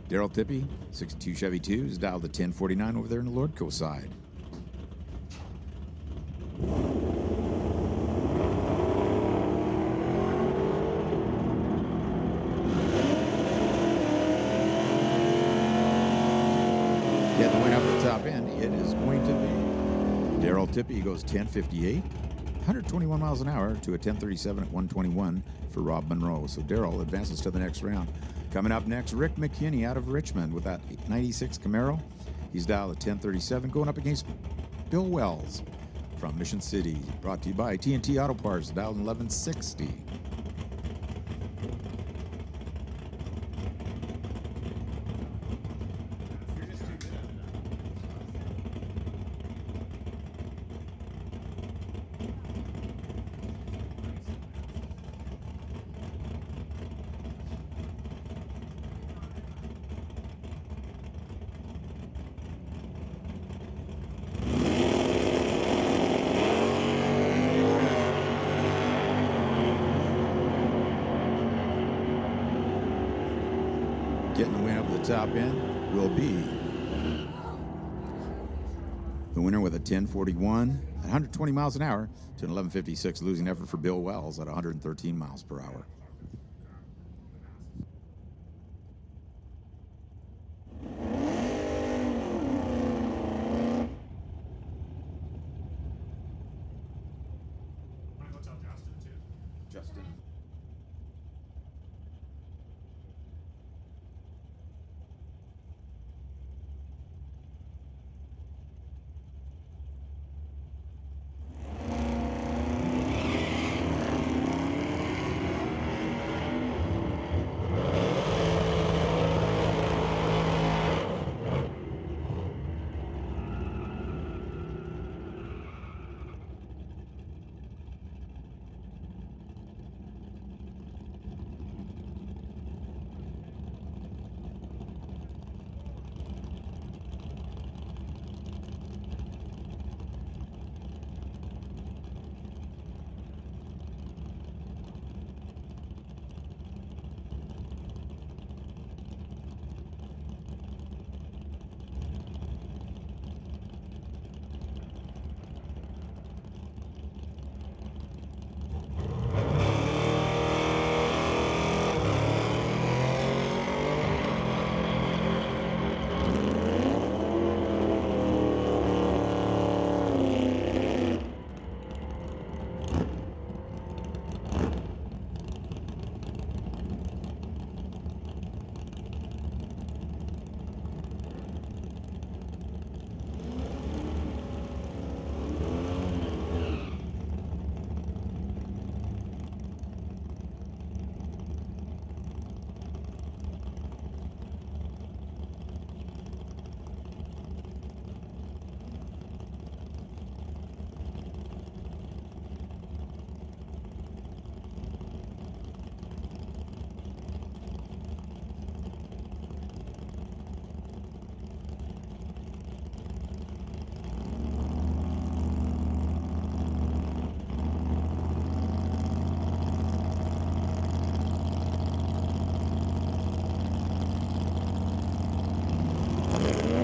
Daryl Tippy, 62 Chevy 2, is dialed at 1049 over there in the Lordco side. Get the win up at the top end. It is going to be Daryl Tippy goes 1058, 121 miles an hour to a 1037 at 121 for Rob Monroe. So Daryl advances to the next round. Coming up next, Rick McKinney out of Richmond with that 96 Camaro. He's dialed at 1037, going up against Bill Wells from Mission City. Brought to you by TNT Auto Parts, dialed 1160. Getting the win up at the top end will be the winner with a 1041 at 120 miles an hour to an 1156, losing effort for Bill Wells at 113 miles per hour. Justin.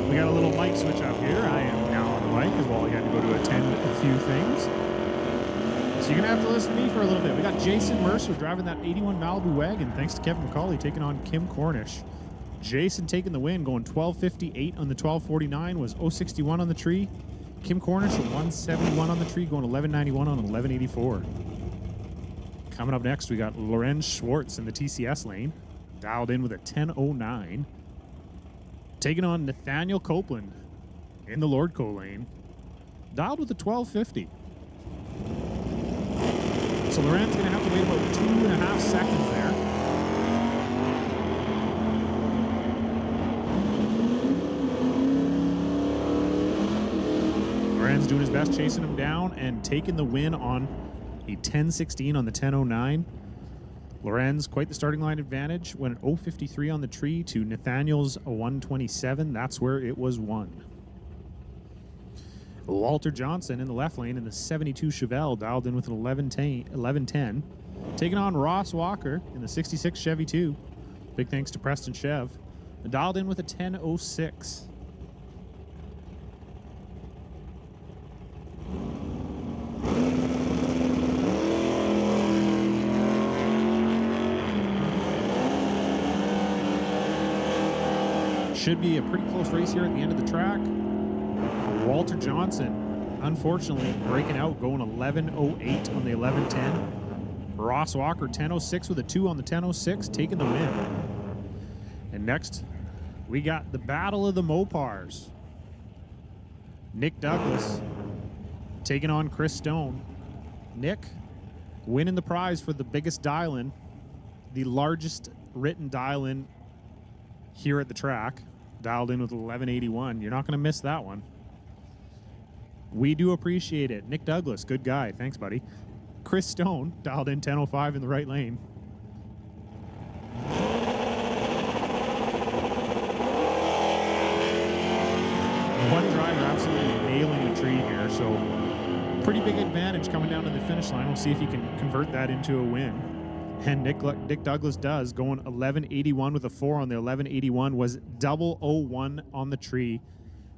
We got a little mic switch up here. I am now on the mic as well. I had to go to attend a few things. So you're going to have to listen to me for a little bit. We got Jason Mercer driving that 81 Malibu wagon. Thanks to Kevin McCauley taking on Kim Cornish. Jason taking the win, going 12:58 on the 12:49, was 061 on the tree. Kim Cornish at 171 on the tree, going 1191 on 1184. Coming up next, we got Lorenz Schwartz in the TCS lane, dialed in with a 1009. Taking on Nathaniel Copeland in the Lordco lane, dialed with a 1250. So Loren's going to have to wait about 2.5 seconds there. Loren's doing his best, chasing him down and taking the win on a 10-16 on the 10-09. Lorenz, quite the starting line advantage. Went an 0.53 on the tree to Nathaniel's 1.27. That's where it was won. Walter Johnson in the left lane in the 72 Chevelle dialed in with an 11.10. Taking on Ross Walker in the 66 Chevy 2. Big thanks to Preston Chev. Dialed in with a 10.06. Should be a pretty close race here at the end of the track. Walter Johnson, unfortunately, breaking out, going 11.08 on the 11.10. Ross Walker, 10.06 with a 2 on the 10.06, taking the win. And next, we got the Battle of the Mopars. Nick Douglas taking on Chris Stone. Nick winning the prize for the biggest dial-in, the largest written dial-in here at the track. Dialed in with 1181. You're not going to miss that one. We do appreciate it. Nick Douglas, good guy. Thanks, buddy. Chris Stone dialed in 1005 in the right lane. One driver absolutely nailing the tree here, so pretty big advantage coming down to the finish line. We'll see if he can convert that into a win. And Nick Douglas does, going 1181 with a 4 on the 1181, was 001 on the tree.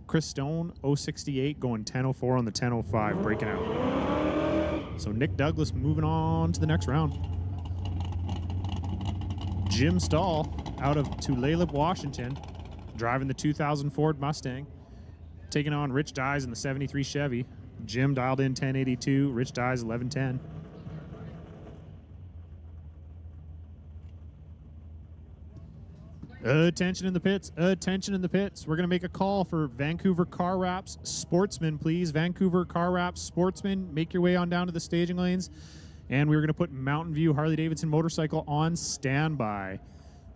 Chris Stone, 068, going 1004 on the 1005, breaking out. So Nick Douglas moving on to the next round. Jim Stahl out of Tulalip, Washington, driving the 2000 Ford Mustang, taking on Rich Dyes in the 73 Chevy. Jim dialed in 1082, Rich Dyes 1110. Attention in the pits. Attention in the pits. We're going to make a call for Vancouver Car Wraps Sportsman, please. Vancouver Car Wraps Sportsman. Make your way on down to the staging lanes. And we're going to put Mountain View Harley-Davidson motorcycle on standby.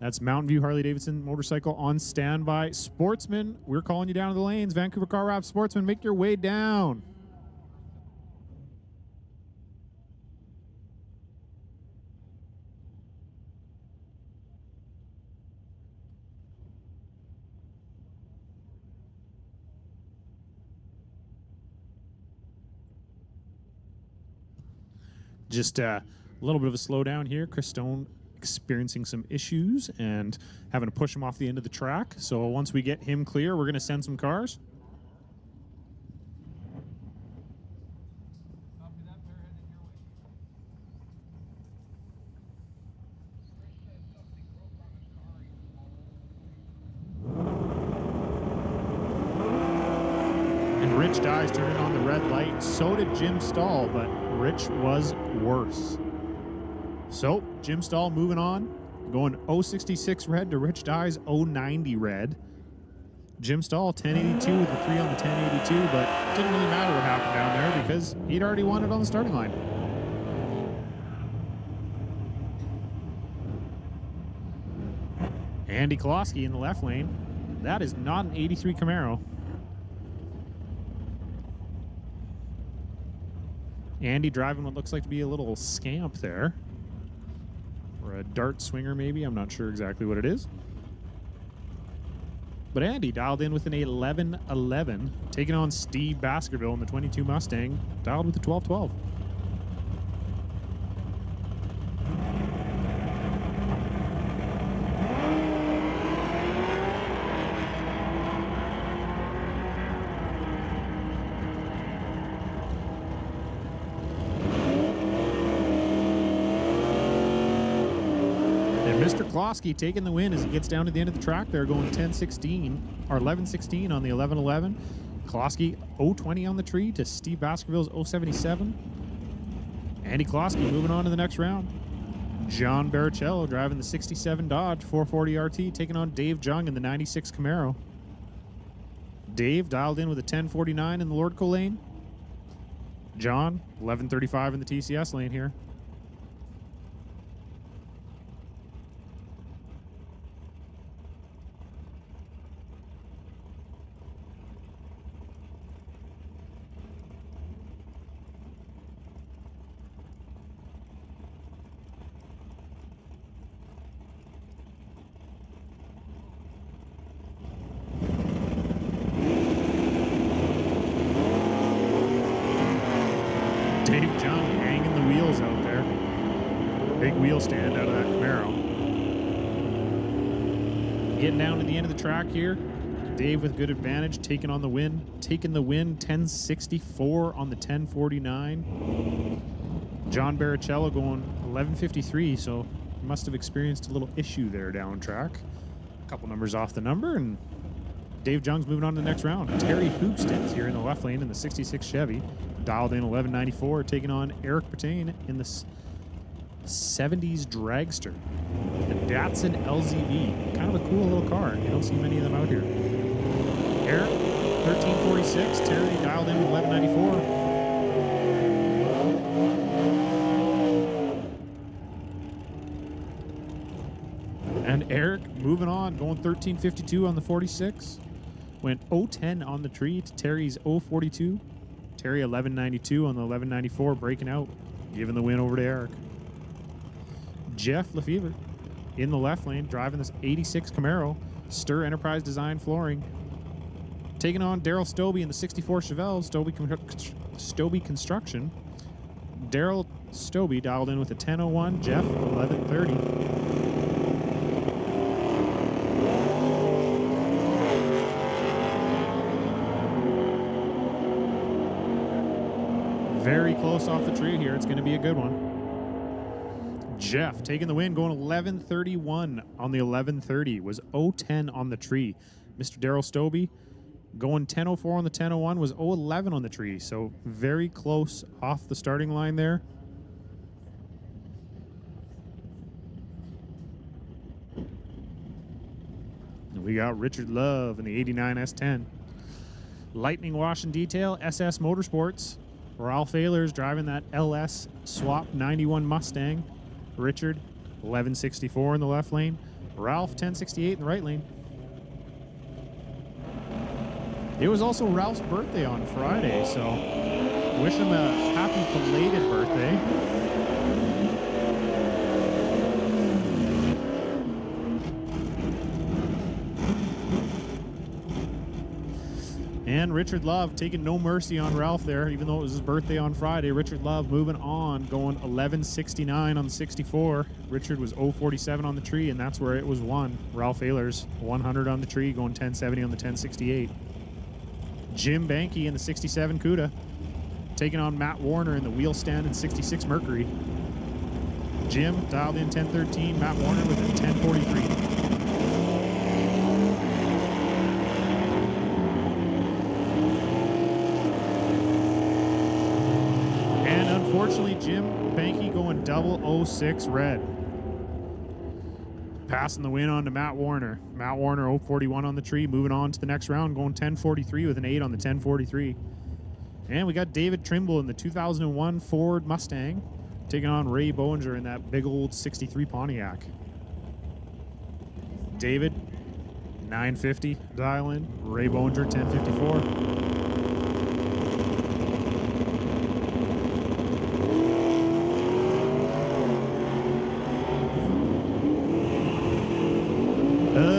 That's Mountain View Harley-Davidson motorcycle on standby. Sportsman, we're calling you down to the lanes. Vancouver Car Wraps Sportsman, make your way down. Just a little bit of a slowdown here. Chris Stone experiencing some issues and having to push him off the end of the track. So once we get him clear, we're going to send some cars. And Rich Dyes turning on the red light. So did Jim Stahl, but Rich was worse. So Jim Stahl moving on, going 066 red to Rich Dyes 090 red. Jim Stahl 1082 with the 3 on the 1082, but it didn't really matter what happened down there because he'd already won it on the starting line. Andy Kolosky in the left lane. That is not an 83 Camaro. Andy driving what looks like to be a little Scamp there. Or a dart swinger maybe, I'm not sure exactly what it is. But Andy dialed in with an 1111, taking on Steve Baskerville in the 22 Mustang, dialed with the 1212. Mr. Klosky taking the win as he gets down to the end of the track there, going 10-16 or 11-16 on the 11-11. Klosky 0-20 on the tree to Steve Baskerville's 0-77. Andy Klosky moving on to the next round. John Baricello driving the 67 Dodge 440 RT, taking on Dave Jung in the 96 Camaro. Dave dialed in with a 1049 in the Lordco lane. John 1135 in the TCS lane here. Big wheel stand out of that Camaro. Getting down to the end of the track here. Dave with good advantage, taking the win, 1064 on the 1049. John Baricello going 1153, so must have experienced a little issue there down track. A couple numbers off the number, and Dave Jung's moving on to the next round. Terry Hoopston's here in the left lane in the 66 Chevy, dialed in 1194, taking on Eric Pertain in the 70s Dragster. The Datsun LZB, kind of a cool little car. You don't see many of them out here. Eric, 1346. Terry dialed in 1194. And Eric moving on, going 1352 on the 46. Went 010 on the tree to Terry's 042. Terry 1192 on the 1194, breaking out, giving the win over to Eric. Jeff Lefevre in the left lane, driving this 86 Camaro, Stir Enterprise Design flooring. Taking on Daryl Stobie in the 64 Chevelle, Stobie Construction. Daryl Stobie dialed in with a 1001, Jeff 1130. Very close off the tree here. It's going to be a good one. Jeff taking the win, going 1131 on the 1130. Was 010 on the tree. Mr. Daryl Stobie going 1004 on the 1001, was 011 on the tree. So very close off the starting line there. And we got Richard Love in the 89 S10. Lightning Wash and Detail, SS Motorsports. Ralph Ehlers driving that LS Swap 91 Mustang. Richard, 1164 in the left lane. Ralph, 1068 in the right lane. It was also Ralph's birthday on Friday, so wish him a happy belated birthday. And Richard Love taking no mercy on Ralph there, even though it was his birthday on Friday. Richard Love moving on, going 1169 on the 64. Richard was 047 on the tree, and that's where it was won. Ralph Ehlers, 100 on the tree, going 1070 on the 1068. Jim Banky in the 67 Cuda, taking on Matt Warner in the wheel stand in 66 Mercury. Jim dialed in 1013, Matt Warner with a 1043. Unfortunately, Jim Banky going 006 red. Passing the win on to Matt Warner. Matt Warner 041 on the tree, moving on to the next round, going 1043 with an 8 on the 1043. And we got David Trimble in the 2001 Ford Mustang, taking on Ray Bowinger in that big old 63 Pontiac. David, 950 dial in. Ray Bowinger, 1054.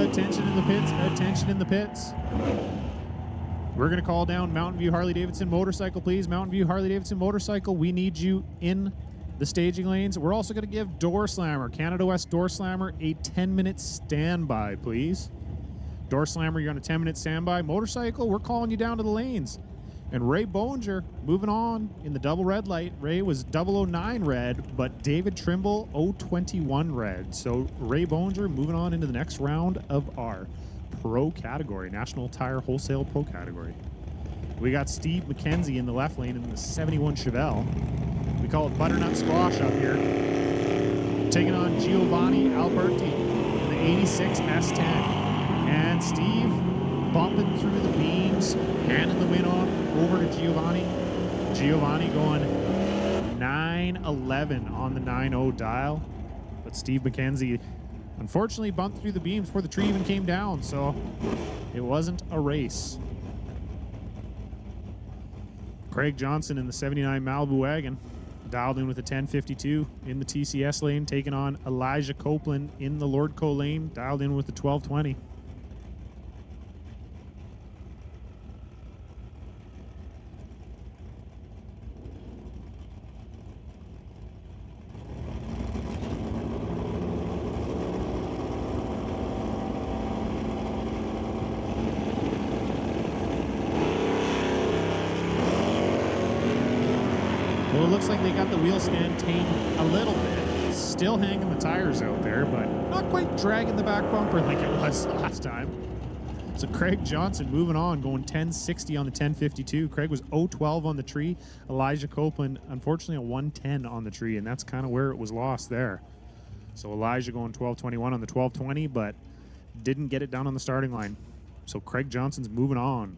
Attention in the pits, attention in the pits. We're going to call down Mountain View Harley-Davidson Motorcycle, please. Mountain View Harley-Davidson Motorcycle, we need you in the staging lanes. We're also going to give Door Slammer, Canada West Door Slammer, a 10-minute standby, please. Door Slammer, you're on a 10-minute standby. Motorcycle, we're calling you down to the lanes. And Ray Bowinger moving on in the double red light. Ray was 009 red, but David Trimble 021 red. So Ray Bowinger moving on into the next round of our pro category, National Tire Wholesale Pro category. We got Steve McKenzie in the left lane in the 71 Chevelle. We call it Butternut Squash up here. Taking on Giovanni Alberti in the 86 S10. And Steve bumping through the beams, handing the win on over to Giovanni. Giovanni going 911 on the 9-0 dial. But Steve McKenzie unfortunately bumped through the beams before the tree even came down, so it wasn't a race. Craig Johnson in the 79 Malibu wagon, dialed in with a 1052 in the TCS lane, taking on Elijah Copeland in the Lordco lane, dialed in with the 1220. looks like they got the wheel stand tamed a little bit. Still hanging the tires out there, but not quite dragging the back bumper like it was last time. So Craig Johnson moving on, going 1060 on the 1052. Craig was 012 on the tree. Elijah Copeland, unfortunately, a 110 on the tree, and that's kind of where it was lost there. So Elijah going 1221 on the 1220, but didn't get it down on the starting line. So Craig Johnson's moving on.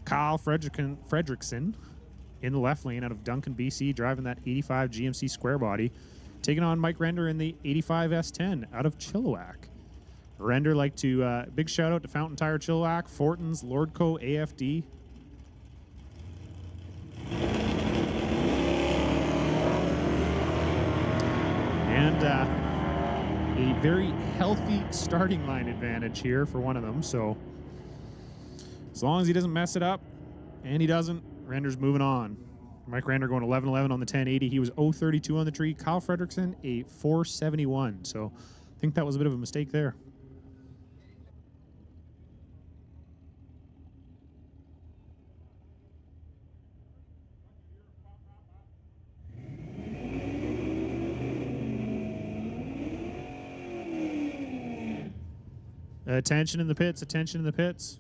Kyle Fredrickson in the left lane out of Duncan, BC, driving that 85 GMC square body, taking on Mike Render in the 85 S10 out of Chilliwack. Render like to, big shout out to Fountain Tire Chilliwack, Fortins, Lordco, AFD. And a very healthy starting line advantage here for one of them. So as long as he doesn't mess it up, and he doesn't, Render's moving on. Mike Render going 1111 on the 1080. He was 032 on the tree. Kyle Fredrickson, a 471. So I think that was a bit of a mistake there. Attention in the pits, attention in the pits.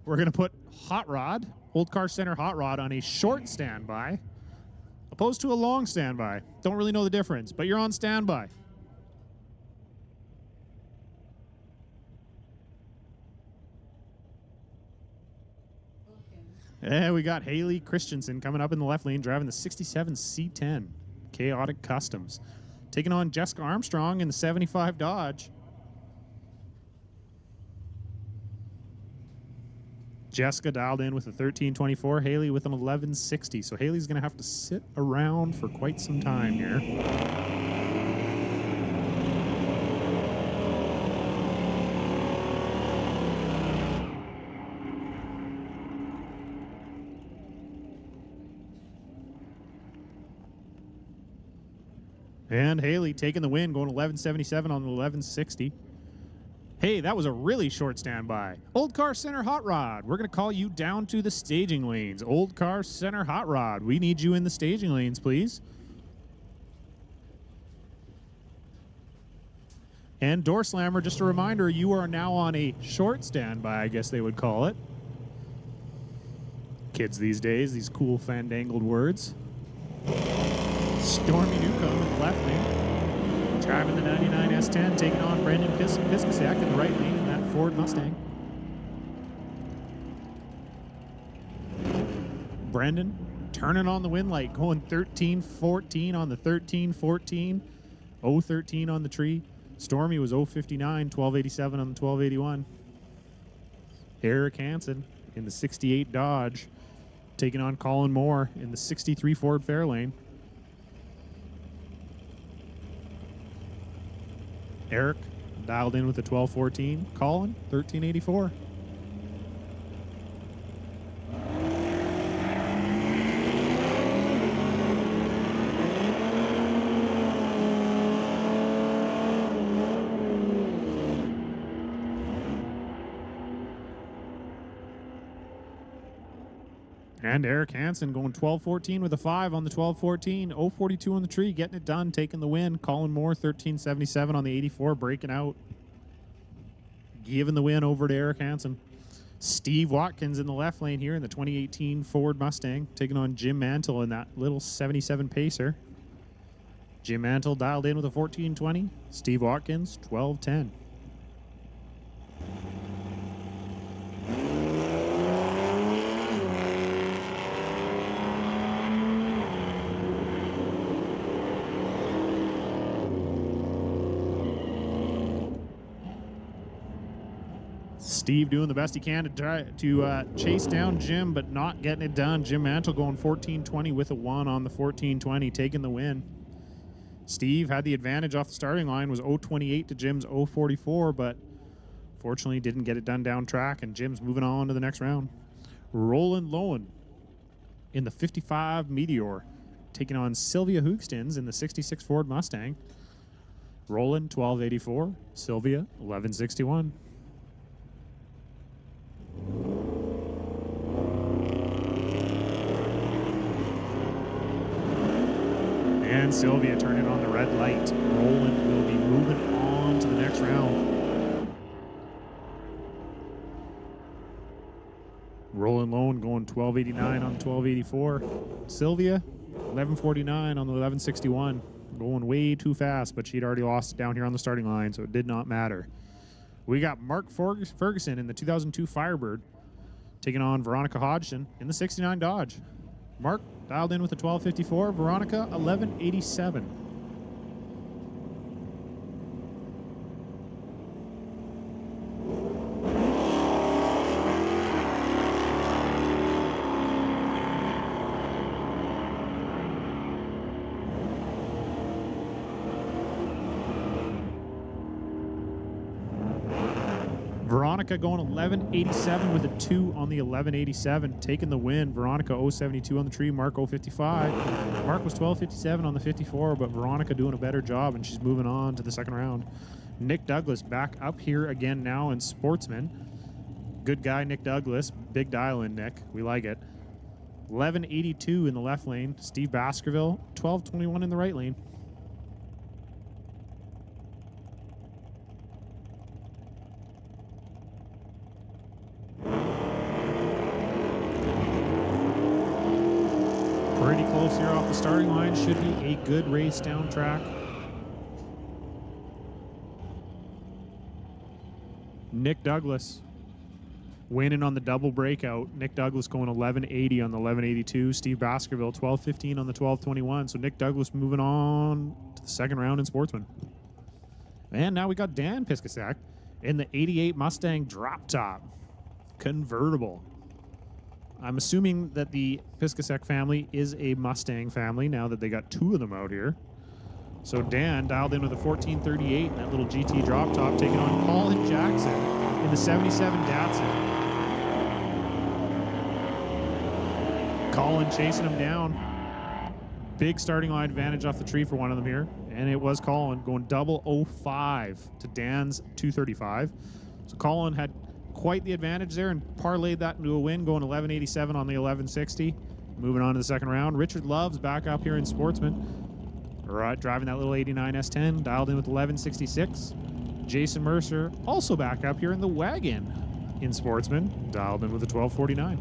We're going to put Hot Rod, Old Car Center Hot Rod, on a short standby, opposed to a long standby. Don't really know the difference, but you're on standby. And we got Haley Christensen coming up in the left lane, driving the 67 C10 Chaotic Customs, taking on Jessica Armstrong in the 75 Dodge. Jessica dialed in with a 1324, Haley with an 1160. So Haley's going to have to sit around for quite some time here. And Haley taking the win, going 1177 on the 1160. Hey, that was a really short standby. Old Car Center Hot Rod. We're going to call you down to the staging lanes. Old Car Center Hot Rod. We need you in the staging lanes, please. And Door Slammer, just a reminder, you are now on a short standby, I guess they would call it. Kids these days, these cool fandangled words. Stormy Newcomb in the left lane, driving the 99 S10, taking on Brandon Piskasak in the right lane in that Ford Mustang. Brandon turning on the win light, going 13-14 on the 13-14, 0-13 on the tree. Stormy was 0-59, 12-87 on the 12-81. Eric Hansen in the 68 Dodge, taking on Colin Moore in the 63 Ford Fairlane. Eric dialed in with a 12-14. Colin, 13-84. And Eric Hansen going 12-14 with a 5 on the 12-14. 0-42 on the tree, getting it done, taking the win. Colin Moore, 13-77 on the 84, breaking out. Giving the win over to Eric Hansen. Steve Watkins in the left lane here in the 2018 Ford Mustang, taking on Jim Mantle in that little 77 Pacer. Jim Mantle dialed in with a 14-20. Steve Watkins, 12-10. Steve doing the best he can to try to chase down Jim, but not getting it done. Jim Mantle going 14-20 with a 1 on the 14-20, taking the win. Steve had the advantage off the starting line, was 0-28 to Jim's 0-44, but fortunately didn't get it done down track, and Jim's moving on to the next round. Roland Lowen in the 55 Meteor, taking on Sylvia Hoogstens in the 66 Ford Mustang. Roland, 12-84. Sylvia, 11-61. And Sylvia turning on the red light. Roland will be moving on to the next round. Roland Lone going 12.89 on 12.84. Sylvia 11.49 on the 11.61. Going way too fast, but she'd already lost down here on the starting line, so it did not matter. We got Mark Ferguson in the 2002 Firebird taking on Veronica Hodgson in the 69 Dodge. Mark dialed in with a 12.54. Veronica 11.87. Veronica going 11.87 with a 2 on the 11.87, taking the win. Veronica 0.72 on the tree, Mark 0.55. Mark was 12.57 on the 54, but Veronica doing a better job, and she's moving on to the second round. Nick Douglas back up here again now in Sportsman. Good guy, Nick Douglas. Big dial in, Nick. We like it. 11.82 in the left lane. Steve Baskerville, 12.21 in the right lane. Pretty close here off the starting line. Should be a good race down track. Nick Douglas winning on the double breakout. Nick Douglas going 11.80 on the 11.82. Steve Baskerville 12.15 on the 12.21. So Nick Douglas moving on to the second round in Sportsman. And now we got Dan Piskasak in the 88 Mustang drop top convertible. I'm assuming that the Piskasak family is a Mustang family now that they got two of them out here. So Dan dialed in with a 1438 in that little GT drop top, taking on Colin Jackson in the 77 Datsun. Colin chasing him down. Big starting line advantage off the tree for one of them here. And it was Colin going double 05 to Dan's 235. So Colin had quite the advantage there and parlayed that into a win, going 11.87 on the 11.60. Moving on to the second round. Richard Love's back up here in Sportsman. Right, driving that little 89 S10, dialed in with 11.66. Jason Mercer also back up here in the wagon in Sportsman, dialed in with a 12.49.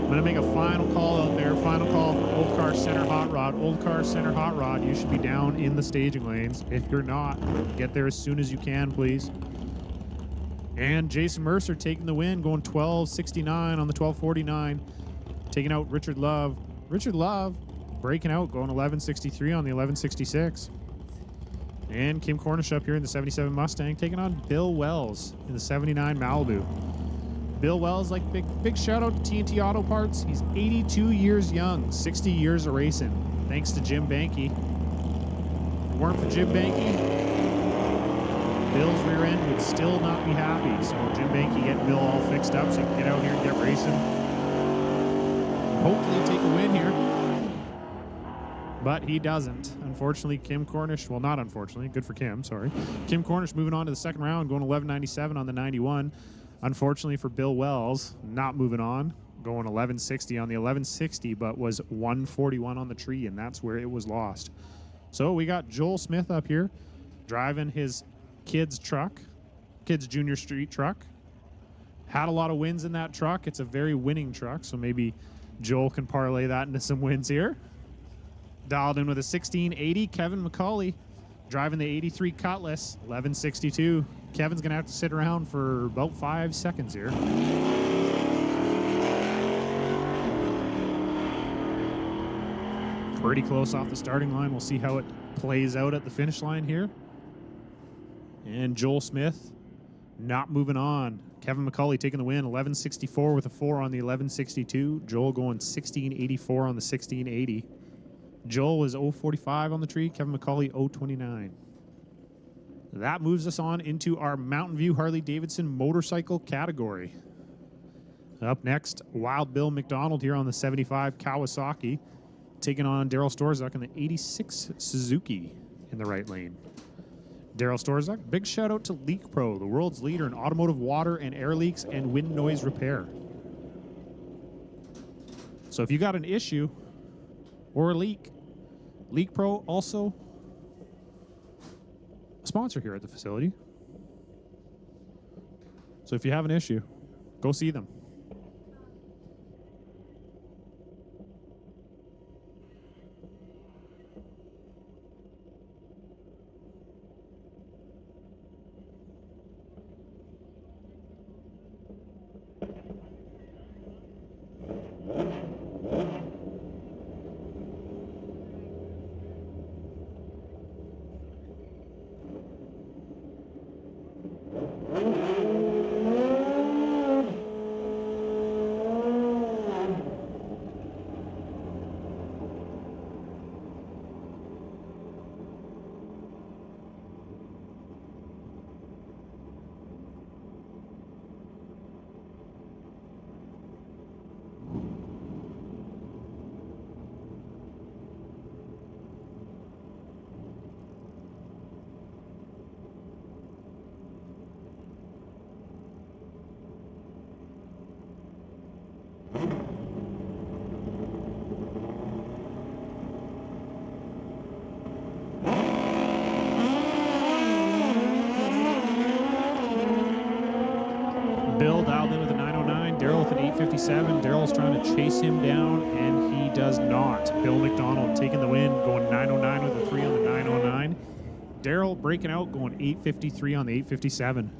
I'm going to make a final call out there. Final call for Old Car Center Hot Rod. Old Car Center Hot Rod, you should be down in the staging lanes. If you're not, get there as soon as you can, please. And Jason Mercer taking the win, going 12.69 on the 12.49. Taking out Richard Love. Richard Love breaking out, going 11.63 on the 11.66. And Kim Cornish up here in the 77 Mustang, taking on Bill Wells in the 79 Malibu. Bill Wells, like big shout out to TNT Auto Parts. He's 82 years young, 60 years of racing. Thanks to Jim Banky. If it weren't for Jim Banky, Bill's rear end would still not be happy. So Jim Banky getting Bill all fixed up so he can get out here and get racing. Hopefully take a win here. But he doesn't. Unfortunately, Kim Cornish, well, not unfortunately, good for Kim, sorry. Kim Cornish moving on to the second round, going 11.97 on the 91. Unfortunately for Bill Wells, not moving on, going 11.60 on the 11.60, but was 141 on the tree, and that's where it was lost. So we got Joel Smith up here driving his kids' truck, kids' junior street truck. Had a lot of wins in that truck. It's a very winning truck, so maybe Joel can parlay that into some wins here. Dialed in with a 1680, Kevin McCauley driving the 83 Cutlass, 11.62. Kevin's going to have to sit around for about 5 seconds here. Pretty close off the starting line. We'll see how it plays out at the finish line here. And Joel Smith not moving on. Kevin McCauley taking the win, 11.64 with a 4 on the 11.62. Joel going 16.84 on the 16.80. Joel was 0.45 on the tree. Kevin McCauley 0.29. That moves us on into our Mountain View Harley-Davidson motorcycle category. Up next, Wild Bill McDonald here on the 75 Kawasaki, taking on Daryl Storzak in the 86 Suzuki in the right lane. Daryl Storzak, big shout out to Leak Pro, the world's leader in automotive water and air leaks and wind noise repair. So if you got an issue or a leak, Leak Pro also a sponsor here at the facility. So if you have an issue, go see them. Bill dialed in with a 909. Daryl with an 857. Daryl's trying to chase him down, and he does not. Bill McDonald taking the win, going 909 with a 3 on the 909. Daryl breaking out, going 853 on the 857.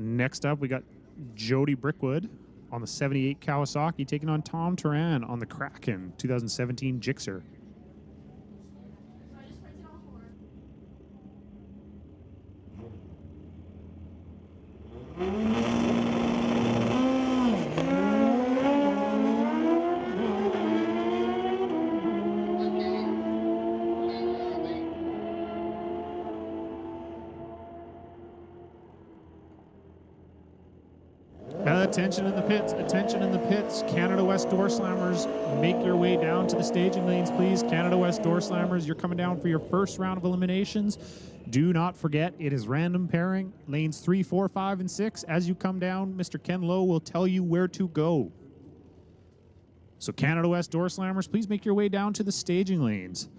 Next up, we got Jody Brickwood on the 78 Kawasaki taking on Tom Turan on the Kraken 2017 Gixxer. Attention in the pits, attention in the pits. Canada West Door Slammers, make your way down to the staging lanes, please. Canada West Door Slammers, you're coming down for your first round of eliminations. Do not forget, it is random pairing. Lanes 3, 4, 5, and 6. As you come down, Mr. Ken Lowe will tell you where to go. So Canada West Door Slammers, please make your way down to the staging lanes.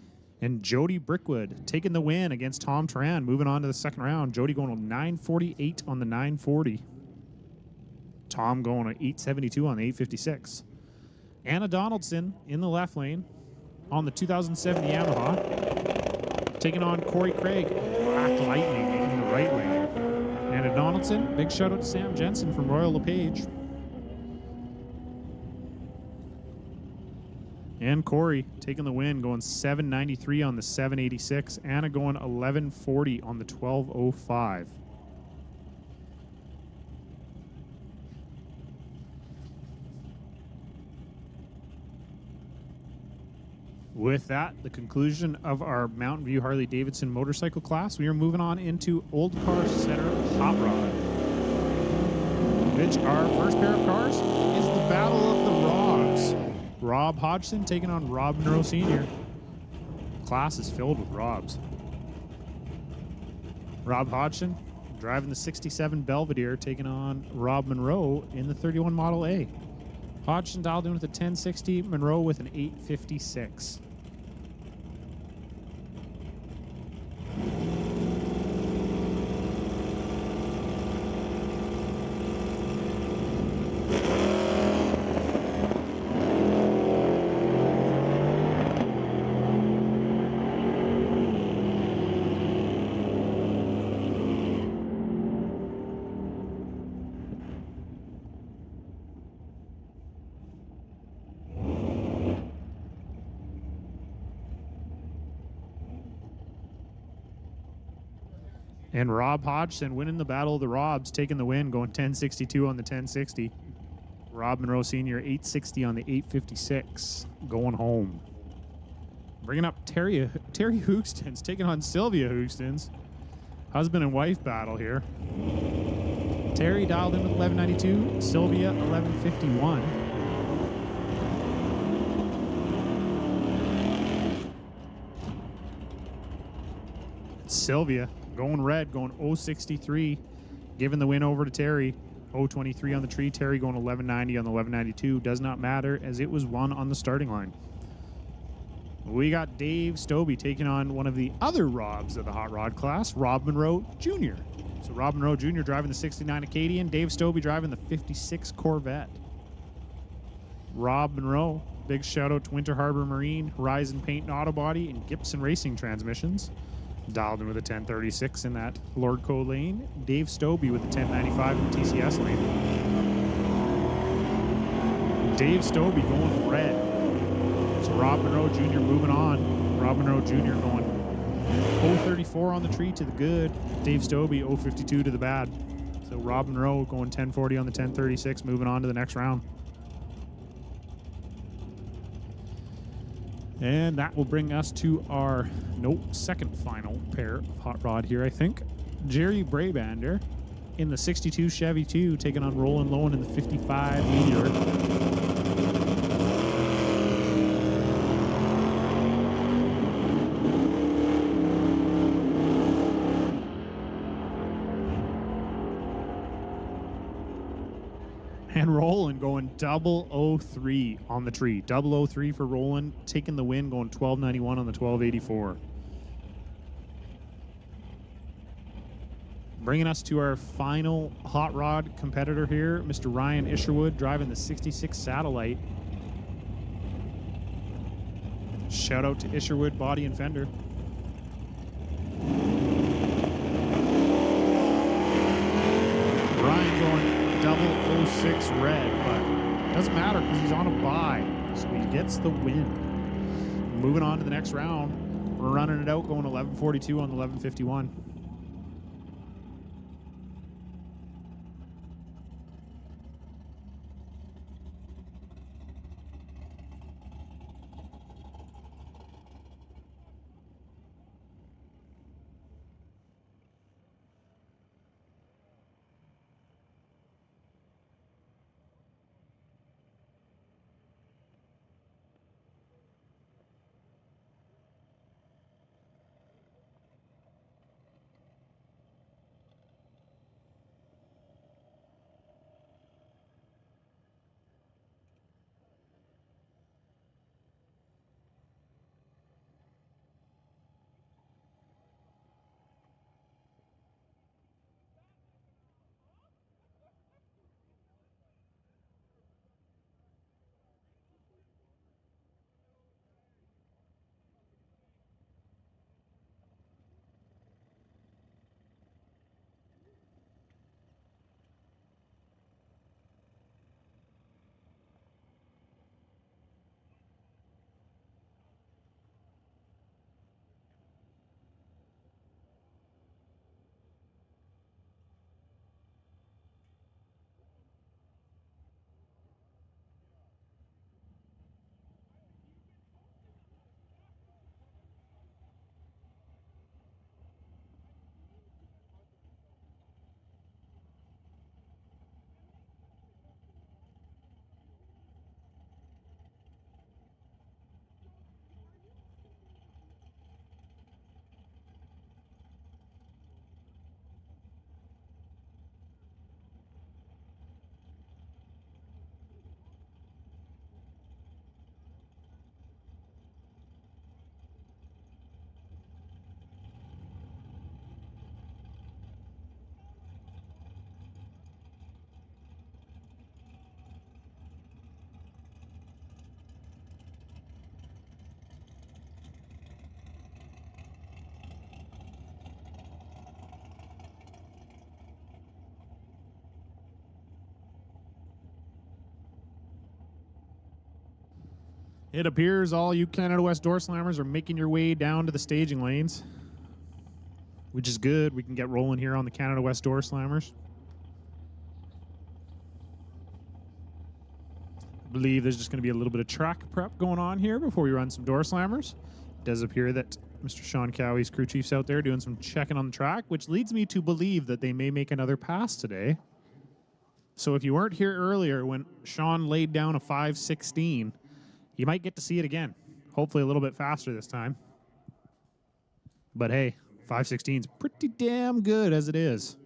And Jody Brickwood taking the win against Tom Turan, moving on to the second round. Jody going to 948 on the 940. Tom going to 872 on the 856. Anna Donaldson in the left lane on the 2007 Yamaha, taking on Corey Craig, Black Lightning in the right lane. Anna Donaldson, big shout out to Sam Jensen from Royal LePage. And Corey taking the win, going 793 on the 786. Anna going 1140 on the 1205. With that, the conclusion of our Mountain View Harley-Davidson motorcycle class. We are moving on into Old Car Center Hot Rod, which our first pair of cars is the Battle of the Robs. Rob Hodgson taking on Rob Monroe Sr. Class is filled with Robs. Rob Hodgson driving the 67 Belvedere, taking on Rob Monroe in the 31 Model A. Hodgson dialed in with a 1060, Monroe with an 856. And Rob Hodgson winning the Battle of the Robs, taking the win, going 1062 on the 1060. Rob Monroe Sr., 860 on the 856, going home. Bringing up Terry Terry Hookstins taking on Sylvia Hookstins. Husband and wife battle here. Terry dialed in with 1192, Sylvia 1151. Sylvia going red, going 063, giving the win over to Terry. 023 on the tree, Terry going 1190 on the 1192. Does not matter as it was won on the starting line. We got Dave Stobie taking on one of the other Robs of the hot rod class, Rob Monroe Jr. So Rob Monroe Jr. driving the 69 Acadian, Dave Stobie driving the 56 Corvette. Rob Monroe, big shout out to Winter Harbor Marine, Horizon Paint and Auto Body, and Gibson Racing Transmissions. Dialed in with a 1036 in that Lordco lane. Dave Stobie with the 1095 in the TCS lane. Dave Stobie going red. So Rob Monroe Jr. moving on. Rob Monroe Jr. going 034 on the tree to the good. Dave Stobie 052 to the bad. So Rob Monroe going 1040 on the 1036, moving on to the next round. And that will bring us to our second final pair of hot rod here, I think. Jerry Brabander in the 62 Chevy 2 taking on Roland Lowen in the 55 Meteor. And Roland going 003 on the tree. 003 for Roland, taking the win, going 1291 on the 1284. Bringing us to our final hot rod competitor here, Mr. Ryan Isherwood driving the 66 Satellite. Shout out to Isherwood Body and Fender. Ryan going 006 red, but doesn't matter because he's on a bye, so he gets the win. Moving on to the next round, we're running it out, going 1142 on the 1151. It appears all you Canada West door slammers are making your way down to the staging lanes, which is good. We can get rolling here on the Canada West door slammers. I believe there's just going to be a little bit of track prep going on here before we run some door slammers. It does appear that Mr. Sean Cowie's crew chief's out there doing some checking on the track, which leads me to believe that they may make another pass today. So if you weren't here earlier when Sean laid down a 5:16, you might get to see it again. Hopefully a little bit faster this time. But hey, 5:16 is pretty damn good as it is.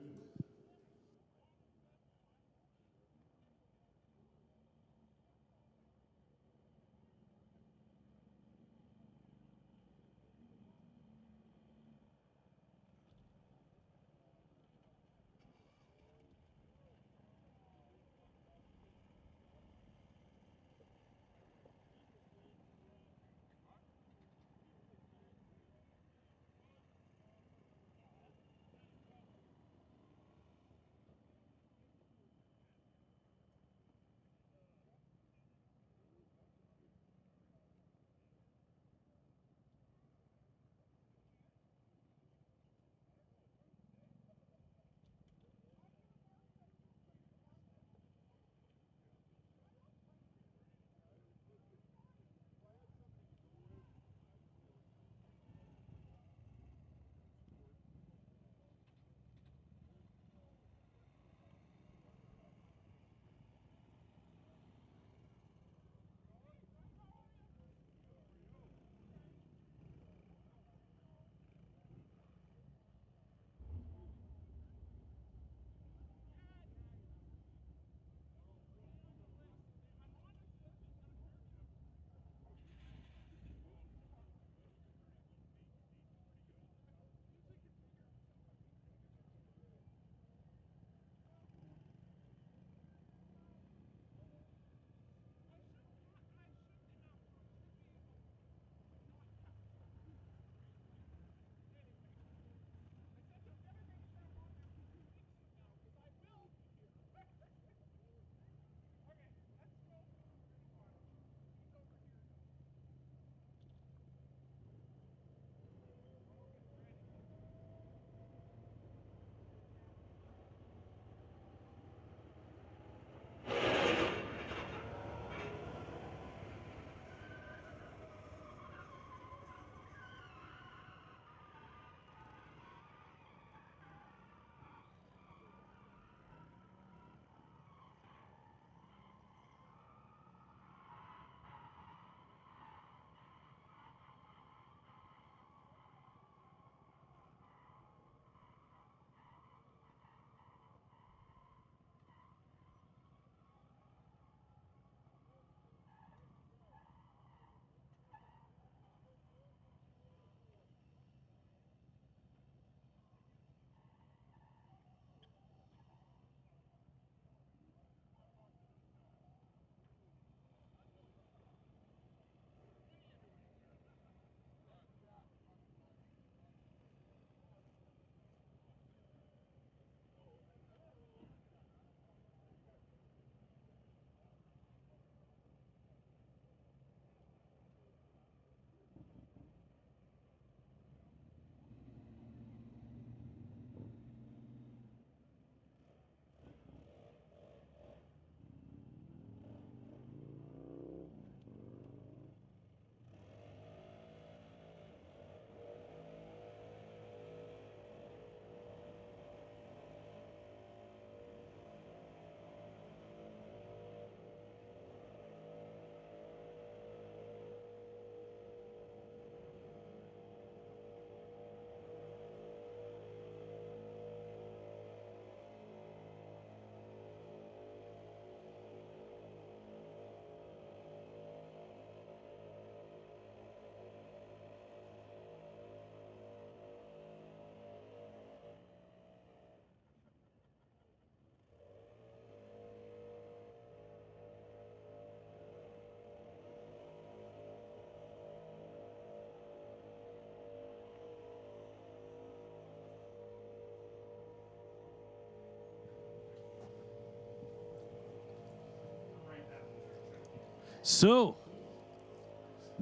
So,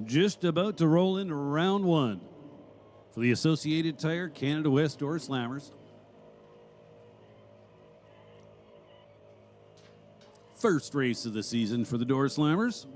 just about to roll into round one for the Associated Tire Canada West Door Slammers. First race of the season for the Door Slammers.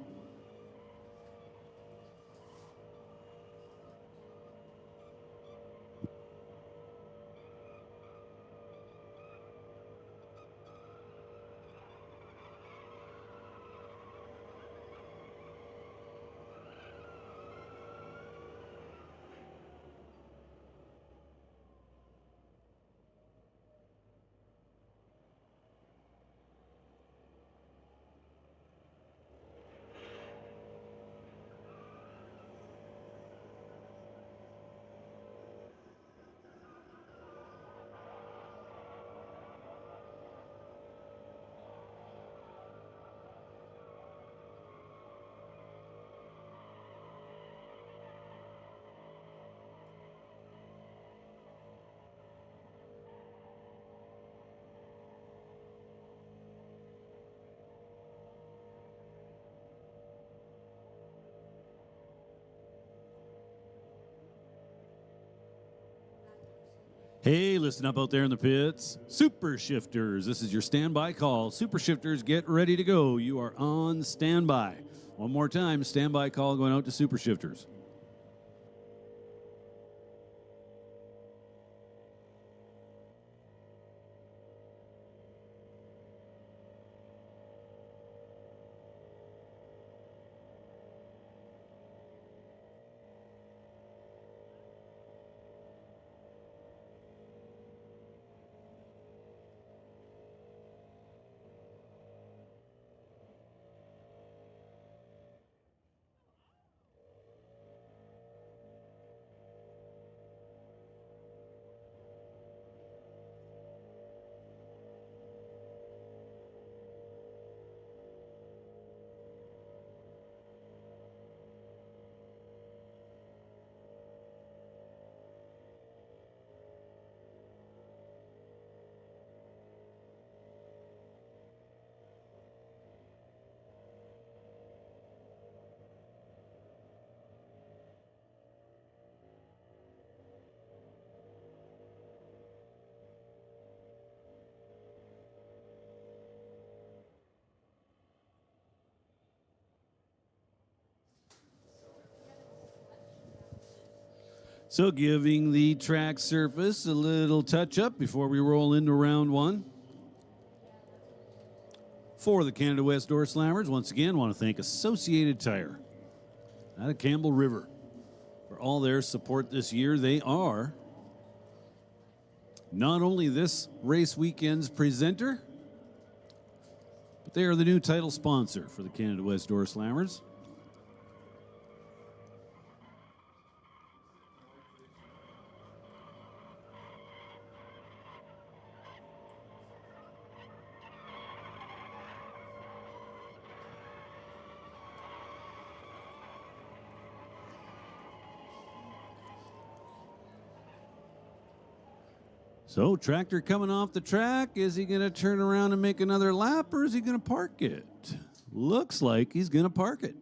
Hey, listen up out there in the pits. Super Shifters, this is your standby call. Super Shifters, get ready to go. You are on standby. One more time, standby call going out to Super Shifters. So giving the track surface a little touch up before we roll into round one. For the Canada West Door Slammers, once again, want to thank Associated Tire out of Campbell River for all their support this year. They are not only this race weekend's presenter, but they are the new title sponsor for the Canada West Door Slammers. So, tractor coming off the track. Is he going to turn around and make another lap, or is he going to park it? Looks like he's going to park it.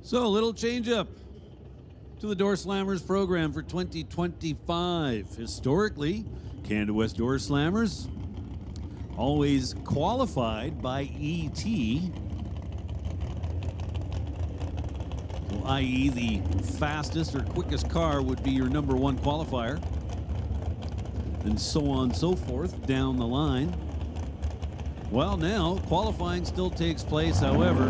So, a little change up to the Door Slammers program for 2025. Historically, Canada West Door Slammers always qualified by ET, i.e. the fastest or quickest car would be your number one qualifier, and so on and so forth down the line. Well, now qualifying still takes place, however.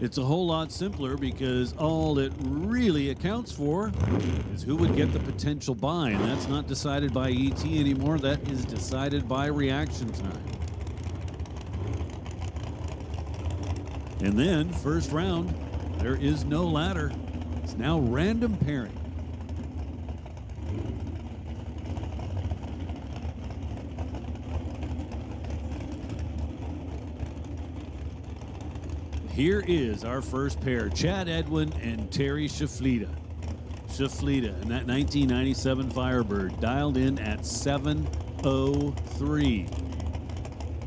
It's a whole lot simpler because all it really accounts for is who would get the potential buy, and that's not decided by ET anymore. That is decided by reaction time. And then, first round, there is no ladder. It's now random pairing. Here is our first pair, Chad Edwin and Terry Shaflita. Shaflita in that 1997 Firebird, dialed in at 7:03.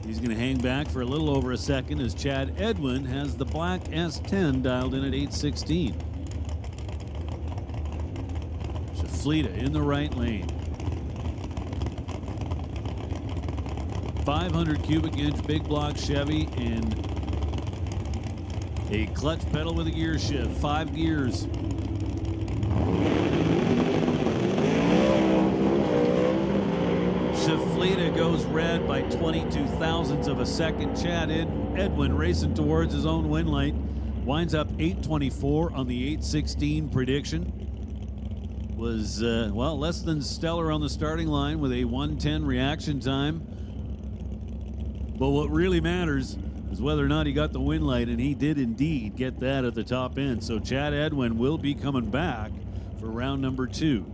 He's going to hang back for a little over a second as Chad Edwin has the black S10 dialed in at 8:16. Shaflita in the right lane. 500 cubic inch big block Chevy and a clutch pedal with a gear shift, 5 gears. Shaflita Shifleta goes red by 22 thousandths of a second. Chad Edwin racing towards his own win light. Winds up 8:24 on the 8:16 prediction. Was, well, less than stellar on the starting line with a 1:10 reaction time. But what really matters is whether or not he got the win light, and he did indeed get that at the top end. So Chad Edwin will be coming back for round number 2.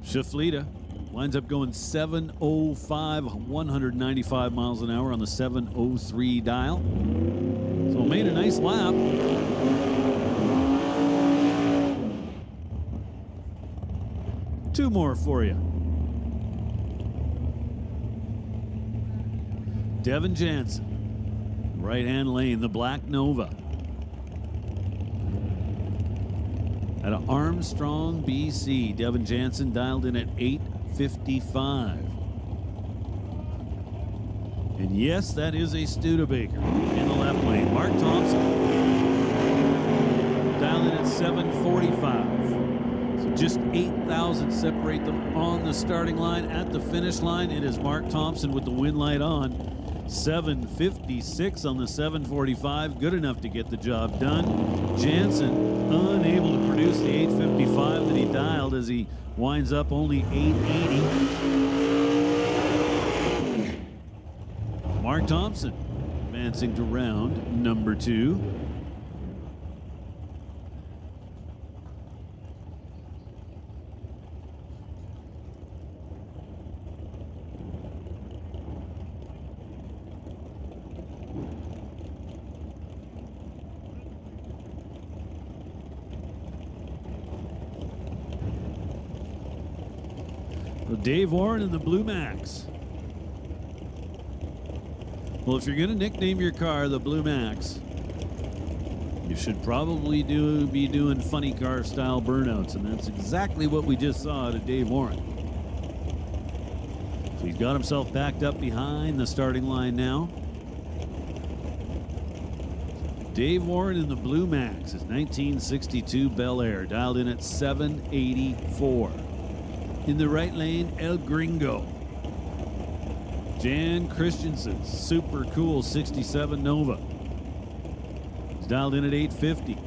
Shifleta winds up going 7:05, 195 miles an hour on the 7:03 dial. So made a nice lap. Two more for you. Devin Jansen, right-hand lane, the Black Nova. Out of Armstrong, BC, Devin Jansen dialed in at 8:55. And yes, that is a Studebaker in the left lane. Mark Thompson dialed in at 7:45. So just 8,000 separate them on the starting line. At the finish line, it is Mark Thompson with the win light on. 7:56 on the 7:45, good enough to get the job done. Jansen unable to produce the 8:55 that he dialed, as he winds up only 8:80. Mark Thompson advancing to round number 2. Dave Warren in the Blue Max. Well, if you're going to nickname your car the Blue Max, you should probably be doing funny car style burnouts, and that's exactly what we just saw out of Dave Warren. So he's got himself backed up behind the starting line now. Dave Warren in the Blue Max, his 1962 Bel Air, dialed in at 7:84. In the right lane, El Gringo. Jan Christensen's super cool 67 Nova. He's dialed in at 8:50.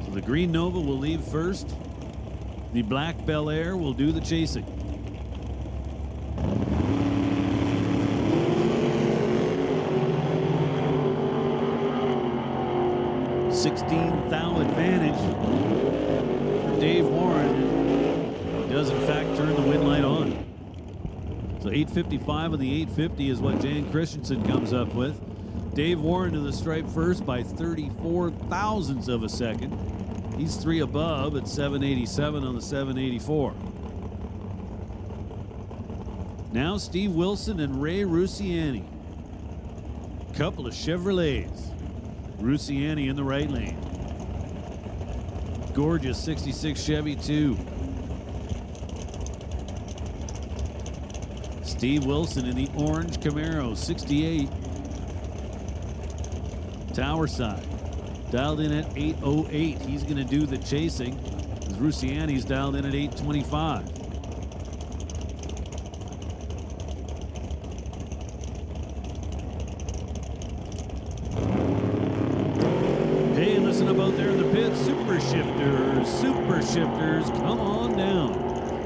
So the green Nova will leave first. The black Bel Air will do the chasing. $16,000 advantage for Dave Warren. Does in fact turn the win light on. So 8:55 of the 8:50 is what Jan Christensen comes up with. Dave Warren to the stripe first by 34 thousandths of a second. He's 3 above at 7:87 on the 7:84. Now Steve Wilson and Ray Rusiani. Couple of Chevrolets. Rusiani in the right lane. Gorgeous 66 Chevy 2. Steve Wilson in the orange Camaro 68. Tower side. Dialed in at 8:08. He's going to do the chasing. As Rusiani's dialed in at 8:25. Hey, listen up out there in the pit. Super shifters, come on down.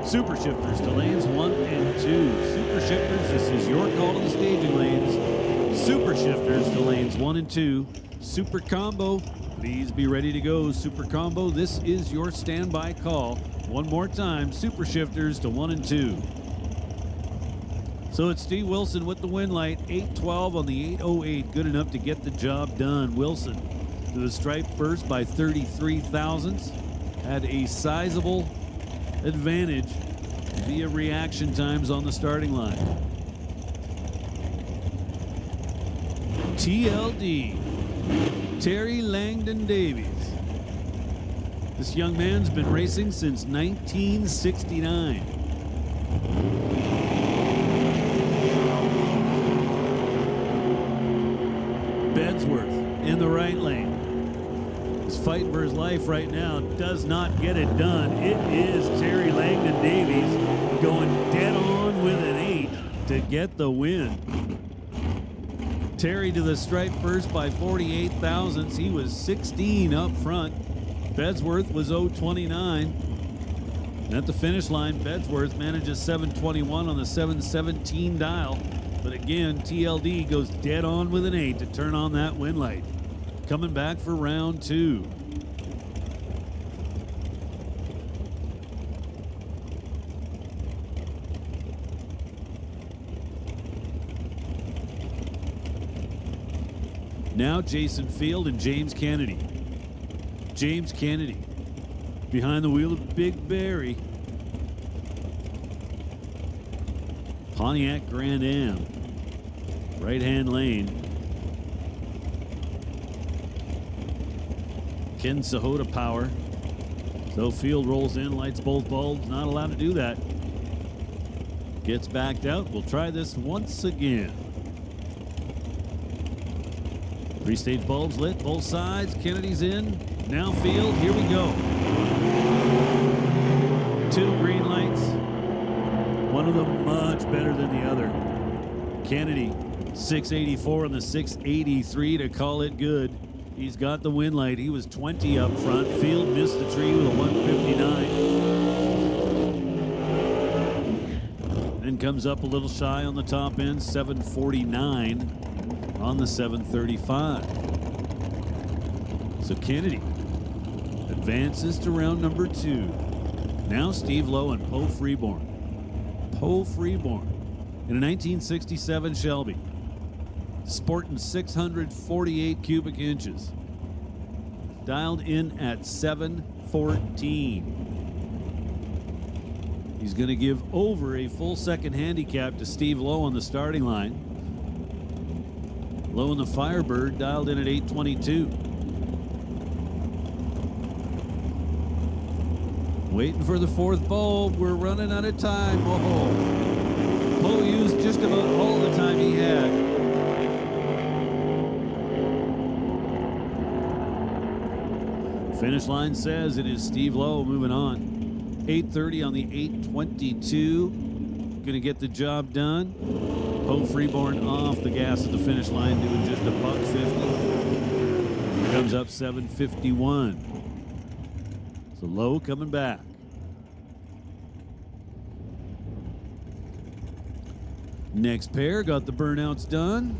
Super shifters to lanes 1 and 2. Super shifters, this is your call to the staging lanes. Super shifters to lanes 1 and 2. Super combo, please be ready to go. Super combo, this is your standby call. One more time, super shifters to 1 and 2. So it's Steve Wilson with the win light, 8:12 on the 8:08, good enough to get the job done. Wilson to the stripe first by 33 thousandths. Had a sizable advantage via reaction times on the starting line. TLD, Terry Langdon Davies. This young man's been racing since 1969. Bedsworth in the right lane. He's fighting for his life right now. Does not get it done. It is Terry Langdon Davies going dead on with an 8 to get the win. Terry to the stripe first by 48 thousandths. He was 16 up front. Bedsworth was 0.29. At the finish line, Bedsworth manages 7.21 on the 7.17 dial. But again, TLD goes dead on with an 8 to turn on that win light. Coming back for round 2. Now Jason Field and James Kennedy. James Kennedy behind the wheel of Big Barry. Pontiac Grand Am. Right-hand lane. Ken Sahota power. So Field rolls in, lights both bulbs. Not allowed to do that. Gets backed out. We'll try this once again. 3-stage bulbs lit, both sides. Kennedy's in. Now Field. Here we go. 2 green lights. One of them much better than the other. Kennedy, 684 and the 683 to call it good. He's got the win light. He was 20 up front. Field missed the tree with a 159. Then comes up a little shy on the top end, 749 on the 735. So Kennedy advances to round number 2. Now Steve Lowe and Poe Freeborn. Poe Freeborn in a 1967 Shelby, sporting 648 cubic inches. Dialed in at 714. He's going to give over a full second handicap to Steve Lowe on the starting line. Lowe in the Firebird dialed in at 822. Waiting for the 4th bulb. We're running out of time. Oh, Poe used just about all the time he had. Finish line says it is Steve Lowe moving on. 8:30 on the 8:22. Going to get the job done. Poe Freeborn off the gas at the finish line, doing just a $1.50. Comes up 7:51. So Lowe coming back. Next pair got the burnouts done.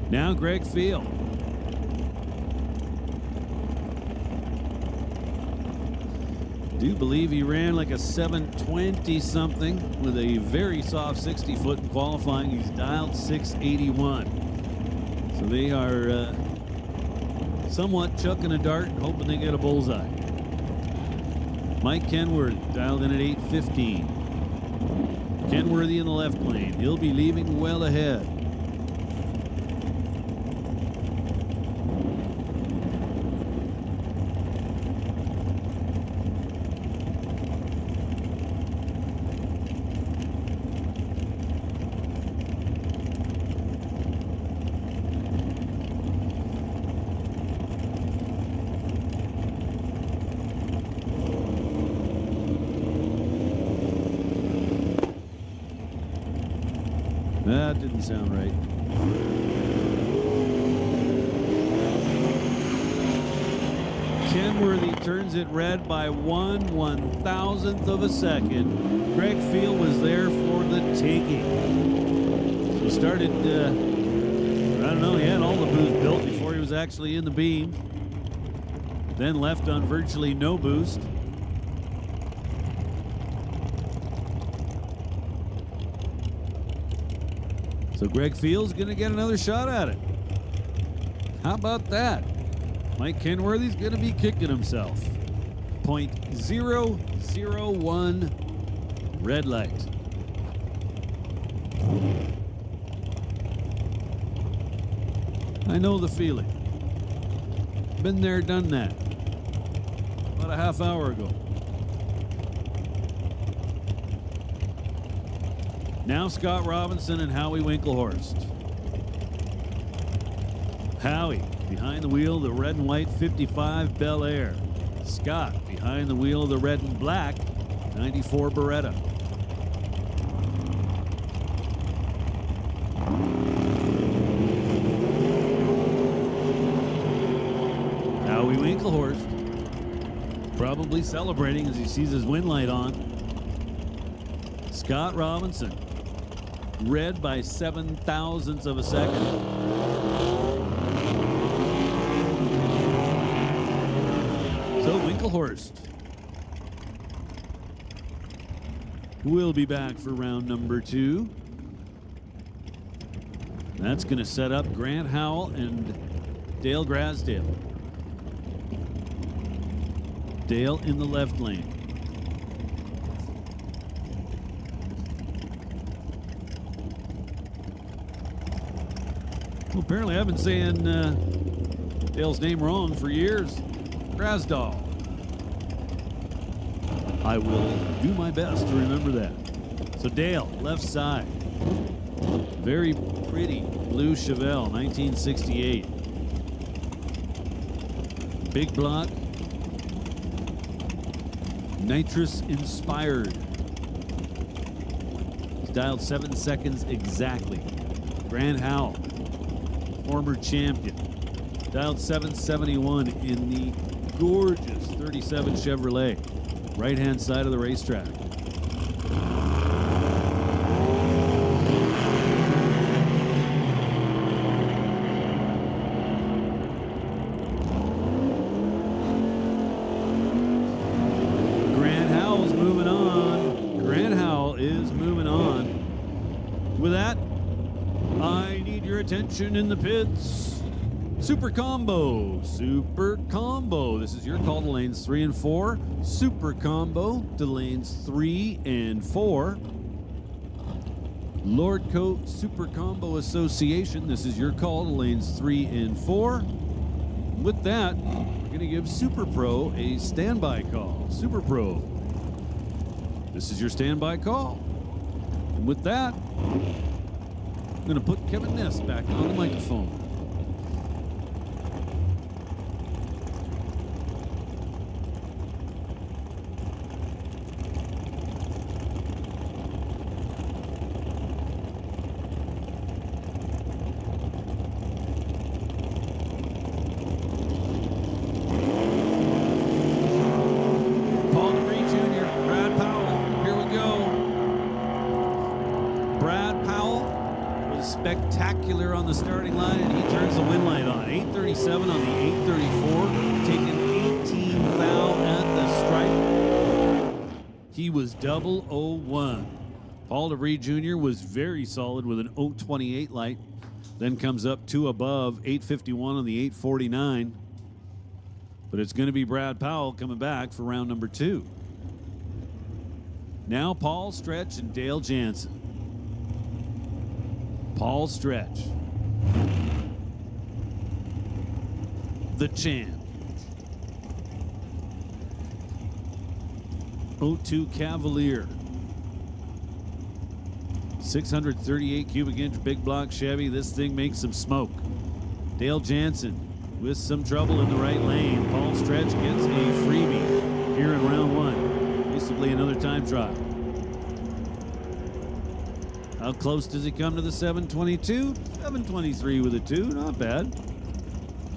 Now Greg Field. Do believe he ran like a 720 something with a very soft 60 foot in qualifying. He's dialed 681. So they are somewhat chucking a dart and hoping they get a bullseye. Mike Kenworthy dialed in at 815. Kenworthy in the left lane. He'll be leaving well ahead. That didn't sound right. Kenworthy turns it red by 1/1000th of a second. Greg Field was there for the taking. So started, I don't know, he had all the boost built before he was actually in the beam. Then left on virtually no boost. So Greg Field's going to get another shot at it. How about that? Mike Kenworthy's going to be kicking himself. 0.001 red light. I know the feeling. Been there, done that. About a half hour ago. Now Scott Robinson and Howie Winklehorst. Howie behind the wheel of the red and white 55 Bel Air. Scott behind the wheel of the red and black 94 Beretta. Howie Winklehorst probably celebrating as he sees his win light on. Scott Robinson, red by 7 thousandths of a second. So Winklehorst will be back for round number 2. That's going to set up Grant Howell and Dale Grasdale. Dale in the left lane. Well, apparently I've been saying Dale's name wrong for years. Grasdale. I will do my best to remember that. So Dale, left side. Very pretty blue Chevelle, 1968. Big block. Nitrous inspired. It's dialed 7 seconds exactly. Grant Howell, former champion. Dialed 771 in the gorgeous 37 Chevrolet. Right-hand side of the racetrack. Grant Howell's moving on. Grant Howell is moving on. With that, I need your attention in the pits. Super Combo. Super Combo. This is your call to lanes 3 and 4. Super Combo to lanes 3 and 4. Lordco Super Combo Association. This is your call to lanes 3 and 4. With that, we're going to give Super Pro a standby call. Super Pro. This is your standby call. And with that, I'm going to put Kevin Ness back on the microphone. Spectacular on the starting line, and he turns the win light on. 837 on the 834, taking 18 foul at the stripe. He was 001. Paul DeVries Jr. was very solid with an 028 light. Then comes up 2 above, 851 on the 849. But it's going to be Brad Powell coming back for round number 2. Now Paul Stretch and Dale Jansen. Paul Stretch, the champ. 02 Cavalier, 638 cubic inch big block Chevy. This thing makes some smoke. Dale Jansen with some trouble in the right lane. Paul Stretch gets a freebie here in round 1. Basically another time trial. How close does he come to the 722? 723 with a 2, not bad.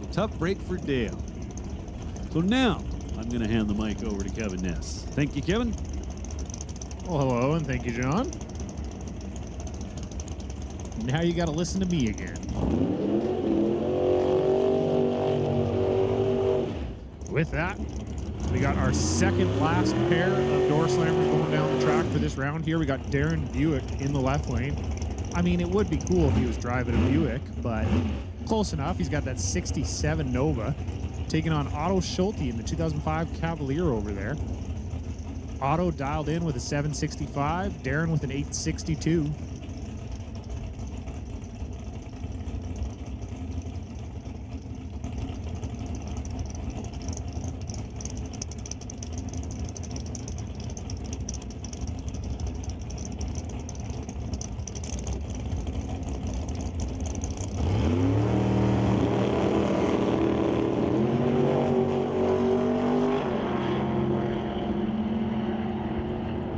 A tough break for Dale. So now I'm going to hand the mic over to Kevin Ness. Thank you, Kevin. Well, hello, and thank you, John. Now you got to listen to me again. With that, we got our second last pair of door slammers going down the track for this round here. We got Darren Buick in the left lane. I mean, it would be cool if he was driving a Buick, but close enough. He's got that 67 Nova, taking on Otto Schulte in the 2005 Cavalier over there. Otto dialed in with a 765, Darren with an 862.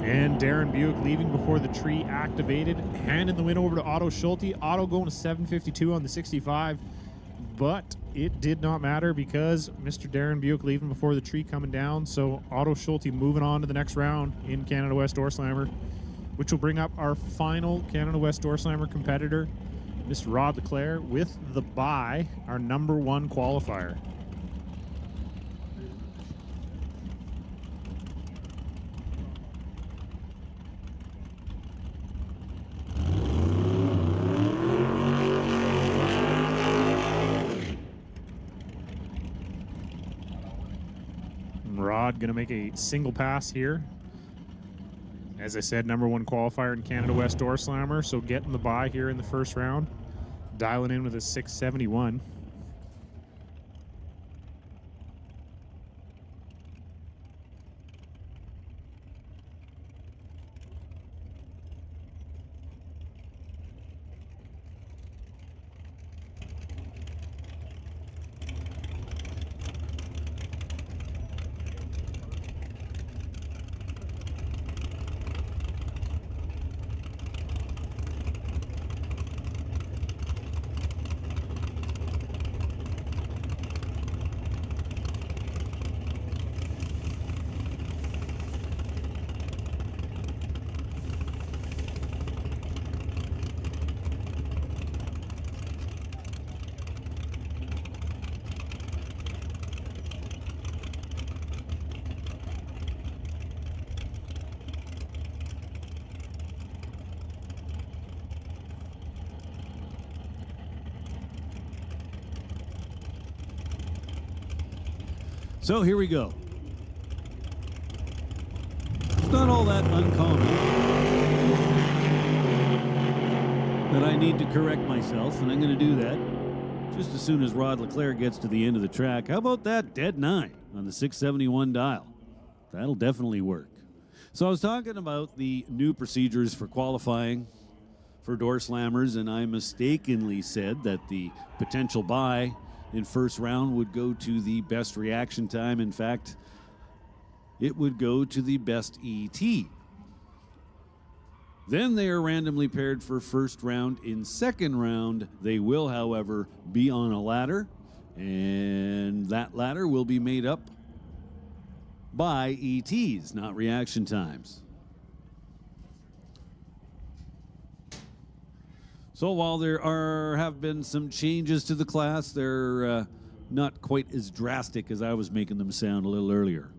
And Darren Buick leaving before the tree activated. Handing the win over to Otto Schulte. Otto going to 752 on the 65. But it did not matter because Mr. Darren Buick leaving before the tree coming down. So Otto Schulte moving on to the next round in Canada West Door Slammer, which will bring up our final Canada West Door Slammer competitor, Mr. Rod Leclerc, with the bye, our number 1 qualifier. Rod going to make a single pass here. As I said, number 1 qualifier in Canada West Door Slammer, so getting the bye here in the first round. Dialing in with a 671. So here we go. It's not all that uncommon that I need to correct myself, and I'm going to do that just as soon as Rod Leclerc gets to the end of the track. How about that dead 9 on the 671 dial? That'll definitely work. So I was talking about the new procedures for qualifying for door slammers, and I mistakenly said that the potential bye in first round would go to the best reaction time. In fact, it would go to the best ET. Then they are randomly paired for first round. In second round, they will, however, be on a ladder, and that ladder will be made up by ETs, not reaction times. So while there have been some changes to the class, they're not quite as drastic as I was making them sound a little earlier.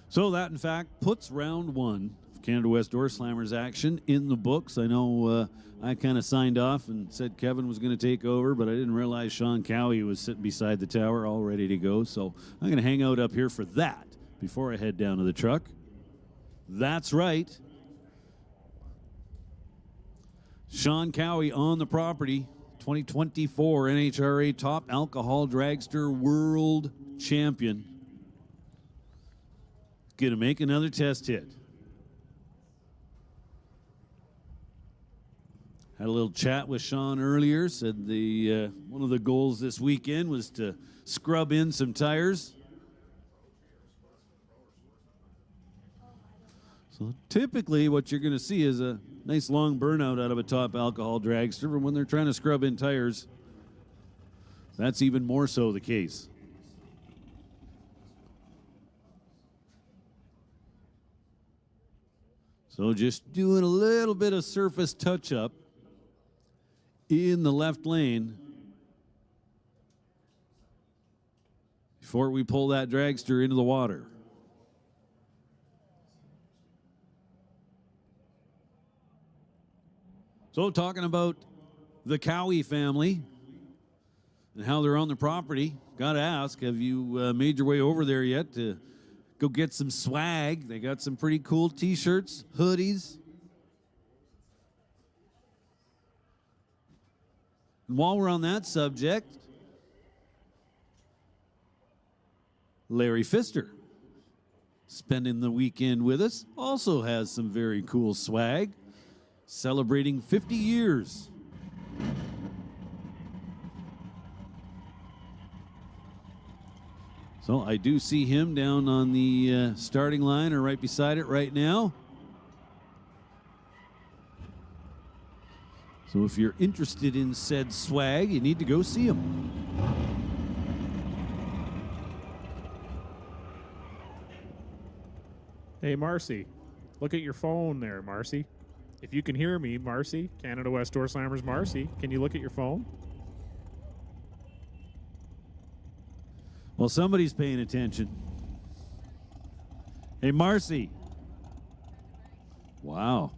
So that, in fact, puts round 1 of Canada West Door Slammers action in the books. I know I kind of signed off and said Kevin was going to take over, but I didn't realize Sean Cowie was sitting beside the tower all ready to go. So I'm going to hang out up here for that before I head down to the truck. That's right. Sean Cowie on the property, 2024 NHRA Top Alcohol Dragster World Champion. Gonna make another test hit. Had a little chat with Sean earlier, said the one of the goals this weekend was to scrub in some tires. So typically what you're gonna see is a nice long burnout out of a top alcohol dragster, but when they're trying to scrub in tires, that's even more so the case. So just doing a little bit of surface touch-up in the left lane before we pull that dragster into the water. So talking about the Cowie family and how they're on the property, got to ask, have you made your way over there yet to go get some swag? They got some pretty cool t-shirts, hoodies. And while we're on that subject, Larry Pfister, spending the weekend with us, also has some very cool swag. Celebrating 50 years. So So I do see him down on the starting line or right beside it right now. So if you're interested in said swag, you need to go see him. Hey, Marcy, look at your phone there, Marcy. If you can hear me, Marcy, Canada West Door Slammers Marcy, can you look at your phone? Well, somebody's paying attention. Hey, Marcy. Wow.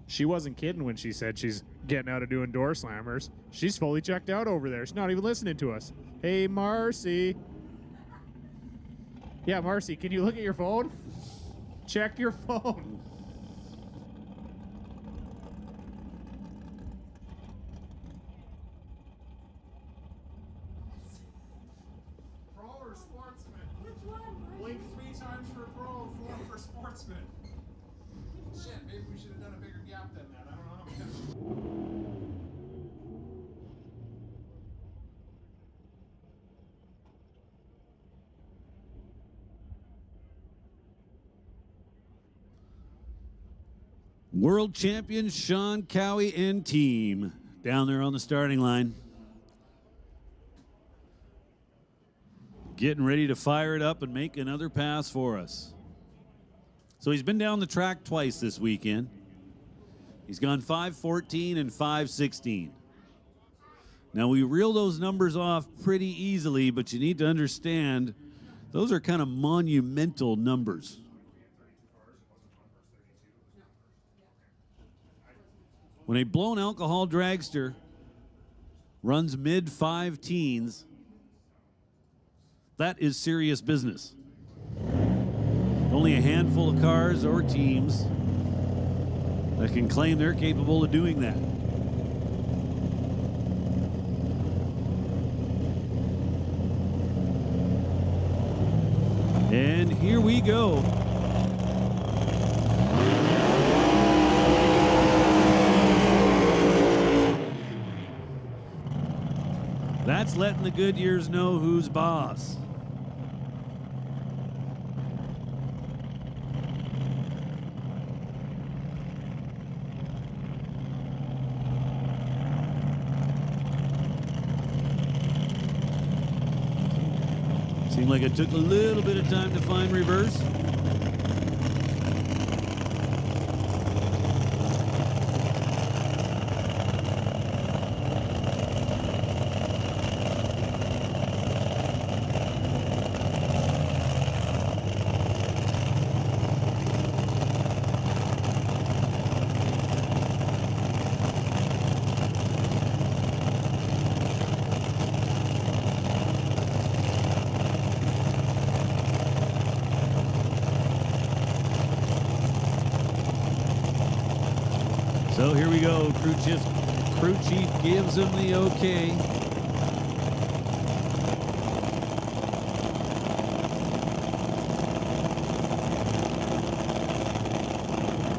She wasn't kidding when she said she's getting out of doing door slammers. She's fully checked out over there. She's not even listening to us. Hey, Marcy. Yeah, Marcy, can you look at your phone? Check your phone. Pro or Sportsman? Which one? Blink 3 times for Pro, 4 for Sportsman. Shit, maybe we should have done a bigger gap than that. I don't know. World champion Sean Cowie and team down there on the starting line. Getting ready to fire it up and make another pass for us. So he's been down the track twice this weekend. He's gone 5:14 and 5:16. Now we reel those numbers off pretty easily, but you need to understand those are kind of monumental numbers. When a blown alcohol dragster runs mid-5 teens, that is serious business. Only a handful of cars or teams that can claim they're capable of doing that. And here we go. That's letting the Goodyears know who's boss. Seemed like it took a little bit of time to find reverse. So here we go. Crew chief gives him the okay.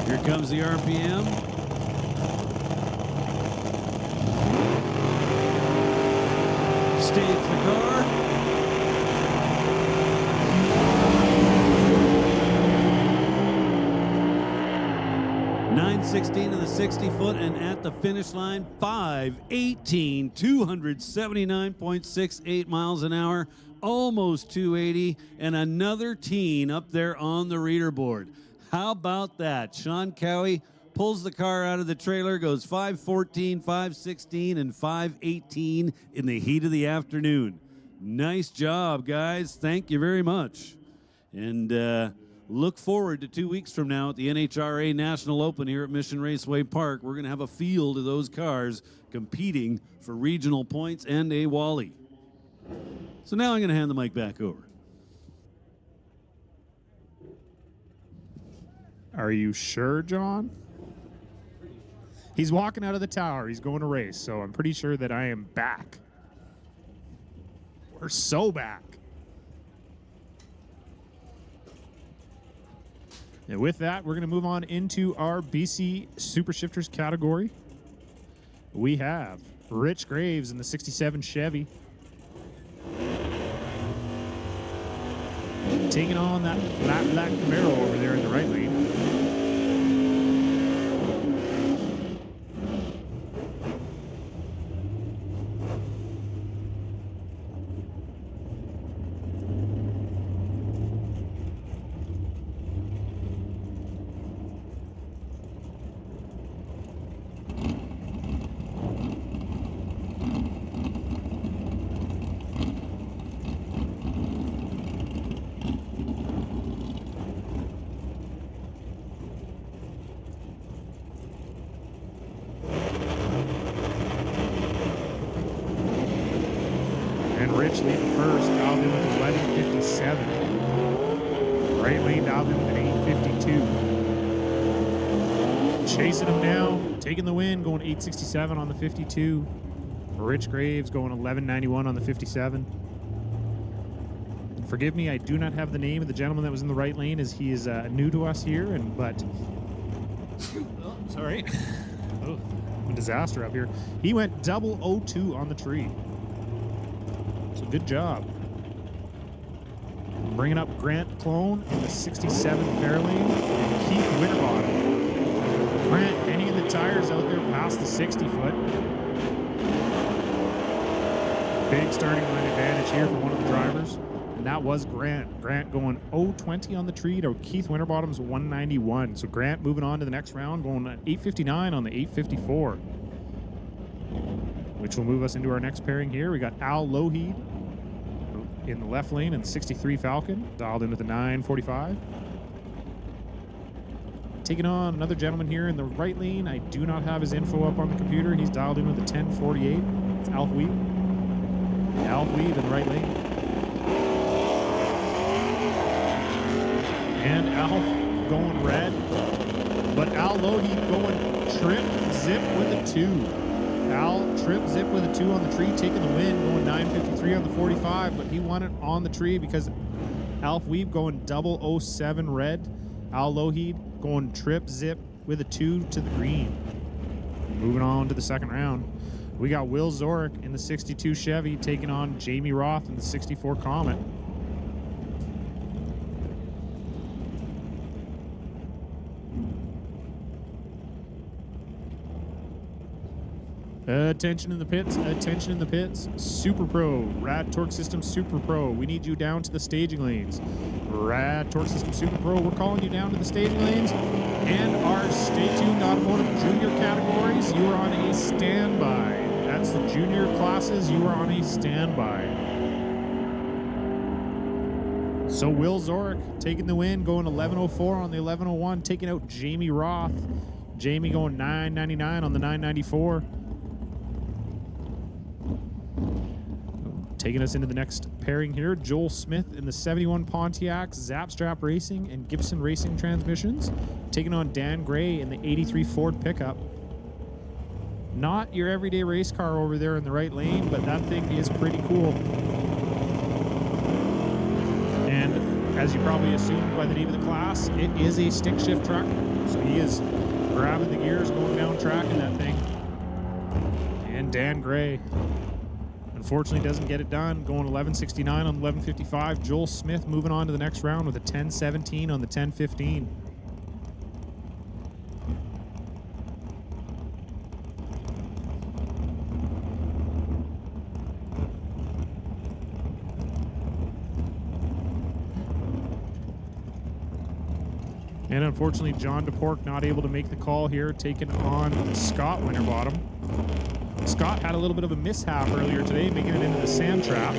Here comes the RPM. Stays the car. .916 of the 60-foot, and at the finish line, 5:18, 279.68 miles an hour, almost 280, and another teen up there on the reader board. How about that? Sean Cowie pulls the car out of the trailer, goes 5:14, 5:16, and 5:18 in the heat of the afternoon. Nice job, guys. Thank you very much. And look forward to 2 weeks from now at the NHRA National Open here at Mission Raceway Park. We're going to have a field of those cars competing for regional points and a Wally. So now I'm going to hand the mic back over. Are you sure, John? He's walking out of the tower. He's going to race, so I'm pretty sure that I am back. We're so back. And with that, we're going to move on into our BC Super Shifters category. We have Rich Graves in the 67 Chevy. Taking on that flat black Camaro over there in the right lane. Rich leading first, dialed in with 11:57. Right lane dialed in with an 8:52. Chasing him now, taking the win, going 8:67 on the 52. Rich Graves going 11:91 on the 57. And forgive me, I do not have the name of the gentleman that was in the right lane, as he is new to us here. But oh, sorry, oh, a disaster up here. He went 002 on the tree. So good job. Bringing up Grant Clone in the 67 Fairlane and Keith Winterbottom. Grant hanging the tires out there past the 60-foot. Big starting line advantage here for one of the drivers. And that was Grant. Grant going 020 on the tree to Keith Winterbottom's 191. So Grant moving on to the next round, going 8:59 on the 8:54. Which will move us into our next pairing here. We got Al Lougheed in the left lane in the 63 Falcon, dialed in with the 945. Taking on another gentleman here in the right lane. I do not have his info up on the computer. He's dialed in with the 1048. It's Alf Weed. Alf Weed in the right lane. And Alf going red, but Al Lougheed going trip zip with a 2. Al trip zip with a 2 on the tree, taking the win, going 9:53 on the 45, but he won it on the tree because Alf Weeb going 007 red. Al Lougheed going trip zip with a 2 to the green. Moving on to the second round, we got Will Zorick in the 62 Chevy taking on Jamie Roth in the 64 Comet. Attention in the pits, attention in the pits. Super Pro, Rad Torque System Super Pro. We need you down to the staging lanes. Rad Torque System Super Pro, we're calling you down to the staging lanes. And our Stay Tuned Automotive Junior categories, you are on a standby. That's the junior classes, you are on a standby. So Will Zorick taking the win, going 11:04 on the 11:01, taking out Jamie Roth. Jamie going 9:99 on the 9:94. Taking us into the next pairing here, Joel Smith in the 71 Pontiac, Zapstrap Racing and Gibson Racing Transmissions. Taking on Dan Gray in the 83 Ford pickup. Not your everyday race car over there in the right lane, but that thing is pretty cool. And as you probably assumed by the name of the class, it is a stick shift truck. So he is grabbing the gears, going down track in that thing. And Dan Gray, unfortunately, doesn't get it done, going 11:69 on 11:55. Joel Smith moving on to the next round with a 10:17 on the 10:15. And unfortunately, John DePork not able to make the call here, taking on Scott Winterbottom. Scott had a little bit of a mishap earlier today, making it into the sand trap.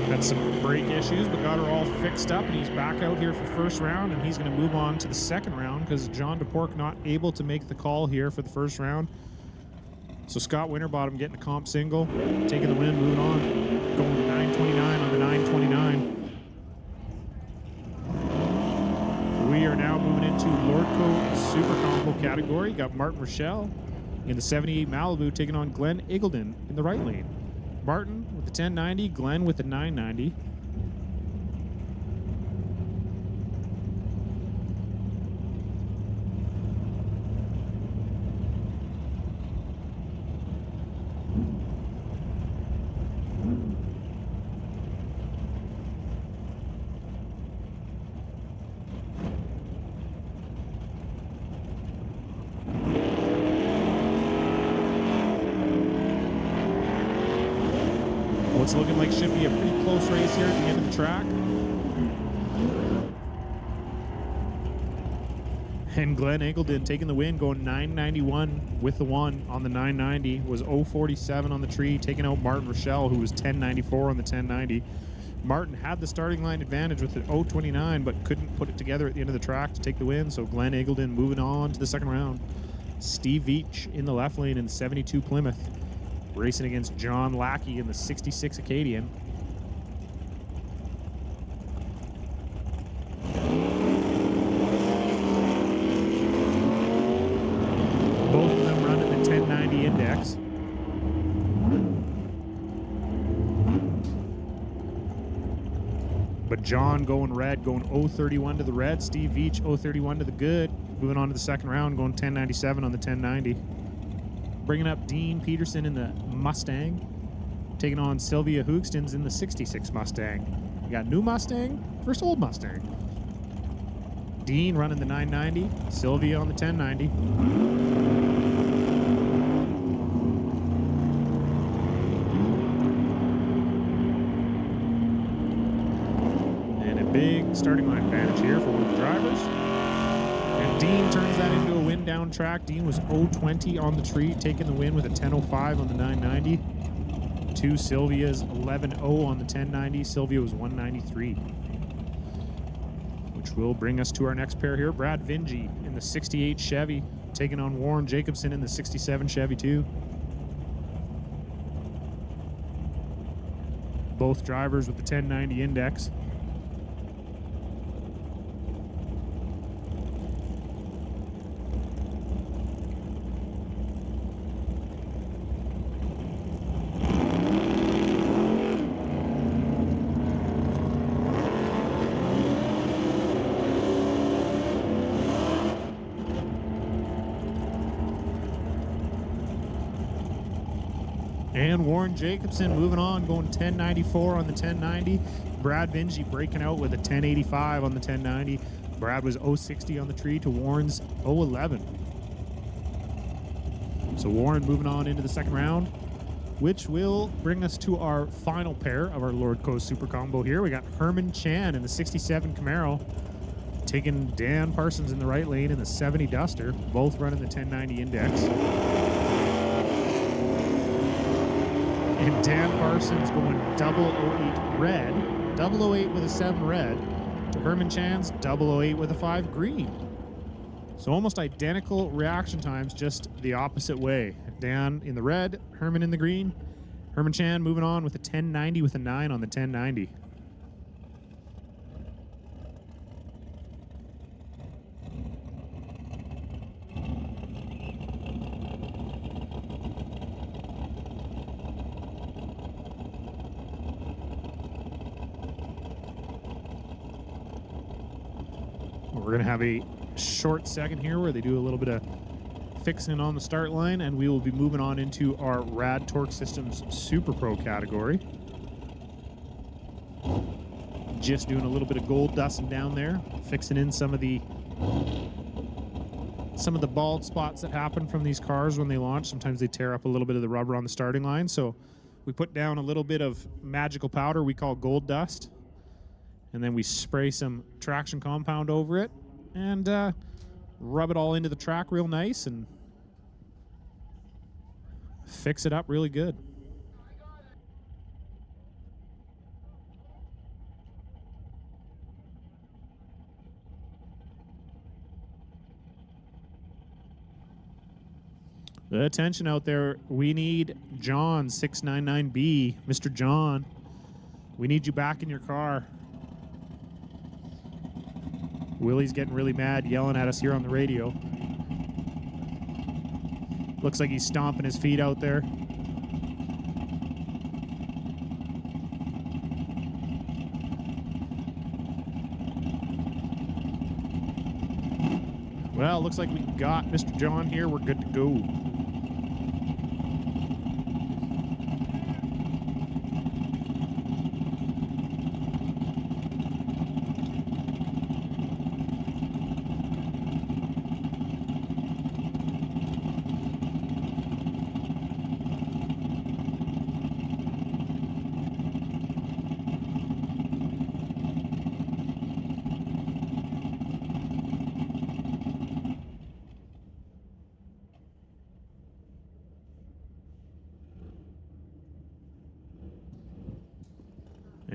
Had some brake issues, but got her all fixed up, and he's back out here for first round, and he's going to move on to the second round because John DePork not able to make the call here for the first round. So Scott Winterbottom getting a comp single, taking the win, moving on, going to 9:29 on the 9:29. We are now moving into Lordco Super Combo category. Got Martin Rochelle in the 78 Malibu taking on Glenn Eagleton in the right lane. Martin with the 1090, Glenn with the 990. it's looking like should be a pretty close race here at the end of the track. And Glenn Eagledon taking the win, going 991 with the one on the 990. Was 047 on the tree, taking out Martin Rochelle, who was 1094 on the 1090. Martin had the starting line advantage with an 029, but couldn't put it together at the end of the track to take the win. So Glenn Eagledon moving on to the second round. Steve Veach in the left lane in the 72 Plymouth, racing against John Lackey in the 66 Acadian. Both of them running the 1090 index. But John going red, going 031 to the red. Steve Veach 031 to the good. Moving on to the second round, going 1097 on the 1090. Bringing up Dean Peterson in the Mustang. Taking on Sylvia Hoogstens in the 66 Mustang. You got new Mustang versus old Mustang. Dean running the 990. Sylvia on the 1090. Big starting line advantage here for one of the drivers. And Dean turns that into a win down track. Dean was 020 on the tree, taking the win with a 1005 on the 990. To Sylvia's 11-0 on the 1090. Sylvia was 193. Which will bring us to our next pair here. Brad Vingy in the 68 Chevy, taking on Warren Jacobson in the 67 Chevy too. Both drivers with the 1090 index. And Warren Jacobson moving on, going 1094 on the 1090. Brad Vingy breaking out with a 1085 on the 1090. Brad was 060 on the tree to Warren's 011. So Warren moving on into the second round, which will bring us to our final pair of our Lord Coast Super Combo here. We got Herman Chan in the 67 Camaro, taking Dan Parsons in the right lane in the 70 Duster, both running the 1090 index. And Dan Parsons going 008 red, 008 with a 7 red, to Herman Chan's 008 with a 5 green. So almost identical reaction times, just the opposite way. Dan in the red, Herman in the green. Herman Chan moving on with a 1090 with a 9 on the 1090. We're going to have a short second here where they do a little bit of fixing on the start line, and we will be moving on into our Rad Torque Systems Super Pro category. Just doing a little bit of gold dusting down there, fixing in some of the bald spots that happen from these cars when they launch. Sometimes they tear up a little bit of the rubber on the starting line, so we put down a little bit of magical powder we call gold dust, and then we spray some traction compound over it and rub it all into the track real nice and fix it up really good. Attention out there, we need John 699B. Mr. John, we need you back in your car. Willie's getting really mad, yelling at us here on the radio. Looks like he's stomping his feet out there. Well, looks like we got Mr. John here. We're good to go.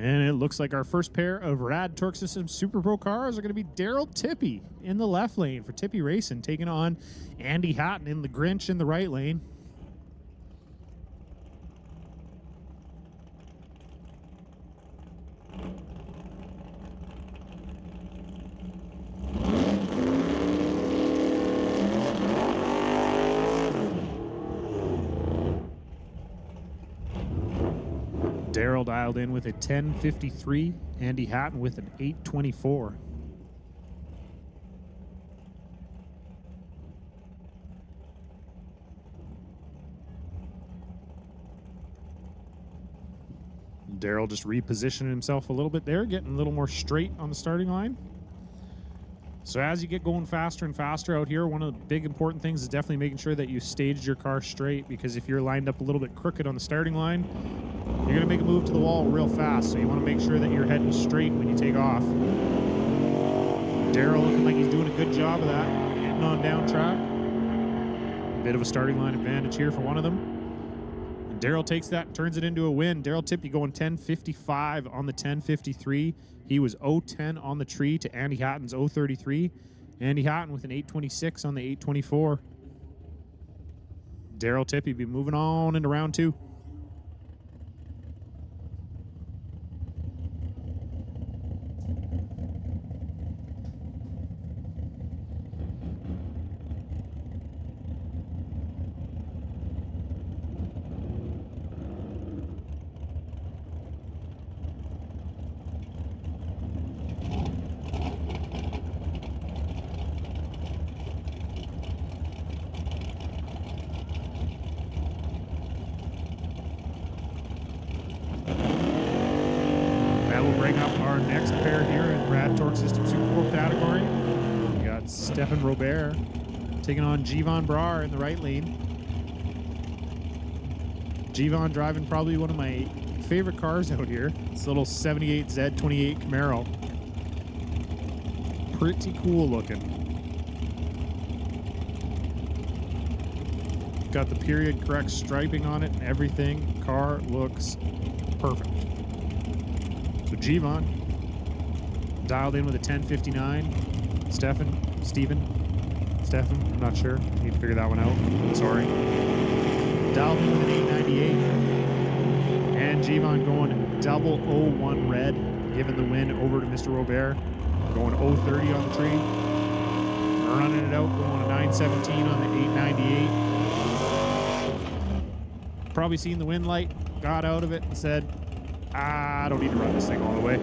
And it looks like our first pair of Rad Torque Systems Super Pro cars are going to be Daryl Tippy in the left lane for Tippy Racing, taking on Andy Hatton in the Grinch in the right lane. Daryl dialed in with a 1053, Andy Hatton with an 824. Daryl just repositioning himself a little bit there, getting a little more straight on the starting line. So as you get going faster and faster out here, one of the big important things is definitely making sure that you staged your car straight, because if you're lined up a little bit crooked on the starting line, you're going to make a move to the wall real fast. So you want to make sure that you're heading straight when you take off. Daryl looking like he's doing a good job of that, hitting on down track. Bit of a starting line advantage here for one of them. And Daryl takes that and turns it into a win. Daryl Tippy going 1055 on the 1053. He was 010 on the tree to Andy Hatton's 033. Andy Hatton with an 826 on the 824. Daryl Tippy be moving on into round two. Our next pair here in Rad Torque System Super Bowl category. We got Stefan Robert taking on Jivon Brar in the right lane. Jivon driving probably one of my favorite cars out here. This little 78 Z28 Camaro. Pretty cool looking. Got the period correct striping on it and everything. Car looks perfect. So Jivon dialed in with a 1059. Stefan, I'm not sure. Need to figure that one out. Sorry. Dialed in with an 898. And Jivon going 001 red, giving the win over to Mr. Robert. Going 030 on the tree. Running it out, going a 917 on the 898. Probably seen the wind light, got out of it and said, I don't need to run this thing all the way.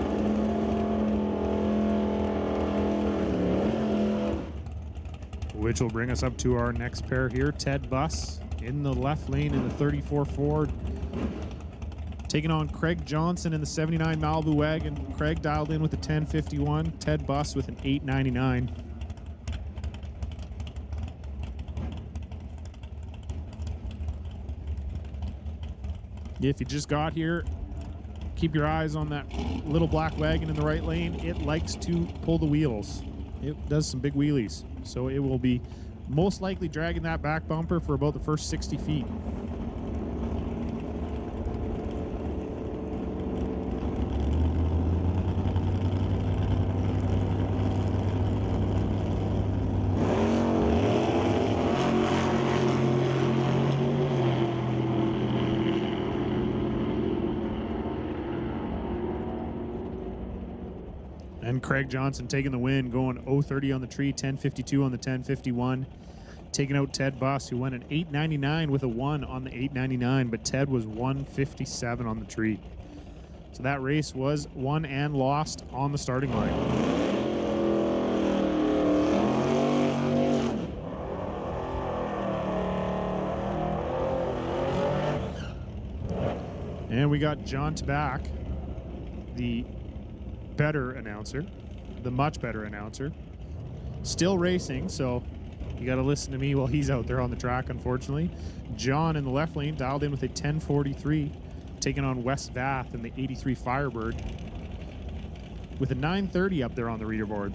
Which will bring us up to our next pair here. Ted Buss in the left lane in the 34 Ford. Taking on Craig Johnson in the 79 Malibu wagon. Craig dialed in with a 1051. Ted Buss with an 899. If you just got here, keep your eyes on that little black wagon in the right lane. It likes to pull the wheels. It does some big wheelies. So it will be most likely dragging that back bumper for about the first 60 feet. And Craig Johnson taking the win, going 030 on the tree, 1052 on the 1051. Taking out Ted Buss, who went an 899 with a 1 on the 899, but Ted was 157 on the tree. So that race was won and lost on the starting line. And we got John Tabak, the better announcer, the much better announcer, still racing, so you got to listen to me while he's out there on the track, unfortunately. John in the left lane dialed in with a 1043, taking on Wes Vath in the 83 Firebird with a 930 up there on the reader board.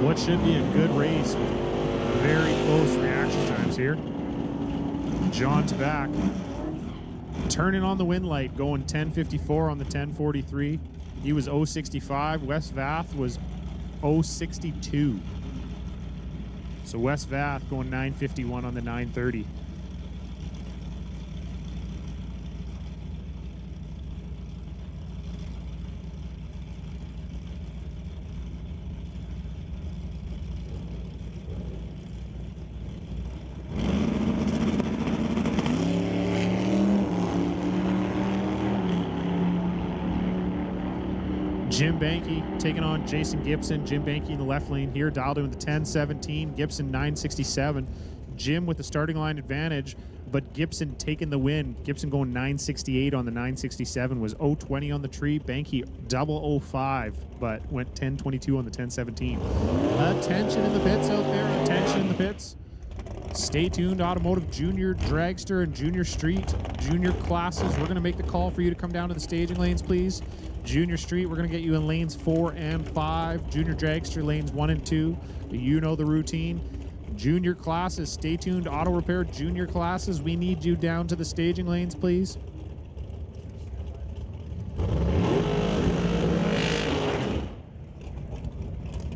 what should be a good race with very close reaction times here. John to back. Turning on the wind light, going 10:54 on the 10:43. He was 0:65. Wes Vath was 0:62. So Wes Vath going 9:51 on the 9:30. Jim Banky taking on Jason Gibson. Jim Banky in the left lane here, dialed in with the 10:17. Gibson 9:67. Jim with the starting line advantage, but Gibson taking the win. Gibson going 9:68 on the 9:67, was 0:20 on the tree. Banky double 0:5, but went 10:22 on the 10:17. Attention in the pits out there. Attention in the pits. Stay tuned. Automotive Junior Dragster and Junior Street Junior classes. We're going to make the call for you to come down to the staging lanes, please. Junior Street, we're going to get you in lanes 4 and 5. Junior Dragster, lanes 1 and 2. You know the routine. Junior classes, stay tuned. Auto Repair Junior classes, we need you down to the staging lanes, please.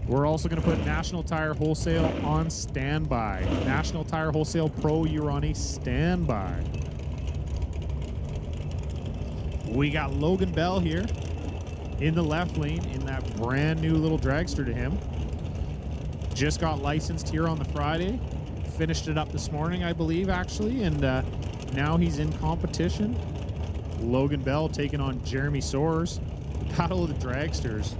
We're also going to put National Tire Wholesale on standby. National Tire Wholesale Pro, you're on a standby. We got Logan Bell here in the left lane in that brand new little dragster to him. Just got licensed here on the Friday. Finished it up this morning, I believe, actually, and now he's in competition. Logan Bell taking on Jeremy Soares. Battle of the Dragsters.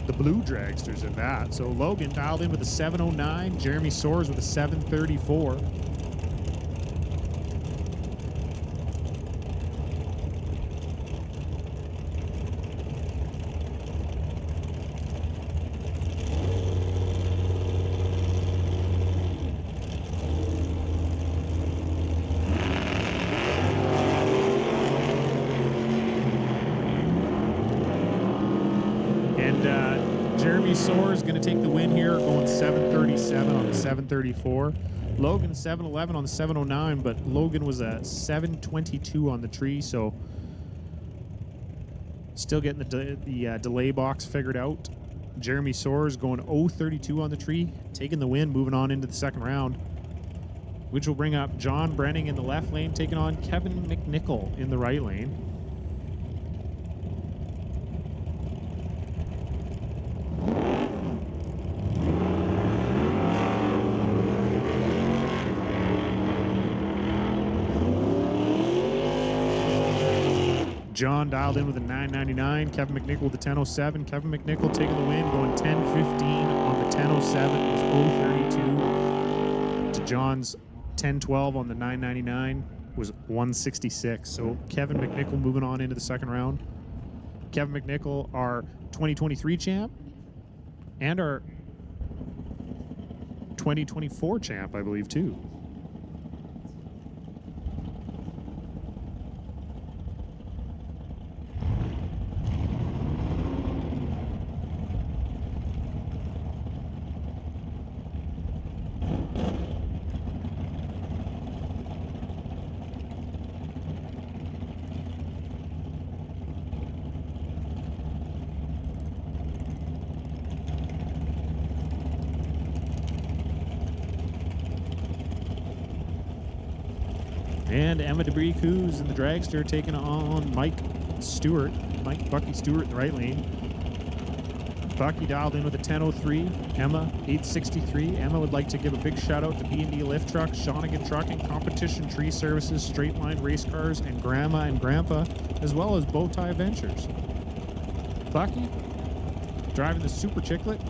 The blue dragsters at that. So Logan dialed in with a 7:09, Jeremy Soares with a 7:34. Jeremy Soares going to take the win here, going 7:37 on the 7:34. Logan 7:11 on the 7:09, but Logan was a 7:22 on the tree, so still getting the delay box figured out. Jeremy Soares going 0:32 on the tree, taking the win, moving on into the second round, which will bring up John Brenning in the left lane, taking on Kevin McNichol in the right lane. John dialed in with a 9:99. Kevin McNichol with the 10:07. Kevin McNichol taking the win, going 10:15 on the 10:07. It was 0:32 to John's 10:12 on the 9:99 was 166. So Kevin McNichol moving on into the second round. Kevin McNichol, our 2023 champ, and our 2024 champ, I believe, too. And Emma DeBree-Coos in the dragster taking on Mike Stewart. Bucky Stewart in the right lane. Bucky dialed in with a 10:03. Emma 8:63. Emma would like to give a big shout out to B&D Lift Truck, Shawnigan Trucking, Competition Tree Services, Straight Line Race Cars, and Grandma and Grandpa, as well as Bowtie Ventures. Bucky driving the Super Chicklet.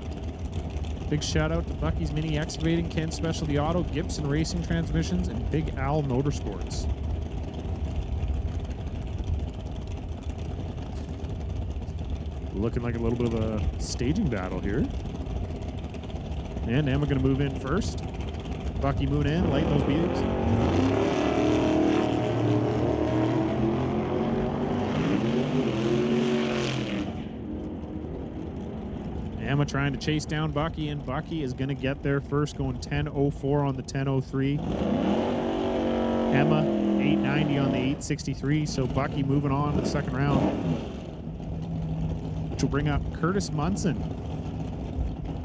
Big shout out to Bucky's Mini Excavating, Ken Specialty Auto, Gibson Racing Transmissions, and Big Al Motorsports. Looking like a little bit of a staging battle here. And Emma going to move in first. Bucky moving in, lighting those beams. Emma trying to chase down Bucky, and Bucky is going to get there first, going 10.04 on the 10.03. Emma, 8.90 on the 8.63, so Bucky moving on to the second round, which will bring up Curtis Munson.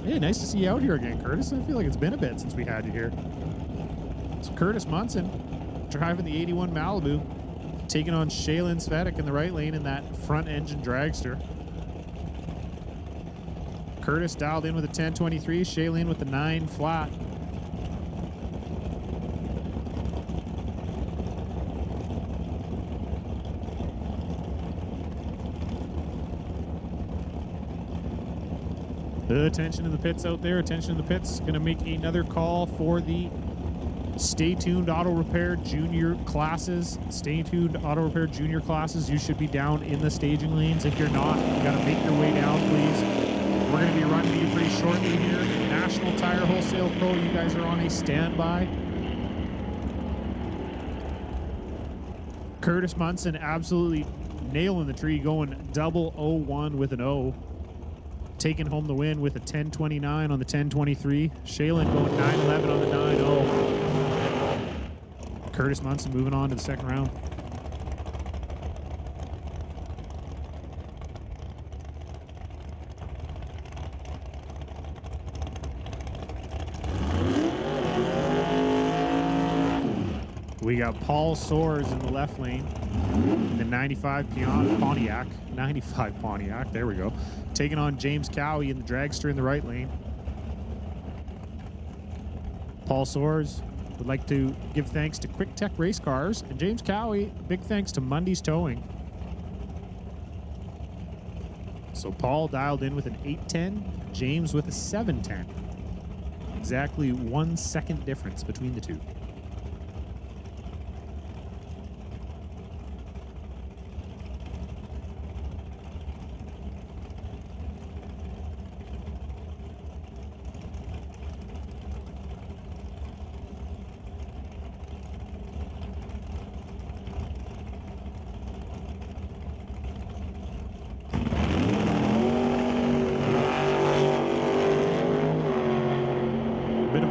Hey, nice to see you out here again, Curtis. I feel like it's been a bit since we had you here. So Curtis Munson driving the 81 Malibu, taking on Shaylin Svetic in the right lane in that front engine dragster. Curtis dialed in with a 10.23, Shaylin with the 9 flat. Attention in the pits out there. Attention in the pits. Going to make another call for the Stay Tuned Auto Repair Junior classes. Stay Tuned Auto Repair Junior classes. You should be down in the staging lanes. If you're not, you got to make your way down, please. We're going to be running you pretty shortly here. National Tire Wholesale Pro, you guys are on a standby. Curtis Munson absolutely nailing the tree, going 001 with an O. Taking home the win with a 10.29 on the 10.23. Shaylin going 9.11 on the 9.0. Curtis Munson moving on to the second round. We got Paul Soares in the left lane. The 95 Pontiac. 95 Pontiac, there we go. Taking on James Cowie in the dragster in the right lane. Paul Soares would like to give thanks to Quick Tech Race Cars, and James Cowie, big thanks to Mundy's Towing. So Paul dialed in with an 810, James with a 710. Exactly 1 second difference between the two.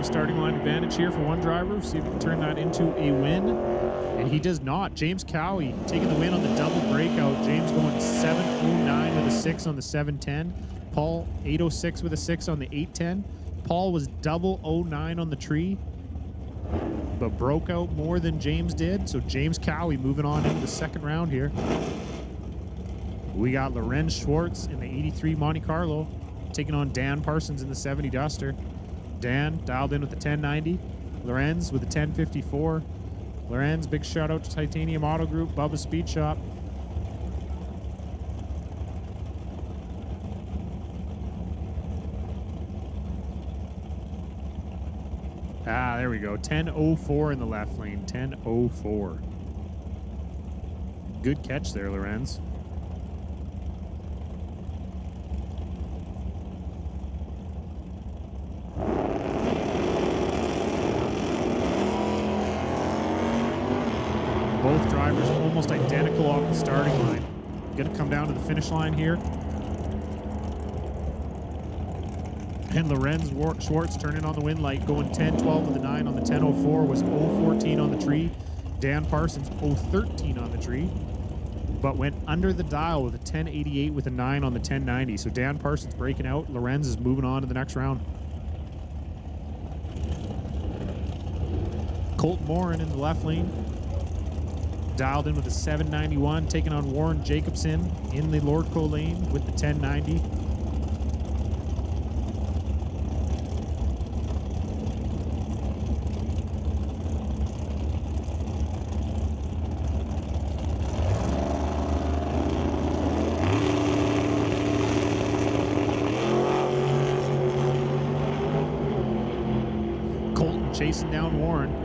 Starting line advantage here for one driver. See if he can turn that into a win. And he does not. James Cowie taking the win on the double breakout. James going 7.09 with a 6 on the 7.10. Paul 8.06 with a 6 on the 8.10. Paul was 0.09 on the tree, but broke out more than James did. So James Cowie moving on into the second round here. We got Lorenz Schwartz in the 83 Monte Carlo taking on Dan Parsons in the 70 Duster. Dan dialed in with the 1090. Lorenz with the 1054. Lorenz, big shout out to Titanium Auto Group, Bubba's Speed Shop. Ah, there we go. 1004 in the left lane. 1004. Good catch there, Lorenz. Both drivers almost identical off the starting line. Going to come down to the finish line here. And Lorenz Schwartz turning on the win light, going 10.12 with the 9 on the 10.04, was 0.14 on the tree. Dan Parsons 0.13 on the tree, but went under the dial with a 10.88 with a 9 on the 10.90. So Dan Parsons breaking out. Lorenz is moving on to the next round. Colt Morin in the left lane. Dialed in with the 791, taking on Warren Jacobson in the Lordco lane with the 1090. Colton chasing down Warren.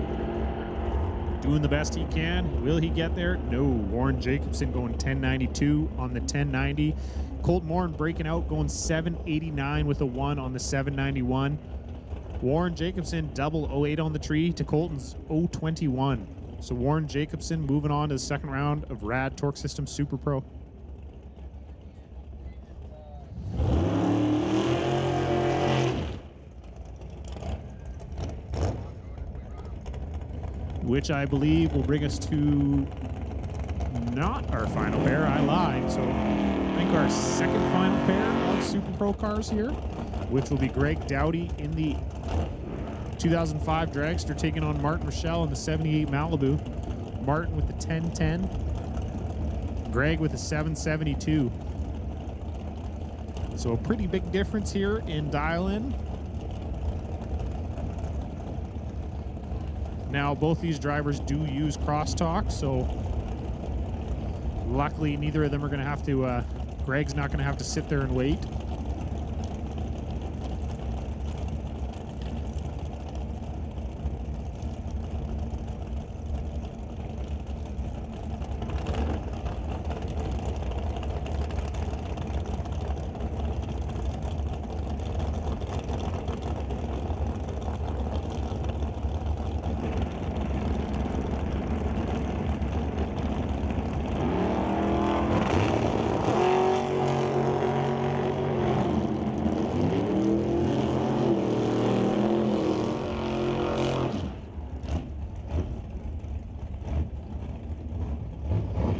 Doing the best he can. Will he get there? No. Warren Jacobson going 1092 on the 1090. Colt Morin breaking out, going 789 with a 1 on the 791. Warren Jacobson 008 on the tree to Colton's 021. So Warren Jacobson moving on to the second round of Rad Torque Systems Super Pro. which I believe will bring us to not our final pair. I lied. So I think our second final pair of Super Pro cars here, which will be Greg Dowdy in the 2005 Dragster taking on Martin Rochelle in the 78 Malibu. Martin with the 1010. Greg with the 772. So a pretty big difference here in dial-in. Now, both these drivers do use crosstalk, so luckily neither of them are going to have to, Greg's not going to have to sit there and wait.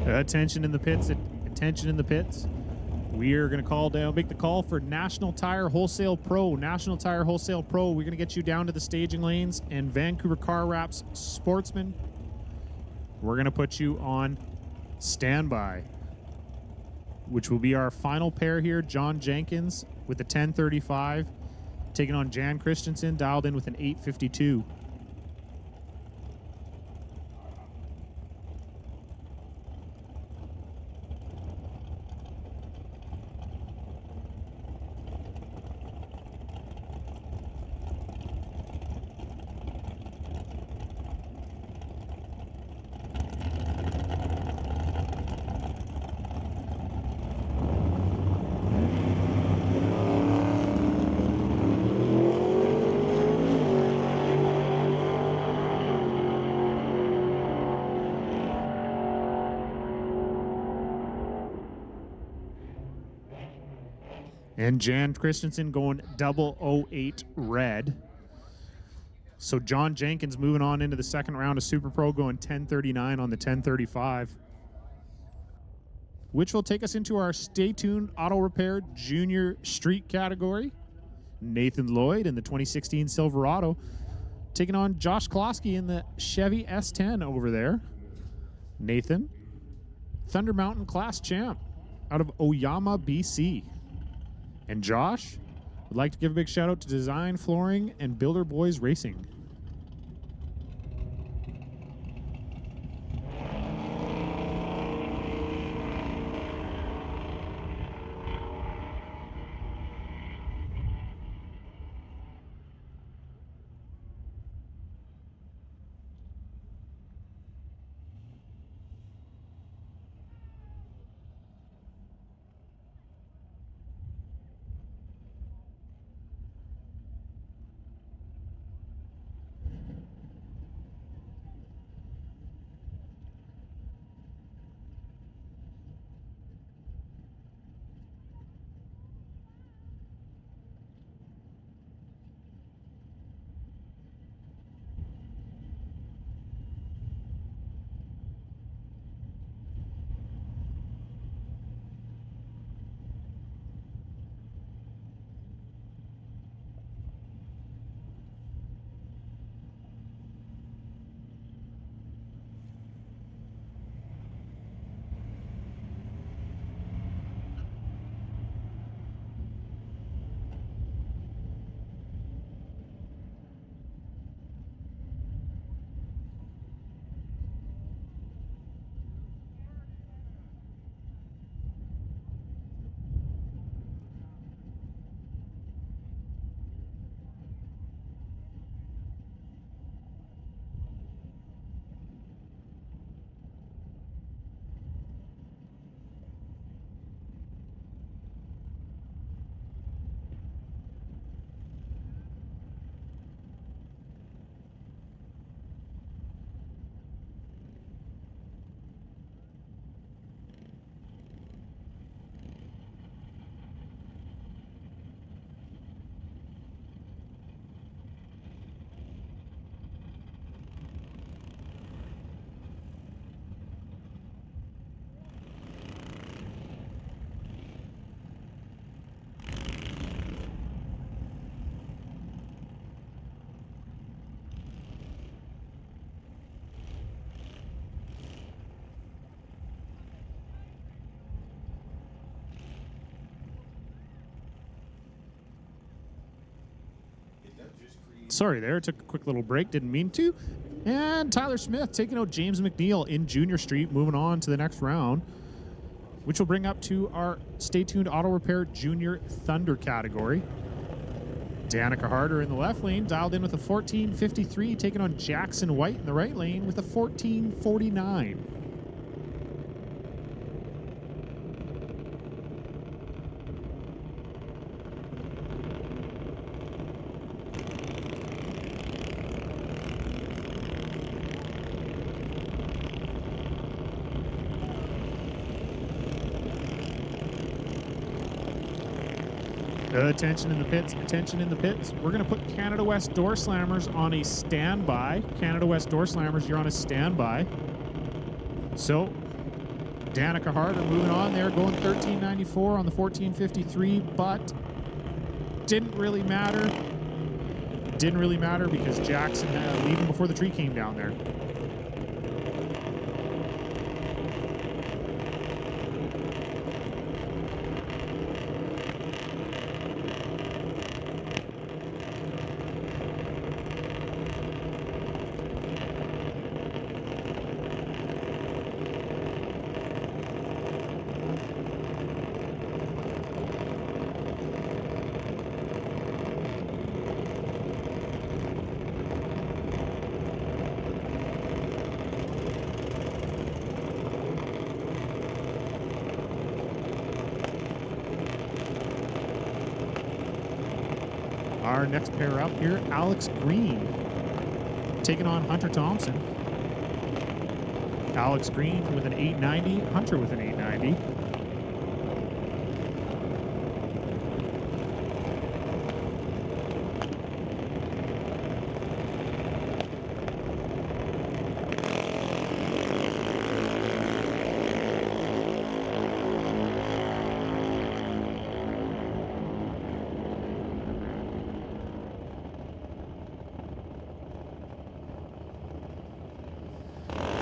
Attention in the pits. Attention in the pits. We are going to make the call for National Tire Wholesale Pro. National Tire Wholesale Pro. We're going to get you down to the staging lanes, and Vancouver Car Wraps Sportsman. We're going to put you on standby, which will be our final pair here. John Jenkins with the 1035, taking on Jan Christensen, dialed in with an 852. And Jan Christensen going 008 red. So John Jenkins moving on into the second round of Super Pro, going 1039 on the 1035. Which will take us into our Stay Tuned Auto Repair Junior Street category. Nathan Lloyd in the 2016 Silverado, taking on Josh Klosky in the Chevy S10 over there. Nathan, Thunder Mountain Class champ out of Oyama, BC. And Josh would like to give a big shout out to Design Flooring and Builder Boys Racing. Sorry there, took a quick little break, didn't mean to. And Tyler Smith taking out James McNeil in Junior Street, moving on to the next round, which will bring up to our Stay Tuned Auto Repair Junior Thunder category. Danica Harder in the left lane, dialed in with a 14.53, taking on Jackson White in the right lane with a 14.49. Attention in the pits, attention in the pits. We're going to put Canada West Door Slammers on a standby. Canada West Door Slammers, you're on a standby. So, Danica Harder moving on there, going 13.94 on the 14.53, but didn't really matter. Didn't really matter because Jackson had leaving before the tree came down there. Our next pair up here, Alex Green taking on Hunter Thompson. Alex Green with an 890, Hunter with an 890.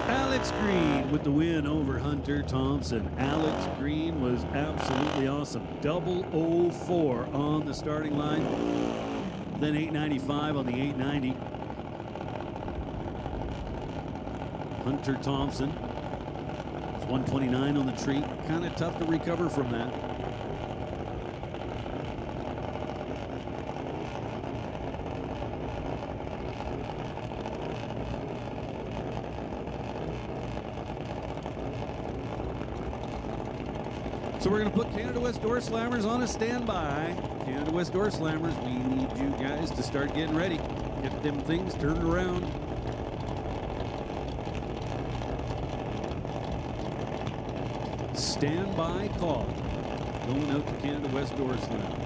Alex Green with the win over Hunter Thompson. Alex Green was absolutely awesome. 004 on the starting line, then 895 on the 890. Hunter Thompson is 129 on the tree. Kind of tough to recover from that. So we're going to put Canada West Door Slammers on a standby. Canada West Door Slammers, we need you guys to start getting ready. Get them things turned around. Standby call. Going out to Canada West Door Slammers.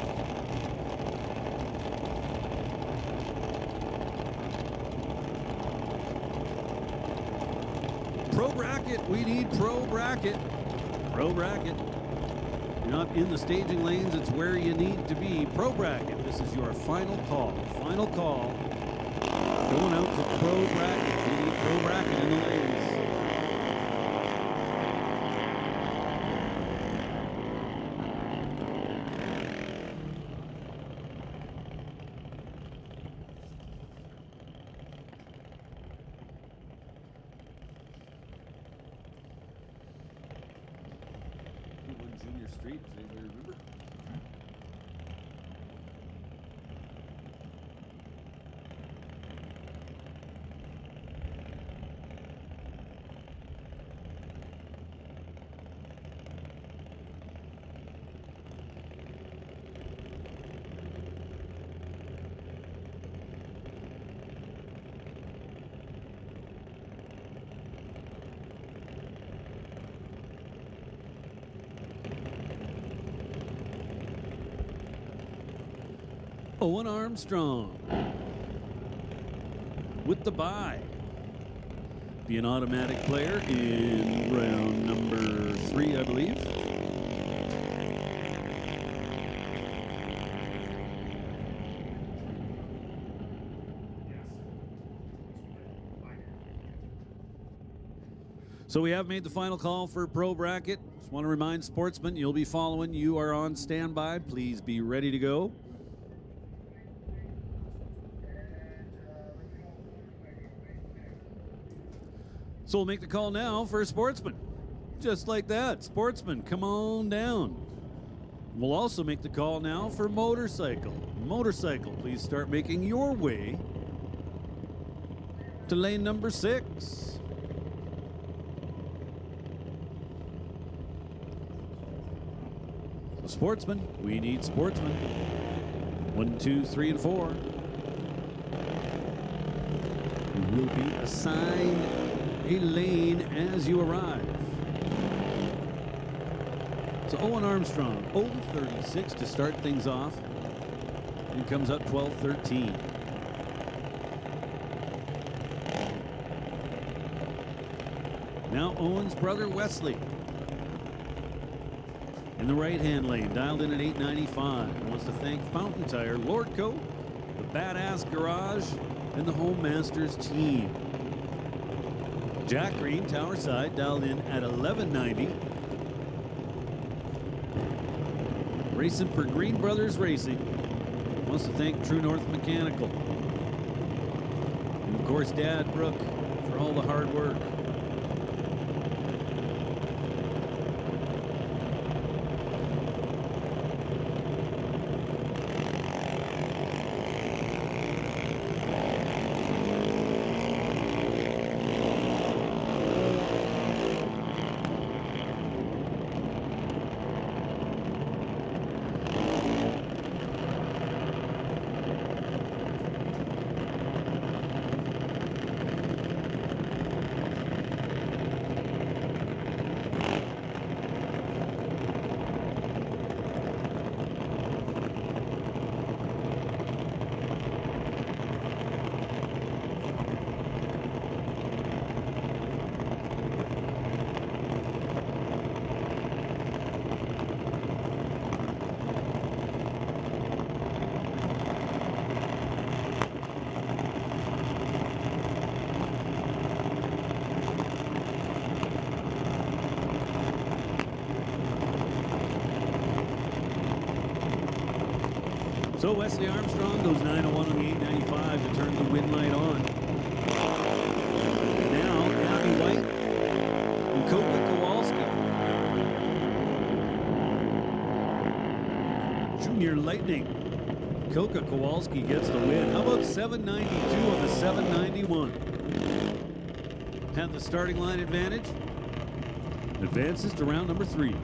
Pro bracket, we need pro bracket. Pro bracket. You're not in the staging lanes, it's where you need to be. Pro bracket, this is your final call. Final call. Going out to pro bracket. We need pro bracket in the lanes. Junior Street, does anybody remember? Owen Armstrong with the bye. Be an automatic player in round number 3, I believe. So we have made the final call for pro bracket. Just want to remind Sportsman, you'll be following. You are on standby. Please be ready to go. So we'll make the call now for Sportsman. Just like that, Sportsman, come on down. We'll also make the call now for Motorcycle. Motorcycle, please start making your way to lane number 6. So Sportsman, we need Sportsman. 1, 2, 3, and 4. You will be assigned a lane as you arrive. So Owen Armstrong, 0-36 to start things off, and comes up 12-13. Now Owen's brother Wesley in the right-hand lane, dialed in at 895. Wants to thank Fountain Tire, Lordco, the Badass Garage, and the Home Masters team. Jack Green, Tower Side, dialed in at 1190. Racing for Green Brothers Racing. Wants to thank True North Mechanical. And of course, Dad Brooke for all the hard work. So Wesley Armstrong goes 901 on the 895 to turn the wind light on. Now Abby White and Koka Kowalski. Junior Lightning. Koka Kowalski gets the win. How about 792 on the 791? Have the starting line advantage. Advances to round number 3.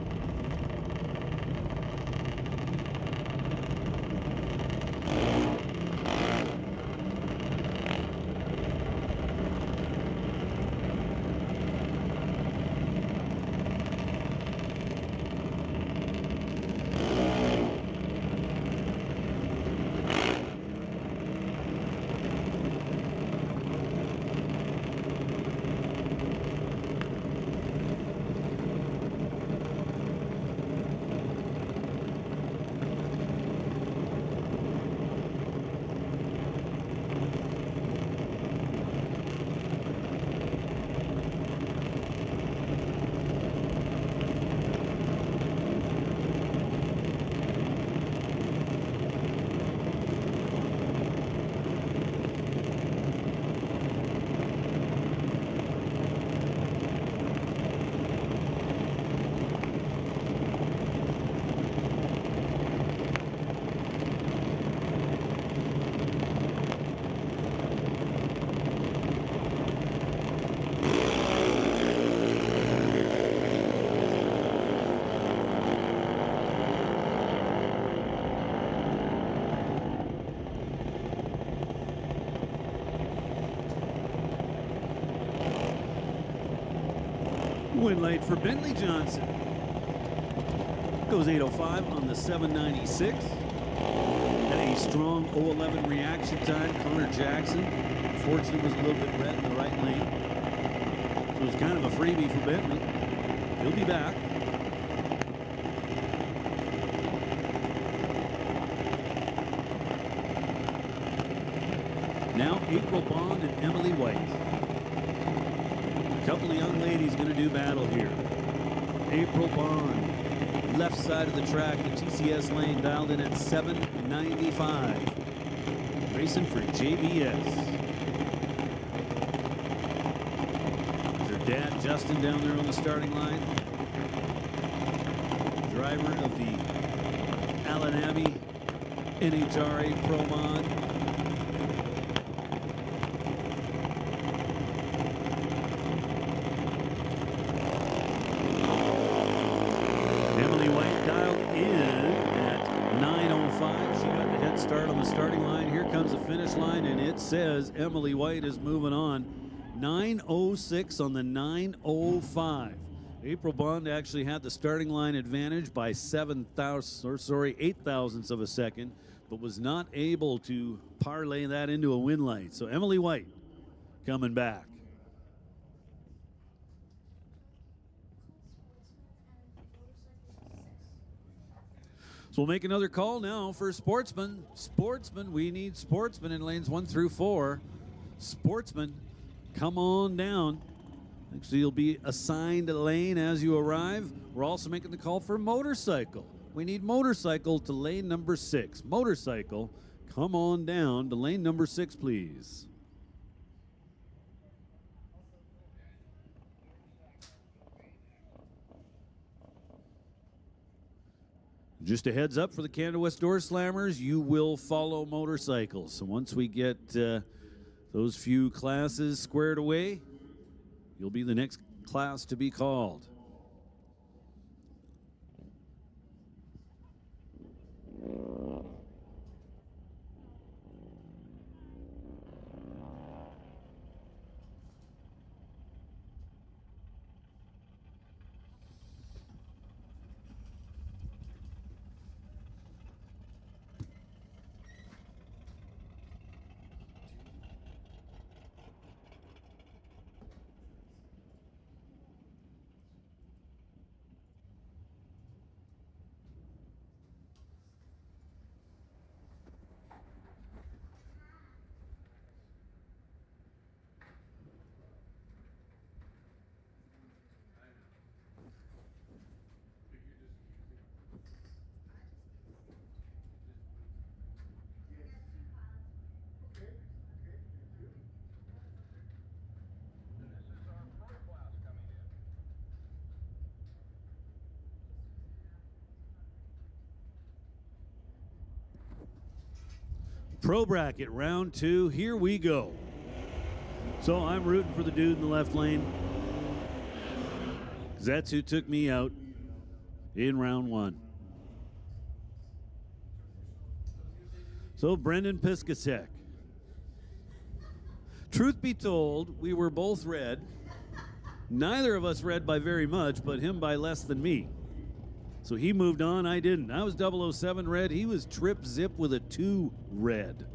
Win light for Bentley Johnson. Goes 805 on the 796. And a strong 011 reaction time. Connor Jackson, unfortunately, was a little bit red in the right lane. So it was kind of a freebie for Bentley. He'll be back. Now April Bond and Emily White. A couple of young ladies going to do battle here. April Bond, left side of the track, the TCS lane, dialed in at 795. Racing for JBS. Their Dad Justin down there on the starting line. Driver of the Allen Abbey NHRA Pro Mod. Emily White dialed in at 9:05. She got the head start on the starting line. Here comes the finish line, and it says Emily White is moving on. 9:06 on the 9:05. April Bond actually had the starting line advantage by 8 thousandths of a second, but was not able to parlay that into a win light. So Emily White coming back. So we'll make another call now for Sportsman. Sportsman, we need Sportsman in lanes 1 through 4. Sportsman, come on down. Actually, you'll be assigned a lane as you arrive. We're also making the call for motorcycle. We need motorcycle to lane number 6. Motorcycle, come on down to lane number 6, please. Just a heads up for the Canada West Door Slammers, you will follow motorcycles. So once we get those few classes squared away, you'll be the next class to be called. Pro bracket round 2, here we go. So I'm rooting for the dude in the left lane, because that's who took me out in round 1. So Brendan Piscacek. Truth be told, we were both red. Neither of us red by very much, but him by less than me. So he moved on, I didn't. I was 007 red, he was trip zip with a 2 red.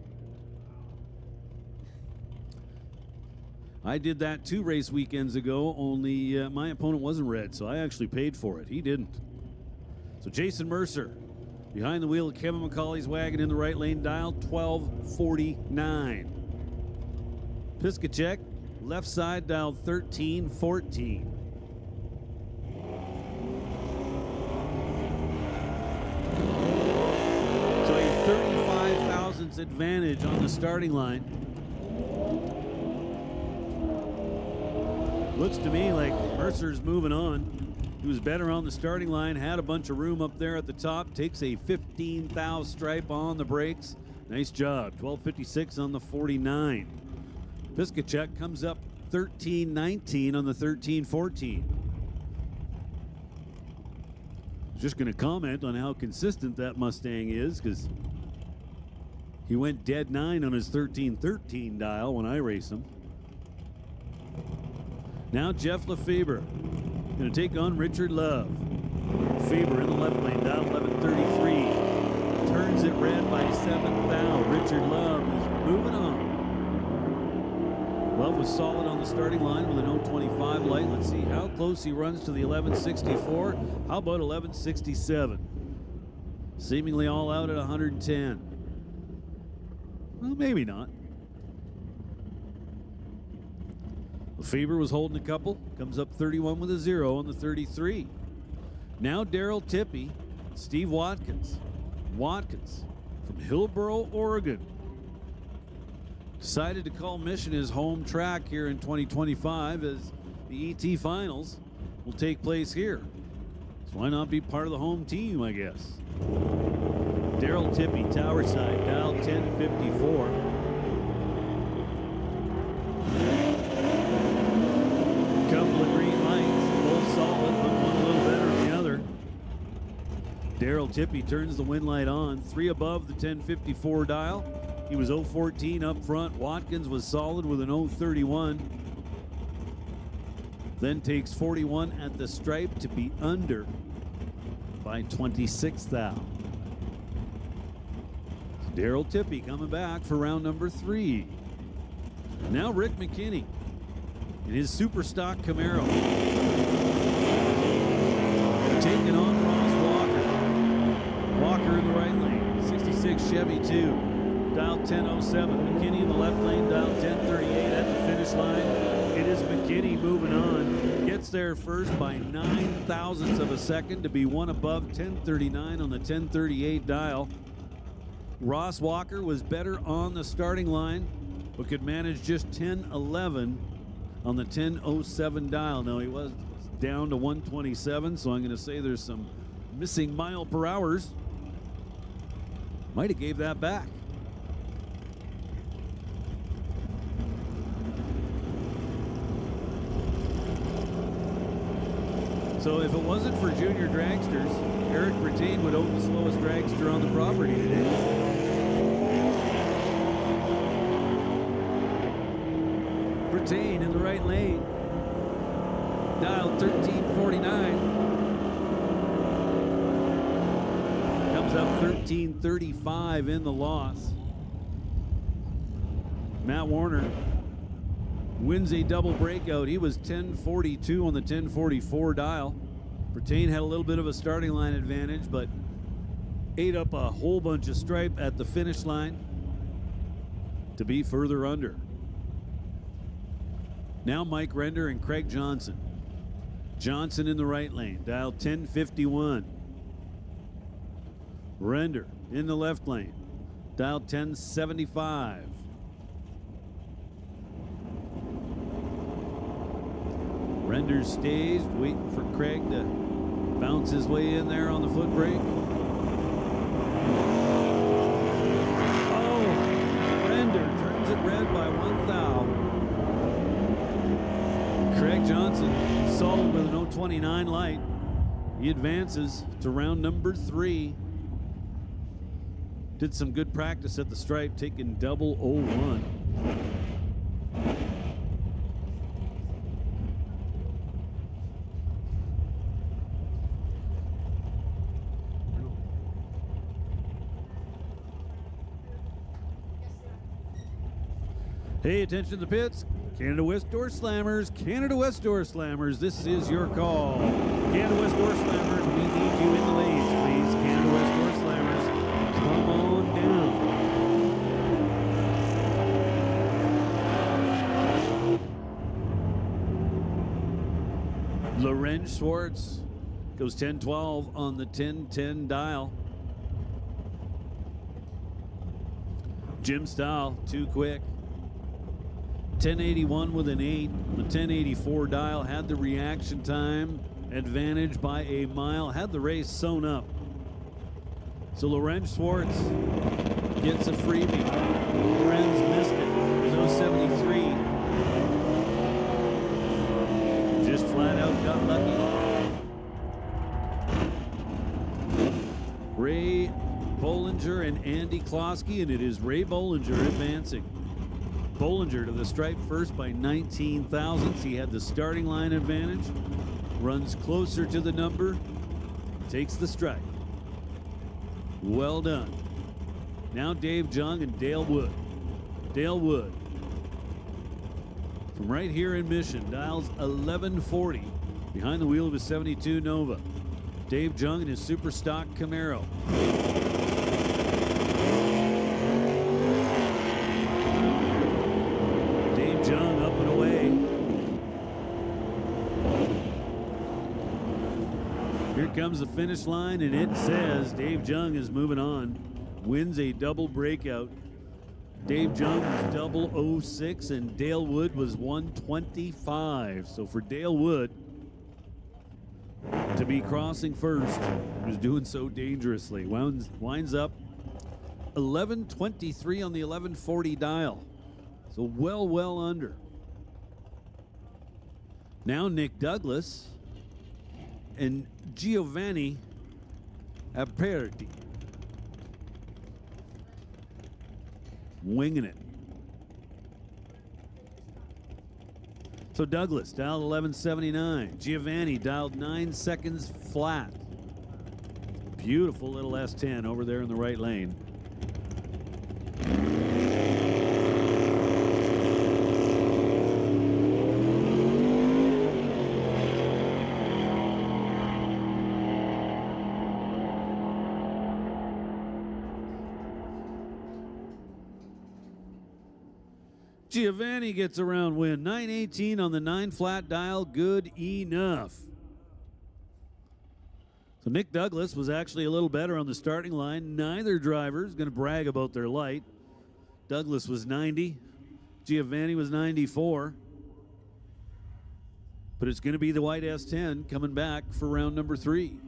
I did that 2 race weekends ago, only my opponent wasn't red, so I actually paid for it. He didn't. So Jason Mercer, behind the wheel of Kevin McCauley's wagon in the right lane, dial 1249. Piscacek, left side, dial 1314. So a 35 thousandths advantage on the starting line. Looks to me like Mercer's moving on. He was better on the starting line, had a bunch of room up there at the top, takes a 15 thou stripe on the brakes. Nice job, 1256 on the 49. Piscacek comes up 1319 on the 1314. Just going to comment on how consistent that Mustang is, because he went dead 9 on his 1313 dial when I raced him. Now Jeff Lefebvre going to take on Richard Love. Lefebvre in the left lane, dial 1133. Turns it red by 7 thou. Richard Love is moving on. Love was solid on the starting line with an 025 light. Let's see how close he runs to the 1164. How about 1167? Seemingly all out at 110. Well, maybe not. Lefebvre was holding a couple, comes up 31 with a 0 on the 33. Now Daryl Tippy, Steve Watkins. Watkins from Hillsboro, Oregon. Decided to call Mission his home track here in 2025, as the ET Finals will take place here. So why not be part of the home team, I guess? Daryl Tippy, Tower Side, dial 1054. Couple of green lights, both solid, but one a little better than the other. Daryl Tippy turns the win light on, 3 above the 1054 dial. He was 014 up front. Watkins was solid with an 031. Then takes 41 at the stripe to be under by 26 thou. Daryl Tippy coming back for round number 3. Now Rick McKinney in his super stock Camaro. Taking on Ross Walker. Walker in the right lane. 66 Chevy 2. Dial 1007. McKinney in the left lane. Dial 1038 at the finish line. It is McKinney moving on. Gets there first by 9 thousandths of a second to be one above 1039 on the 1038 dial. Ross Walker was better on the starting line, but could manage just 1011 on the 1007 dial. Now he was down to 127, so I'm going to say there's some missing mile per hours. Might have gave that back. So if it wasn't for junior dragsters, Eric Brattain would own the slowest dragster on the property today. Brattain in the right lane. Dial 1349. Comes up 1335 in the loss. Matt Warner wins a double breakout. He was 1042 on the 1044 dial. Brattain had a little bit of a starting line advantage, but ate up a whole bunch of stripe at the finish line to be further under. Now Mike Render and Craig Johnson. Johnson in the right lane, dial 1051. Render in the left lane, dial 1075. Render stays, waiting for Craig to bounce his way in there on the foot brake. Oh, Render turns it red by 1 thou. Craig Johnson solid with an 029 light. He advances to round number 3. Did some good practice at the stripe, taking double 01. Hey, attention to the pits. Canada West Door Slammers, Canada West Door Slammers, this is your call. Canada West Door Slammers, we need you in the lanes, please. Canada West Door Slammers, come on down. Lorenz Schwartz goes 1012 on the 1010 dial. Jim Stahl, too quick. 1081 with an 8. The 1084 dial had the reaction time advantage by a mile, had the race sewn up. So Lorenz Schwartz gets a freebie. Lorenz missed it. It was 073. Just flat out got lucky. Ray Bollinger and Andy Klosky, and it is Ray Bollinger advancing. Bollinger to the stripe first by 19 thousandths. He had the starting line advantage. Runs closer to the number. Takes the stripe. Well done. Now Dave Jung and Dale Wood. Dale Wood. From right here in Mission, dials 1140. Behind the wheel of his 72 Nova. Dave Jung and his super stock Camaro. Jung up and away. Here comes the finish line, and it says Dave Jung is moving on. Wins a double breakout. Dave Jung was 006, and Dale Wood was 125. So for Dale Wood to be crossing first, he was doing so dangerously. Winds up 11:23 on the 11:40 dial. So well under. Now Nick Douglas and Giovanni Aperti. Winging it. So Douglas dialed 11:79. Giovanni dialed 9 seconds flat. Beautiful little S10 over there in the right lane. Giovanni gets a round win. 9:18 on the 9 flat dial. Good enough. So Nick Douglas was actually a little better on the starting line. Neither driver is going to brag about their light. Douglas was 90. Giovanni was 94. But it's going to be the white S10 coming back for round number 3.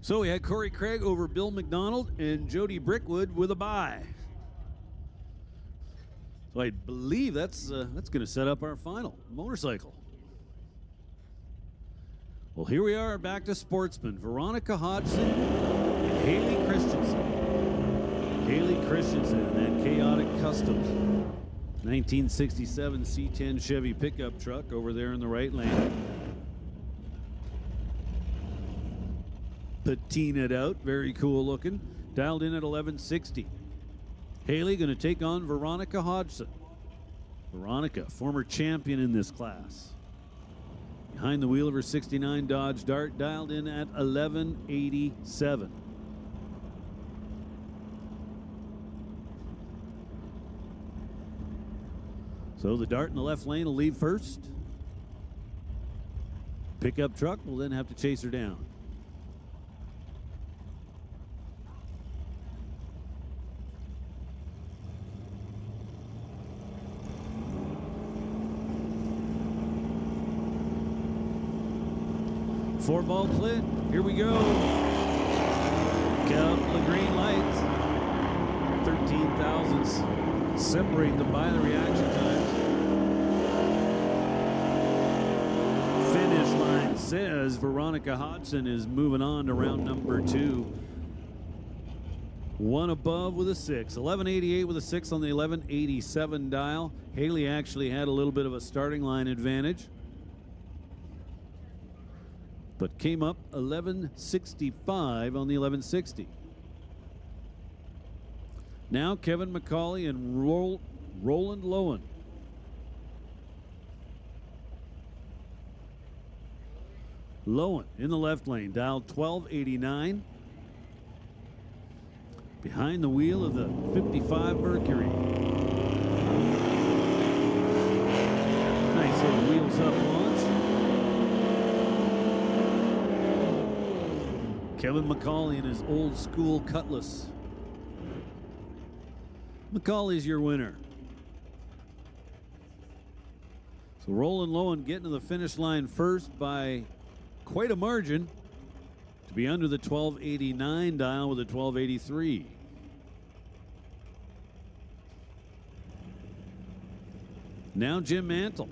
So we had Corey Craig over Bill McDonald and Jody Brickwood with a bye. So I believe that's going to set up our final motorcycle. Well, here we are back to Sportsman. Veronica Hodgson and Haley Christensen. Haley Christensen in that chaotic Customs 1967 C10 Chevy pickup truck over there in the right lane. Patinaed out, very cool looking. Dialed in at 1160. Haley going to take on Veronica Hodgson. Veronica, former champion in this class. Behind the wheel of her 69 Dodge Dart, dialed in at 1187. So the Dart in the left lane will leave first. pickup truck will then have to chase her down. Four ball clit. Here we go. Couple of green lights. 13 thousandths separate them by the reaction times. Finish line says Veronica Hodgson is moving on to round number 2. One above with a 6. 1188 with a 6 on the 1187 dial. Haley actually had a little bit of a starting line advantage, but came up 1165 on the 1160. Now Kevin McCauley and Roland Lowen. Lowen in the left lane, dialed 1289. Behind the wheel of the 55 Mercury. Nice little wheels up launch. Kevin McCauley in his old school Cutlass. McCauley's your winner. So Roland Lowen getting to the finish line first by quite a margin to be under the 1289 dial with a 1283. Now Jim Mantle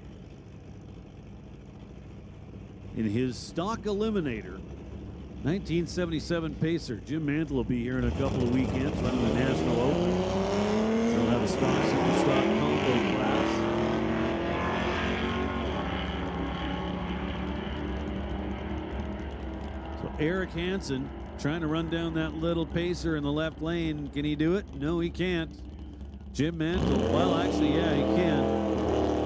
in his stock Eliminator 1977 Pacer. Jim Mantle will be here in a couple of weekends running the National Open. So he'll have a stock super stock combo class. So Eric Hansen trying to run down that little Pacer in the left lane. Can he do it? No, he can't. Jim Mantle, well, actually, yeah, he can.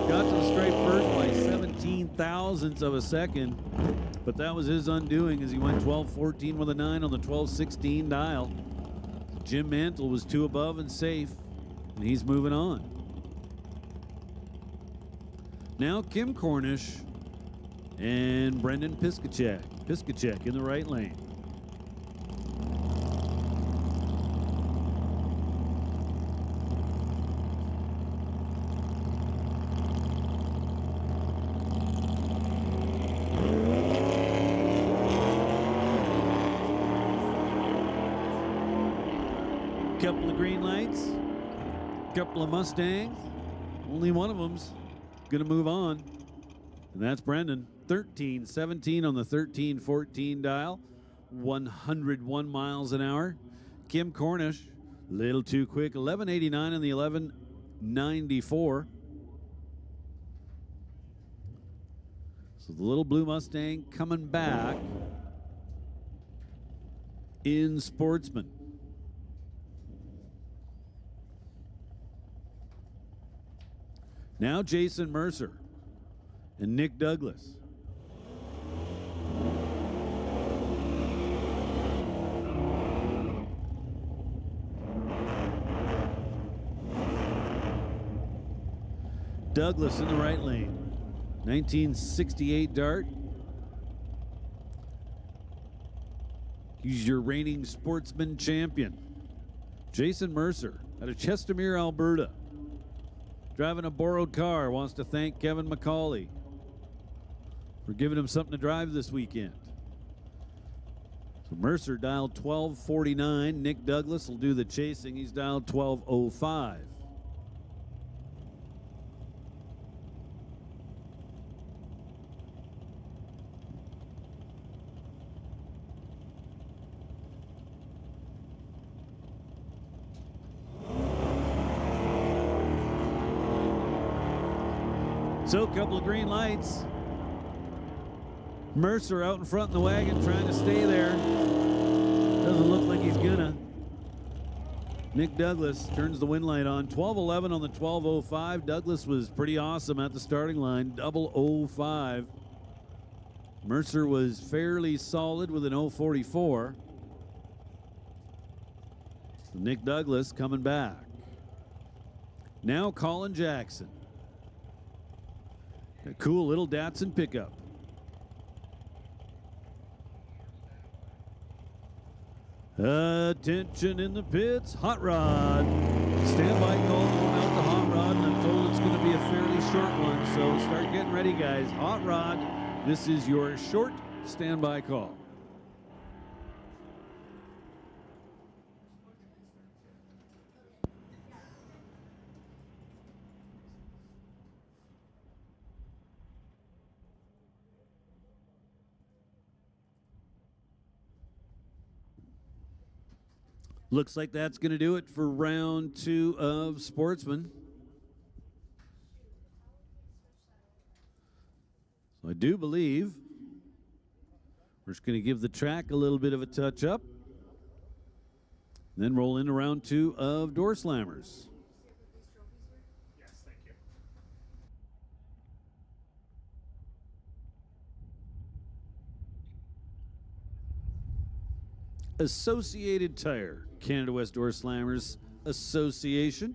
Got to the stripe first by 17 thousandths of a second, but that was his undoing as he went 12-14 with a 9 on the 12-16 dial. Jim Mantle was 2 above and safe, and he's moving on. Now Kim Cornish and Brendan Piskacek. Piskacek in the right lane. Couple of green lights, couple of Mustangs. Only one of them's gonna move on, and that's Brendan. 13-17 on the 13-14 dial, 101 miles an hour. Kim Cornish, a little too quick, 1189 on the 1194. So the little blue Mustang coming back in Sportsman. Now Jason Mercer and Nick Douglas. Douglas in the right lane. 1968 Dart. He's your reigning Sportsman champion. Jason Mercer out of Chestermere, Alberta. Driving a borrowed car, wants to thank Kevin McCauley for giving him something to drive this weekend. So Mercer dialed 1249. Nick Douglas will do the chasing. He's dialed 1205. So a couple of green lights. Mercer out in front in the wagon trying to stay there. Doesn't look like he's gonna. Nick Douglas turns the wind light on. 1211 on the 1205. Douglas was pretty awesome at the starting line. 005. Mercer was fairly solid with an 044. Nick Douglas coming back. Now Colin Jackson. A cool little Datsun pickup. Attention in the pits, hot rod. Standby call going out to hot rod, and I'm told it's going to be a fairly short one, so start getting ready, guys. Hot rod, this is your short standby call. Looks like that's going to do it for round 2 of Sportsman. So I do believe we're just going to give the track a little bit of a touch up, then roll into round 2 of Door Slammers. Yes, thank you. Associated Tire, Canada West Door Slammers Association.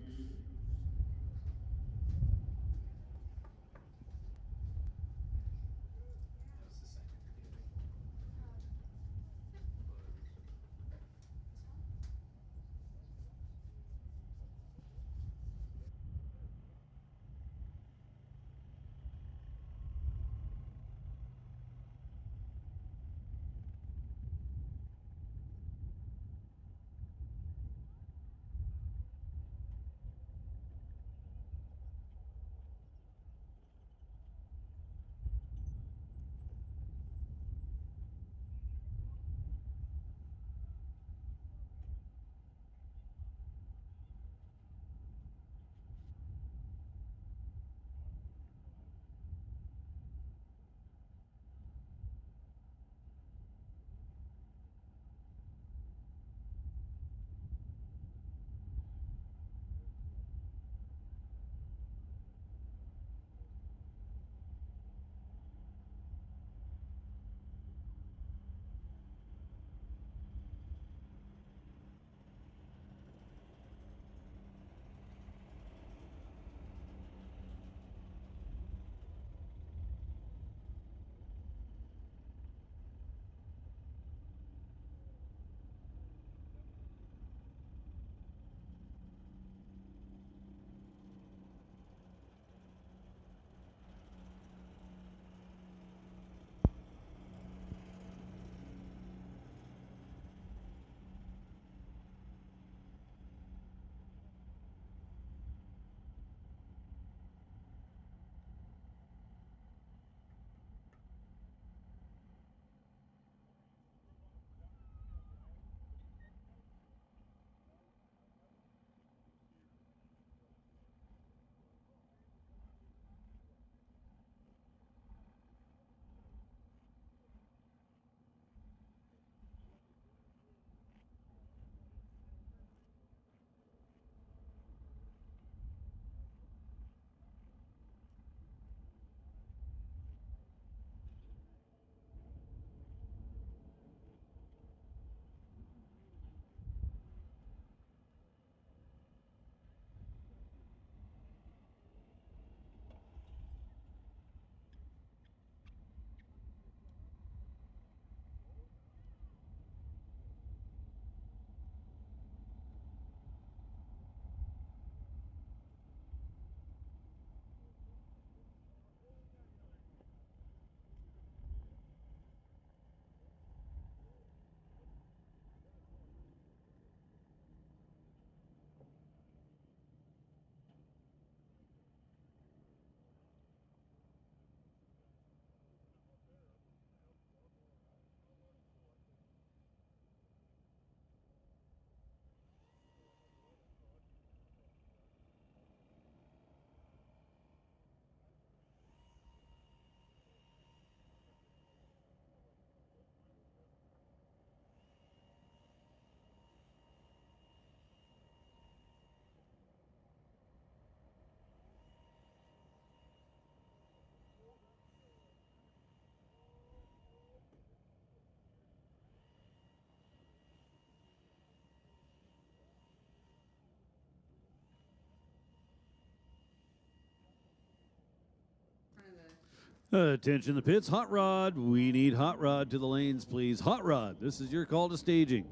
Attention the pits, hot rod. We need hot rod to the lanes, please. Hot rod, this is your call to staging.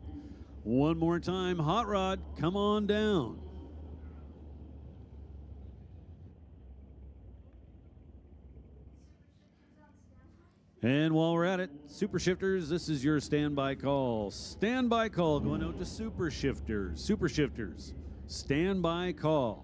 One more time, Hot Rod, come on down. And while we're at it, Super Shifters, this is your standby call. Standby call going out to Super Shifters. Super Shifters, standby call.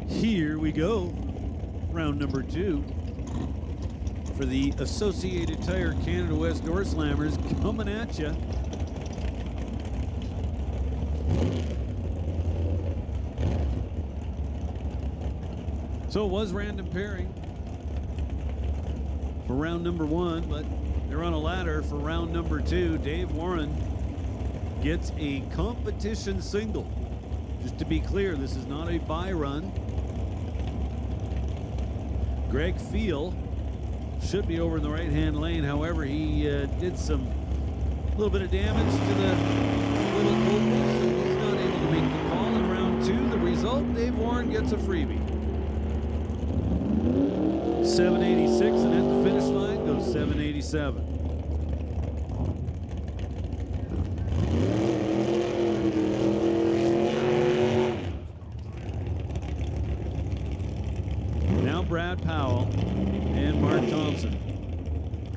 Here we go. Round number 2 for the Associated Tire Canada West Door Slammers coming at you. So it was random pairing for round number 1, but they're on a ladder for round number 2. Dave Warren gets a competition single. Just to be clear, this is not a buy run. Greg Feel should be over in the right-hand lane. However, he did a little bit of damage to the little oval, so he's not able to make the call in round 2. The result, Dave Warren gets a freebie. 786, and at the finish line goes 787. Brad Powell and Mark Thompson.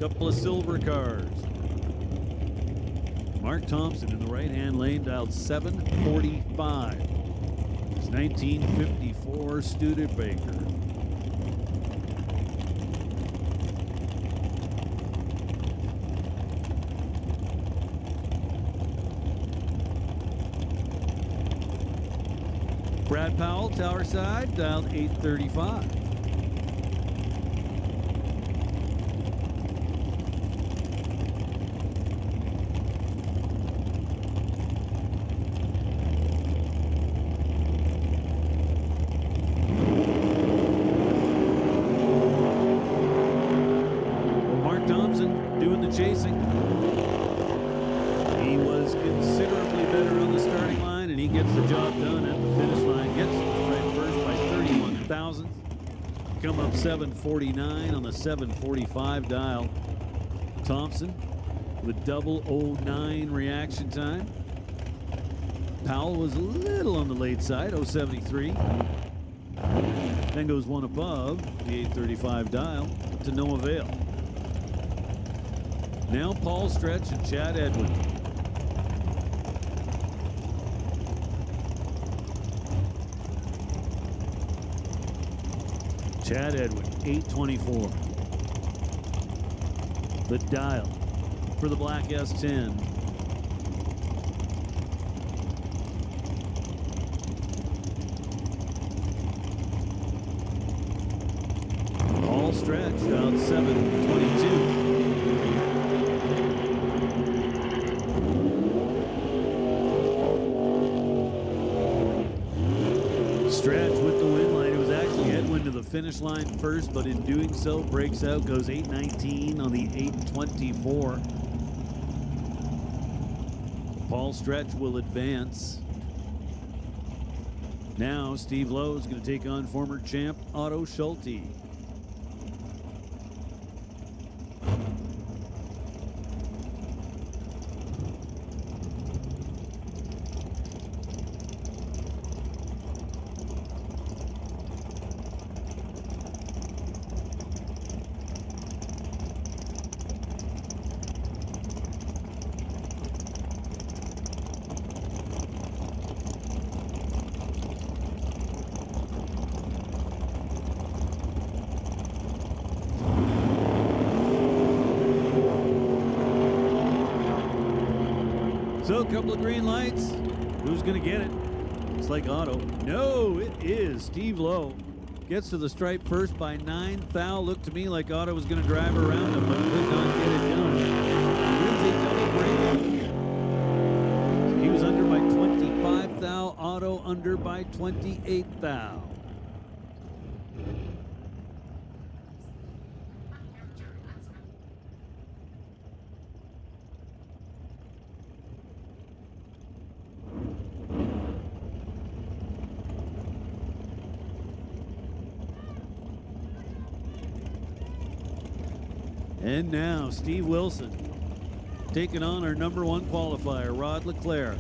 Couple of silver cars. Mark Thompson in the right-hand lane dialed 745. It's 1954 Studebaker. Brad Powell, tower side, dialed 835. Chasing. He was considerably better on the starting line, and he gets the job done at the finish line. Gets right first by 31 thousandths. Come up 749 on the 745 dial. Thompson with double 09 reaction time. Powell was a little on the late side, 073. Then goes one above the 835 dial to no avail. Now Paul Stretch and Chad Edwin. Chad Edwin, 824. The dial for the black S10. Paul Stretch out 722. Stretch with the win line. It was actually Edwin to the finish line first, but in doing so, breaks out, goes 819 on the 824. Paul Stretch will advance. Now Steve Lowe is going to take on former champ Otto Schulte. So a couple of green lights. Who's going to get it? It's like Otto. No, it is Steve Lowe. Gets to the stripe first by 9 thou. Looked to me like Otto was going to drive around him, but could not get it done. Wins a double break. He was under by 25 thou. Otto under by 28 thou. And now Steve Wilson taking on our #1 qualifier, Rod Leclerc.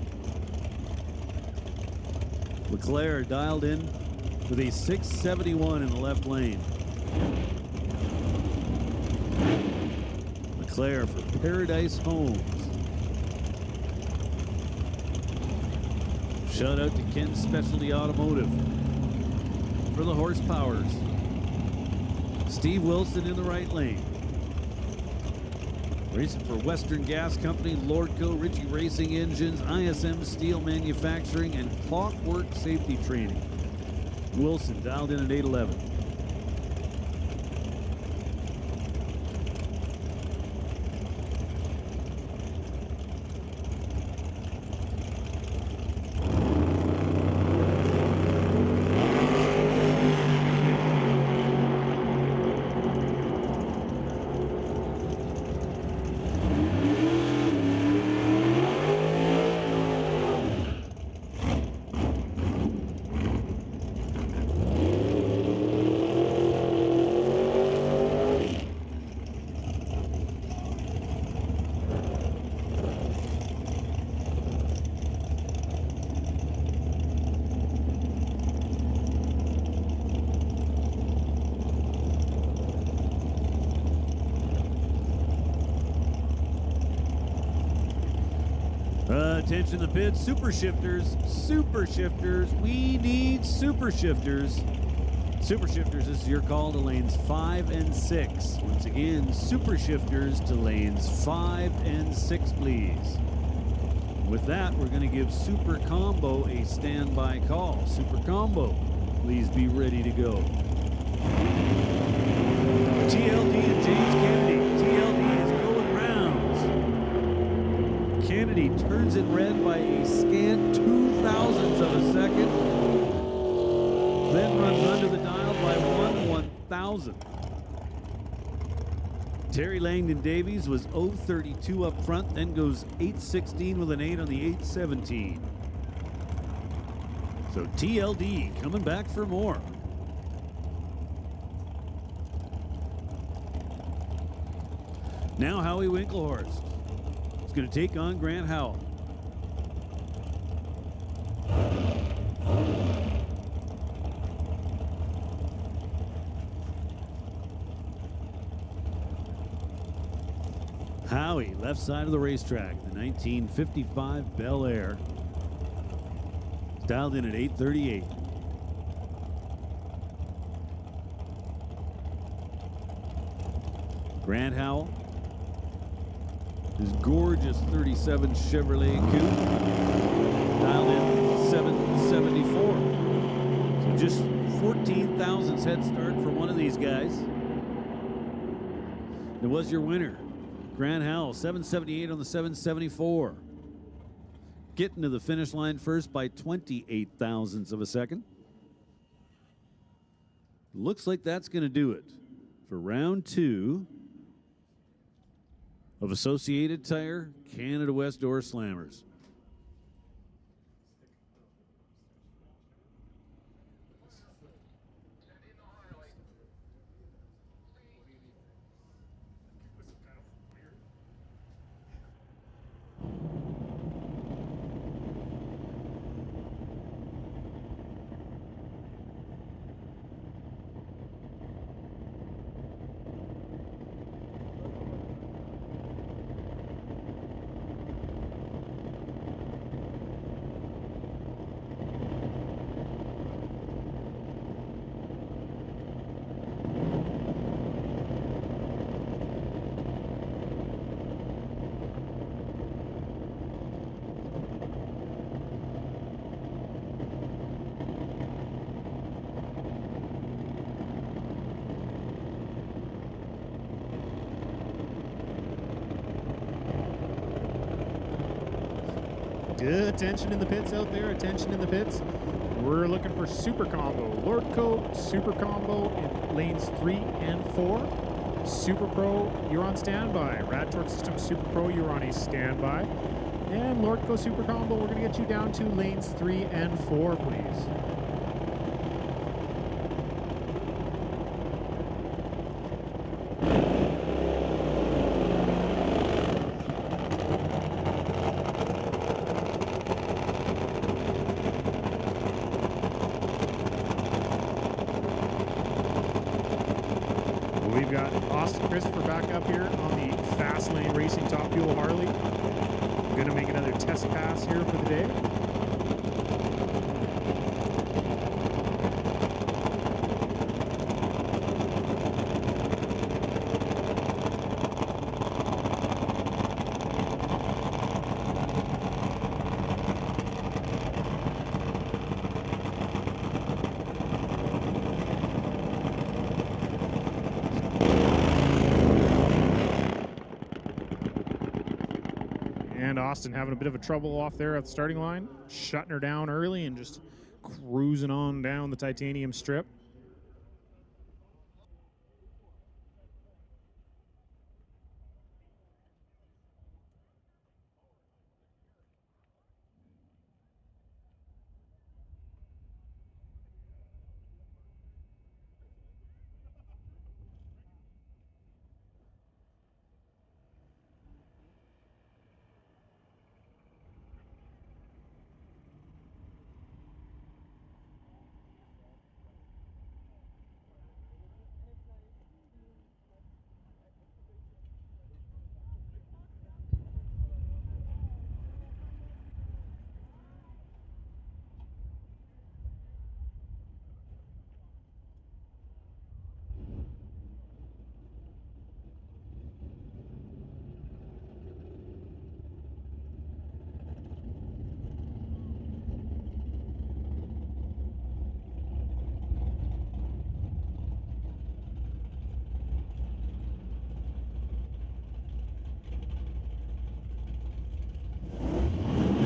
Leclerc dialed in with a 671 in the left lane. Leclerc for Paradise Homes. Shout out to Ken Specialty Automotive for the horsepowers. Steve Wilson in the right lane. Racing for Western Gas Company, Lordco, Ritchie Racing Engines, ISM Steel Manufacturing, and Clockwork Safety Training. Wilson dialed in at 811. Attention the pit, super shifters, we need super shifters. Super shifters, this is your call to lanes 5 and 6. Once again, super shifters to lanes 5 and 6, please. With that, we're going to give Super Combo a standby call. Super Combo, please be ready to go. TLD and James Kennedy. TLD is going rounds. Kennedy turns it red by a scant 0.02 of a second. Then runs under the dial by 1/1000th. Terry Langdon Davies was 0.32 up front, then goes 8.16 with an 8 on the 8.17. So TLD coming back for more. Now Howie Winklehorst is going to take on Grant Howell. Howie, left side of the racetrack, the 1955 Bel Air. Dialed in at 8:38. Grant Howell, his gorgeous 37 Chevrolet Coupe, dialed in 774. So just 14 thousandths head start for one of these guys. It was your winner, Grant Howell, 778 on the 774. Getting to the finish line first by 28 thousandths of a second. Looks like that's going to do it for round 2 of Associated Tire Canada West Door Slammers. Attention in the pits out there. Attention in the pits. We're looking for Super Combo. Lordco Super Combo in lanes 3 and 4. Super Pro, you're on standby. Rad Torque System Super Pro, you're on a standby. And Lordco Super Combo, we're going to get you down to lanes 3 and 4, please. We've got Austin Christopher back up here on the Fast Lane Racing Top Fuel Harley. Going to make another test pass here for the day. And Austin having a bit of a trouble off there at the starting line, shutting her down early and just cruising on down the titanium strip.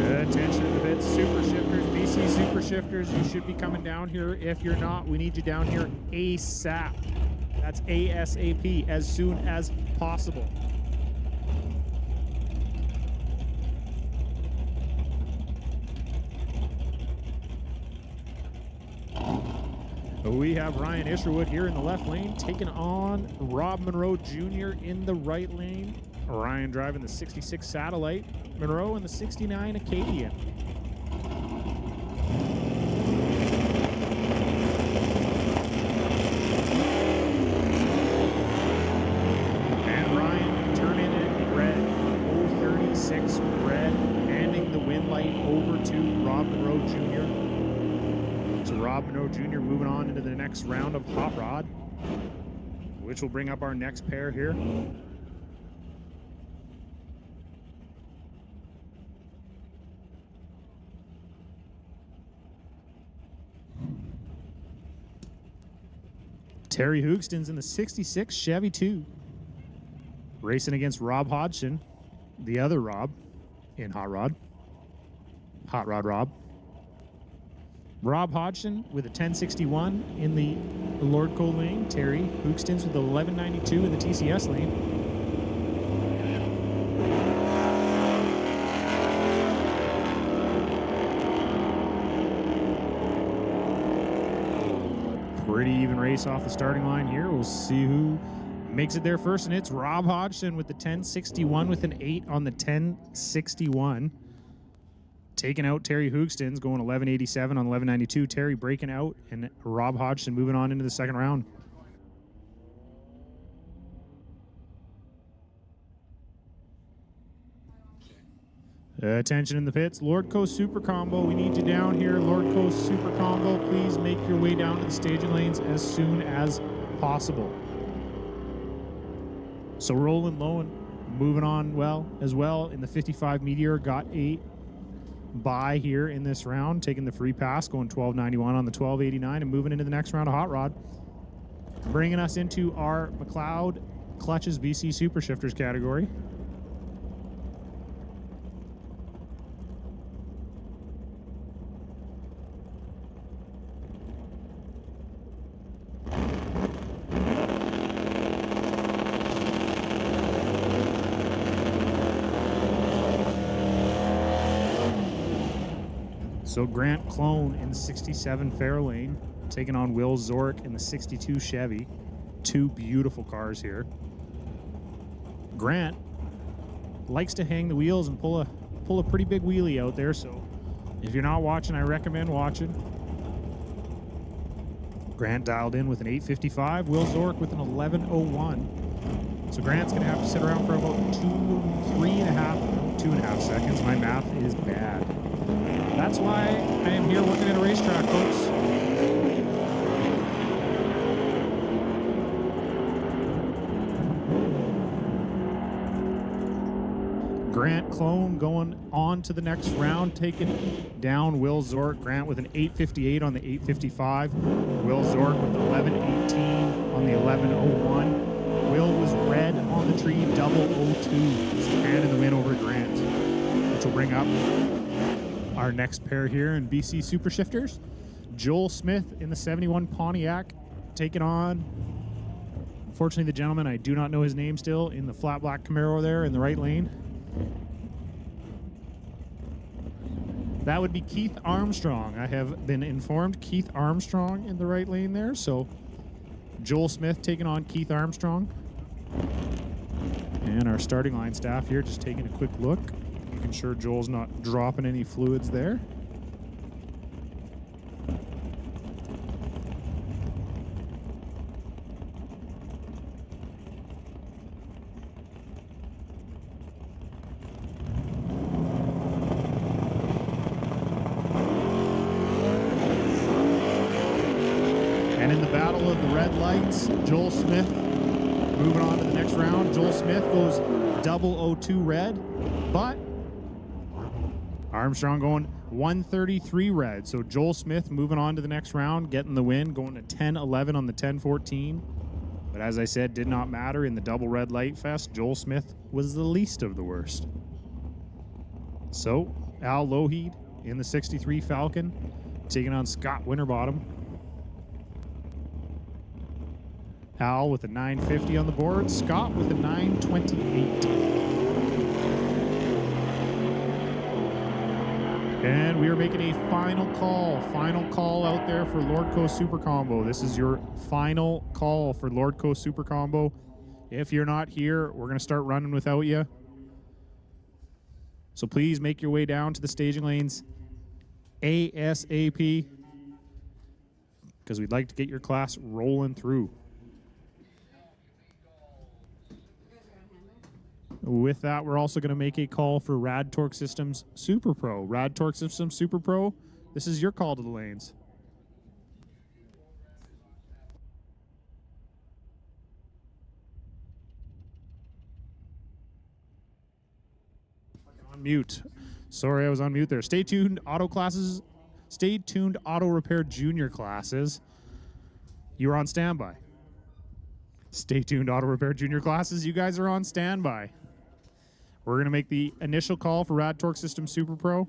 Attention to the pits, Super Shifters, BC Super Shifters, you should be coming down here. If you're not, we need you down here ASAP. That's ASAP, as soon as possible. We have Ryan Isherwood here in the left lane, taking on Rob Monroe Jr. in the right lane. Ryan driving the 66 Satellite, Monroe in the 69 Acadian. And Ryan turning it red, 036 red, handing the win light over to Rob Monroe Jr. So Rob Monroe Jr. moving on into the next round of Hot Rod, which will bring up our next pair here. Terry Hoogston's in the 66 Chevy 2. Racing against Rob Hodgson, the other Rob in Hot Rod. Hot Rod Rob. Rob Hodgson with a 1061 in the Lordco lane. Terry Hoogston's with the 1192 in the TCS lane. Pretty even race off the starting line here. We'll see who makes it there first, and it's Rob Hodgson with the 1061 with an 8 on the 1061. Taking out Terry Hoogston's, going 1187 on 1192. Terry breaking out, and Rob Hodgson moving on into the second round. Attention in the pits, Lordco Super Combo, we need you down here. Lordco Super Combo, please make your way down to the staging lanes as soon as possible. So rolling low and moving on well as well in the 55 Meteor, got a bye here in this round, taking the free pass, going 1291 on the 1289 and moving into the next round of Hot Rod. Bringing us into our McLeod Clutches BC Super Shifters category. So Grant Clone in the 67 Fairlane, taking on Will Zork in the 62 Chevy. Two beautiful cars here. Grant likes to hang the wheels and pull a pretty big wheelie out there, so if you're not watching, I recommend watching. Grant dialed in with an 8:55, Will Zork with an 11:01. So Grant's gonna have to sit around for about 2.5 seconds. My math is bad. That's why I am here working at a racetrack, folks. Grant Clone going on to the next round, taking down Will Zork. Grant with an 8:58 on the 8:55. Will Zork with 11:18 on the 11:01. Will was red on the tree, double 02. And in the win over Grant, which will bring up our next pair here in BC Super Shifters. Joel Smith in the 71 Pontiac, taking on, unfortunately, the gentleman, I do not know his name still, in the flat black Camaro there in the right lane. That would be Keith Armstrong. I have been informed Keith Armstrong in the right lane there. So Joel Smith taking on Keith Armstrong. And our starting line staff here just taking a quick look, making sure Joel's not dropping any fluids there. Joel Smith moving on to the next round. Joel Smith goes double 02 red, but Armstrong going 133 red. So Joel Smith moving on to the next round, getting the win, going to 10-11 on the 10-14. But as I said, did not matter in the double red light fest. Joel Smith was the least of the worst. So Al Lougheed in the 63 Falcon, taking on Scott Winterbottom. Al with a 950 on the board, Scott with a 928. And we are making a final call out there for Lordco Super Combo. This is your final call for Lordco Super Combo. If you're not here, we're going to start running without you. So please make your way down to the staging lanes ASAP, because we'd like to get your class rolling through. With that, we're also going to make a call for Rad Torque Systems Super Pro. Rad Torque Systems Super Pro, this is your call to the lanes. On mute. Sorry, I was on mute there. Stay tuned, auto classes. Stay tuned, auto repair junior classes. You're on standby. Stay tuned, auto repair junior classes. You guys are on standby. We're going to make the initial call for Rad Torque System Super Pro.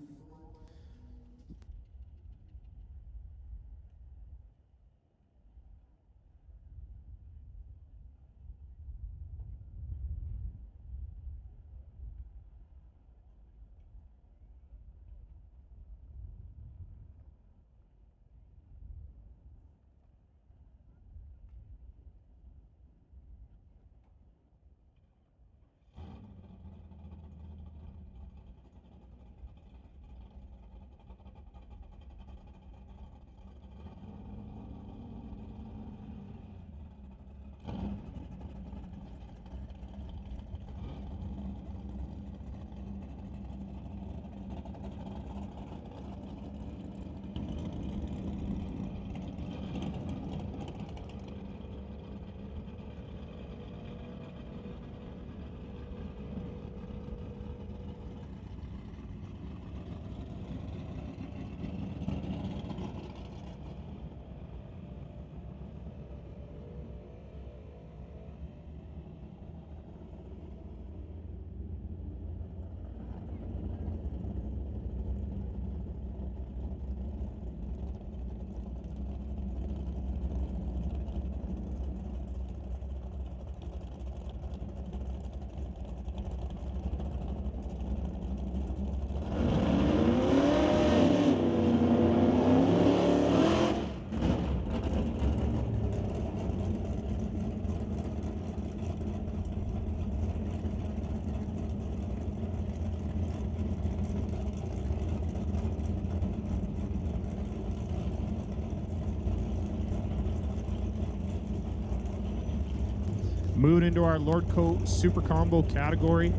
Moving into our Lordco Super Combo category,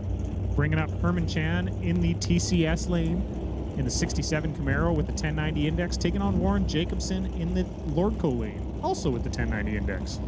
bringing up Herman Chan in the TCS lane in the 67 Camaro with the 1090 index, taking on Warren Jacobson in the Lordco lane, also with the 1090 index.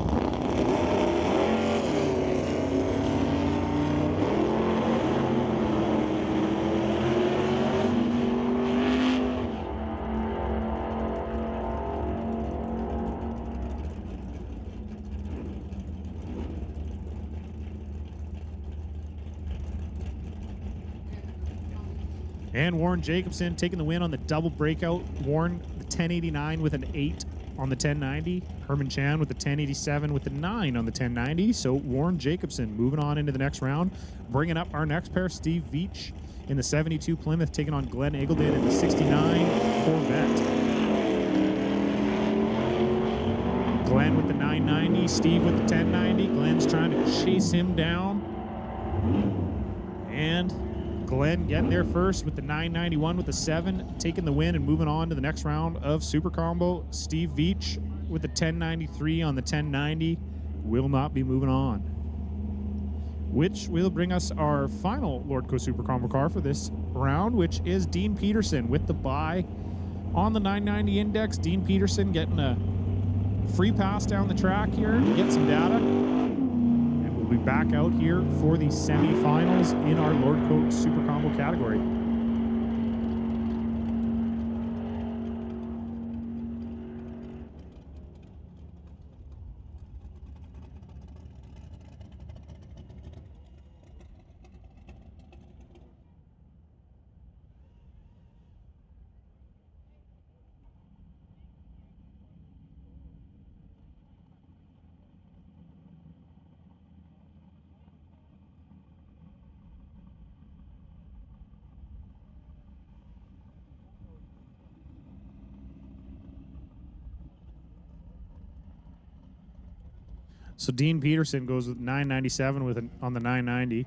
And Warren Jacobson taking the win on the double breakout. Warren, the 1089 with an 8 on the 1090. Herman Chan with the 1087 with the 9 on the 1090. So Warren Jacobson moving on into the next round. Bringing up our next pair, Steve Veach in the 72 Plymouth, taking on Glenn Eagledin in the 69 Corvette. Glenn with the 990, Steve with the 1090. Glenn's trying to chase him down. And Glenn getting there first with the 991 with the 7, taking the win and moving on to the next round of Super Combo. Steve Veach with the 1093 on the 1090 will not be moving on. Which will bring us our final Lordco Super Combo car for this round, which is Dean Peterson with the buy on the 990 index. Dean Peterson getting a free pass down the track here to get some data. We'll be back out here for the semifinals in our Lordco Super Combo category. So Dean Peterson goes with 997 on the 990,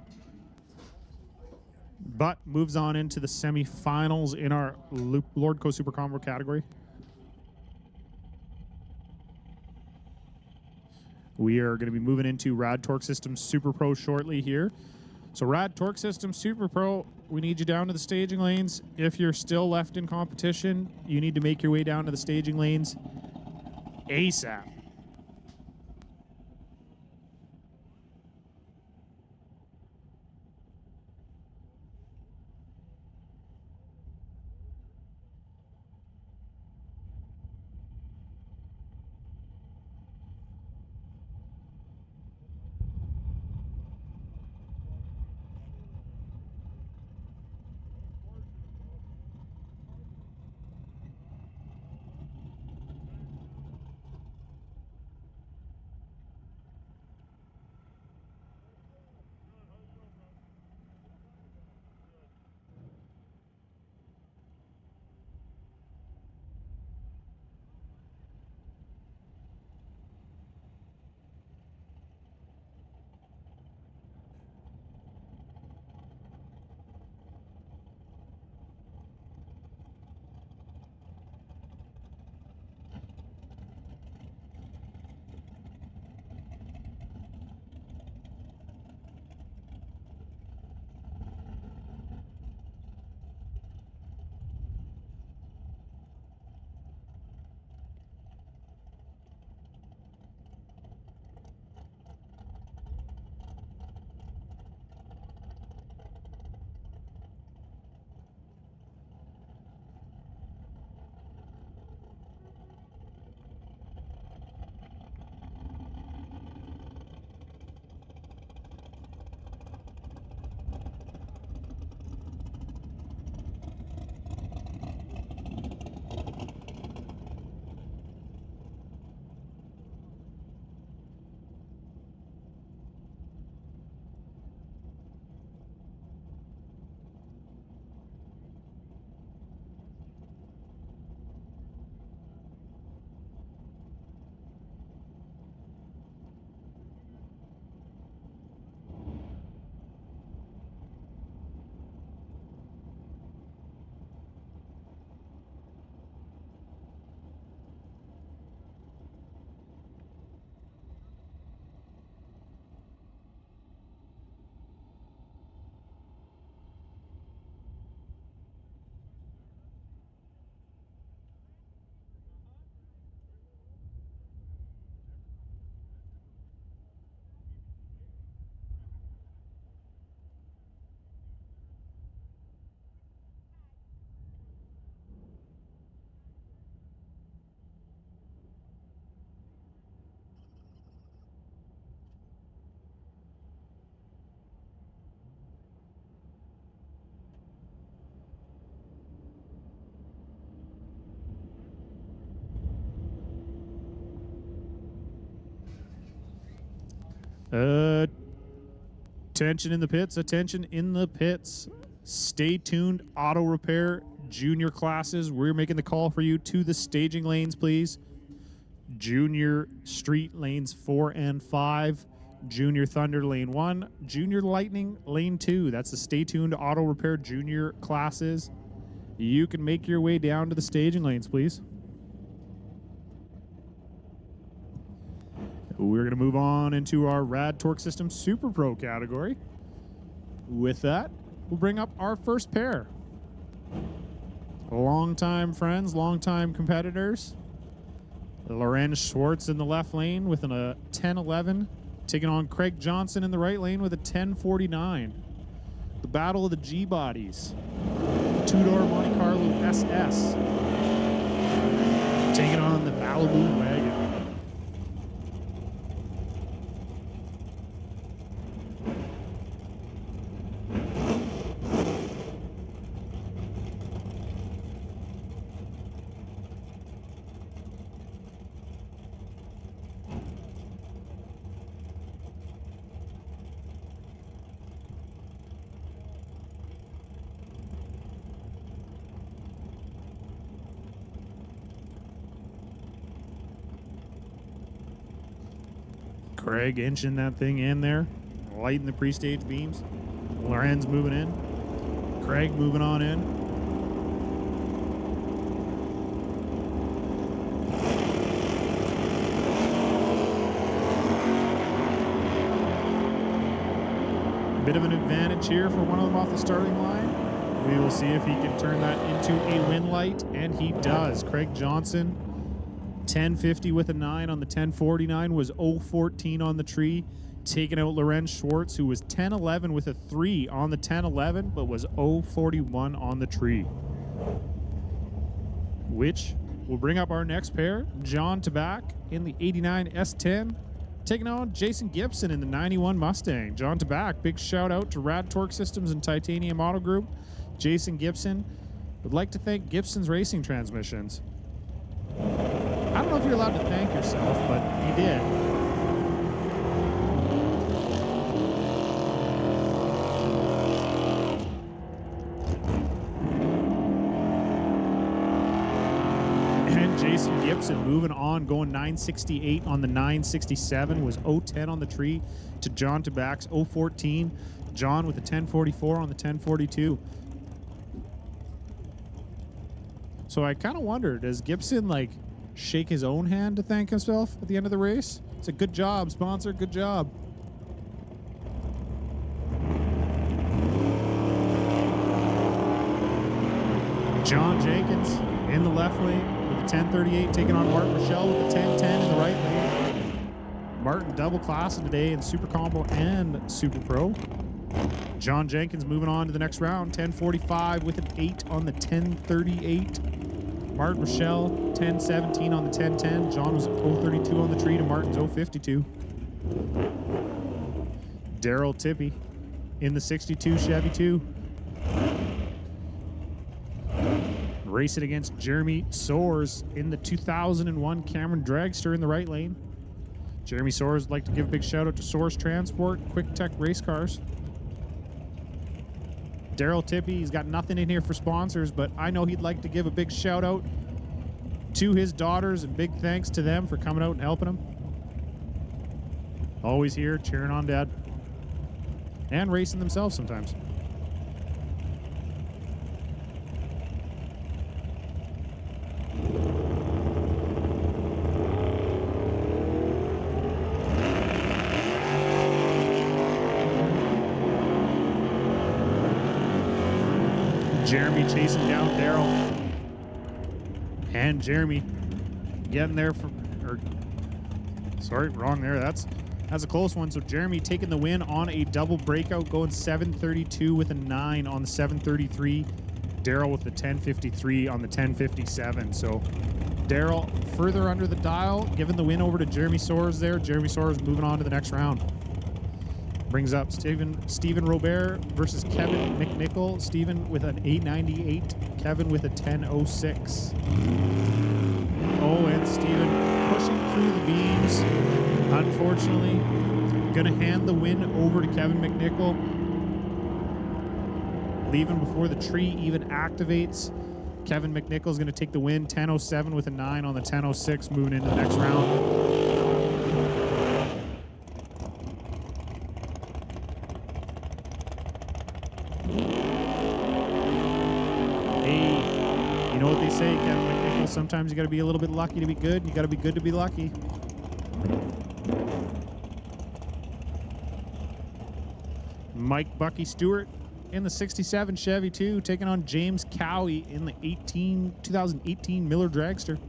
but moves on into the semifinals in our Lordco Super Combo category. We are going to be moving into Rad Torque Systems Super Pro shortly here. So Rad Torque Systems Super Pro, we need you down to the staging lanes. If you're still left in competition, you need to make your way down to the staging lanes ASAP. Attention in the pits. Attention in the pits. Stay tuned. Auto repair junior classes. We're making the call for you to the staging lanes, please. Junior street lanes 4 and 5. Junior Thunder lane 1. Junior Lightning lane 2. That's the Stay Tuned Auto Repair junior classes. You can make your way down to the staging lanes, please. We're going to move on into our Rad Torque System Super Pro category. With that, we'll bring up our first pair. Longtime friends, longtime competitors. Lorenz Schwartz in the left lane with a 1011, taking on Craig Johnson in the right lane with a 1049. The battle of the G-Bodies. Two-door Monte Carlo SS. Taking on the Malibu wagon. Craig inching that thing in there, lighting the pre-stage beams. Lorenz moving in. Craig moving on in. Bit of an advantage here for one of them off the starting line. We will see if he can turn that into a win light, and he does. Craig Johnson, 1050 with a 9 on the 1049, was 014 on the tree, taking out Lorenz Schwartz, who was 1011 with a 3 on the 1011, but was 041 on the tree. Which will bring up our next pair, John Tabak in the 89 S10, taking on Jason Gibson in the 91 Mustang. John Tabak, big shout out to Rad Torque Systems and Titanium Auto Group. Jason Gibson would like to thank Gibson's Racing Transmissions. I don't know if you're allowed to thank yourself, but you did. And Jason Gibson moving on, going 968 on the 967, was 010 on the tree to John Tabak's 014. John with a 1044 on the 1042. So I kind of wondered, does Gibson like shake his own hand to thank himself at the end of the race? It's a good job, sponsor. Good job. John Jenkins in the left lane with the 1038, taking on Martin Rochelle with the 1010 in the right lane. Martin double classing today in Super Combo and Super Pro. John Jenkins moving on to the next round, 1045 with an 8 on the 1038. Martin Rochelle, 1017 on the 1010. John was 032 on the tree to Martin's 052. Daryl Tippy in the 62 Chevy 2. Racing against Jeremy Soares in the 2001 Cameron Dragster in the right lane. Jeremy Soares would like to give a big shout out to Soares Transport, Quick Tech Race Cars. Daryl Tippy, he's got nothing in here for sponsors, but I know he'd like to give a big shout out to his daughters and big thanks to them for coming out and helping him. Always here cheering on Dad and racing themselves sometimes. Jeremy chasing down Daryl. And Jeremy getting there sorry, wrong there. That's a close one. So Jeremy taking the win on a double breakout, going 732 with a 9 on the 733. Daryl with the 1053 on the 1057. So Daryl further under the dial, giving the win over to Jeremy Soares there. Jeremy Soares moving on to the next round. Brings up Stephen Robert versus Kevin McNichol. Stephen with an 898, Kevin with a 1006. Oh, and Stephen pushing through the beams. Unfortunately, going to hand the win over to Kevin McNichol. Leaving before the tree even activates. Kevin McNichol is going to take the win, 10:07 with a 9 on the 10:06, moving into the next round. Hey, you know what they say, Kevin McNichol, sometimes you got to be a little bit lucky to be good, and you got to be good to be lucky. Mike Bucky Stewart in the 67 Chevy 2, taking on James Cowie in the 2018 Miller Dragster.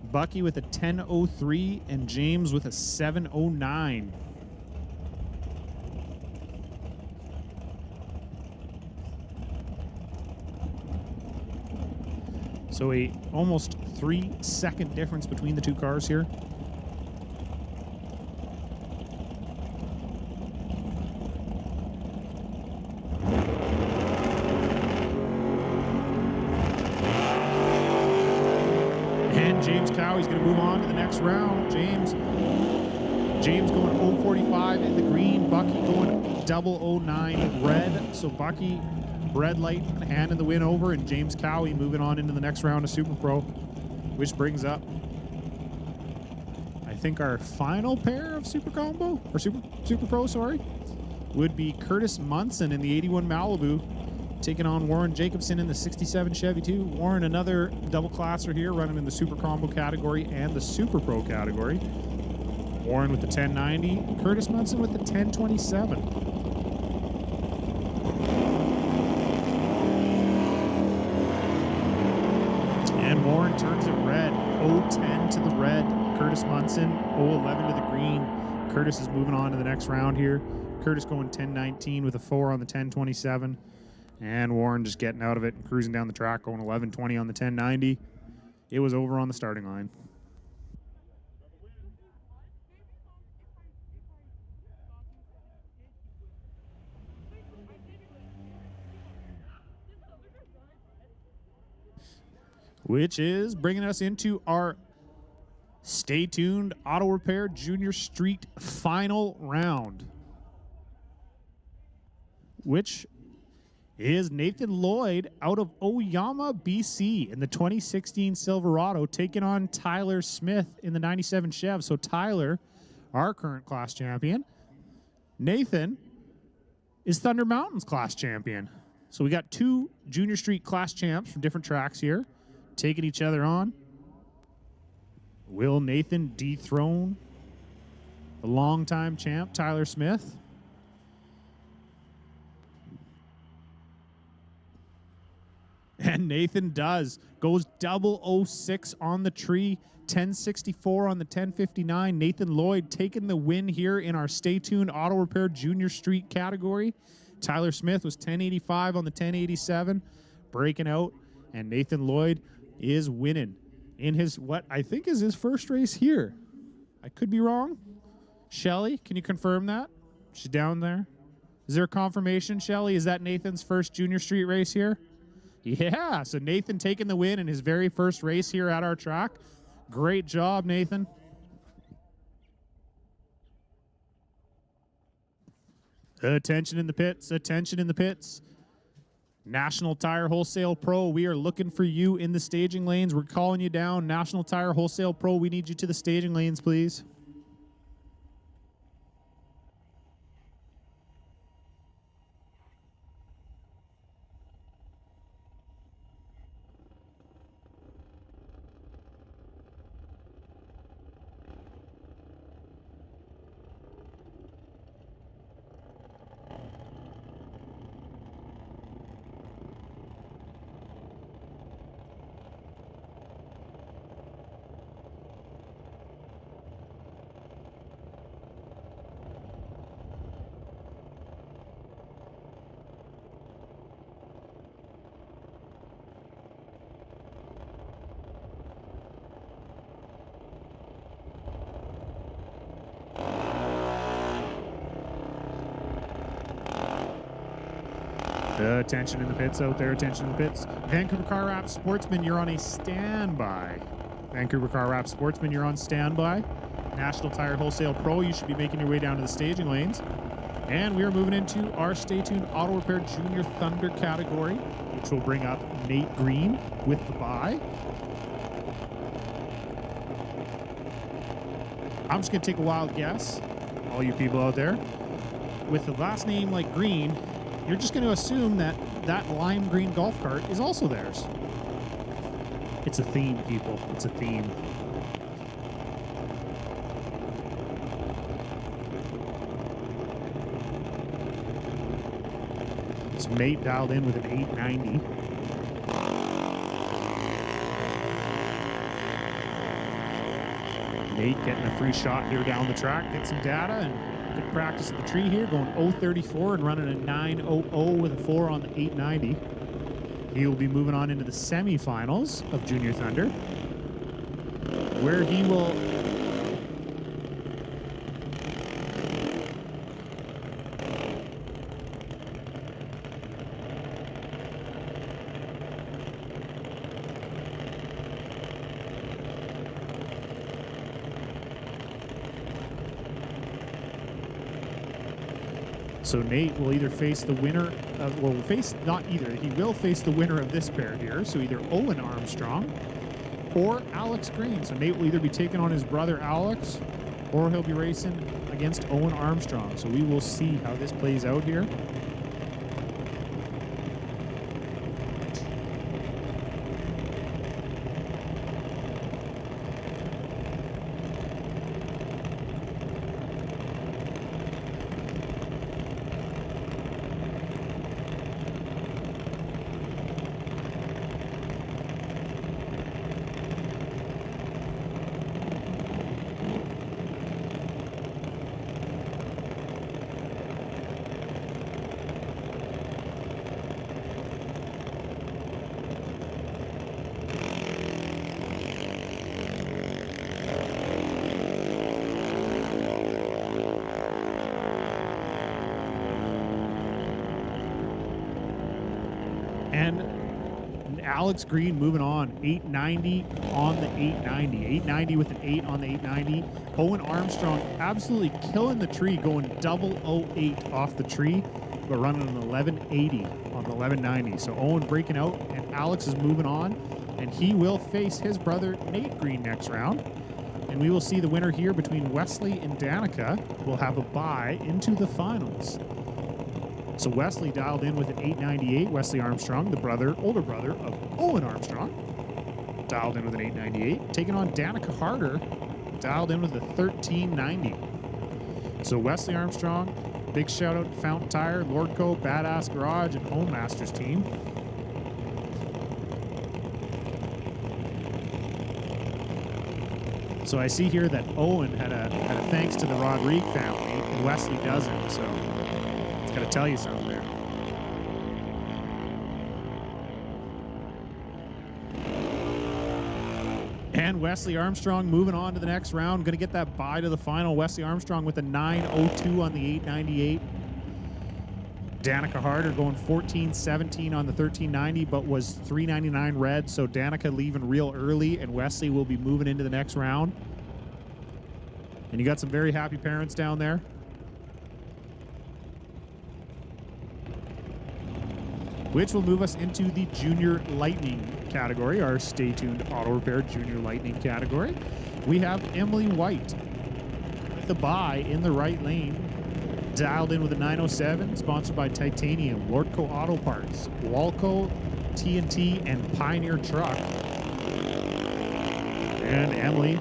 Bucky with a 10:03 and James with a 7:09. So a almost 3-second difference between the two cars here. He's going to move on to the next round. James going 0:45 in the green. Bucky going 0:09 red. So Bucky, red light, handing the win over, and James Cowie moving on into the next round of Super Pro, which brings up, I think, our final pair of Super Combo, or Super Pro, sorry, would be Curtis Munson in the 81 Malibu, taking on Warren Jacobson in the 67 Chevy 2. Warren, another double classer here, running in the Super Combo category and the Super Pro category. Warren with the 1090, Curtis Munson with the 1027. And Warren turns it red, 010 to the red. Curtis Munson, 011 to the green. Curtis is moving on to the next round here. Curtis going 1019 with a 4 on the 1027. And Warren just getting out of it and cruising down the track, going 11:20 on the 1090. It was over on the starting line. Which is bringing us into our Stay Tuned Auto Repair Junior Street final round, which is Nathan Lloyd out of Oyama, BC in the 2016 Silverado, taking on Tyler Smith in the 97 Chev. So Tyler, our current class champion. Nathan is Thunder Mountain's class champion. So we got two Junior Street class champs from different tracks here, taking each other on. Will Nathan dethrone the longtime champ, Tyler Smith? And Nathan does. Goes 006 on the tree, 1064 on the 1059. Nathan Lloyd taking the win here in our Stay Tuned Auto Repair Junior Street category. Tyler Smith was 1085 on the 1087, breaking out. And Nathan Lloyd is winning in his, what I think is his first race here. I could be wrong. Shelly, can you confirm that? She's down there. Is there a confirmation, Shelly? Is that Nathan's first Junior Street race here? Yeah, so Nathan taking the win in his very first race here at our track. Great job, Nathan. Attention in the pits, attention in the pits. National Tire Wholesale Pro, we are looking for you in the staging lanes. We're calling you down. National Tire Wholesale Pro, we need you to the staging lanes, please. Attention in the pits out there, attention in the pits. Vancouver Car Wrap Sportsman, you're on a standby. Vancouver Car Wrap Sportsman, you're on standby. National Tire Wholesale Pro, you should be making your way down to the staging lanes. And we are moving into our Stay Tuned Auto Repair Junior Thunder category, which will bring up Nate Green with the bye. I'm just going to take a wild guess, all you people out there. With the last name like Green, you're just going to assume that that lime green golf cart is also theirs. It's a theme, people. It's a theme. It's Mate dialed in with an 890. Nate getting a free shot here down the track, get some data, and good practice at the tree here, going 0.34 and running a 9.00 with a 4 on the 890. He will be moving on into the semifinals of Junior Thunder, where he will So Nate will either face the winner of, well, face, not either, he will face the winner of this pair here. So either Owen Armstrong or Alex Green. So Nate will either be taking on his brother Alex, or he'll be racing against Owen Armstrong. So we will see how this plays out here. And Alex Green moving on, 890 on the 890. 890 with an 8 on the 890. Owen Armstrong absolutely killing the tree, going double 08 off the tree, but running an 1180 on the 1190. So Owen breaking out, and Alex is moving on, and he will face his brother Nate Green next round. And we will see the winner here between Wesley and Danica. Will have a bye into the finals. So Wesley dialed in with an 898. Wesley Armstrong, the older brother of Owen Armstrong, dialed in with an 898. Taking on Danica Harder, dialed in with a 1390. So Wesley Armstrong, big shout out to Fountain Tire, Lordco, Badass Garage, and Home Masters team. So I see here that Owen had a thanks to the Rodrigue family, and Wesley doesn't. So it's got to tell you something there. And Wesley Armstrong moving on to the next round. Going to get that bye to the final. Wesley Armstrong with a 902 on the 898. Danica Harder going 14-17 on the 1390, but was 399 red. So Danica leaving real early, and Wesley will be moving into the next round. And you got some very happy parents down there. Which will move us into the Junior Lightning category, our Stay Tuned Auto Repair Junior Lightning category. We have Emily White with a bye in the right lane, dialed in with a 907, sponsored by Titanium, Lordco Auto Parts, Walco, TNT, and Pioneer Truck. And Emily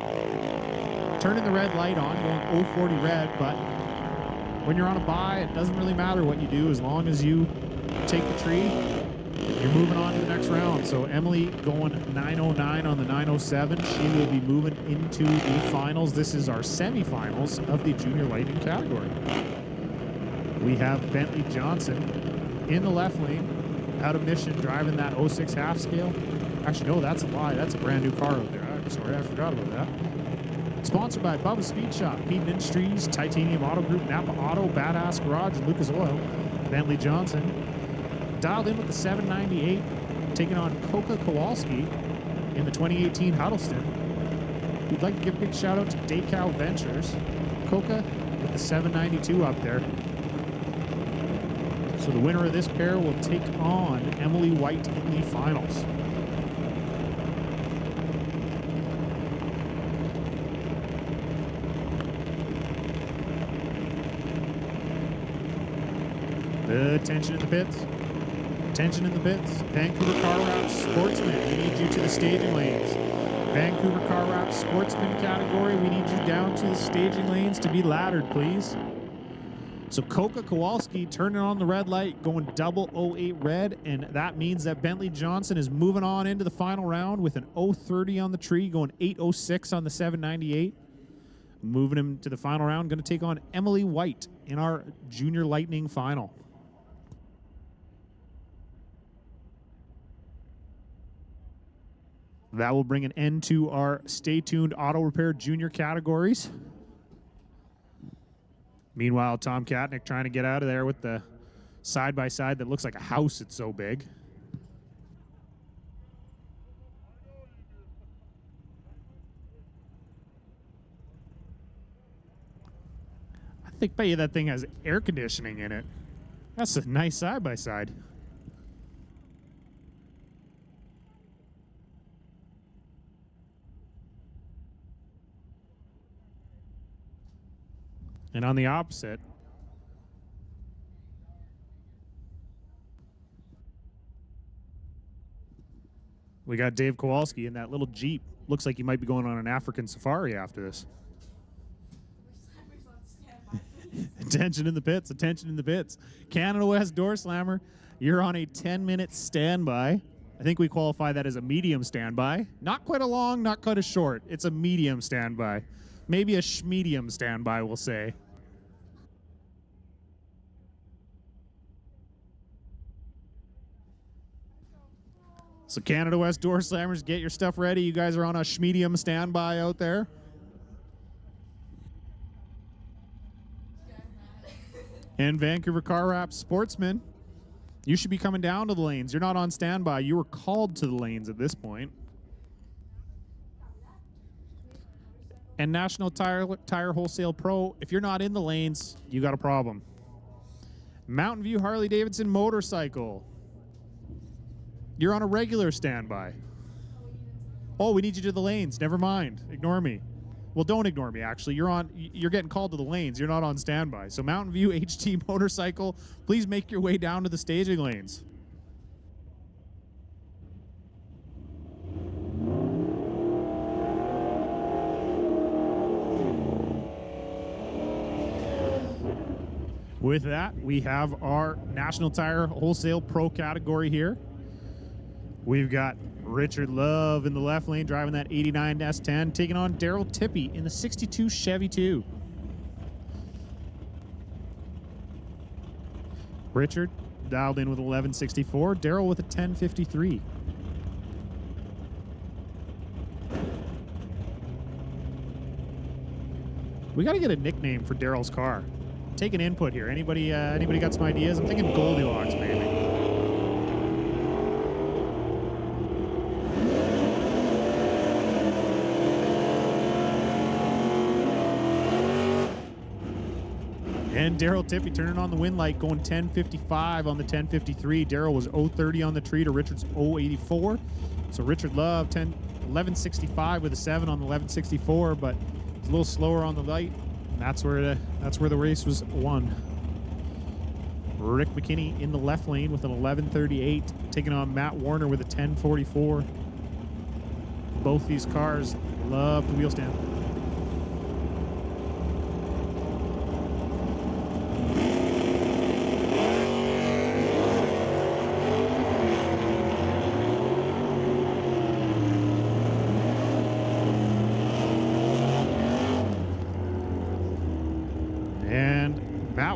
turning the red light on, going 040 red, but when you're on a bye, it doesn't really matter what you do as long as you take the tree, you're moving on to the next round. So Emily going 909 on the 907. She will be moving into the finals. This is our semifinals of the Junior Lightning category. We have Bentley Johnson in the left lane, out of mission, driving that 06 half scale. Actually, no, that's a lie. That's a brand new car out there. I'm sorry, I forgot about that. Sponsored by Bubba's Speed Shop, Peden Industries, Titanium Auto Group, Napa Auto, Badass Garage, and Lucas Oil. Bentley Johnson dialed in with the 798, taking on Coca Kowalski in the 2018 Huddleston. We'd like to give a big shout out to Daycow Ventures. Coca with the 792 up there. So the winner of this pair will take on Emily White in the finals. Attention in the pits. Attention in the pits. Vancouver Car Wrap Sportsman, we need you to the staging lanes. Vancouver Car Wrap Sportsman category, we need you down to the staging lanes to be laddered, please. So Coca Kowalski turning on the red light, going double 08 red, and that means that Bentley Johnson is moving on into the final round with an 030 on the tree, going 806 on the 798. Moving him to the final round, going to take on Emily White in our Junior Lightning final. That will bring an end to our Stay Tuned Auto Repair Junior categories. Meanwhile, Tom Katnick trying to get out of there with the side-by-side that looks like a house, it's so big. I bet you that thing has air conditioning in it. That's a nice side-by-side. And on the opposite, we got Dave Kowalski in that little Jeep. Looks like he might be going on an African safari after this. Attention in the pits, attention in the pits. Canada West Door Slammer, you're on a 10-minute standby. I think we qualify that as a medium standby. Not quite a long, not quite a short. It's a medium standby. Maybe a schmedium standby, we'll say. So Canada West Door Slammers, get your stuff ready. You guys are on a schmedium standby out there. And Vancouver Car Wrap Sportsman, you should be coming down to the lanes. You're not on standby. You were called to the lanes at this point. And National Tire Wholesale Pro, if you're not in the lanes, you got a problem. Mountain View Harley Davidson Motorcycle, you're on a regular standby. Oh, we need you to the lanes. Never mind. Ignore me. Well, don't ignore me, actually. You're getting called to the lanes. You're not on standby. So Mountain View HT Motorcycle, please make your way down to the staging lanes. With that, we have our National Tire Wholesale Pro category here. We've got Richard Love in the left lane driving that 89 S10, taking on Daryl Tippy in the 62 Chevy 2. Richard dialed in with 1164, Daryl with a 1053. We got to get a nickname for Daryl's car. Take an input here. Anybody got some ideas? I'm thinking Goldilocks, maybe. And Daryl Tippy turning on the wind light, going 1055 on the 1053. Daryl was 030 on the tree to Richard's 084. So Richard Love 1165 with a 7 on the 1164, but it's a little slower on the light. That's where the race was won. Rick McKinney in the left lane with an 1138, taking on Matt Warner with a 1044. Both these cars love the wheel stand.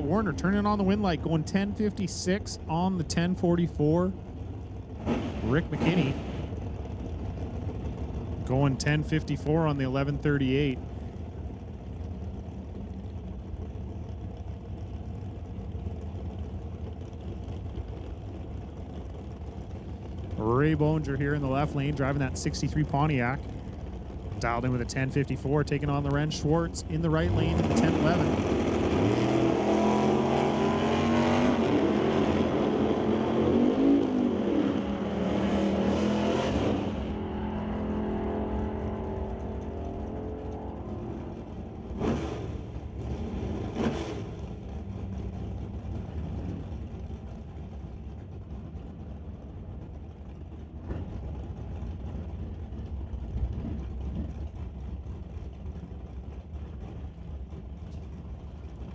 Warner turning on the wind light, going 1056 on the 1044. Rick McKinney going 1054 on the 1138. Ray Boninger here in the left lane driving that 63 Pontiac. Dialed in with a 10.54, taking on Lorenz Schwartz in the right lane in the 10.11.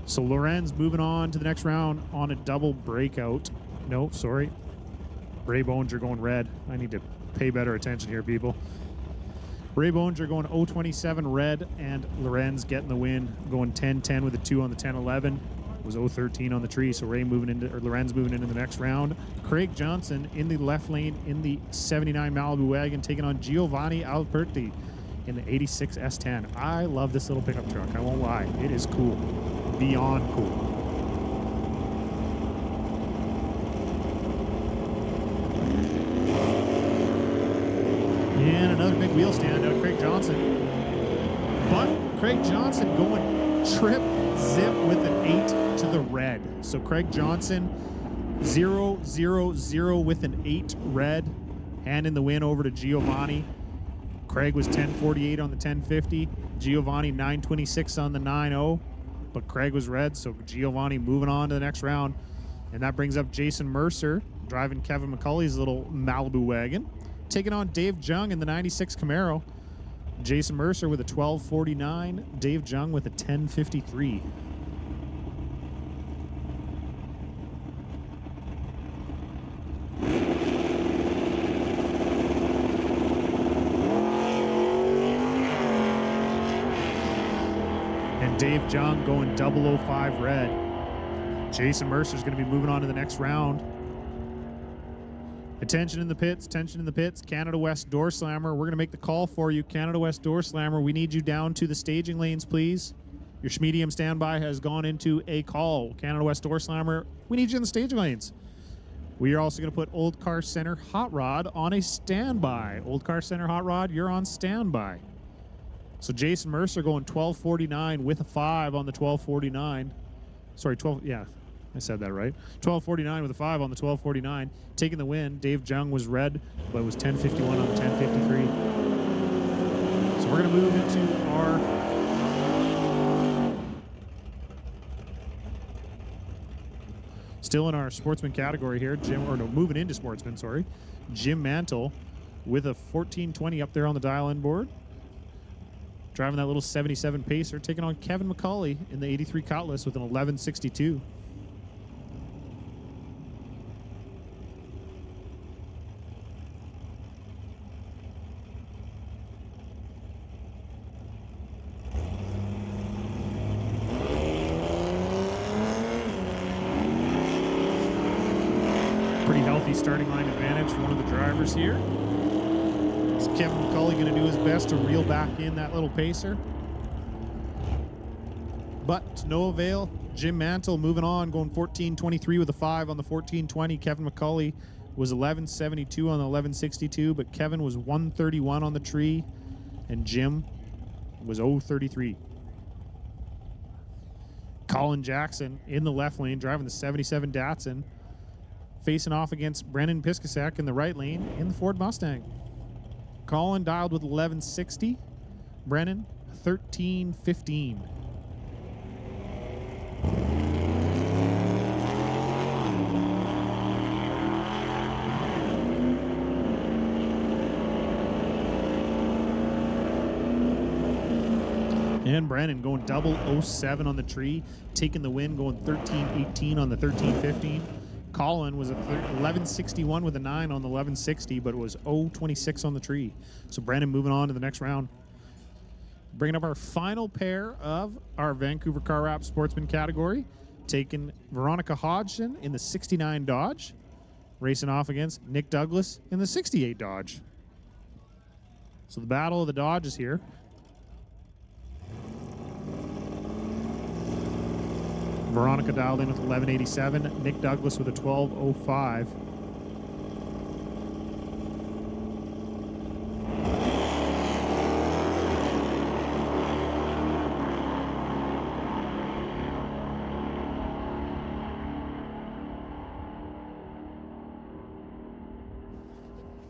So Lorenz moving on to the next round on a double breakout. No, sorry. Ray Bones are going red. I need to pay better attention here, people. Ray Bones are going 0.27 red, and Lorenz getting the win, going 10-10 with a 2 on the 10-11. It was 0.13 on the tree, so Lorenz moving into the next round. Craig Johnson in the left lane in the 79 Malibu wagon, taking on Giovanni Alberti in the 86 S10. I love this little pickup truck. I won't lie. It is cool. Beyond cool. And another big wheel stand out of Craig Johnson. But Craig Johnson going trip zip with an 8 to the red. So Craig Johnson 0-0-0 with an 8 red. And in the win over to Giovanni. Craig was 10.48 on the 10.50. Giovanni 9.26 on the 9.0. But Craig was red, so Giovanni moving on to the next round. And that brings up Jason Mercer, driving Kevin McCauley's little Malibu wagon, taking on Dave Jung in the 96 Camaro. Jason Mercer with a 12.49, Dave Jung with a 10.53. Dave Jung going 005 red. Jason Mercer's going to be moving on to the next round. Attention in the pits, tension in the pits. Canada West Door Slammer. We're going to make the call for you. Canada West Door Slammer, we need you down to the staging lanes, please. Your Schmedium standby has gone into a call. Canada West Door Slammer, we need you in the staging lanes. We are also going to put Old Car Center Hot Rod on a standby. Old Car Center Hot Rod, you're on standby. So Jason Mercer going 12.49 with a 5 on the 12.49. Sorry, 12, yeah, I said that right. 12.49 with a 5 on the 12.49. Taking the win. Dave Jung was red, but it was 10.51 on the 10.53. So we're going to move into our still in our Sportsman category here. Moving into Sportsman, sorry. Jim Mantle with a 14.20 up there on the dial-in board. Driving that little 77 Pacer, taking on Kevin McCauley in the 83 Cutlass with an 11.62. Pretty healthy starting line advantage for one of the drivers here. Is Kevin McCauley going to do his best to reel back in that little Pacer? But to no avail. Jim Mantle moving on, going 14.23 with a 5 on the 14.20. Kevin McCauley was 11.72 on the 11.62, but Kevin was 1.31 on the tree, and Jim was 0.33. Colin Jackson in the left lane, driving the 77 Datsun, facing off against Brennan Piskasek in the right lane in the Ford Mustang. Colin dialed with 11.60. Brennan, 13.15. And Brennan going 007 on the tree, taking the win, going 13.18 on the 13.15. Colin was a 11.61 with a 9 on the 11.60, but it was 0.26 on the tree. So Brennan moving on to the next round. Bringing up our final pair of our Vancouver Car Wrap Sportsman category, taking Veronica Hodgson in the 69 Dodge, racing off against Nick Douglas in the 68 Dodge. So the battle of the Dodge is here. Veronica dialed in with 11.87. Nick Douglas with a 12.05.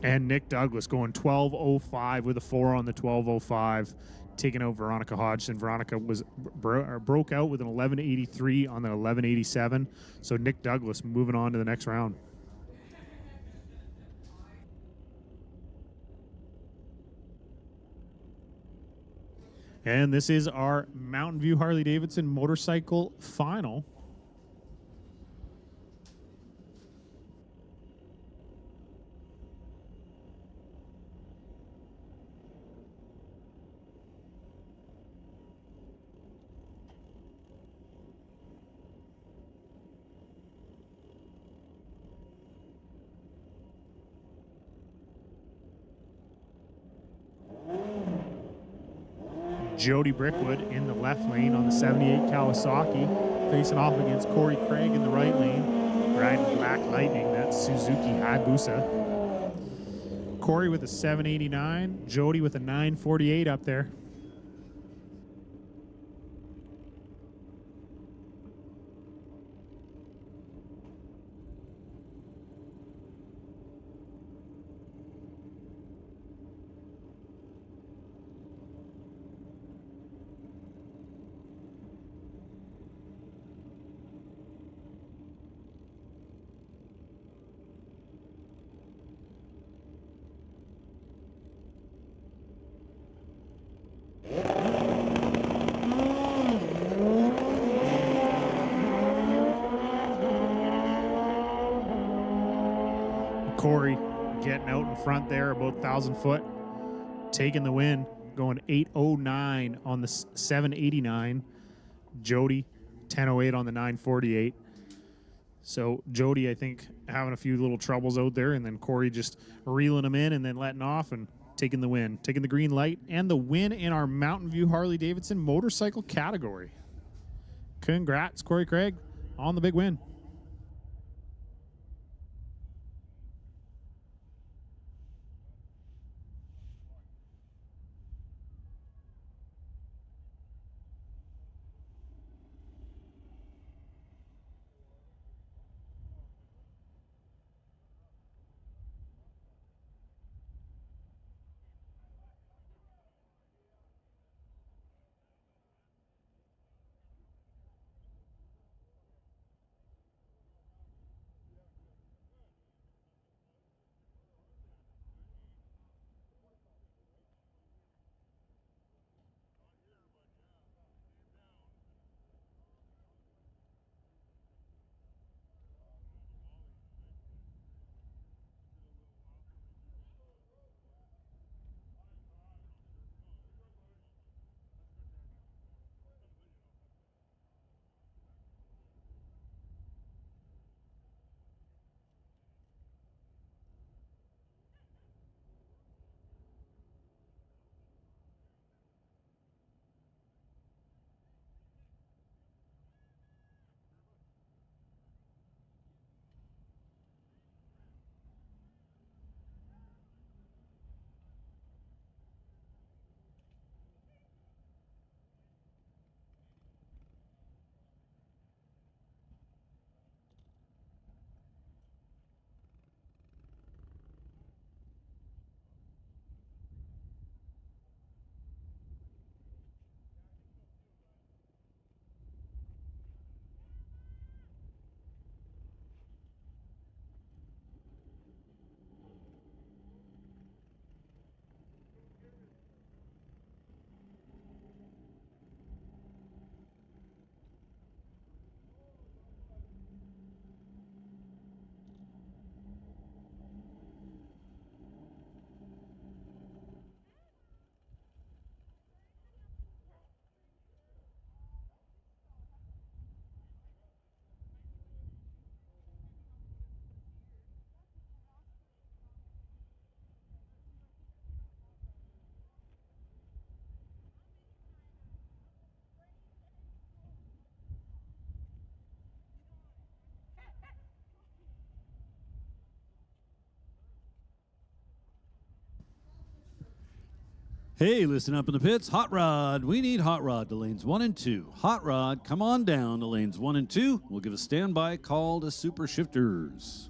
And Nick Douglas going 12:05 with a 4 on the 12:05, taking out Veronica Hodgson. Veronica was broke out with an 11:83 on the 11:87. So Nick Douglas moving on to the next round. And this is our Mountain View Harley-Davidson motorcycle final. Jody Brickwood in the left lane on the 78 Kawasaki, facing off against Corey Craig in the right lane, riding Black Lightning, that's Suzuki Hayabusa. Corey with a 789, Jody with a 948 up there. Corey getting out in front there, about 1,000 foot, taking the win, going 8:09 on the 789. Jody 10:08 on the 948. So Jody, I think, having a few little troubles out there, and then Corey just reeling them in and then letting off and taking the win, taking the green light and the win in our Mountain View Harley-Davidson motorcycle category. Congrats, Corey Craig, on the big win. Hey, listen up in the pits. Hot Rod. We need Hot Rod to lanes 1 and 2. Hot Rod, come on down to lanes 1 and 2. We'll give a standby call to Super Shifters.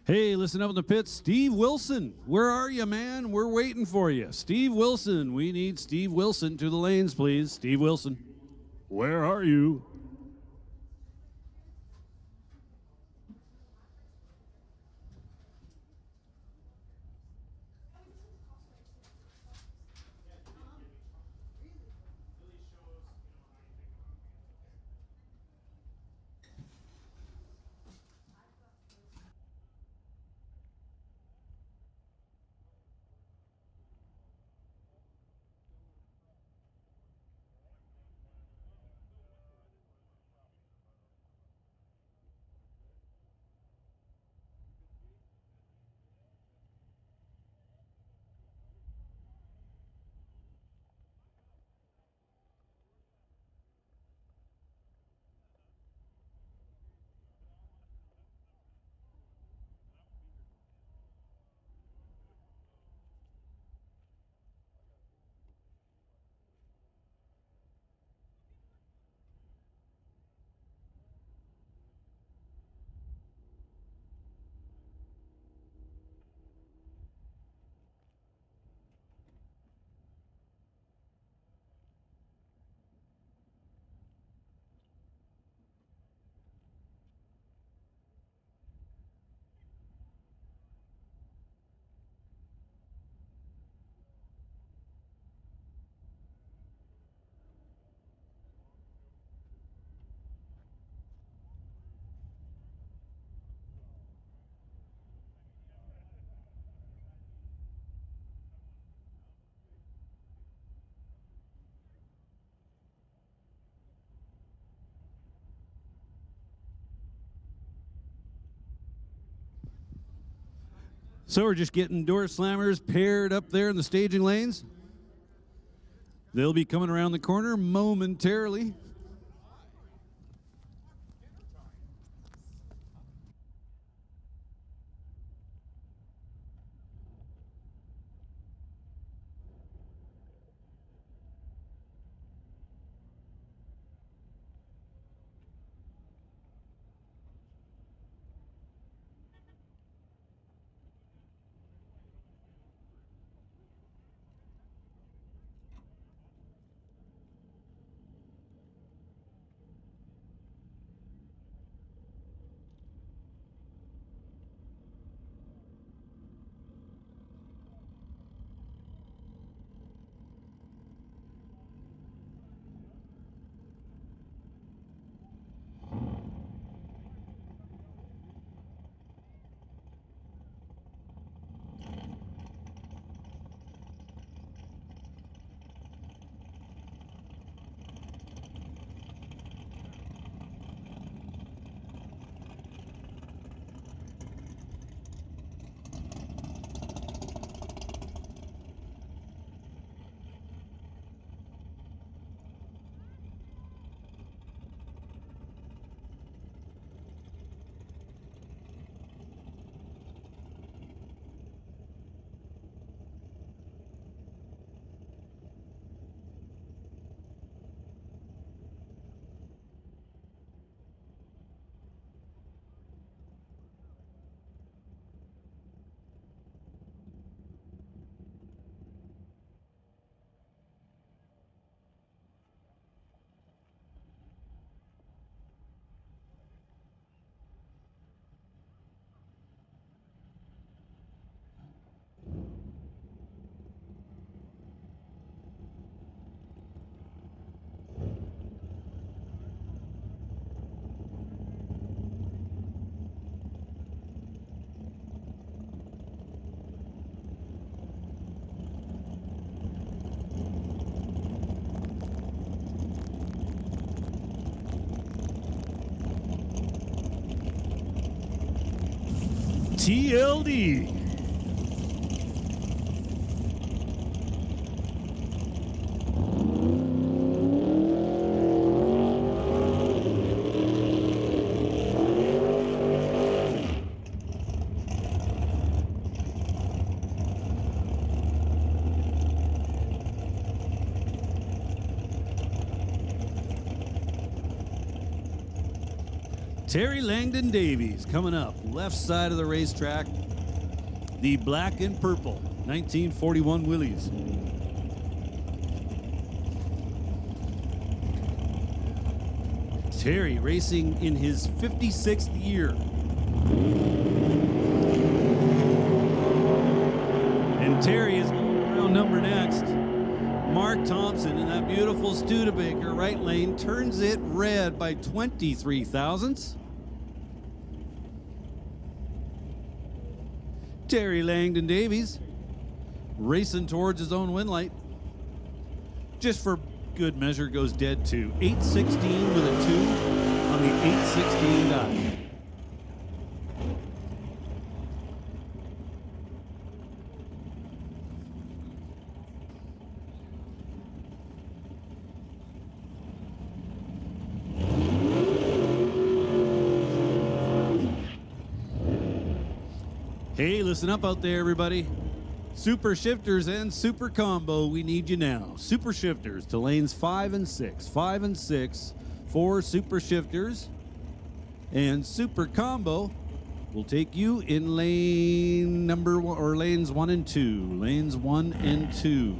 Hey, listen up in the pits. Steve Wilson, where are you, man? We're waiting for you. Steve Wilson, we need Steve Wilson to the lanes, please. Steve Wilson, where are you? So we're just getting door slammers paired up there in the staging lanes. They'll be coming around the corner momentarily. TLD. Terry Langdon Davies coming up, left side of the racetrack. The black and purple 1941 Willys. Terry racing in his 56th year. And Terry is going around number next. Mark Thompson in that beautiful Studebaker right lane turns it red by 23 thousandths. Terry Langdon Davies racing towards his own win light. Just for good measure goes dead to 816 with a 2 on the 816 die. Hey, listen up out there, everybody. Super shifters and super combo, we need you now. Super shifters to lanes 5 and 6. 5 and 6 for super shifters. And super combo will take you in lane number 1, or lanes 1 and 2. Lanes 1 and 2.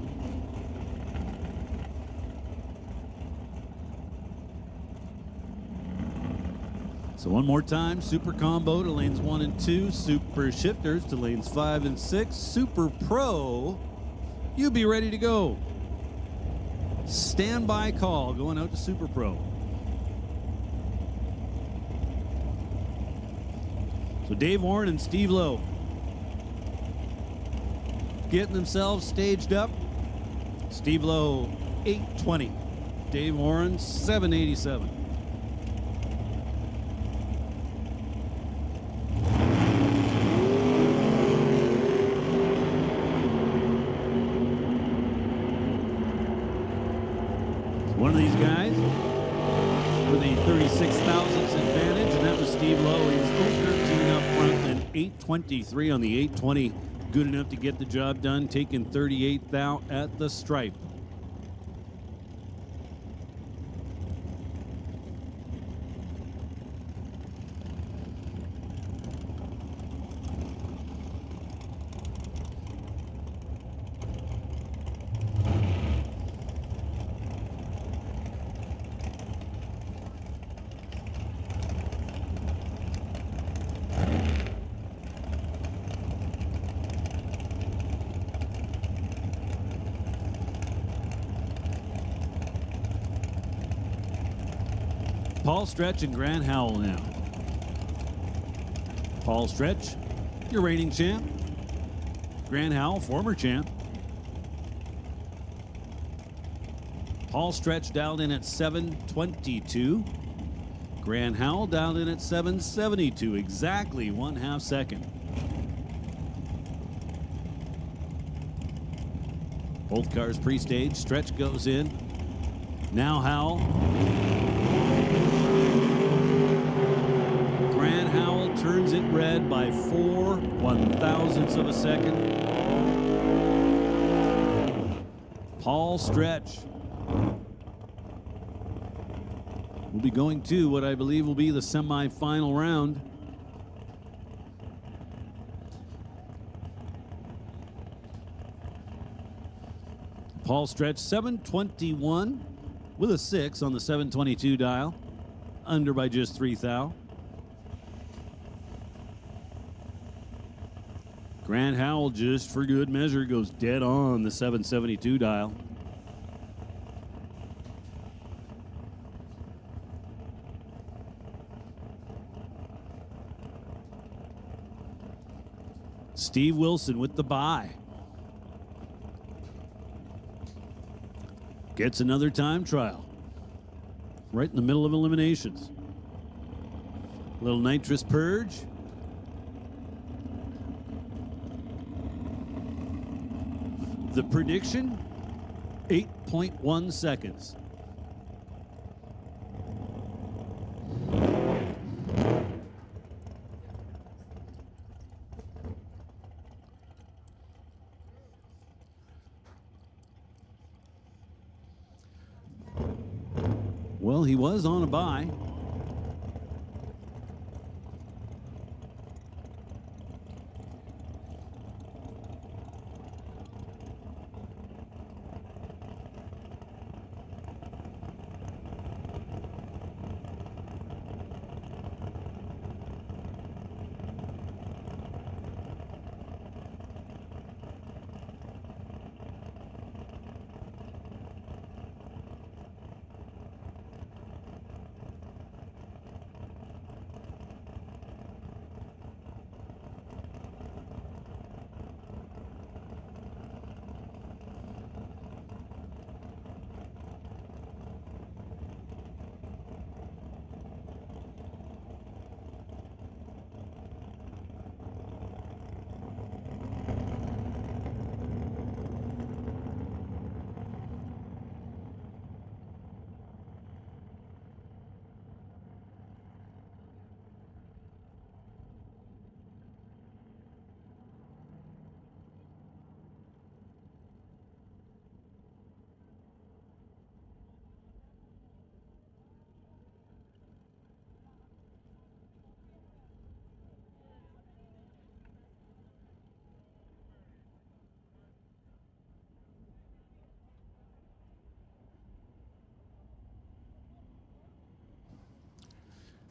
So one more time, super combo to lanes 1 and 2, super shifters to lanes 5 and 6, super pro, you be ready to go. Standby call going out to super pro. So Dave Warren and Steve Lowe getting themselves staged up. Steve Lowe 820, Dave Warren 787. One of these guys with a 36 thousandths advantage, and that was Steve Lowe. He was 013 up front, then 823 on the 820. Good enough to get the job done, taking 38 thou at the stripe. Paul Stretch and Grant Howell now. Paul Stretch, your reigning champ. Grant Howell, former champ. Paul Stretch dialed in at 722. Grant Howell dialed in at 772, exactly 1/2 second. Both cars pre-staged. Stretch goes in. Now Howell. Grant Howell turns it red by 4/1000ths of a second. Paul Stretch will be going to what I believe will be the semi-final round. Paul Stretch 721 with a 6 on the 722 dial, under by just 3 thou. Grant Howell, just for good measure, goes dead on the 772 dial. Steve Wilson with the bye. Gets another time trial. Right in the middle of eliminations. Little nitrous purge. The prediction, 8.1 seconds. Well, he was on a bye.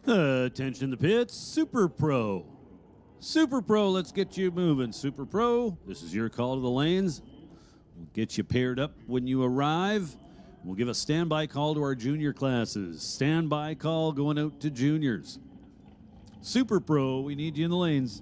Attention in the pits, Super Pro. Super Pro, let's get you moving. Super Pro, this is your call to the lanes. We'll get you paired up when you arrive. We'll give a standby call to our junior classes. Standby call going out to juniors. Super Pro, we need you in the lanes.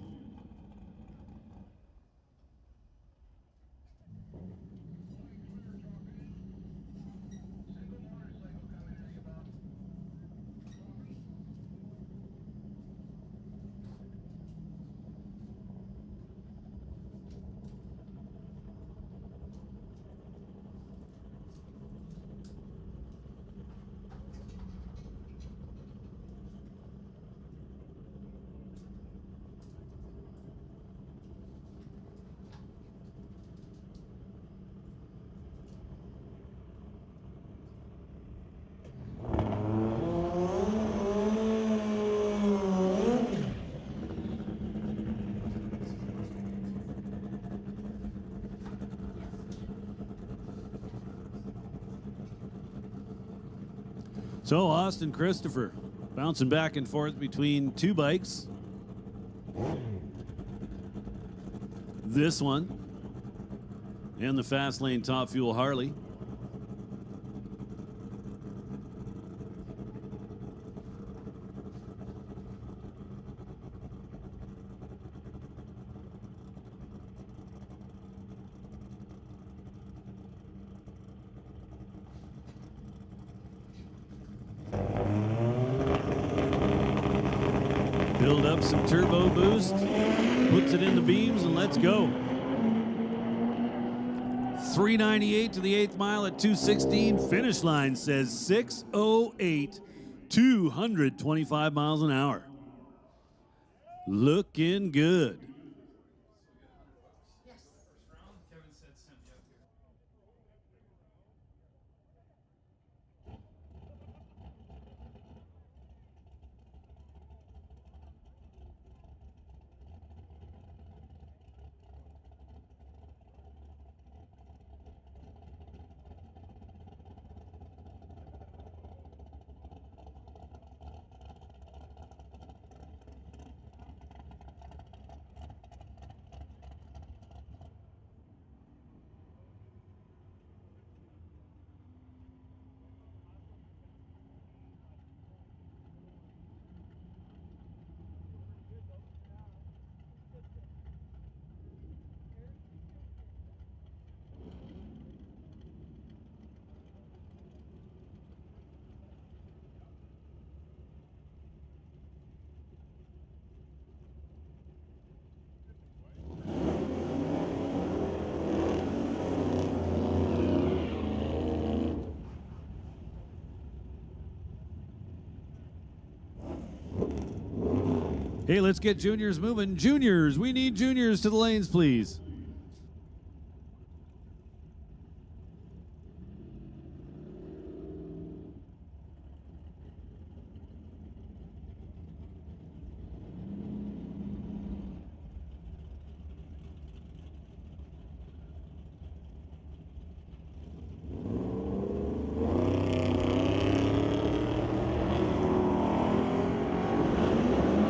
So Austin Christopher bouncing back and forth between two bikes. This one and the Fast Lane Top Fuel Harley. Build up some turbo boost, puts it in the beams, and let's go. 398 to the 8th mile at 2:16. Finish line says 6:08, 225 miles an hour. Looking good. Hey, let's get juniors moving. Juniors, we need juniors to the lanes, please.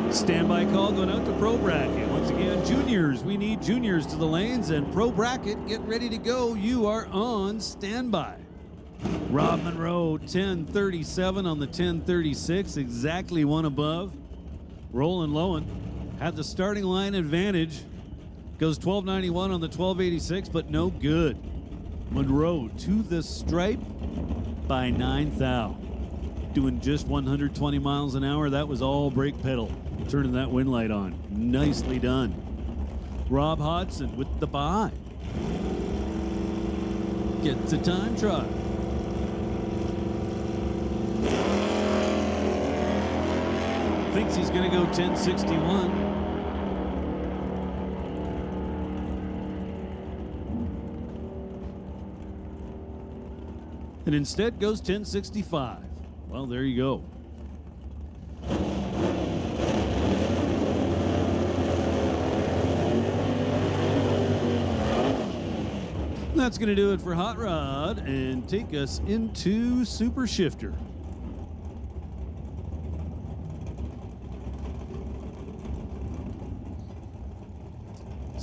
Standby call going out to Pro Bracket. Once again, juniors, we need juniors to the lanes, and Pro Bracket, get ready to go. You are on standby. Rob Monroe, 1037 on the 1036, exactly one above. Roland Lowen had the starting line advantage. Goes 1291 on the 1286, but no good. Monroe to the stripe by 9 thou. Doing just 120 miles an hour. That was all brake pedal. Turning that wind light on. Nicely done. Rob Hodson with the bye. Gets a time trial. Thinks he's going to go 1061. And instead goes 1065. Well, there you go. That's going to do it for Hot Rod and take us into Super Shifter.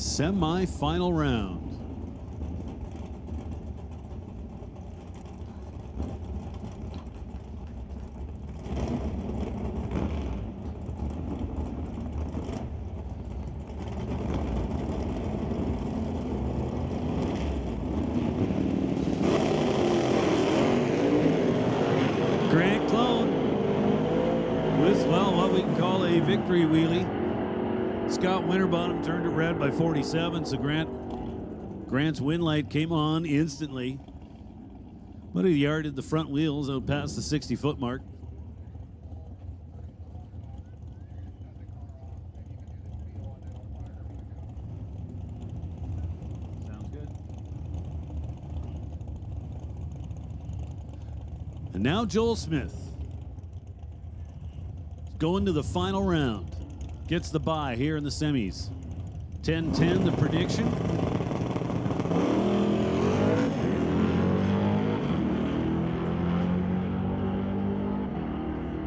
semi-final round. Grant Clone with, well, what we can call a victory wheelie. Scott Winterbottom turned it red by 47, so Grant's win light came on instantly. But he yarded the front wheels out past the 60-foot mark. Sounds good. And now Joel Smith going to the final round. Gets the bye here in the semis. 10-10 the prediction.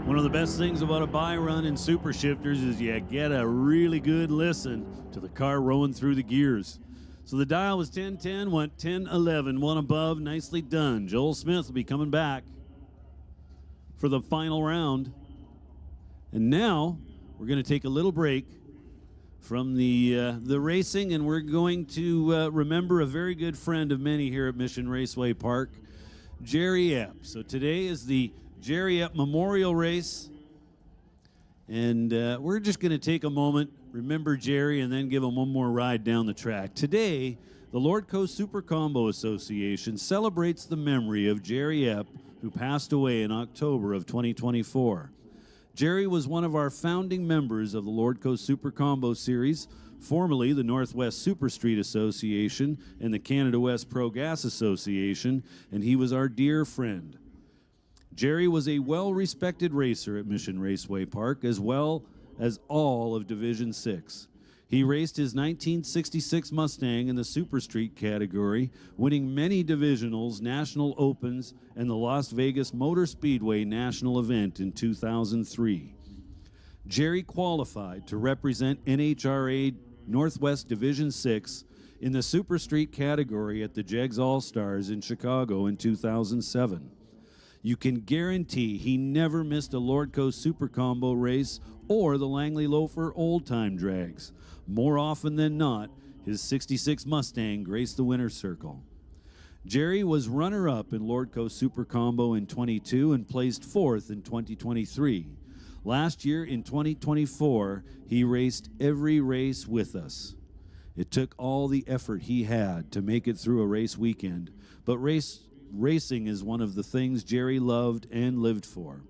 One of the best things about a bye run in Super Shifters is you get a really good listen to the car rolling through the gears. So the dial was 10-10, went 10-11, one above, nicely done. Joel Smith will be coming back for the final round. And now we're going to take a little break from the racing, and we're going to remember a very good friend of many here at Mission Raceway Park, Jerry Epp. So today is the Jerry Epp Memorial Race, and we're just going to take a moment, remember Jerry, and then give him one more ride down the track. Today, the Lordco Super Combo Association celebrates the memory of Jerry Epp, who passed away in October of 2024. Jerry was one of our founding members of the Lordco Super Combo Series, formerly the Northwest Super Street Association and the Canada West Pro Gas Association, and he was our dear friend. Jerry was a well-respected racer at Mission Raceway Park, as well as all of Division 6. He raced his 1966 Mustang in the Super Street category, winning many divisionals, national opens, and the Las Vegas Motor Speedway national event in 2003. Jerry qualified to represent NHRA Northwest Division 6 in the Super Street category at the JEGS All-Stars in Chicago in 2007. You can guarantee he never missed a Lordco Super Combo race or the Langley Loafer Old Time Drags. More often than not, his 66 Mustang graced the winner's circle. Jerry was runner-up in Lordco Super Combo in 22 and placed fourth in 2023. Last year in 2024, he raced every race with us. It took all the effort he had to make it through a race weekend, but racing is one of the things Jerry loved and lived for.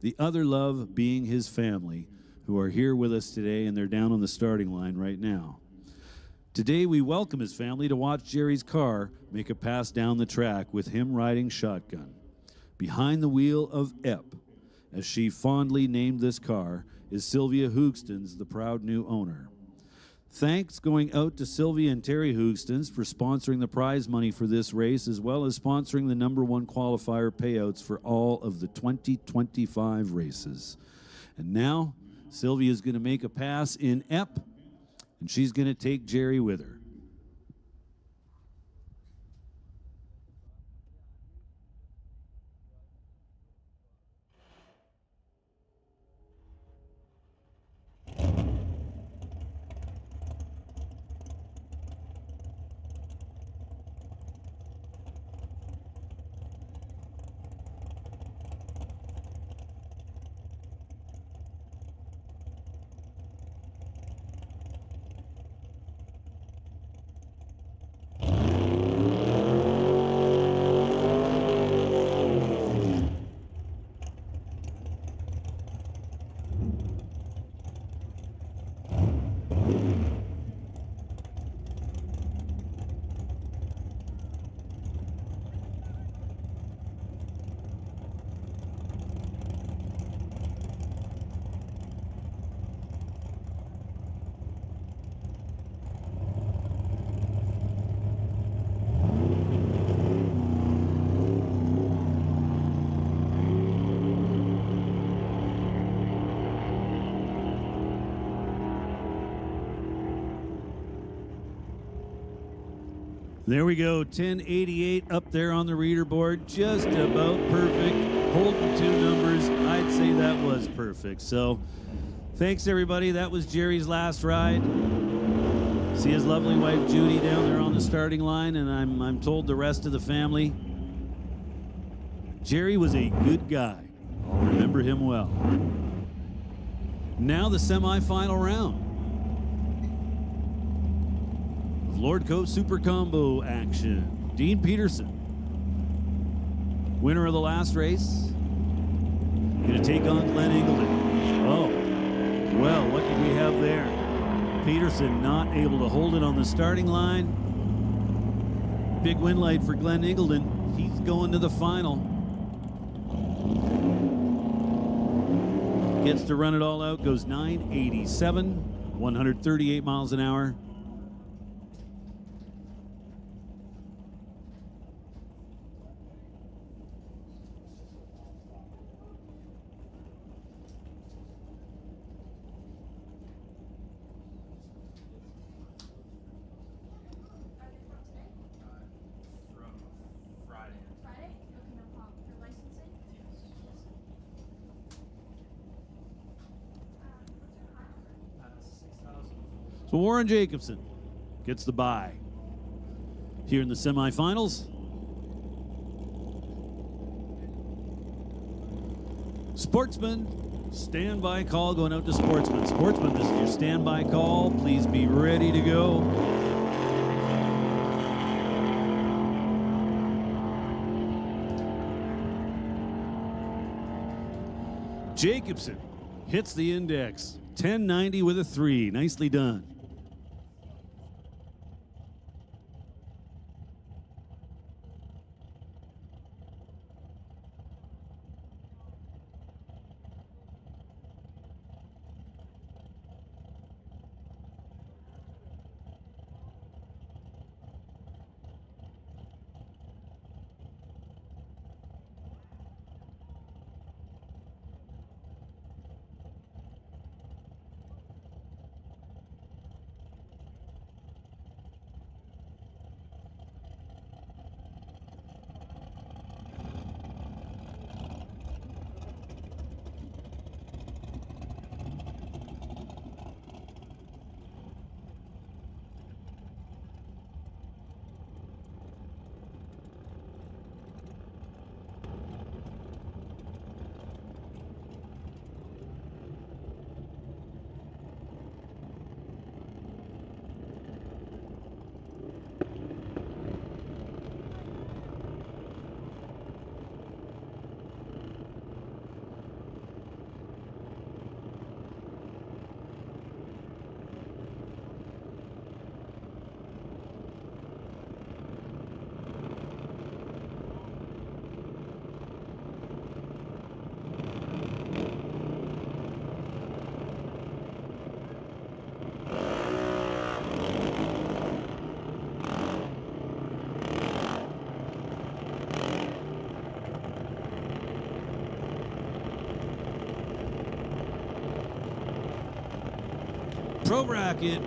The other love being his family, who are here with us today, and they're down on the starting line right now. Today, we welcome his family to watch Jerry's car make a pass down the track with him riding shotgun. Behind the wheel of Epp, as she fondly named this car, is Sylvia Hoogstens, the proud new owner. Thanks going out to Sylvia and Terry Hoogstens for sponsoring the prize money for this race, as well as sponsoring the #1 qualifier payouts for all of the 2025 races. And now, Sylvia is going to make a pass in Epp, and she's going to take Jerry with her. There we go, 1088 up there on the reader board, just about perfect. Holding two numbers, I'd say that was perfect. So thanks everybody, that was Jerry's last ride. See his lovely wife Judy down there on the starting line, and I'm told the rest of the family. Jerry was a good guy. I'll remember him well. Now the semifinal round of Lordco Super Combo action. Dean Peterson, winner of the last race, gonna take on Glenn Ingleton. Oh, well, what did we have there? Peterson not able to hold it on the starting line. Big win light for Glenn Ingleton. He's going to the final. Gets to run it all out, goes 987, 138 miles an hour. So Warren Jacobson gets the bye here in the semifinals. Sportsman, standby call going out to Sportsman. Sportsman, this is your standby call. Please be ready to go. Jacobson hits the index. 1090 with a 3. Nicely done.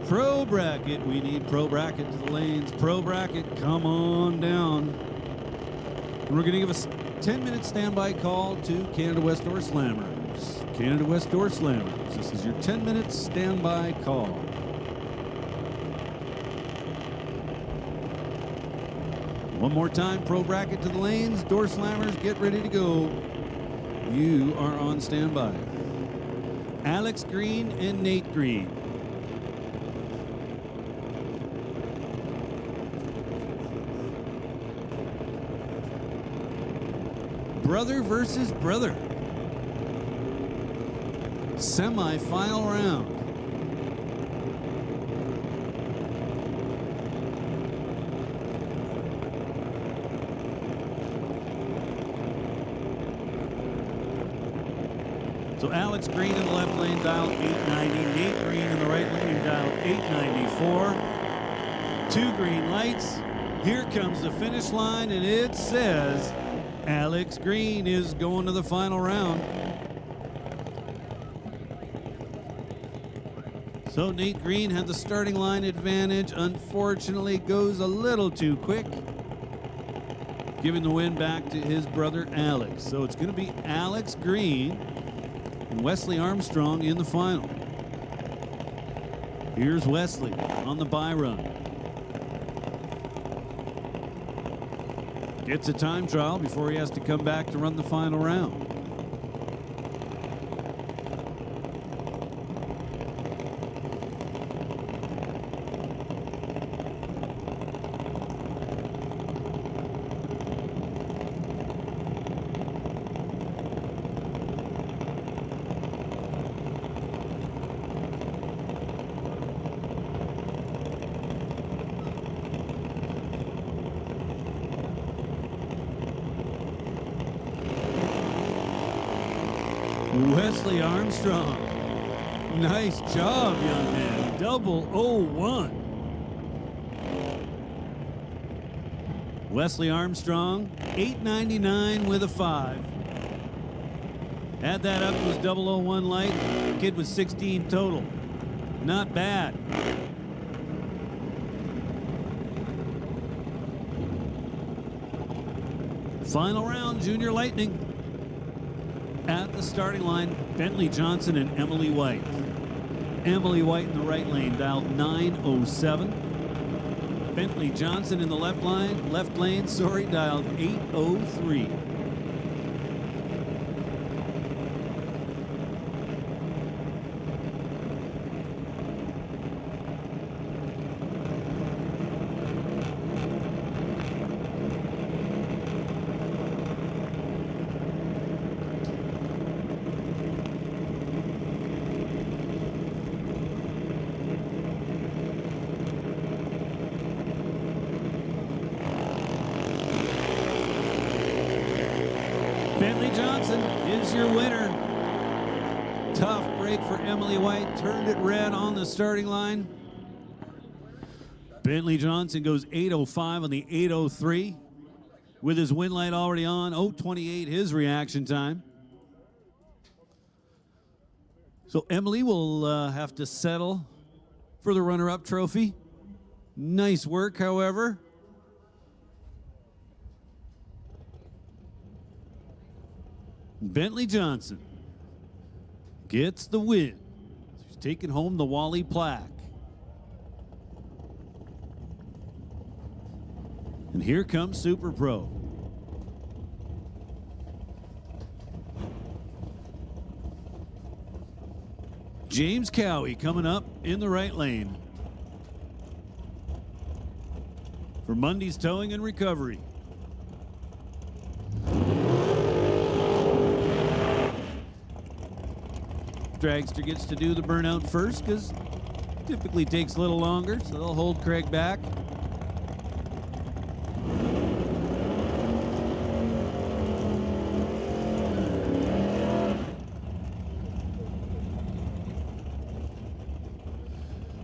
Pro bracket, we need pro bracket to the lanes. Pro bracket, come on down. And we're gonna give a 10-minute standby call to Canada West Door Slammers. Canada West Door Slammers, this is your 10-minute standby call. One more time, pro bracket to the lanes. Door Slammers, get ready to go. You are on standby. Alex Green and Nate Green. Brother versus brother. Semi-final round. So Alex Green in the left lane dialed 890. Nate Green in the right lane dialed 894. 2 green lights. Here comes the finish line, and it says Alex Green is going to the final round. So Nate Green had the starting line advantage. Unfortunately, goes a little too quick, giving the win back to his brother Alex. So it's going to be Alex Green and Wesley Armstrong in the final. Here's Wesley on the bye run. Gets a time trial before he has to come back to run the final round. Wesley Armstrong. Nice job, young man. Double 01. Wesley Armstrong, 899 with a 5. Add that up to his 001 light. Kid was 16 total. Not bad. Final round, Junior Lightning. At the starting line, Bentley Johnson and Emily White. Emily White in the right lane, dialed 907. Bentley Johnson in the left lane, dialed 803. Bentley Johnson is your winner. Tough break for Emily White. Turned it red on the starting line. Bentley Johnson goes 805 on the 803. With his win light already on, 028 his reaction time. So Emily will have to settle for the runner-up trophy. Nice work, however. Bentley Johnson gets the win. He's taking home the Wally plaque. And here comes Super Pro. James Cowie coming up in the right lane for Monday's Towing and Recovery. Dragster gets to do the burnout first because typically takes a little longer, so they'll hold Craig back.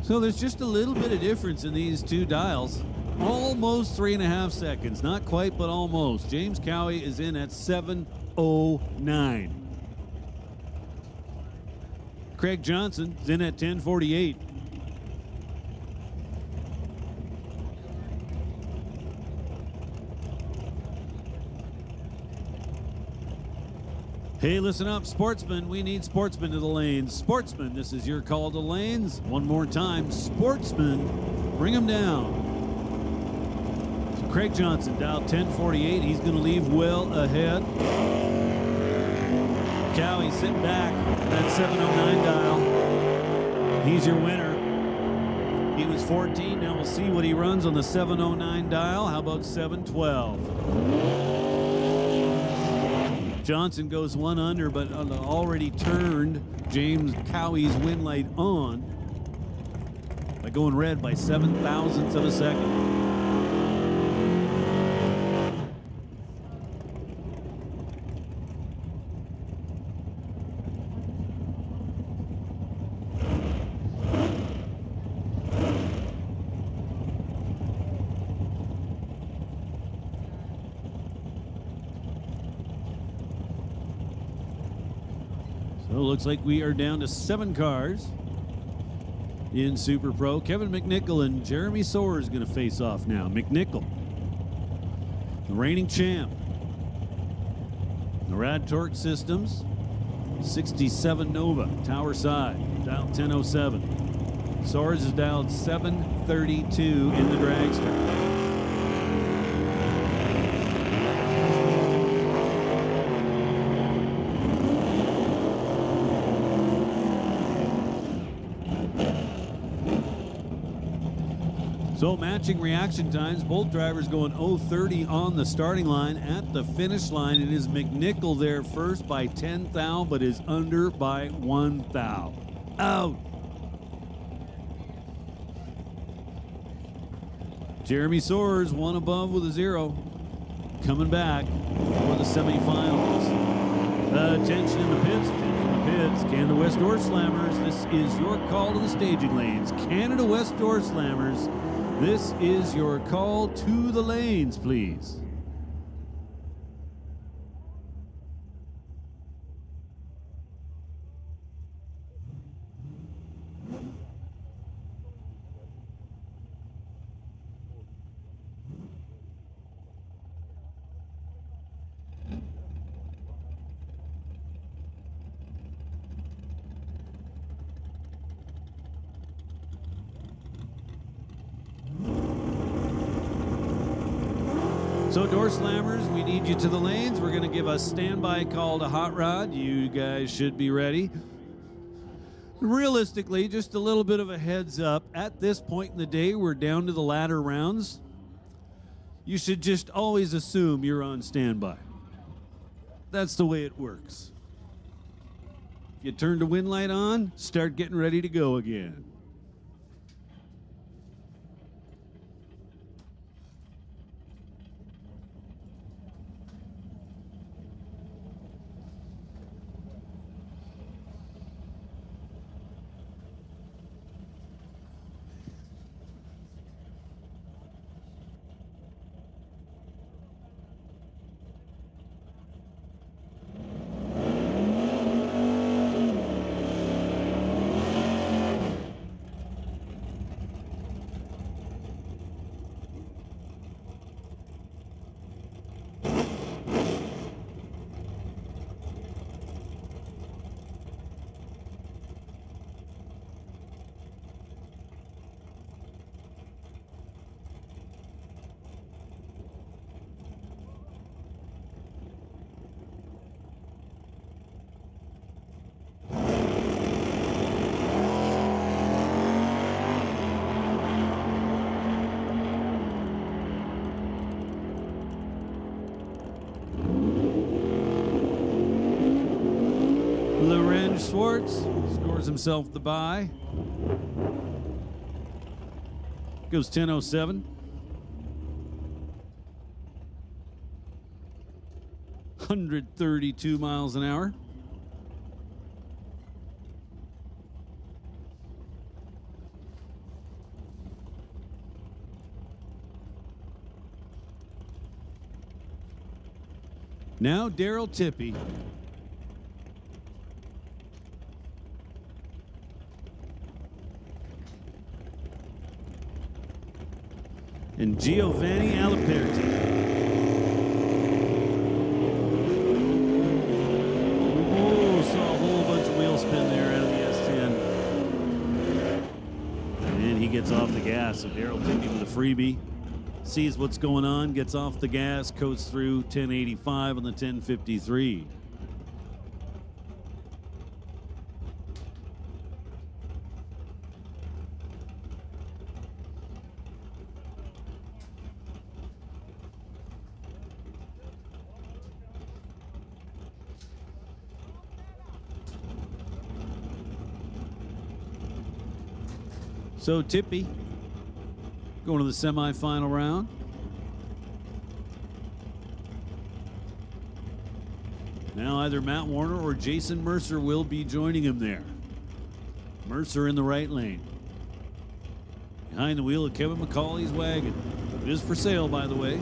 So there's just a little bit of difference in these two dials. Almost 3.5 seconds. Not quite, but almost. James Cowie is in at 7:09. Craig Johnson is in at 10:48. Hey, listen up, Sportsman. We need Sportsman to the lanes. Sportsman, this is your call to lanes. One more time, Sportsman, bring him down. So Craig Johnson dialed 10:48. He's going to leave well ahead. Cowie sitting back, that 7:09 dial. He's your winner. He was 14. Now we'll see what he runs on the 7:09 dial. How about 7:12? Johnson goes 1 under, but already turned James Cowie's win light on by going red by 7 thousandths of a second. So it looks like we are down to 7 cars. in Super Pro. Kevin McNichol and Jeremy Soares going to face off now. McNichol, the reigning champ. The Rad Torque Systems, 67 Nova, tower side, dialed 1007. Soares is dialed 732 in the dragster. So matching reaction times, both drivers going 0:30 on the starting line. At the finish line, it is McNichol there first by 10 thou, but is under by 1 thou. Out. Jeremy Soares, one above with a 0. Coming back for the semifinals. Attention in the pits, Canada West Door Slammers, this is your call to the staging lanes. Canada West Door Slammers, this is your call to the lanes, please. So door slammers, we need you to the lanes. We're going to give a standby call to Hot Rod. You guys should be ready. Realistically, just a little bit of a heads up. At this point in the day, we're down to the latter rounds. You should just always assume you're on standby. That's the way it works. If you turn the wind light on, start getting ready to go again. Schwartz scores himself the bye. Goes 10:07. 132 miles an hour. Now Daryl Tippy. And Giovanni Aliperti. Oh, saw a whole bunch of wheel spin there out of the S10. And he gets off the gas. So Daryl Tippy with a freebie. Sees what's going on, gets off the gas, coats through 1085 on the 1053. So Tippy going to the semifinal round. Now either Matt Warner or Jason Mercer will be joining him there. Mercer in the right lane. Behind the wheel of Kevin McCauley's wagon. It is for sale, by the way.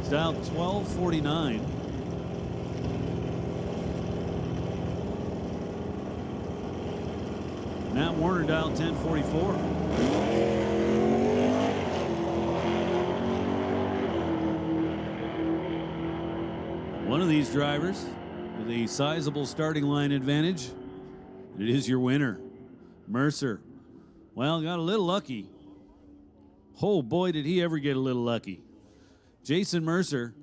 It's dialed 1249. Matt Warner dialed 1044. One of these drivers with a sizable starting line advantage. It is your winner, Mercer. Well, got a little lucky. Oh boy, did he ever get a little lucky. Jason Mercer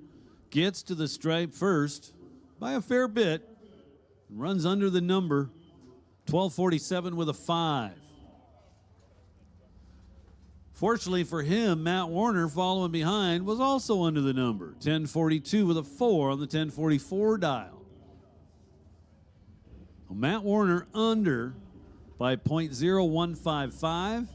gets to the stripe first by a fair bit. Runs under the number, 1247 with a 5. Fortunately for him, Matt Warner following behind was also under the number, 1042 with a 4 on the 1044 dial. Well, Matt Warner under by 0.0155.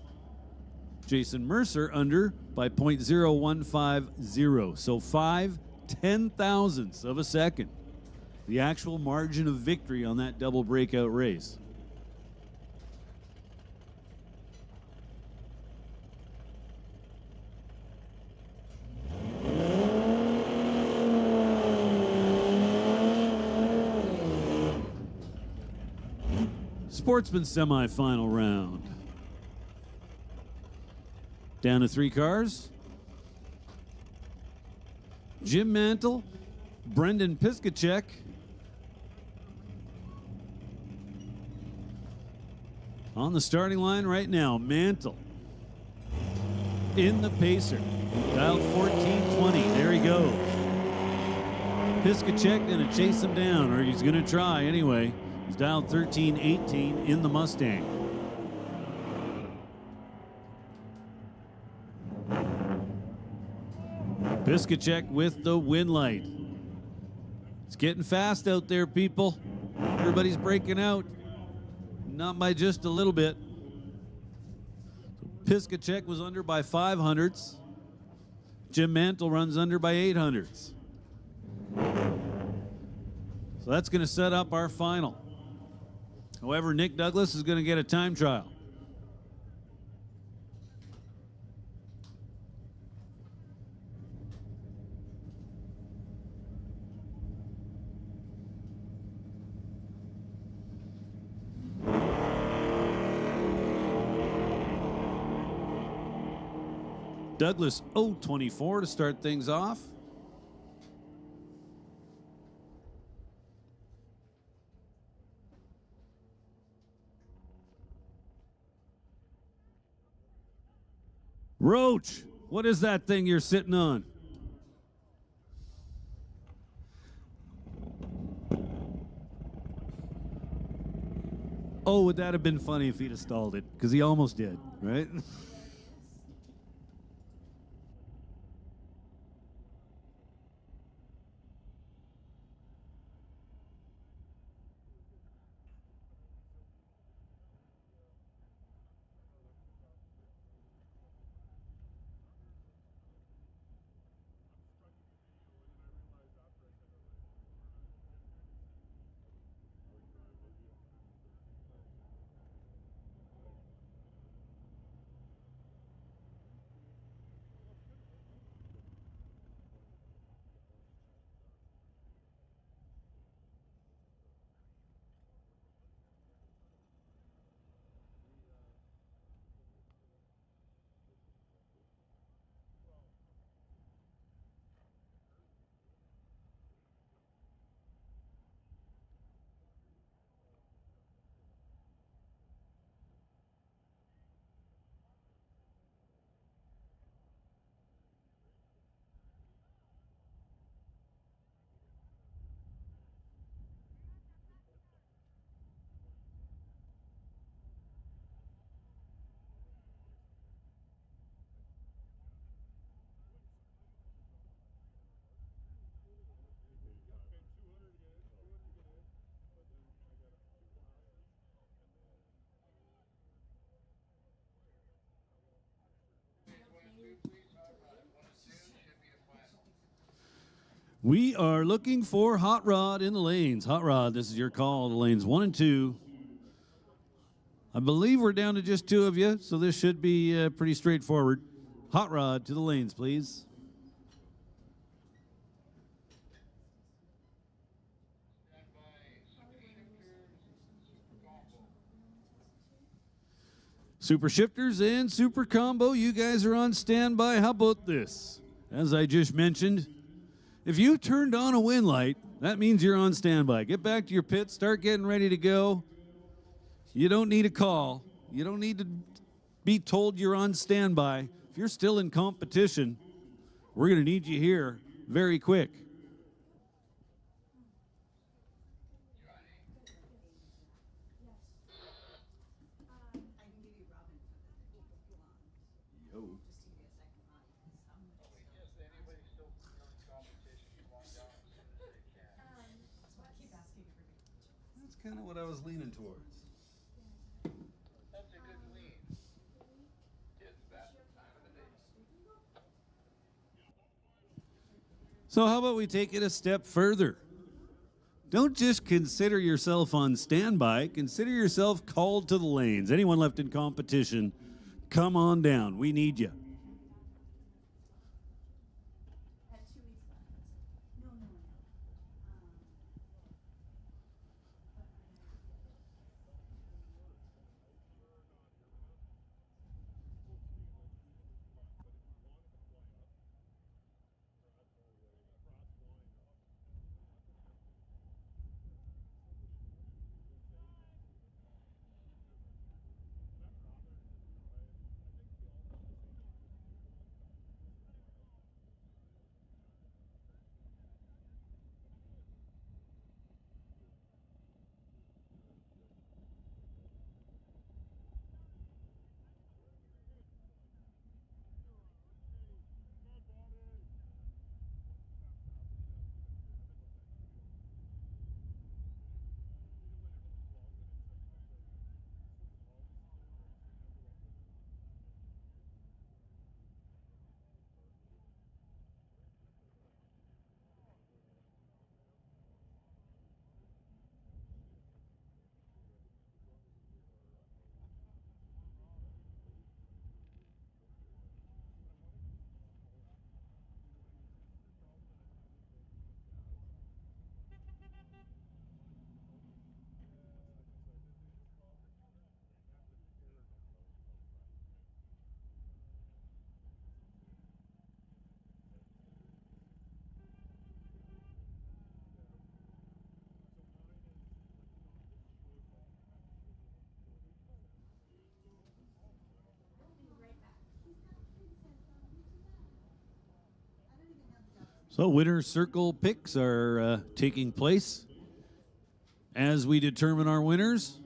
Jason Mercer under by 0.0150. So 5/10,000ths of a second. The actual margin of victory on that double breakout race. Sportsman semifinal round. Down to 3 cars. Jim Mantle, Brendan Piskacek, on the starting line right now. Mantle in the pacer, dialed 1420. There he goes. Piskacek gonna chase him down, or he's gonna try anyway. He's dialed 1318 in the Mustang. Piskacek with the win light. It's getting fast out there, people. Everybody's breaking out. Not by just a little bit. Piskacek was under by 500ths. Jim Mantle runs under by 800ths. So that's going to set up our final. However, Nick Douglas is going to get a time trial. Douglas 024 to start things off. Roach, what is that thing you're sitting on? Oh, would that have been funny if he'd have stalled it? Because he almost did, right? We are looking for Hot Rod in the lanes. Hot Rod, this is your call to lanes 1 and 2. I believe we're down to just 2 of you, so this should be pretty straightforward. Hot Rod to the lanes, please. Super shifters and super combo, you guys are on standby. How about this? As I just mentioned, if you turned on a wind light, that means you're on standby. Get back to your pit, start getting ready to go. You don't need a call. You don't need to be told you're on standby. If you're still in competition, we're going to need you here very quick. That's kind of what I was leaning towards. So how about we take it a step further? Don't just consider yourself on standby. Consider yourself called to the lanes. Anyone left in competition, come on down. We need you. So winner circle picks are taking place as we determine our winners.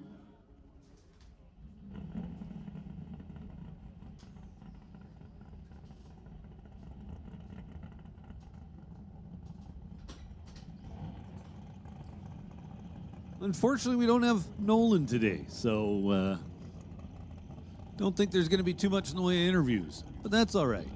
Unfortunately, we don't have Nolan today, so don't think there's going to be too much in the way of interviews, but that's all right.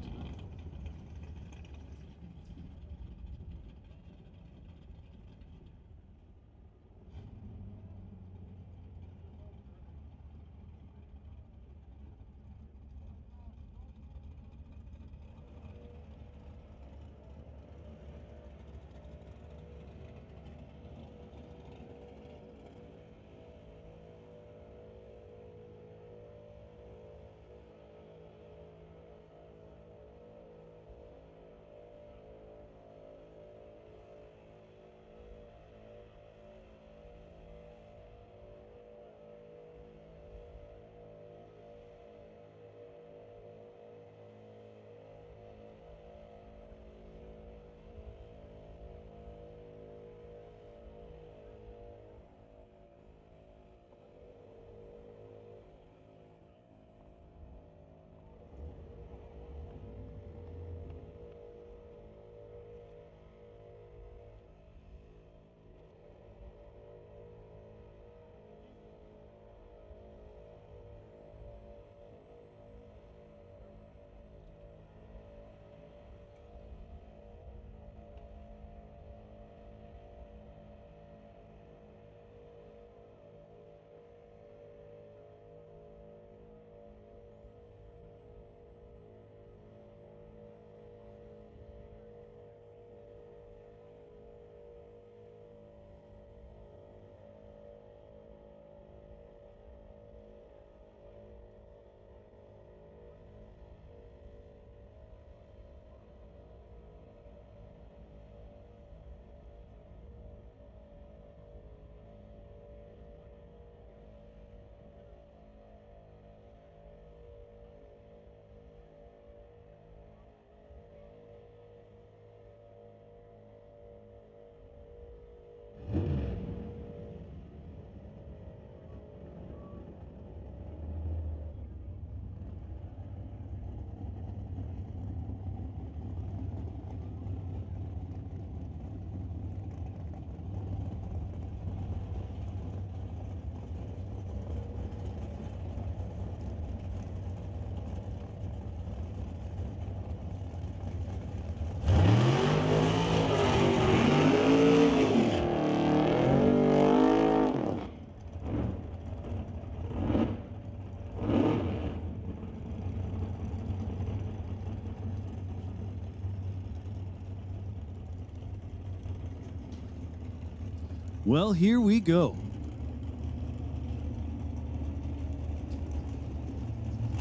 Well, here we go.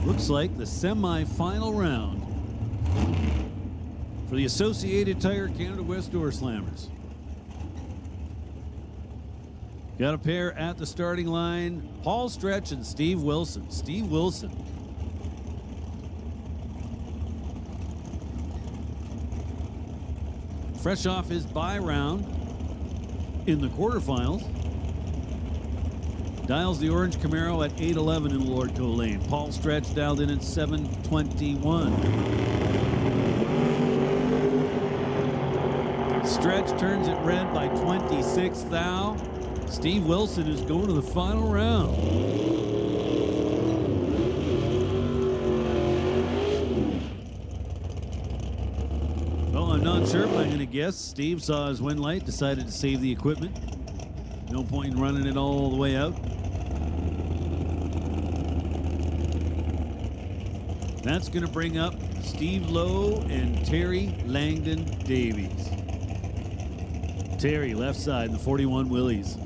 Looks like the semi-final round for the Associated Tire Canada West Door Slammers. Got a pair at the starting line, Paul Stretch and Steve Wilson. Steve Wilson. Fresh off his bye round in the quarterfinals. Dials the orange Camaro at 8:11 in Lordco Lane. Paul Stretch dialed in at 7:21. Stretch turns it red by 26 thou. Steve Wilson is going to the final round. Well, I'm not sure, but I'm going to guess Steve saw his win light, decided to save the equipment. No point in running it all the way out. That's going to bring up Steve Lowe and Terry Langdon Davies. Terry, left side, the 41 Willies.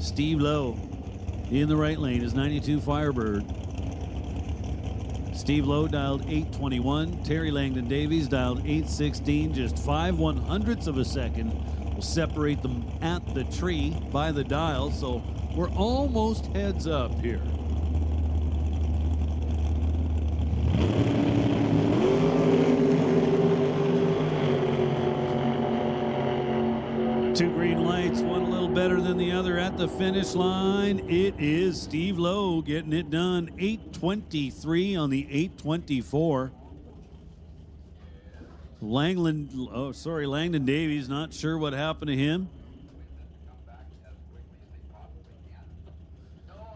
Steve Lowe in the right lane is 92 Firebird. Steve Lowe dialed 8:21. Terry Langdon Davies dialed 8:16. Just 5/100ths of a second will separate them at the tree by the dial. So we're almost heads up here. Two green lights, one a little better than the other at the finish line. It is Steve Lowe getting it done. 8:23 on the 8:24. Langdon Davies, not sure what happened to him.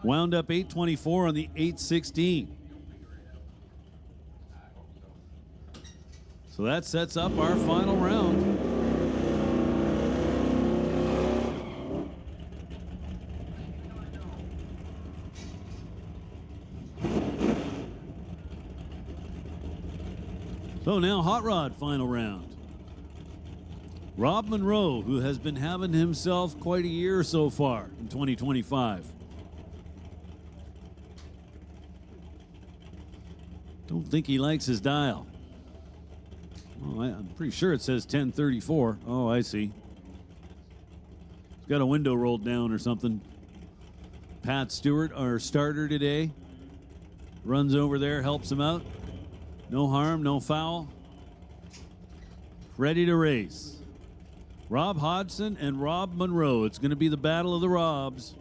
Wound up 8:24 on the 8:16. So that sets up our final round. So now Hot Rod final round. Rob Monroe, who has been having himself quite a year so far in 2025. Don't think he likes his dial. Oh, I'm pretty sure it says 1034. Oh, I see. He's got a window rolled down or something. Pat Stewart, our starter today, runs over there, helps him out. No harm, no foul. Ready to race. Rob Hodgson and Rob Monroe. It's going to be the battle of the Robs.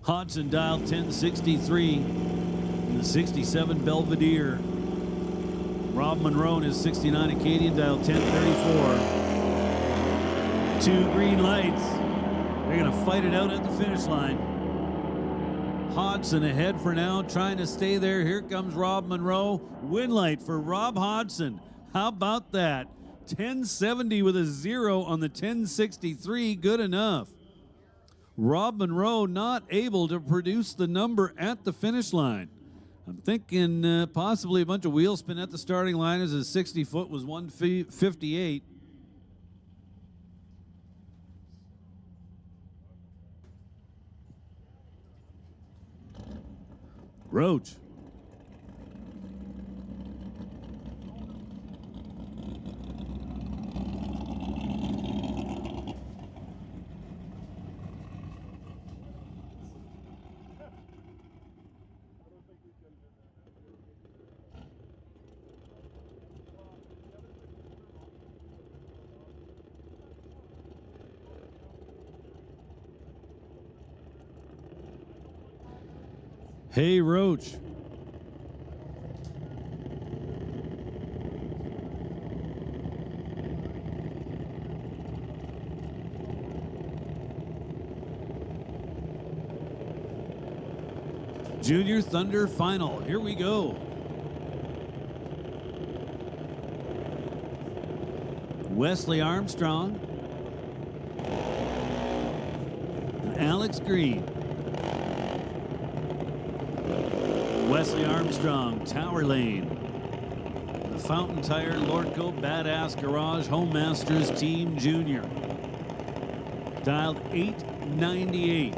Hodgson dialed 1063 in the 67 Belvedere. Rob Monroe in his 69 Acadian dialed 1034. Two green lights. They're going to fight it out at the finish line. Hodgson ahead for now, trying to stay there. Here comes Rob Monroe. Win light for Rob Hodgson. How about that? 1070 with a 0 on the 1063. Good enough. Rob Monroe not able to produce the number at the finish line. I'm thinking possibly a bunch of wheel spin at the starting line as his 60 foot was 158. Roach. Hey, Roach. Junior Thunder final. Here we go. Wesley Armstrong and Alex Green. Wesley Armstrong, Tower Lane. The Fountain Tire Lordco Badass Garage Home Masters Team Junior. Dialed 898.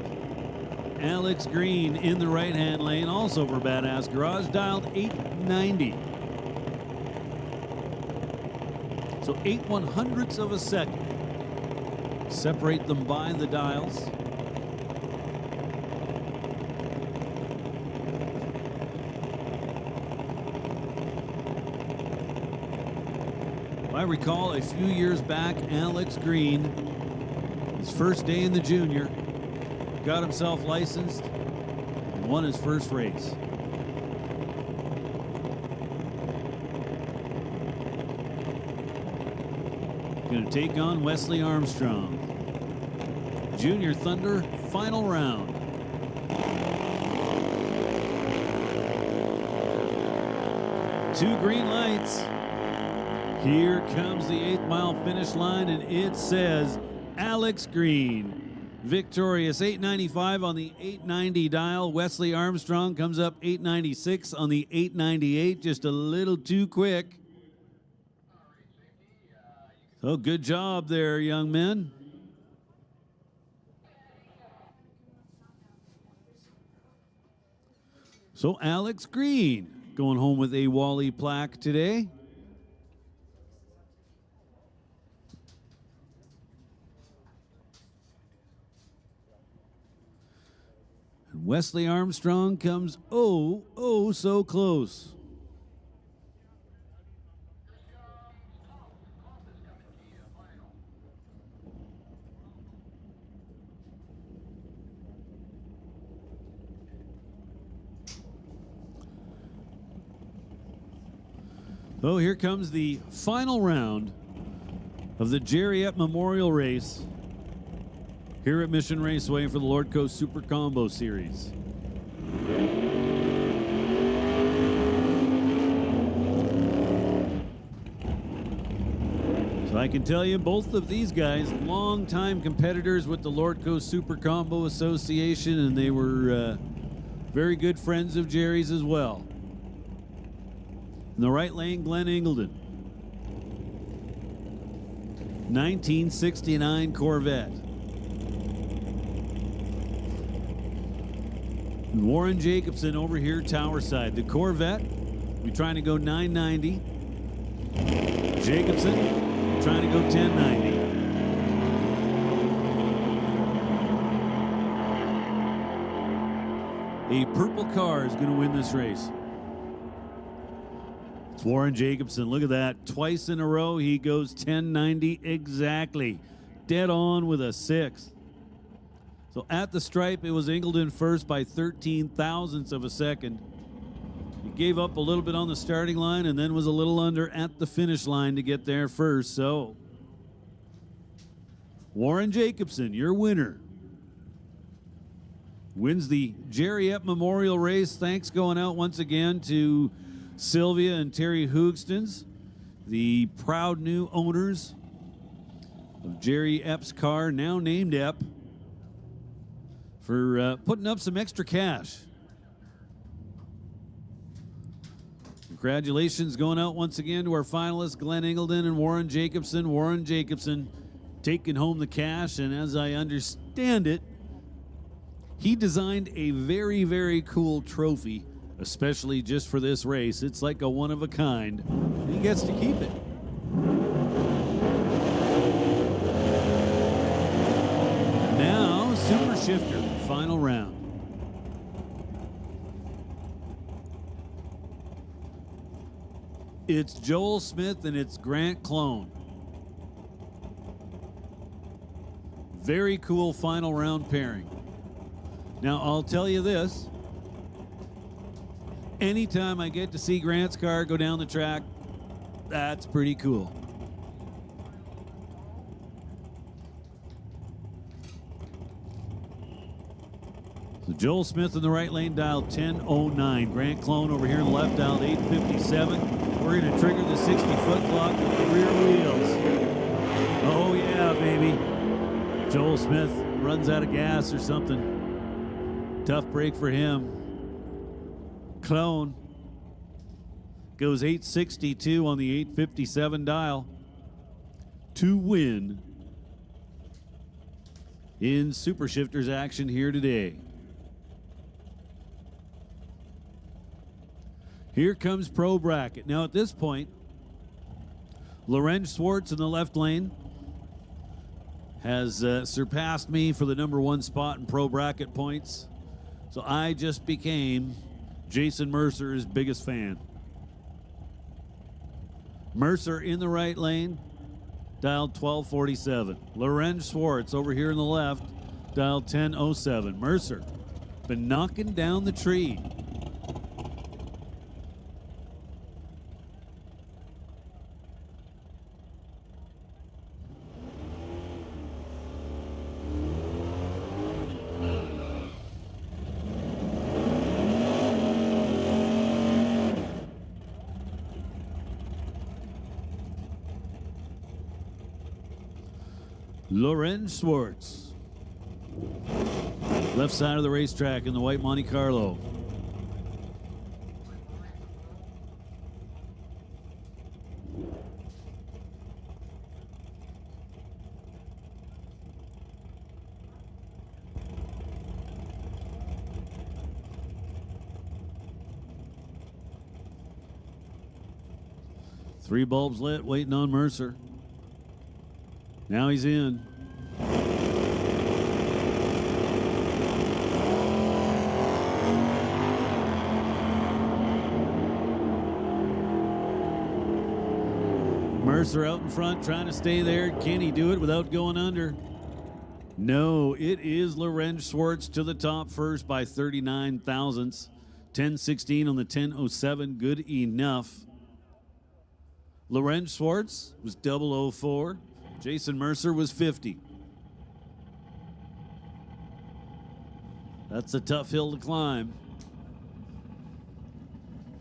Alex Green in the right-hand lane, also for Badass Garage, dialed 890. So 8/100ths of a second. Separate them by the dials. If I recall, a few years back, Alex Green, his first day in the junior, got himself licensed and won his first race. Going to take on Wesley Armstrong. Junior Thunder, final round. Two green lights. Here comes the 8th mile finish line, and it says Alex Green. Victorious, 895 on the 890 dial. Wesley Armstrong comes up 896 on the 898, just a little too quick. So good job there, young men. So Alex Green going home with a Wally plaque today. And Wesley Armstrong comes oh so close. So here comes the final round of the Jerry Epp Memorial Race here at Mission Raceway for the Lordco Super Combo Series. So I can tell you both of these guys, longtime competitors with the Lordco Super Combo Association, and they were very good friends of Jerry's as well. In the right lane, Glenn Ingleton. 1969 Corvette. And Warren Jacobson over here, tower side. The Corvette, we're trying to go 990. Jacobson, we're trying to go 1090. A purple car is going to win this race. Warren Jacobson, look at that. Twice in a row, he goes 1090 exactly. Dead on with a 6. So at the stripe, it was Ingleton first by 13 thousandths of a second. He gave up a little bit on the starting line and then was a little under at the finish line to get there first. So Warren Jacobson, your winner, wins the Jerry Epp Memorial Race. Thanks going out once again to Sylvia and Terry Hoogstens, the proud new owners of Jerry Epp's car, now named Epp, for putting up some extra cash. Congratulations going out once again to our finalists, Glenn Ingleton and Warren Jacobson. Warren Jacobson taking home the cash, and as I understand it, he designed a very, very cool trophy, especially just for this race. It's like a one of a kind. He gets to keep it. Now, Super Shifter, final round. It's Joel Smith and it's Grant Clone. Very cool final round pairing. Now, I'll tell you this. Anytime I get to see Grant's car go down the track, that's pretty cool. So Joel Smith in the right lane dialed 1009. Grant Clone over here in the left dialed 857. We're going to trigger the 60-foot clock with the rear wheels. Oh yeah, baby. Joel Smith runs out of gas or something. Tough break for him. Clone goes 862 on the 857 dial to win in Super Shifters action here today. Here comes Pro Bracket. Now at this point, Lorenz Schwartz in the left lane has surpassed me for the #1 spot in Pro Bracket points. So I just became Jason Mercer's biggest fan. Mercer in the right lane, dialed 1247. Lorenz Schwartz over here in the left, dialed 1007. Mercer been knocking down the tree. Lorenz Schwartz. Left side of the racetrack in the white Monte Carlo. Three bulbs lit, waiting on Mercer. Now he's in. Mercer out in front trying to stay there. Can he do it without going under? No, it is Lorenz Schwartz to the top first by 39 thousandths. 1016 on the 1007, good enough. Lorenz Schwartz was 004. Jason Mercer was 50. That's a tough hill to climb.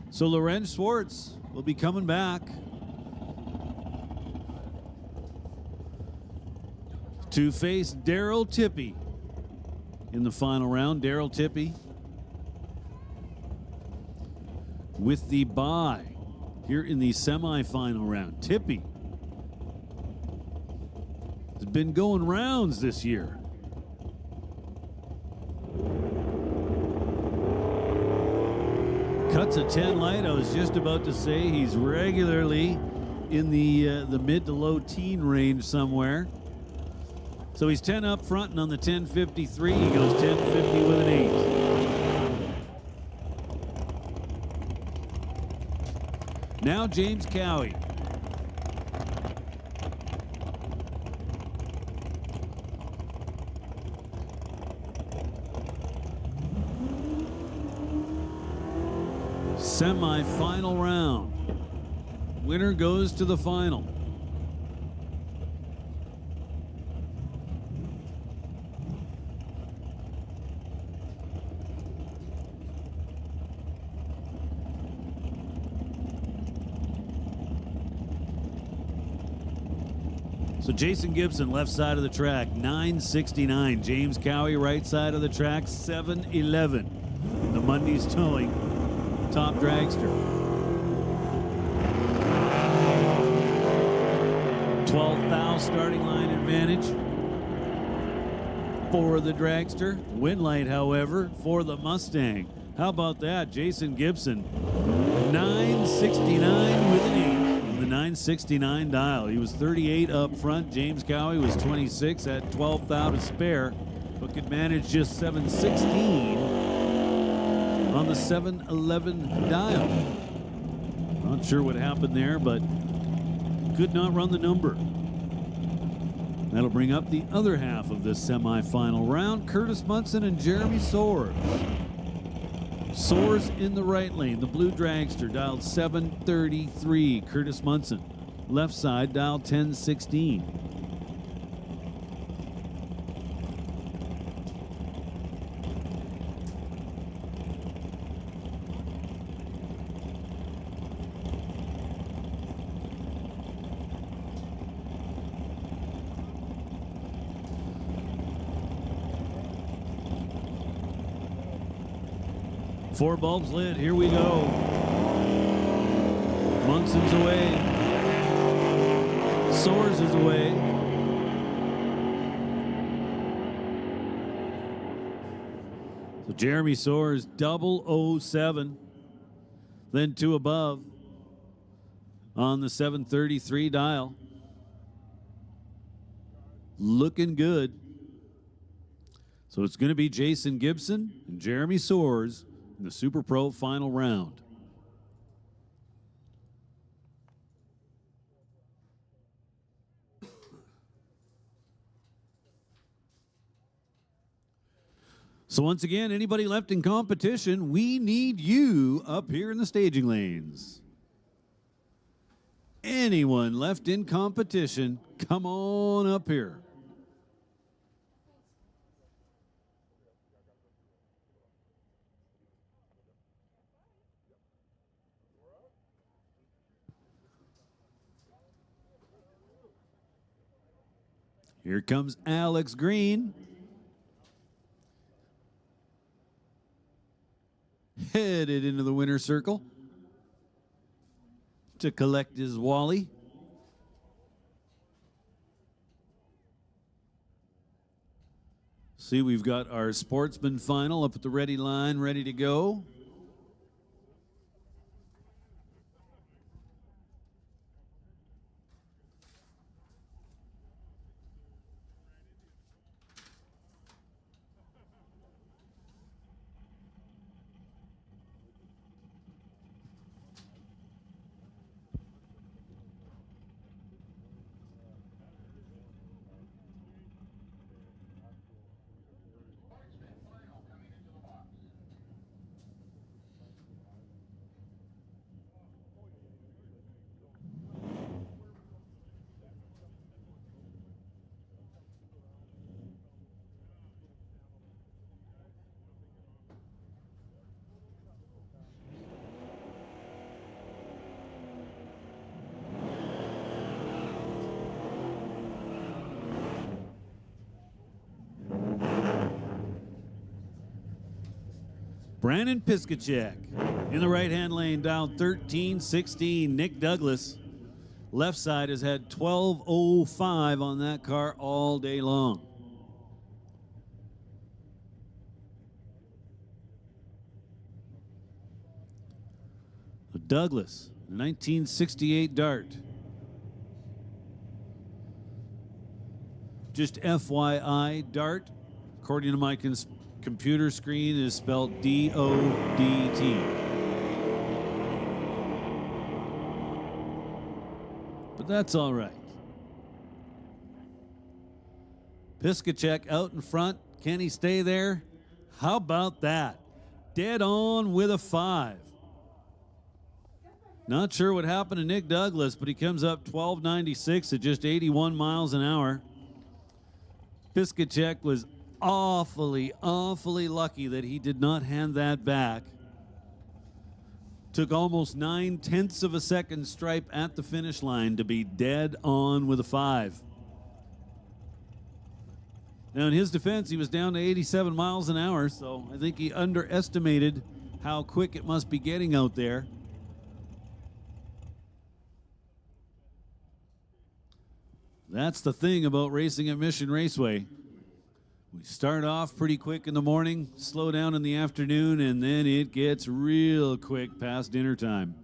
So Lorenz Schwartz will be coming back to face Daryl Tippy in the final round. Daryl Tippy with the bye here in the semifinal round. Tippy has been going rounds this year. Cuts a 10 light. I was just about to say he's regularly in the mid to low teen range somewhere. So he's 10 up front, and on the 1053 he goes 1050 with an 8. Now James Cowie. Semi-final round. Winner goes to the final. So Jason Gibson, left side of the track, 969. James Cowie, right side of the track, 711. The Monday's Towing top dragster. 12,000 starting line advantage for the dragster. Win light, however, for the Mustang. How about that? Jason Gibson, 969 with an 8. The 969 dial. He was 38 up front. James Cowie was 26 at 12,000 to spare, but could manage just 716 on the 711 dial. Not sure what happened there, but could not run the number. That'll bring up the other half of this semifinal round. Curtis Munson and Jeremy Soares. Soares in the right lane, the blue dragster, dialed 733. Curtis Munson, left side, dialed 1016. Four bulbs lit, here we go. Munson's away. Soares is away. So Jeremy Soares, 007. Then 2 above on the 733 dial. Looking good. So it's going to be Jason Gibson and Jeremy Soares in the Super Pro final round. So once again, anybody left in competition, we need you up here in the staging lanes. Anyone left in competition, come on up here. Here comes Alex Green. Headed into the winner's circle to collect his Wally. See, we've got our Sportsman final up at the ready line, ready to go. Brandon Piskacek in the right-hand lane down 13-16. Nick Douglas, left side, has had 12.05 on that car all day long. Douglas, 1968 Dart. Just FYI, Dart, according to my computer screen, is spelled D-O-D-T. But that's all right. Piskacek out in front. Can he stay there? How about that? Dead on with a 5. Not sure what happened to Nick Douglas, but he comes up 12.96 at just 81 miles an hour. Piskacek was awfully lucky that he did not hand that back. Took almost 9/10 of a second stripe at the finish line to be dead on with a 5. Now, in his defense, he was down to 87 miles an hour, so I think he underestimated how quick it must be getting out there. That's the thing about racing at Mission Raceway. We start off pretty quick in the morning, slow down in the afternoon, and then it gets real quick past dinner time.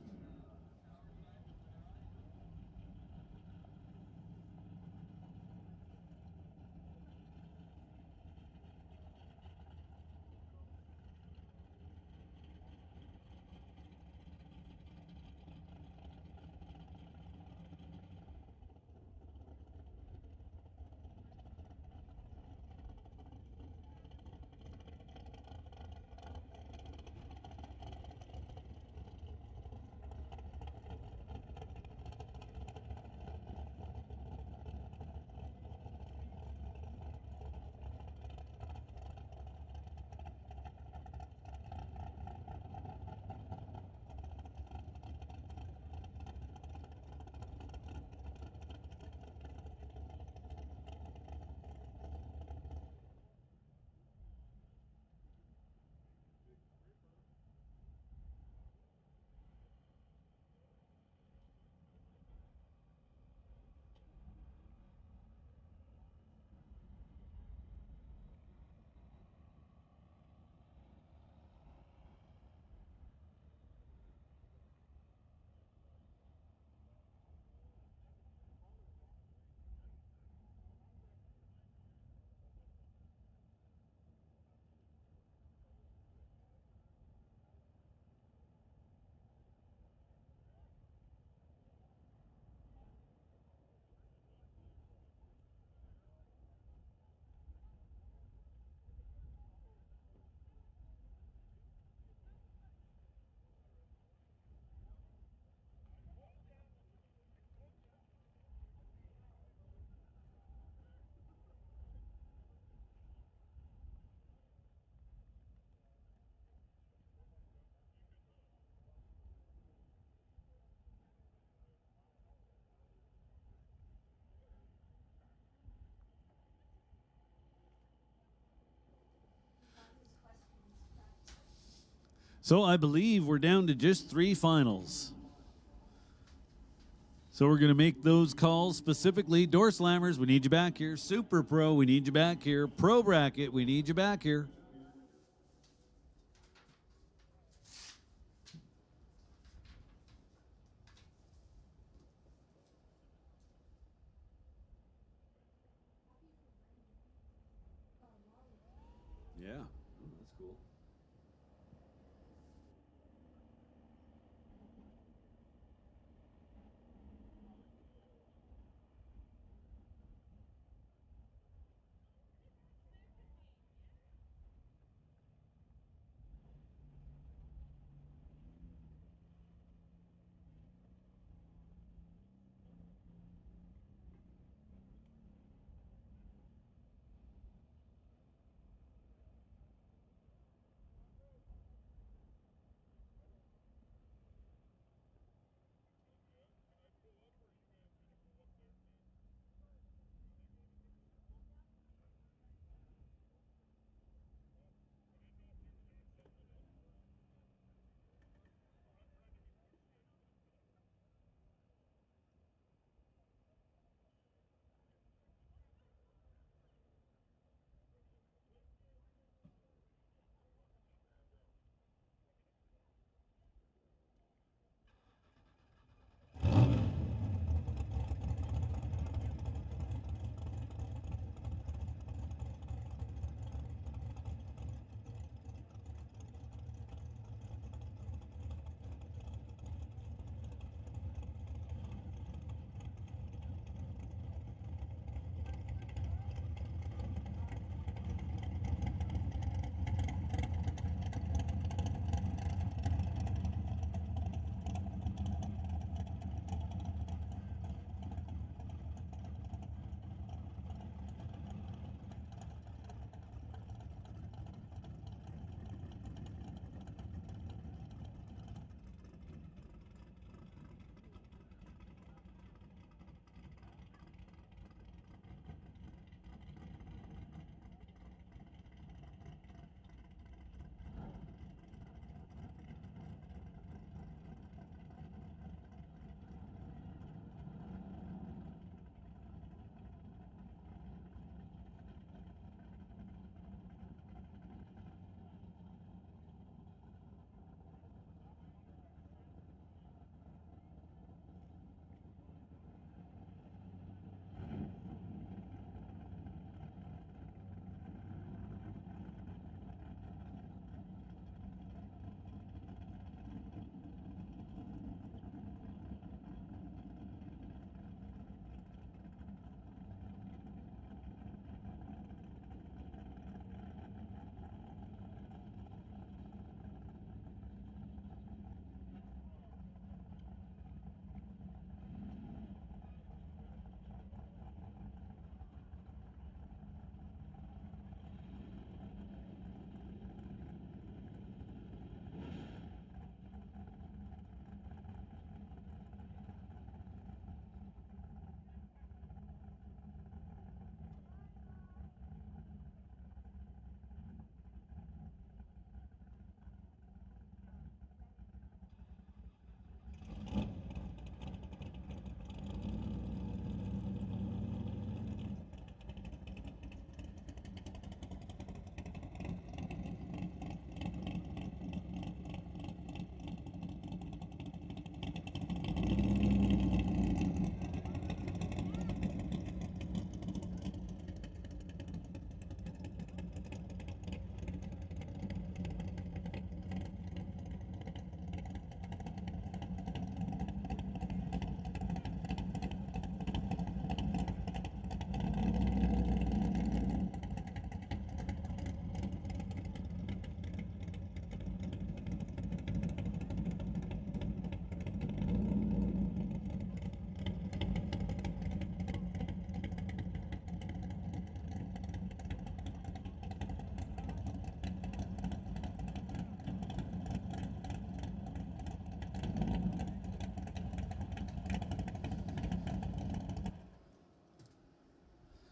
So I believe we're down to just 3 finals. So we're going to make those calls specifically. Door slammers, we need you back here. Super Pro, we need you back here. Pro bracket, we need you back here. Yeah, that's cool.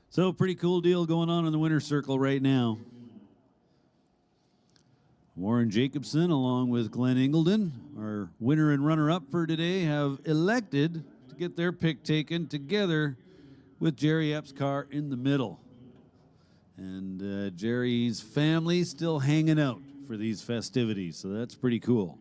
So pretty cool deal going on in the winner's circle right now. Warren Jacobson, along with Glenn Ingleton, our winner and runner-up for today, have elected to get their pick taken together with Jerry Epps' car in the middle. And Jerry's family still hanging out for these festivities, so that's pretty cool.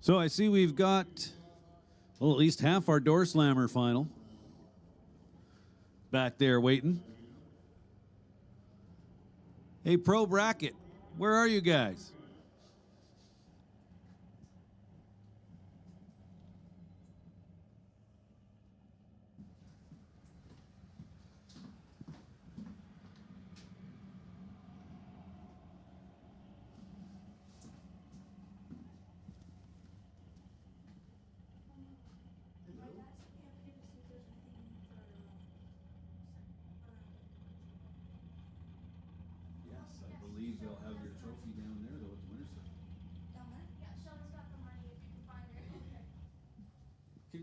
So I see we've got, well, at least half our door slammer final back there waiting. Hey, Pro Bracket, where are you guys?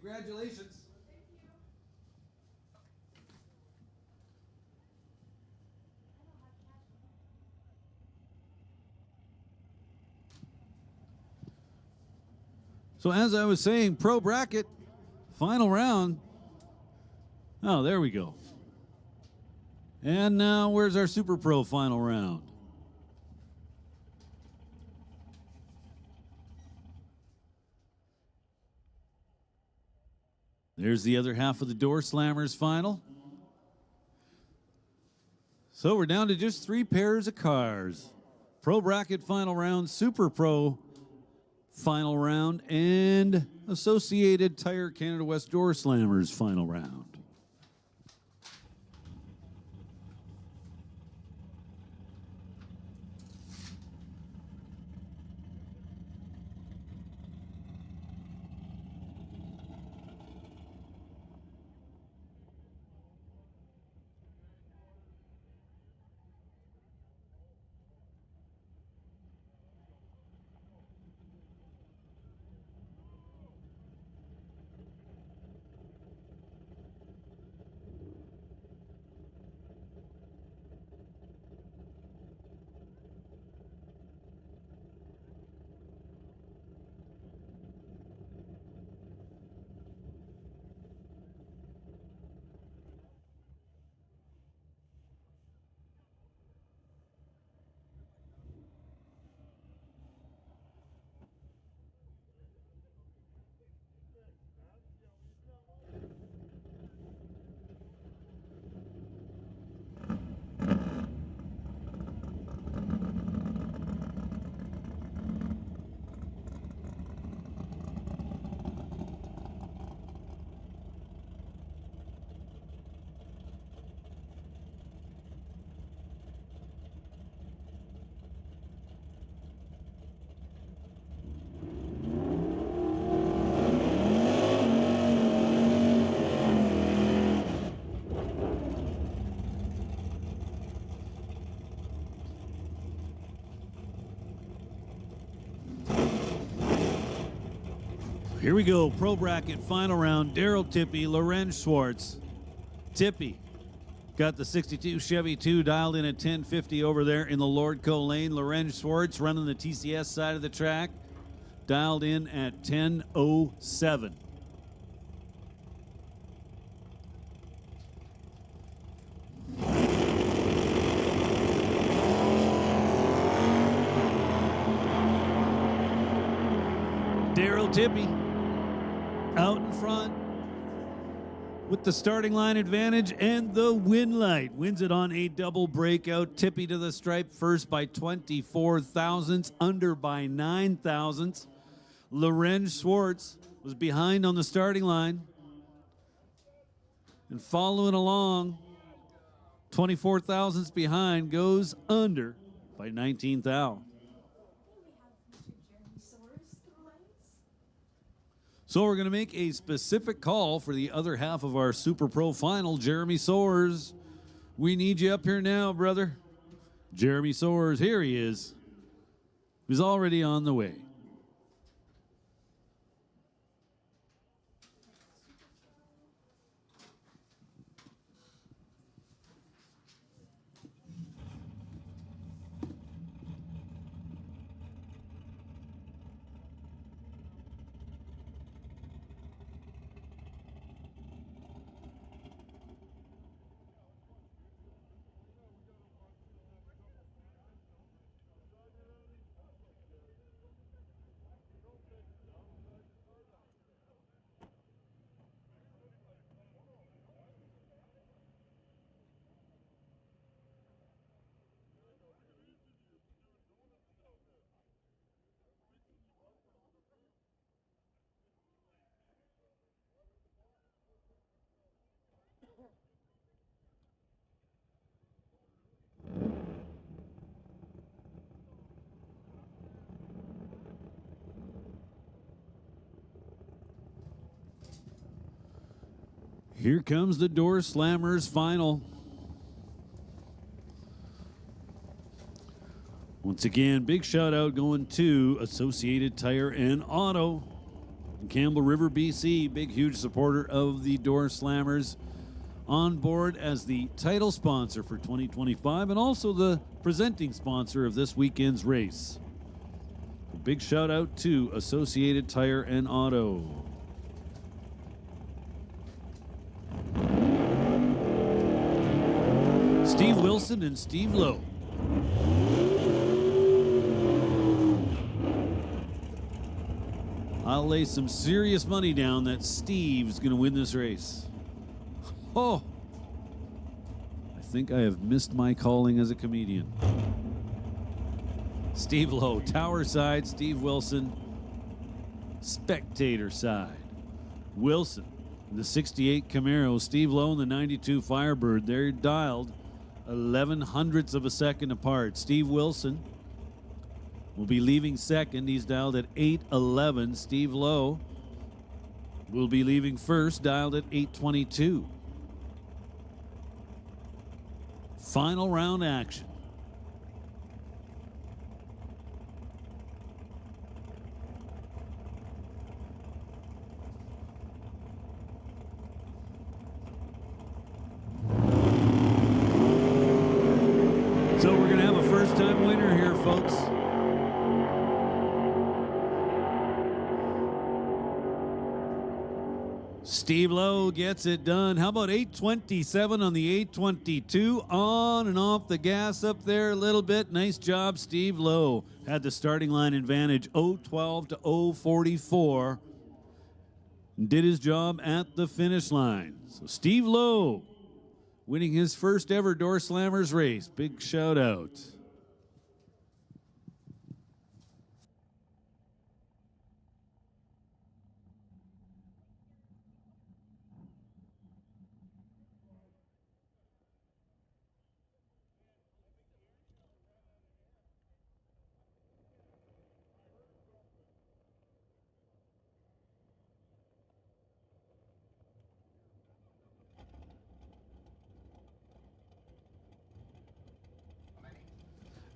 Congratulations. Thank you. So as I was saying, Pro Bracket, final round. Oh, there we go. And now where's our Super Pro final round? There's the other half of the Door Slammers final. So we're down to just 3 pairs of cars. Pro Bracket final round, Super Pro final round, and Associated Tire Canada West Door Slammers final round. Here we go, Pro Bracket final round. Daryl Tippy, Lorenz Schwartz. Tippy got the 62 Chevy 2 dialed in at 1050 over there in the Lordco lane. Lorenz Schwartz running the TCS side of the track, dialed in at 1007. Daryl Tippy out in front with the starting line advantage and the win light. Wins it on a double breakout. Tippy to the stripe first by 24 thousandths, under by 9 thousandths. Lorenz Schwartz was behind on the starting line and following along 24 thousandths behind, goes under by 19 thou. So we're going to make a specific call for the other half of our Super Pro final. Jeremy Soares, we need you up here now, brother. Jeremy Soares, here he is. who's already on the way. Here comes the Door Slammers final. Once again, big shout out going to Associated Tire and Auto in Campbell River, BC. Big, huge supporter of the Door Slammers, on board as the title sponsor for 2025 and also the presenting sponsor of this weekend's race. A big shout out to Associated Tire and Auto. Steve Wilson and Steve Lowe. I'll lay some serious money down that Steve's going to win this race. Oh, I think I have missed my calling as a comedian. Steve Lowe, tower side. Steve Wilson, spectator side. Wilson, the 68 Camaro. Steve Lowe, the 92 Firebird. They're dialed 11 hundredths of a second apart. Steve Wilson will be leaving second. He's dialed at 8:11. Steve Lowe will be leaving first, dialed at 8:22. Final round action. So we're going to have a first-time winner here, folks. Steve Lowe gets it done. How about 8:27 on the 8:22? On and off the gas up there a little bit. Nice job, Steve Lowe. Had the starting line advantage, 0:12 to 0:44. And did his job at the finish line. So Steve Lowe winning his first ever Door Slammers race. Big shout out.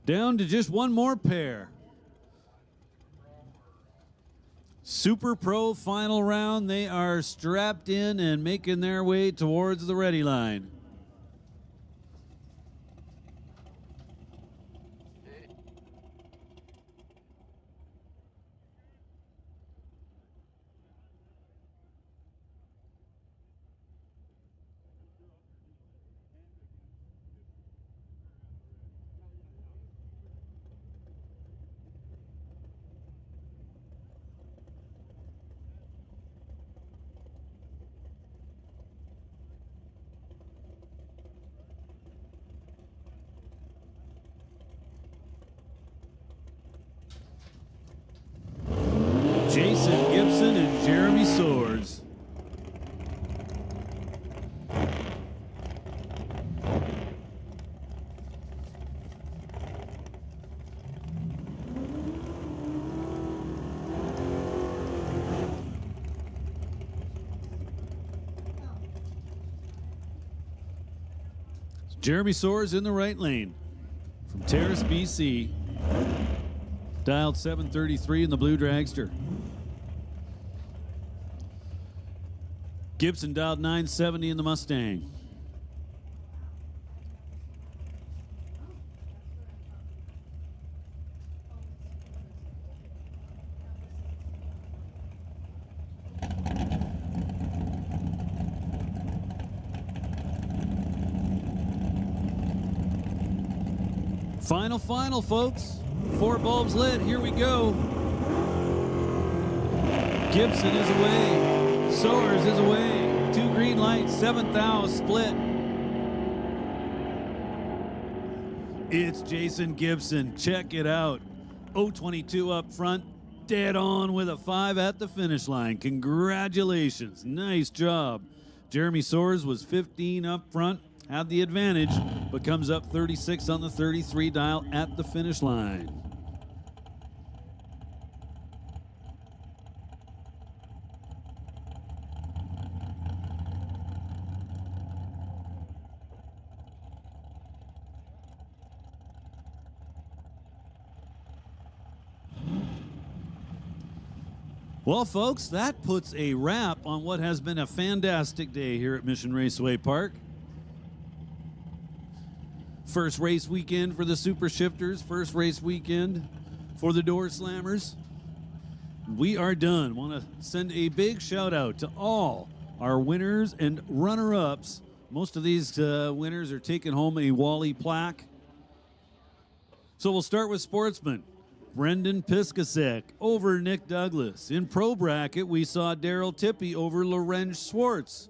Down to just one more pair. Super Pro final round. They are strapped in and making their way towards the ready line. Jason Gibson and Jeremy Swords. Jeremy Swords in the right lane from Terrace, BC. Dialed 733 in the blue dragster. Gibson dialed 970 in the Mustang. Final, folks. 4 bulbs lit. Here we go. Gibson is away. Soares is away. 2 green lights, 7th thou split. It's Jason Gibson. Check it out. 022 up front. Dead on with a 5 at the finish line. Congratulations. Nice job. Jeremy Soares was 15 up front. Had the advantage, but comes up 36 on the 33 dial at the finish line. Well, folks, that puts a wrap on what has been a fantastic day here at Mission Raceway Park. First race weekend for the Super Shifters, first race weekend for the Door Slammers. We are done. Want to send a big shout out to all our winners and runner-ups. Most of these winners are taking home a Wally plaque. So we'll start with Sportsman. Brendan Piskasek over Nick Douglas. In Pro Bracket, we saw Daryl Tippy over Lorenz Schwartz.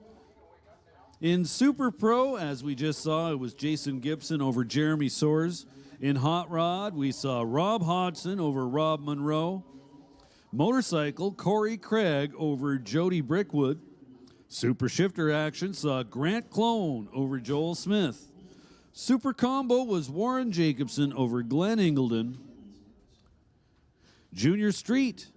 In Super Pro, as we just saw, it was Jason Gibson over Jeremy Soares. In Hot Rod, we saw Rob Hodgson over Rob Monroe. Motorcycle, Corey Craig over Jody Brickwood. Super Shifter action saw Grant Clone over Joel Smith. Super Combo was Warren Jacobson over Glenn Ingleton. Junior Street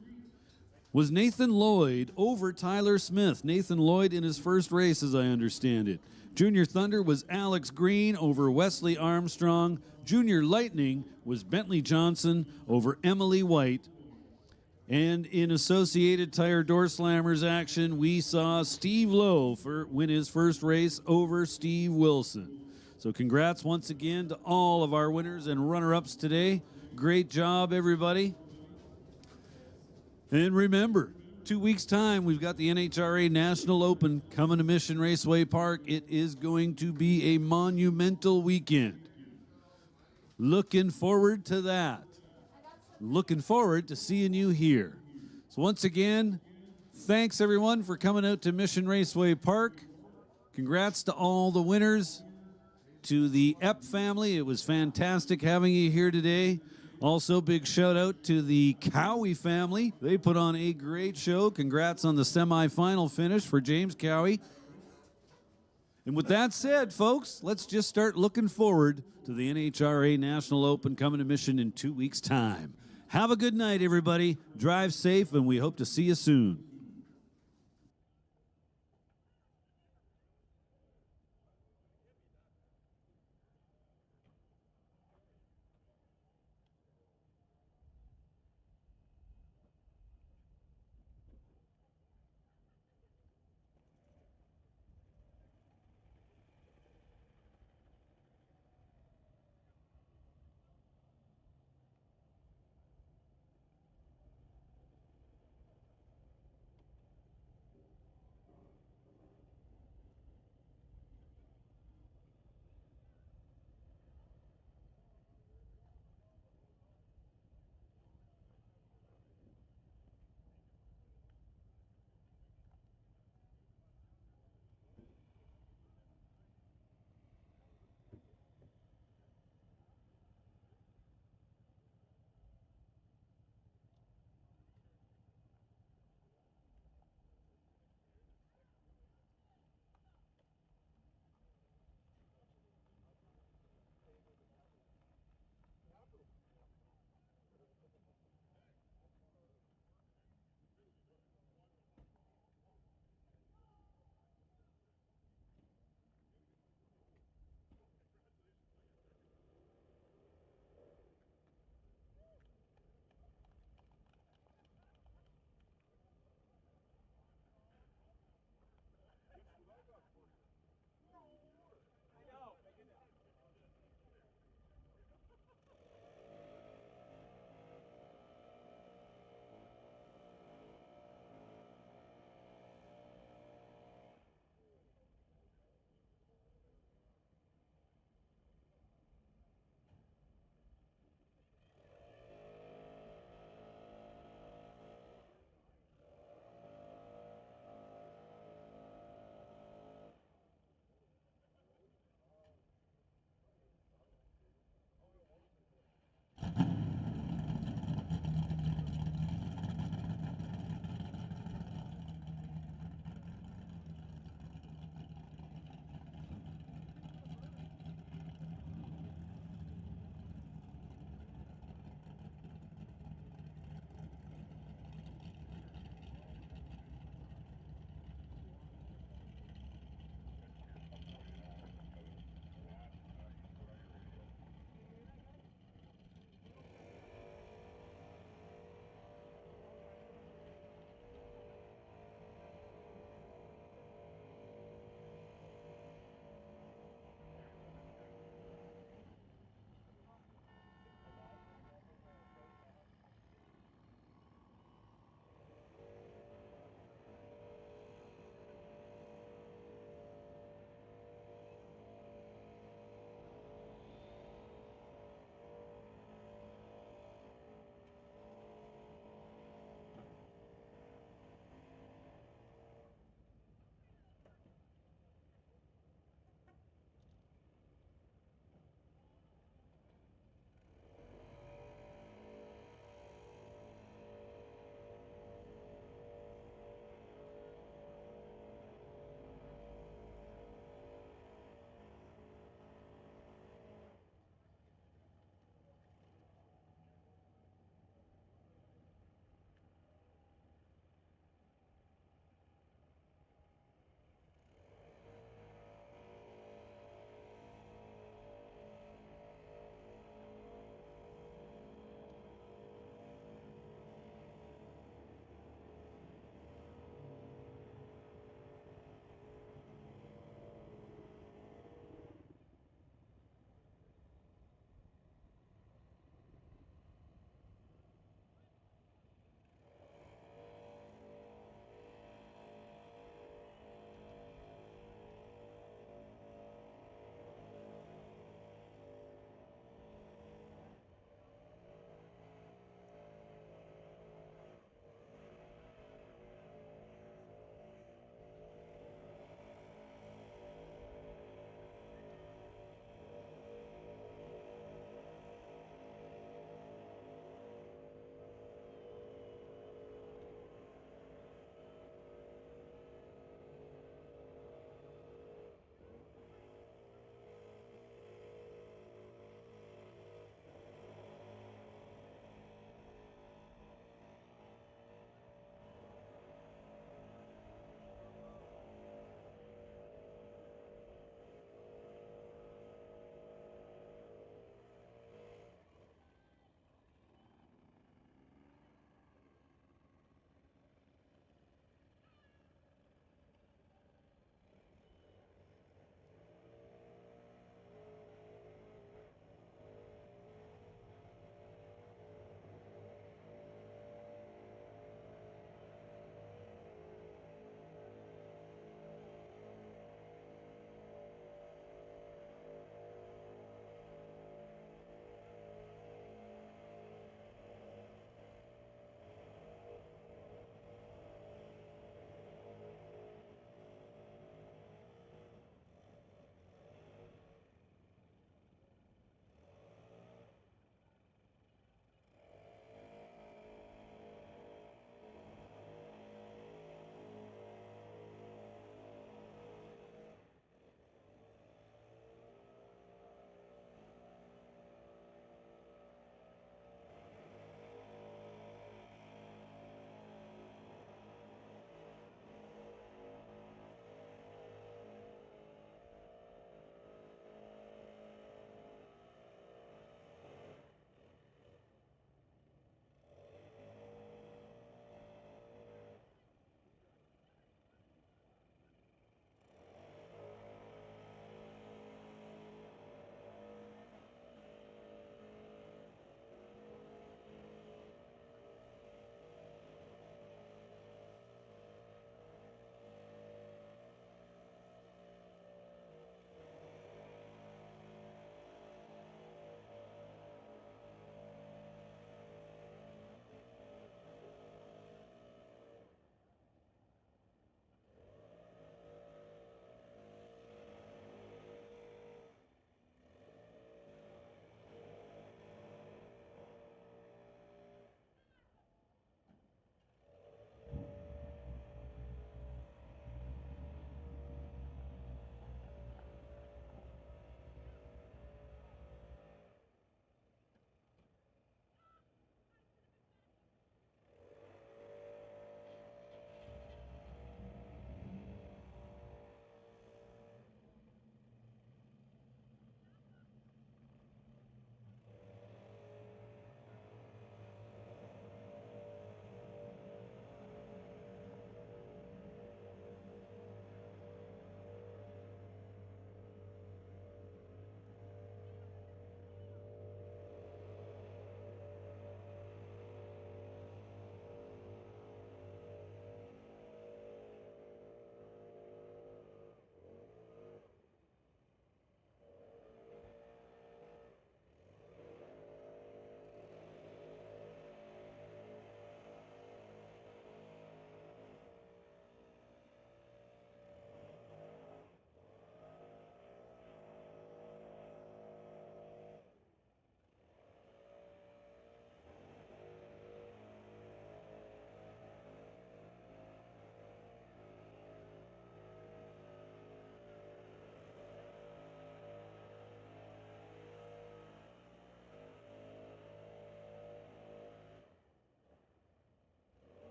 was Nathan Lloyd over Tyler Smith. Nathan Lloyd in his first race, as I understand it. Junior Thunder was Alex Green over Wesley Armstrong. Junior Lightning was Bentley Johnson over Emily White. And in Associated Tire Door Slammers action, we saw Steve Lowe win his first race over Steve Wilson. So congrats once again to all of our winners and runner-ups today. Great job, everybody. And remember, 2 weeks' time, we've got the NHRA National Open coming to Mission Raceway Park. It is going to be a monumental weekend. Looking forward to that. Looking forward to seeing you here. So once again, thanks everyone for coming out to Mission Raceway Park. Congrats to all the winners. To the Epp family, it was fantastic having you here today. Also, big shout out to the Cowie family. They put on a great show. Congrats on the semifinal finish for James Cowie. And with that said, folks, let's just start looking forward to the NHRA National Open coming to Mission in 2 weeks' time. Have a good night, everybody. Drive safe, and we hope to see you soon.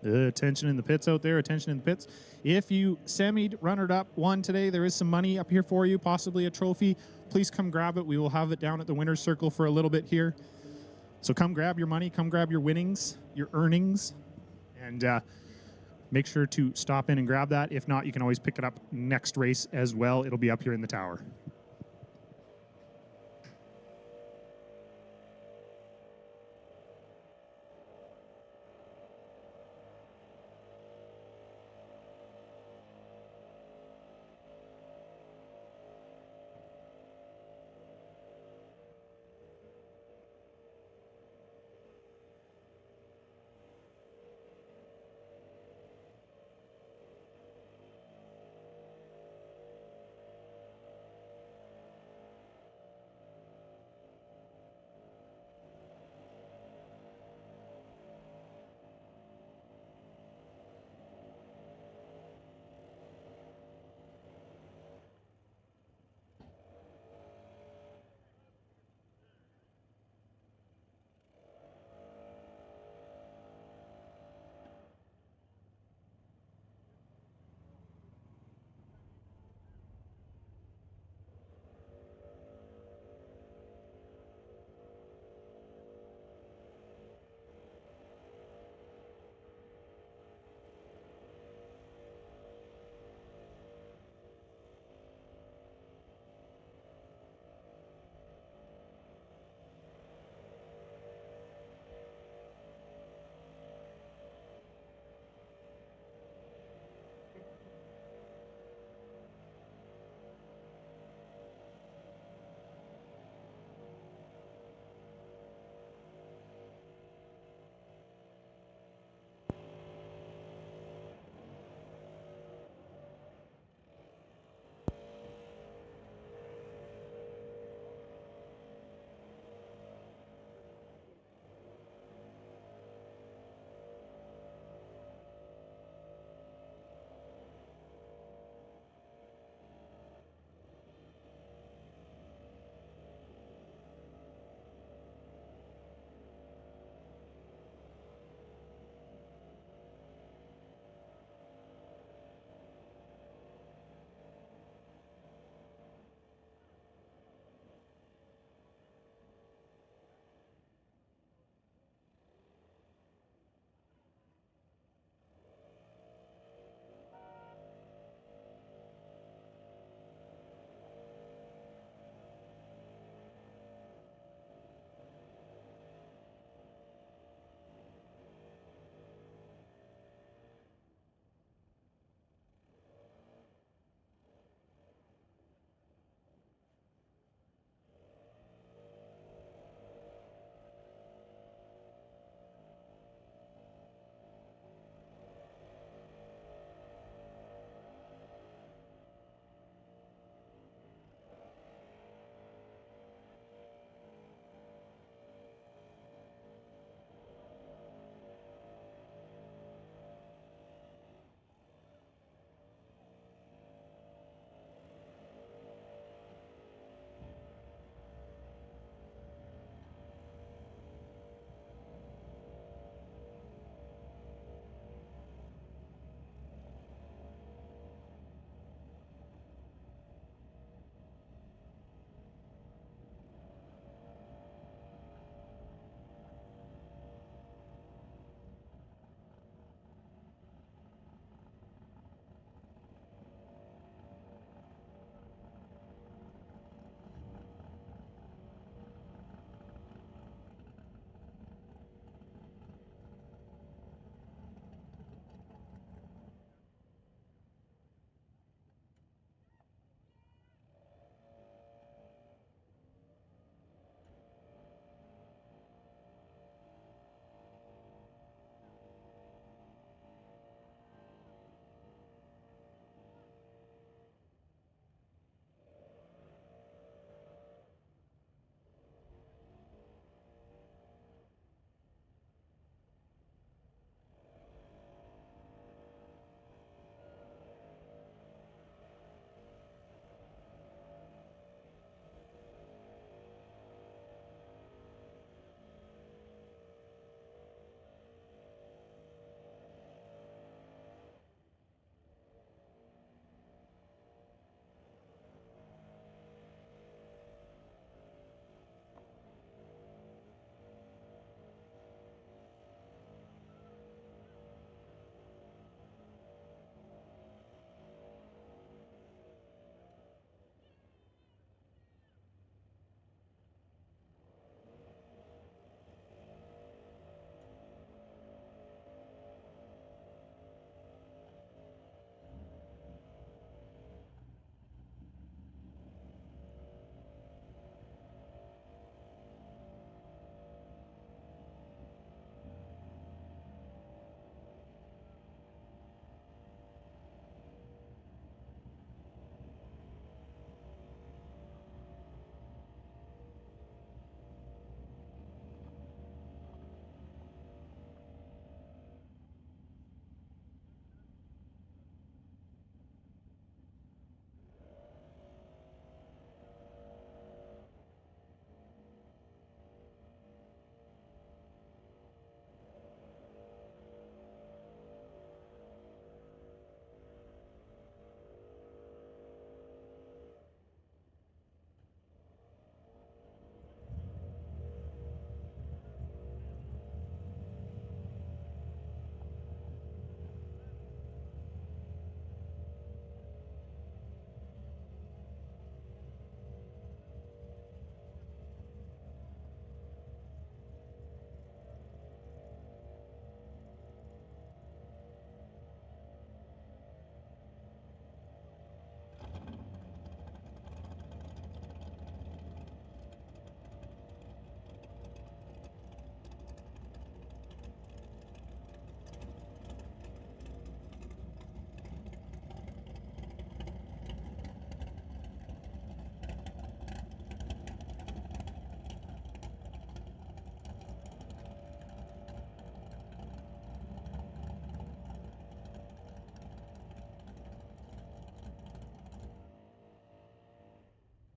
Attention in the pits out there. Attention in the pits. If you semied, runner-up, won today, there is some money up here for you, possibly a trophy. Please come grab it. We will have it down at the winner's circle for a little bit here. So come grab your money. Come grab your winnings, your earnings, and make sure to stop in and grab that. If not, you can always pick it up next race as well. It'll be up here in the tower.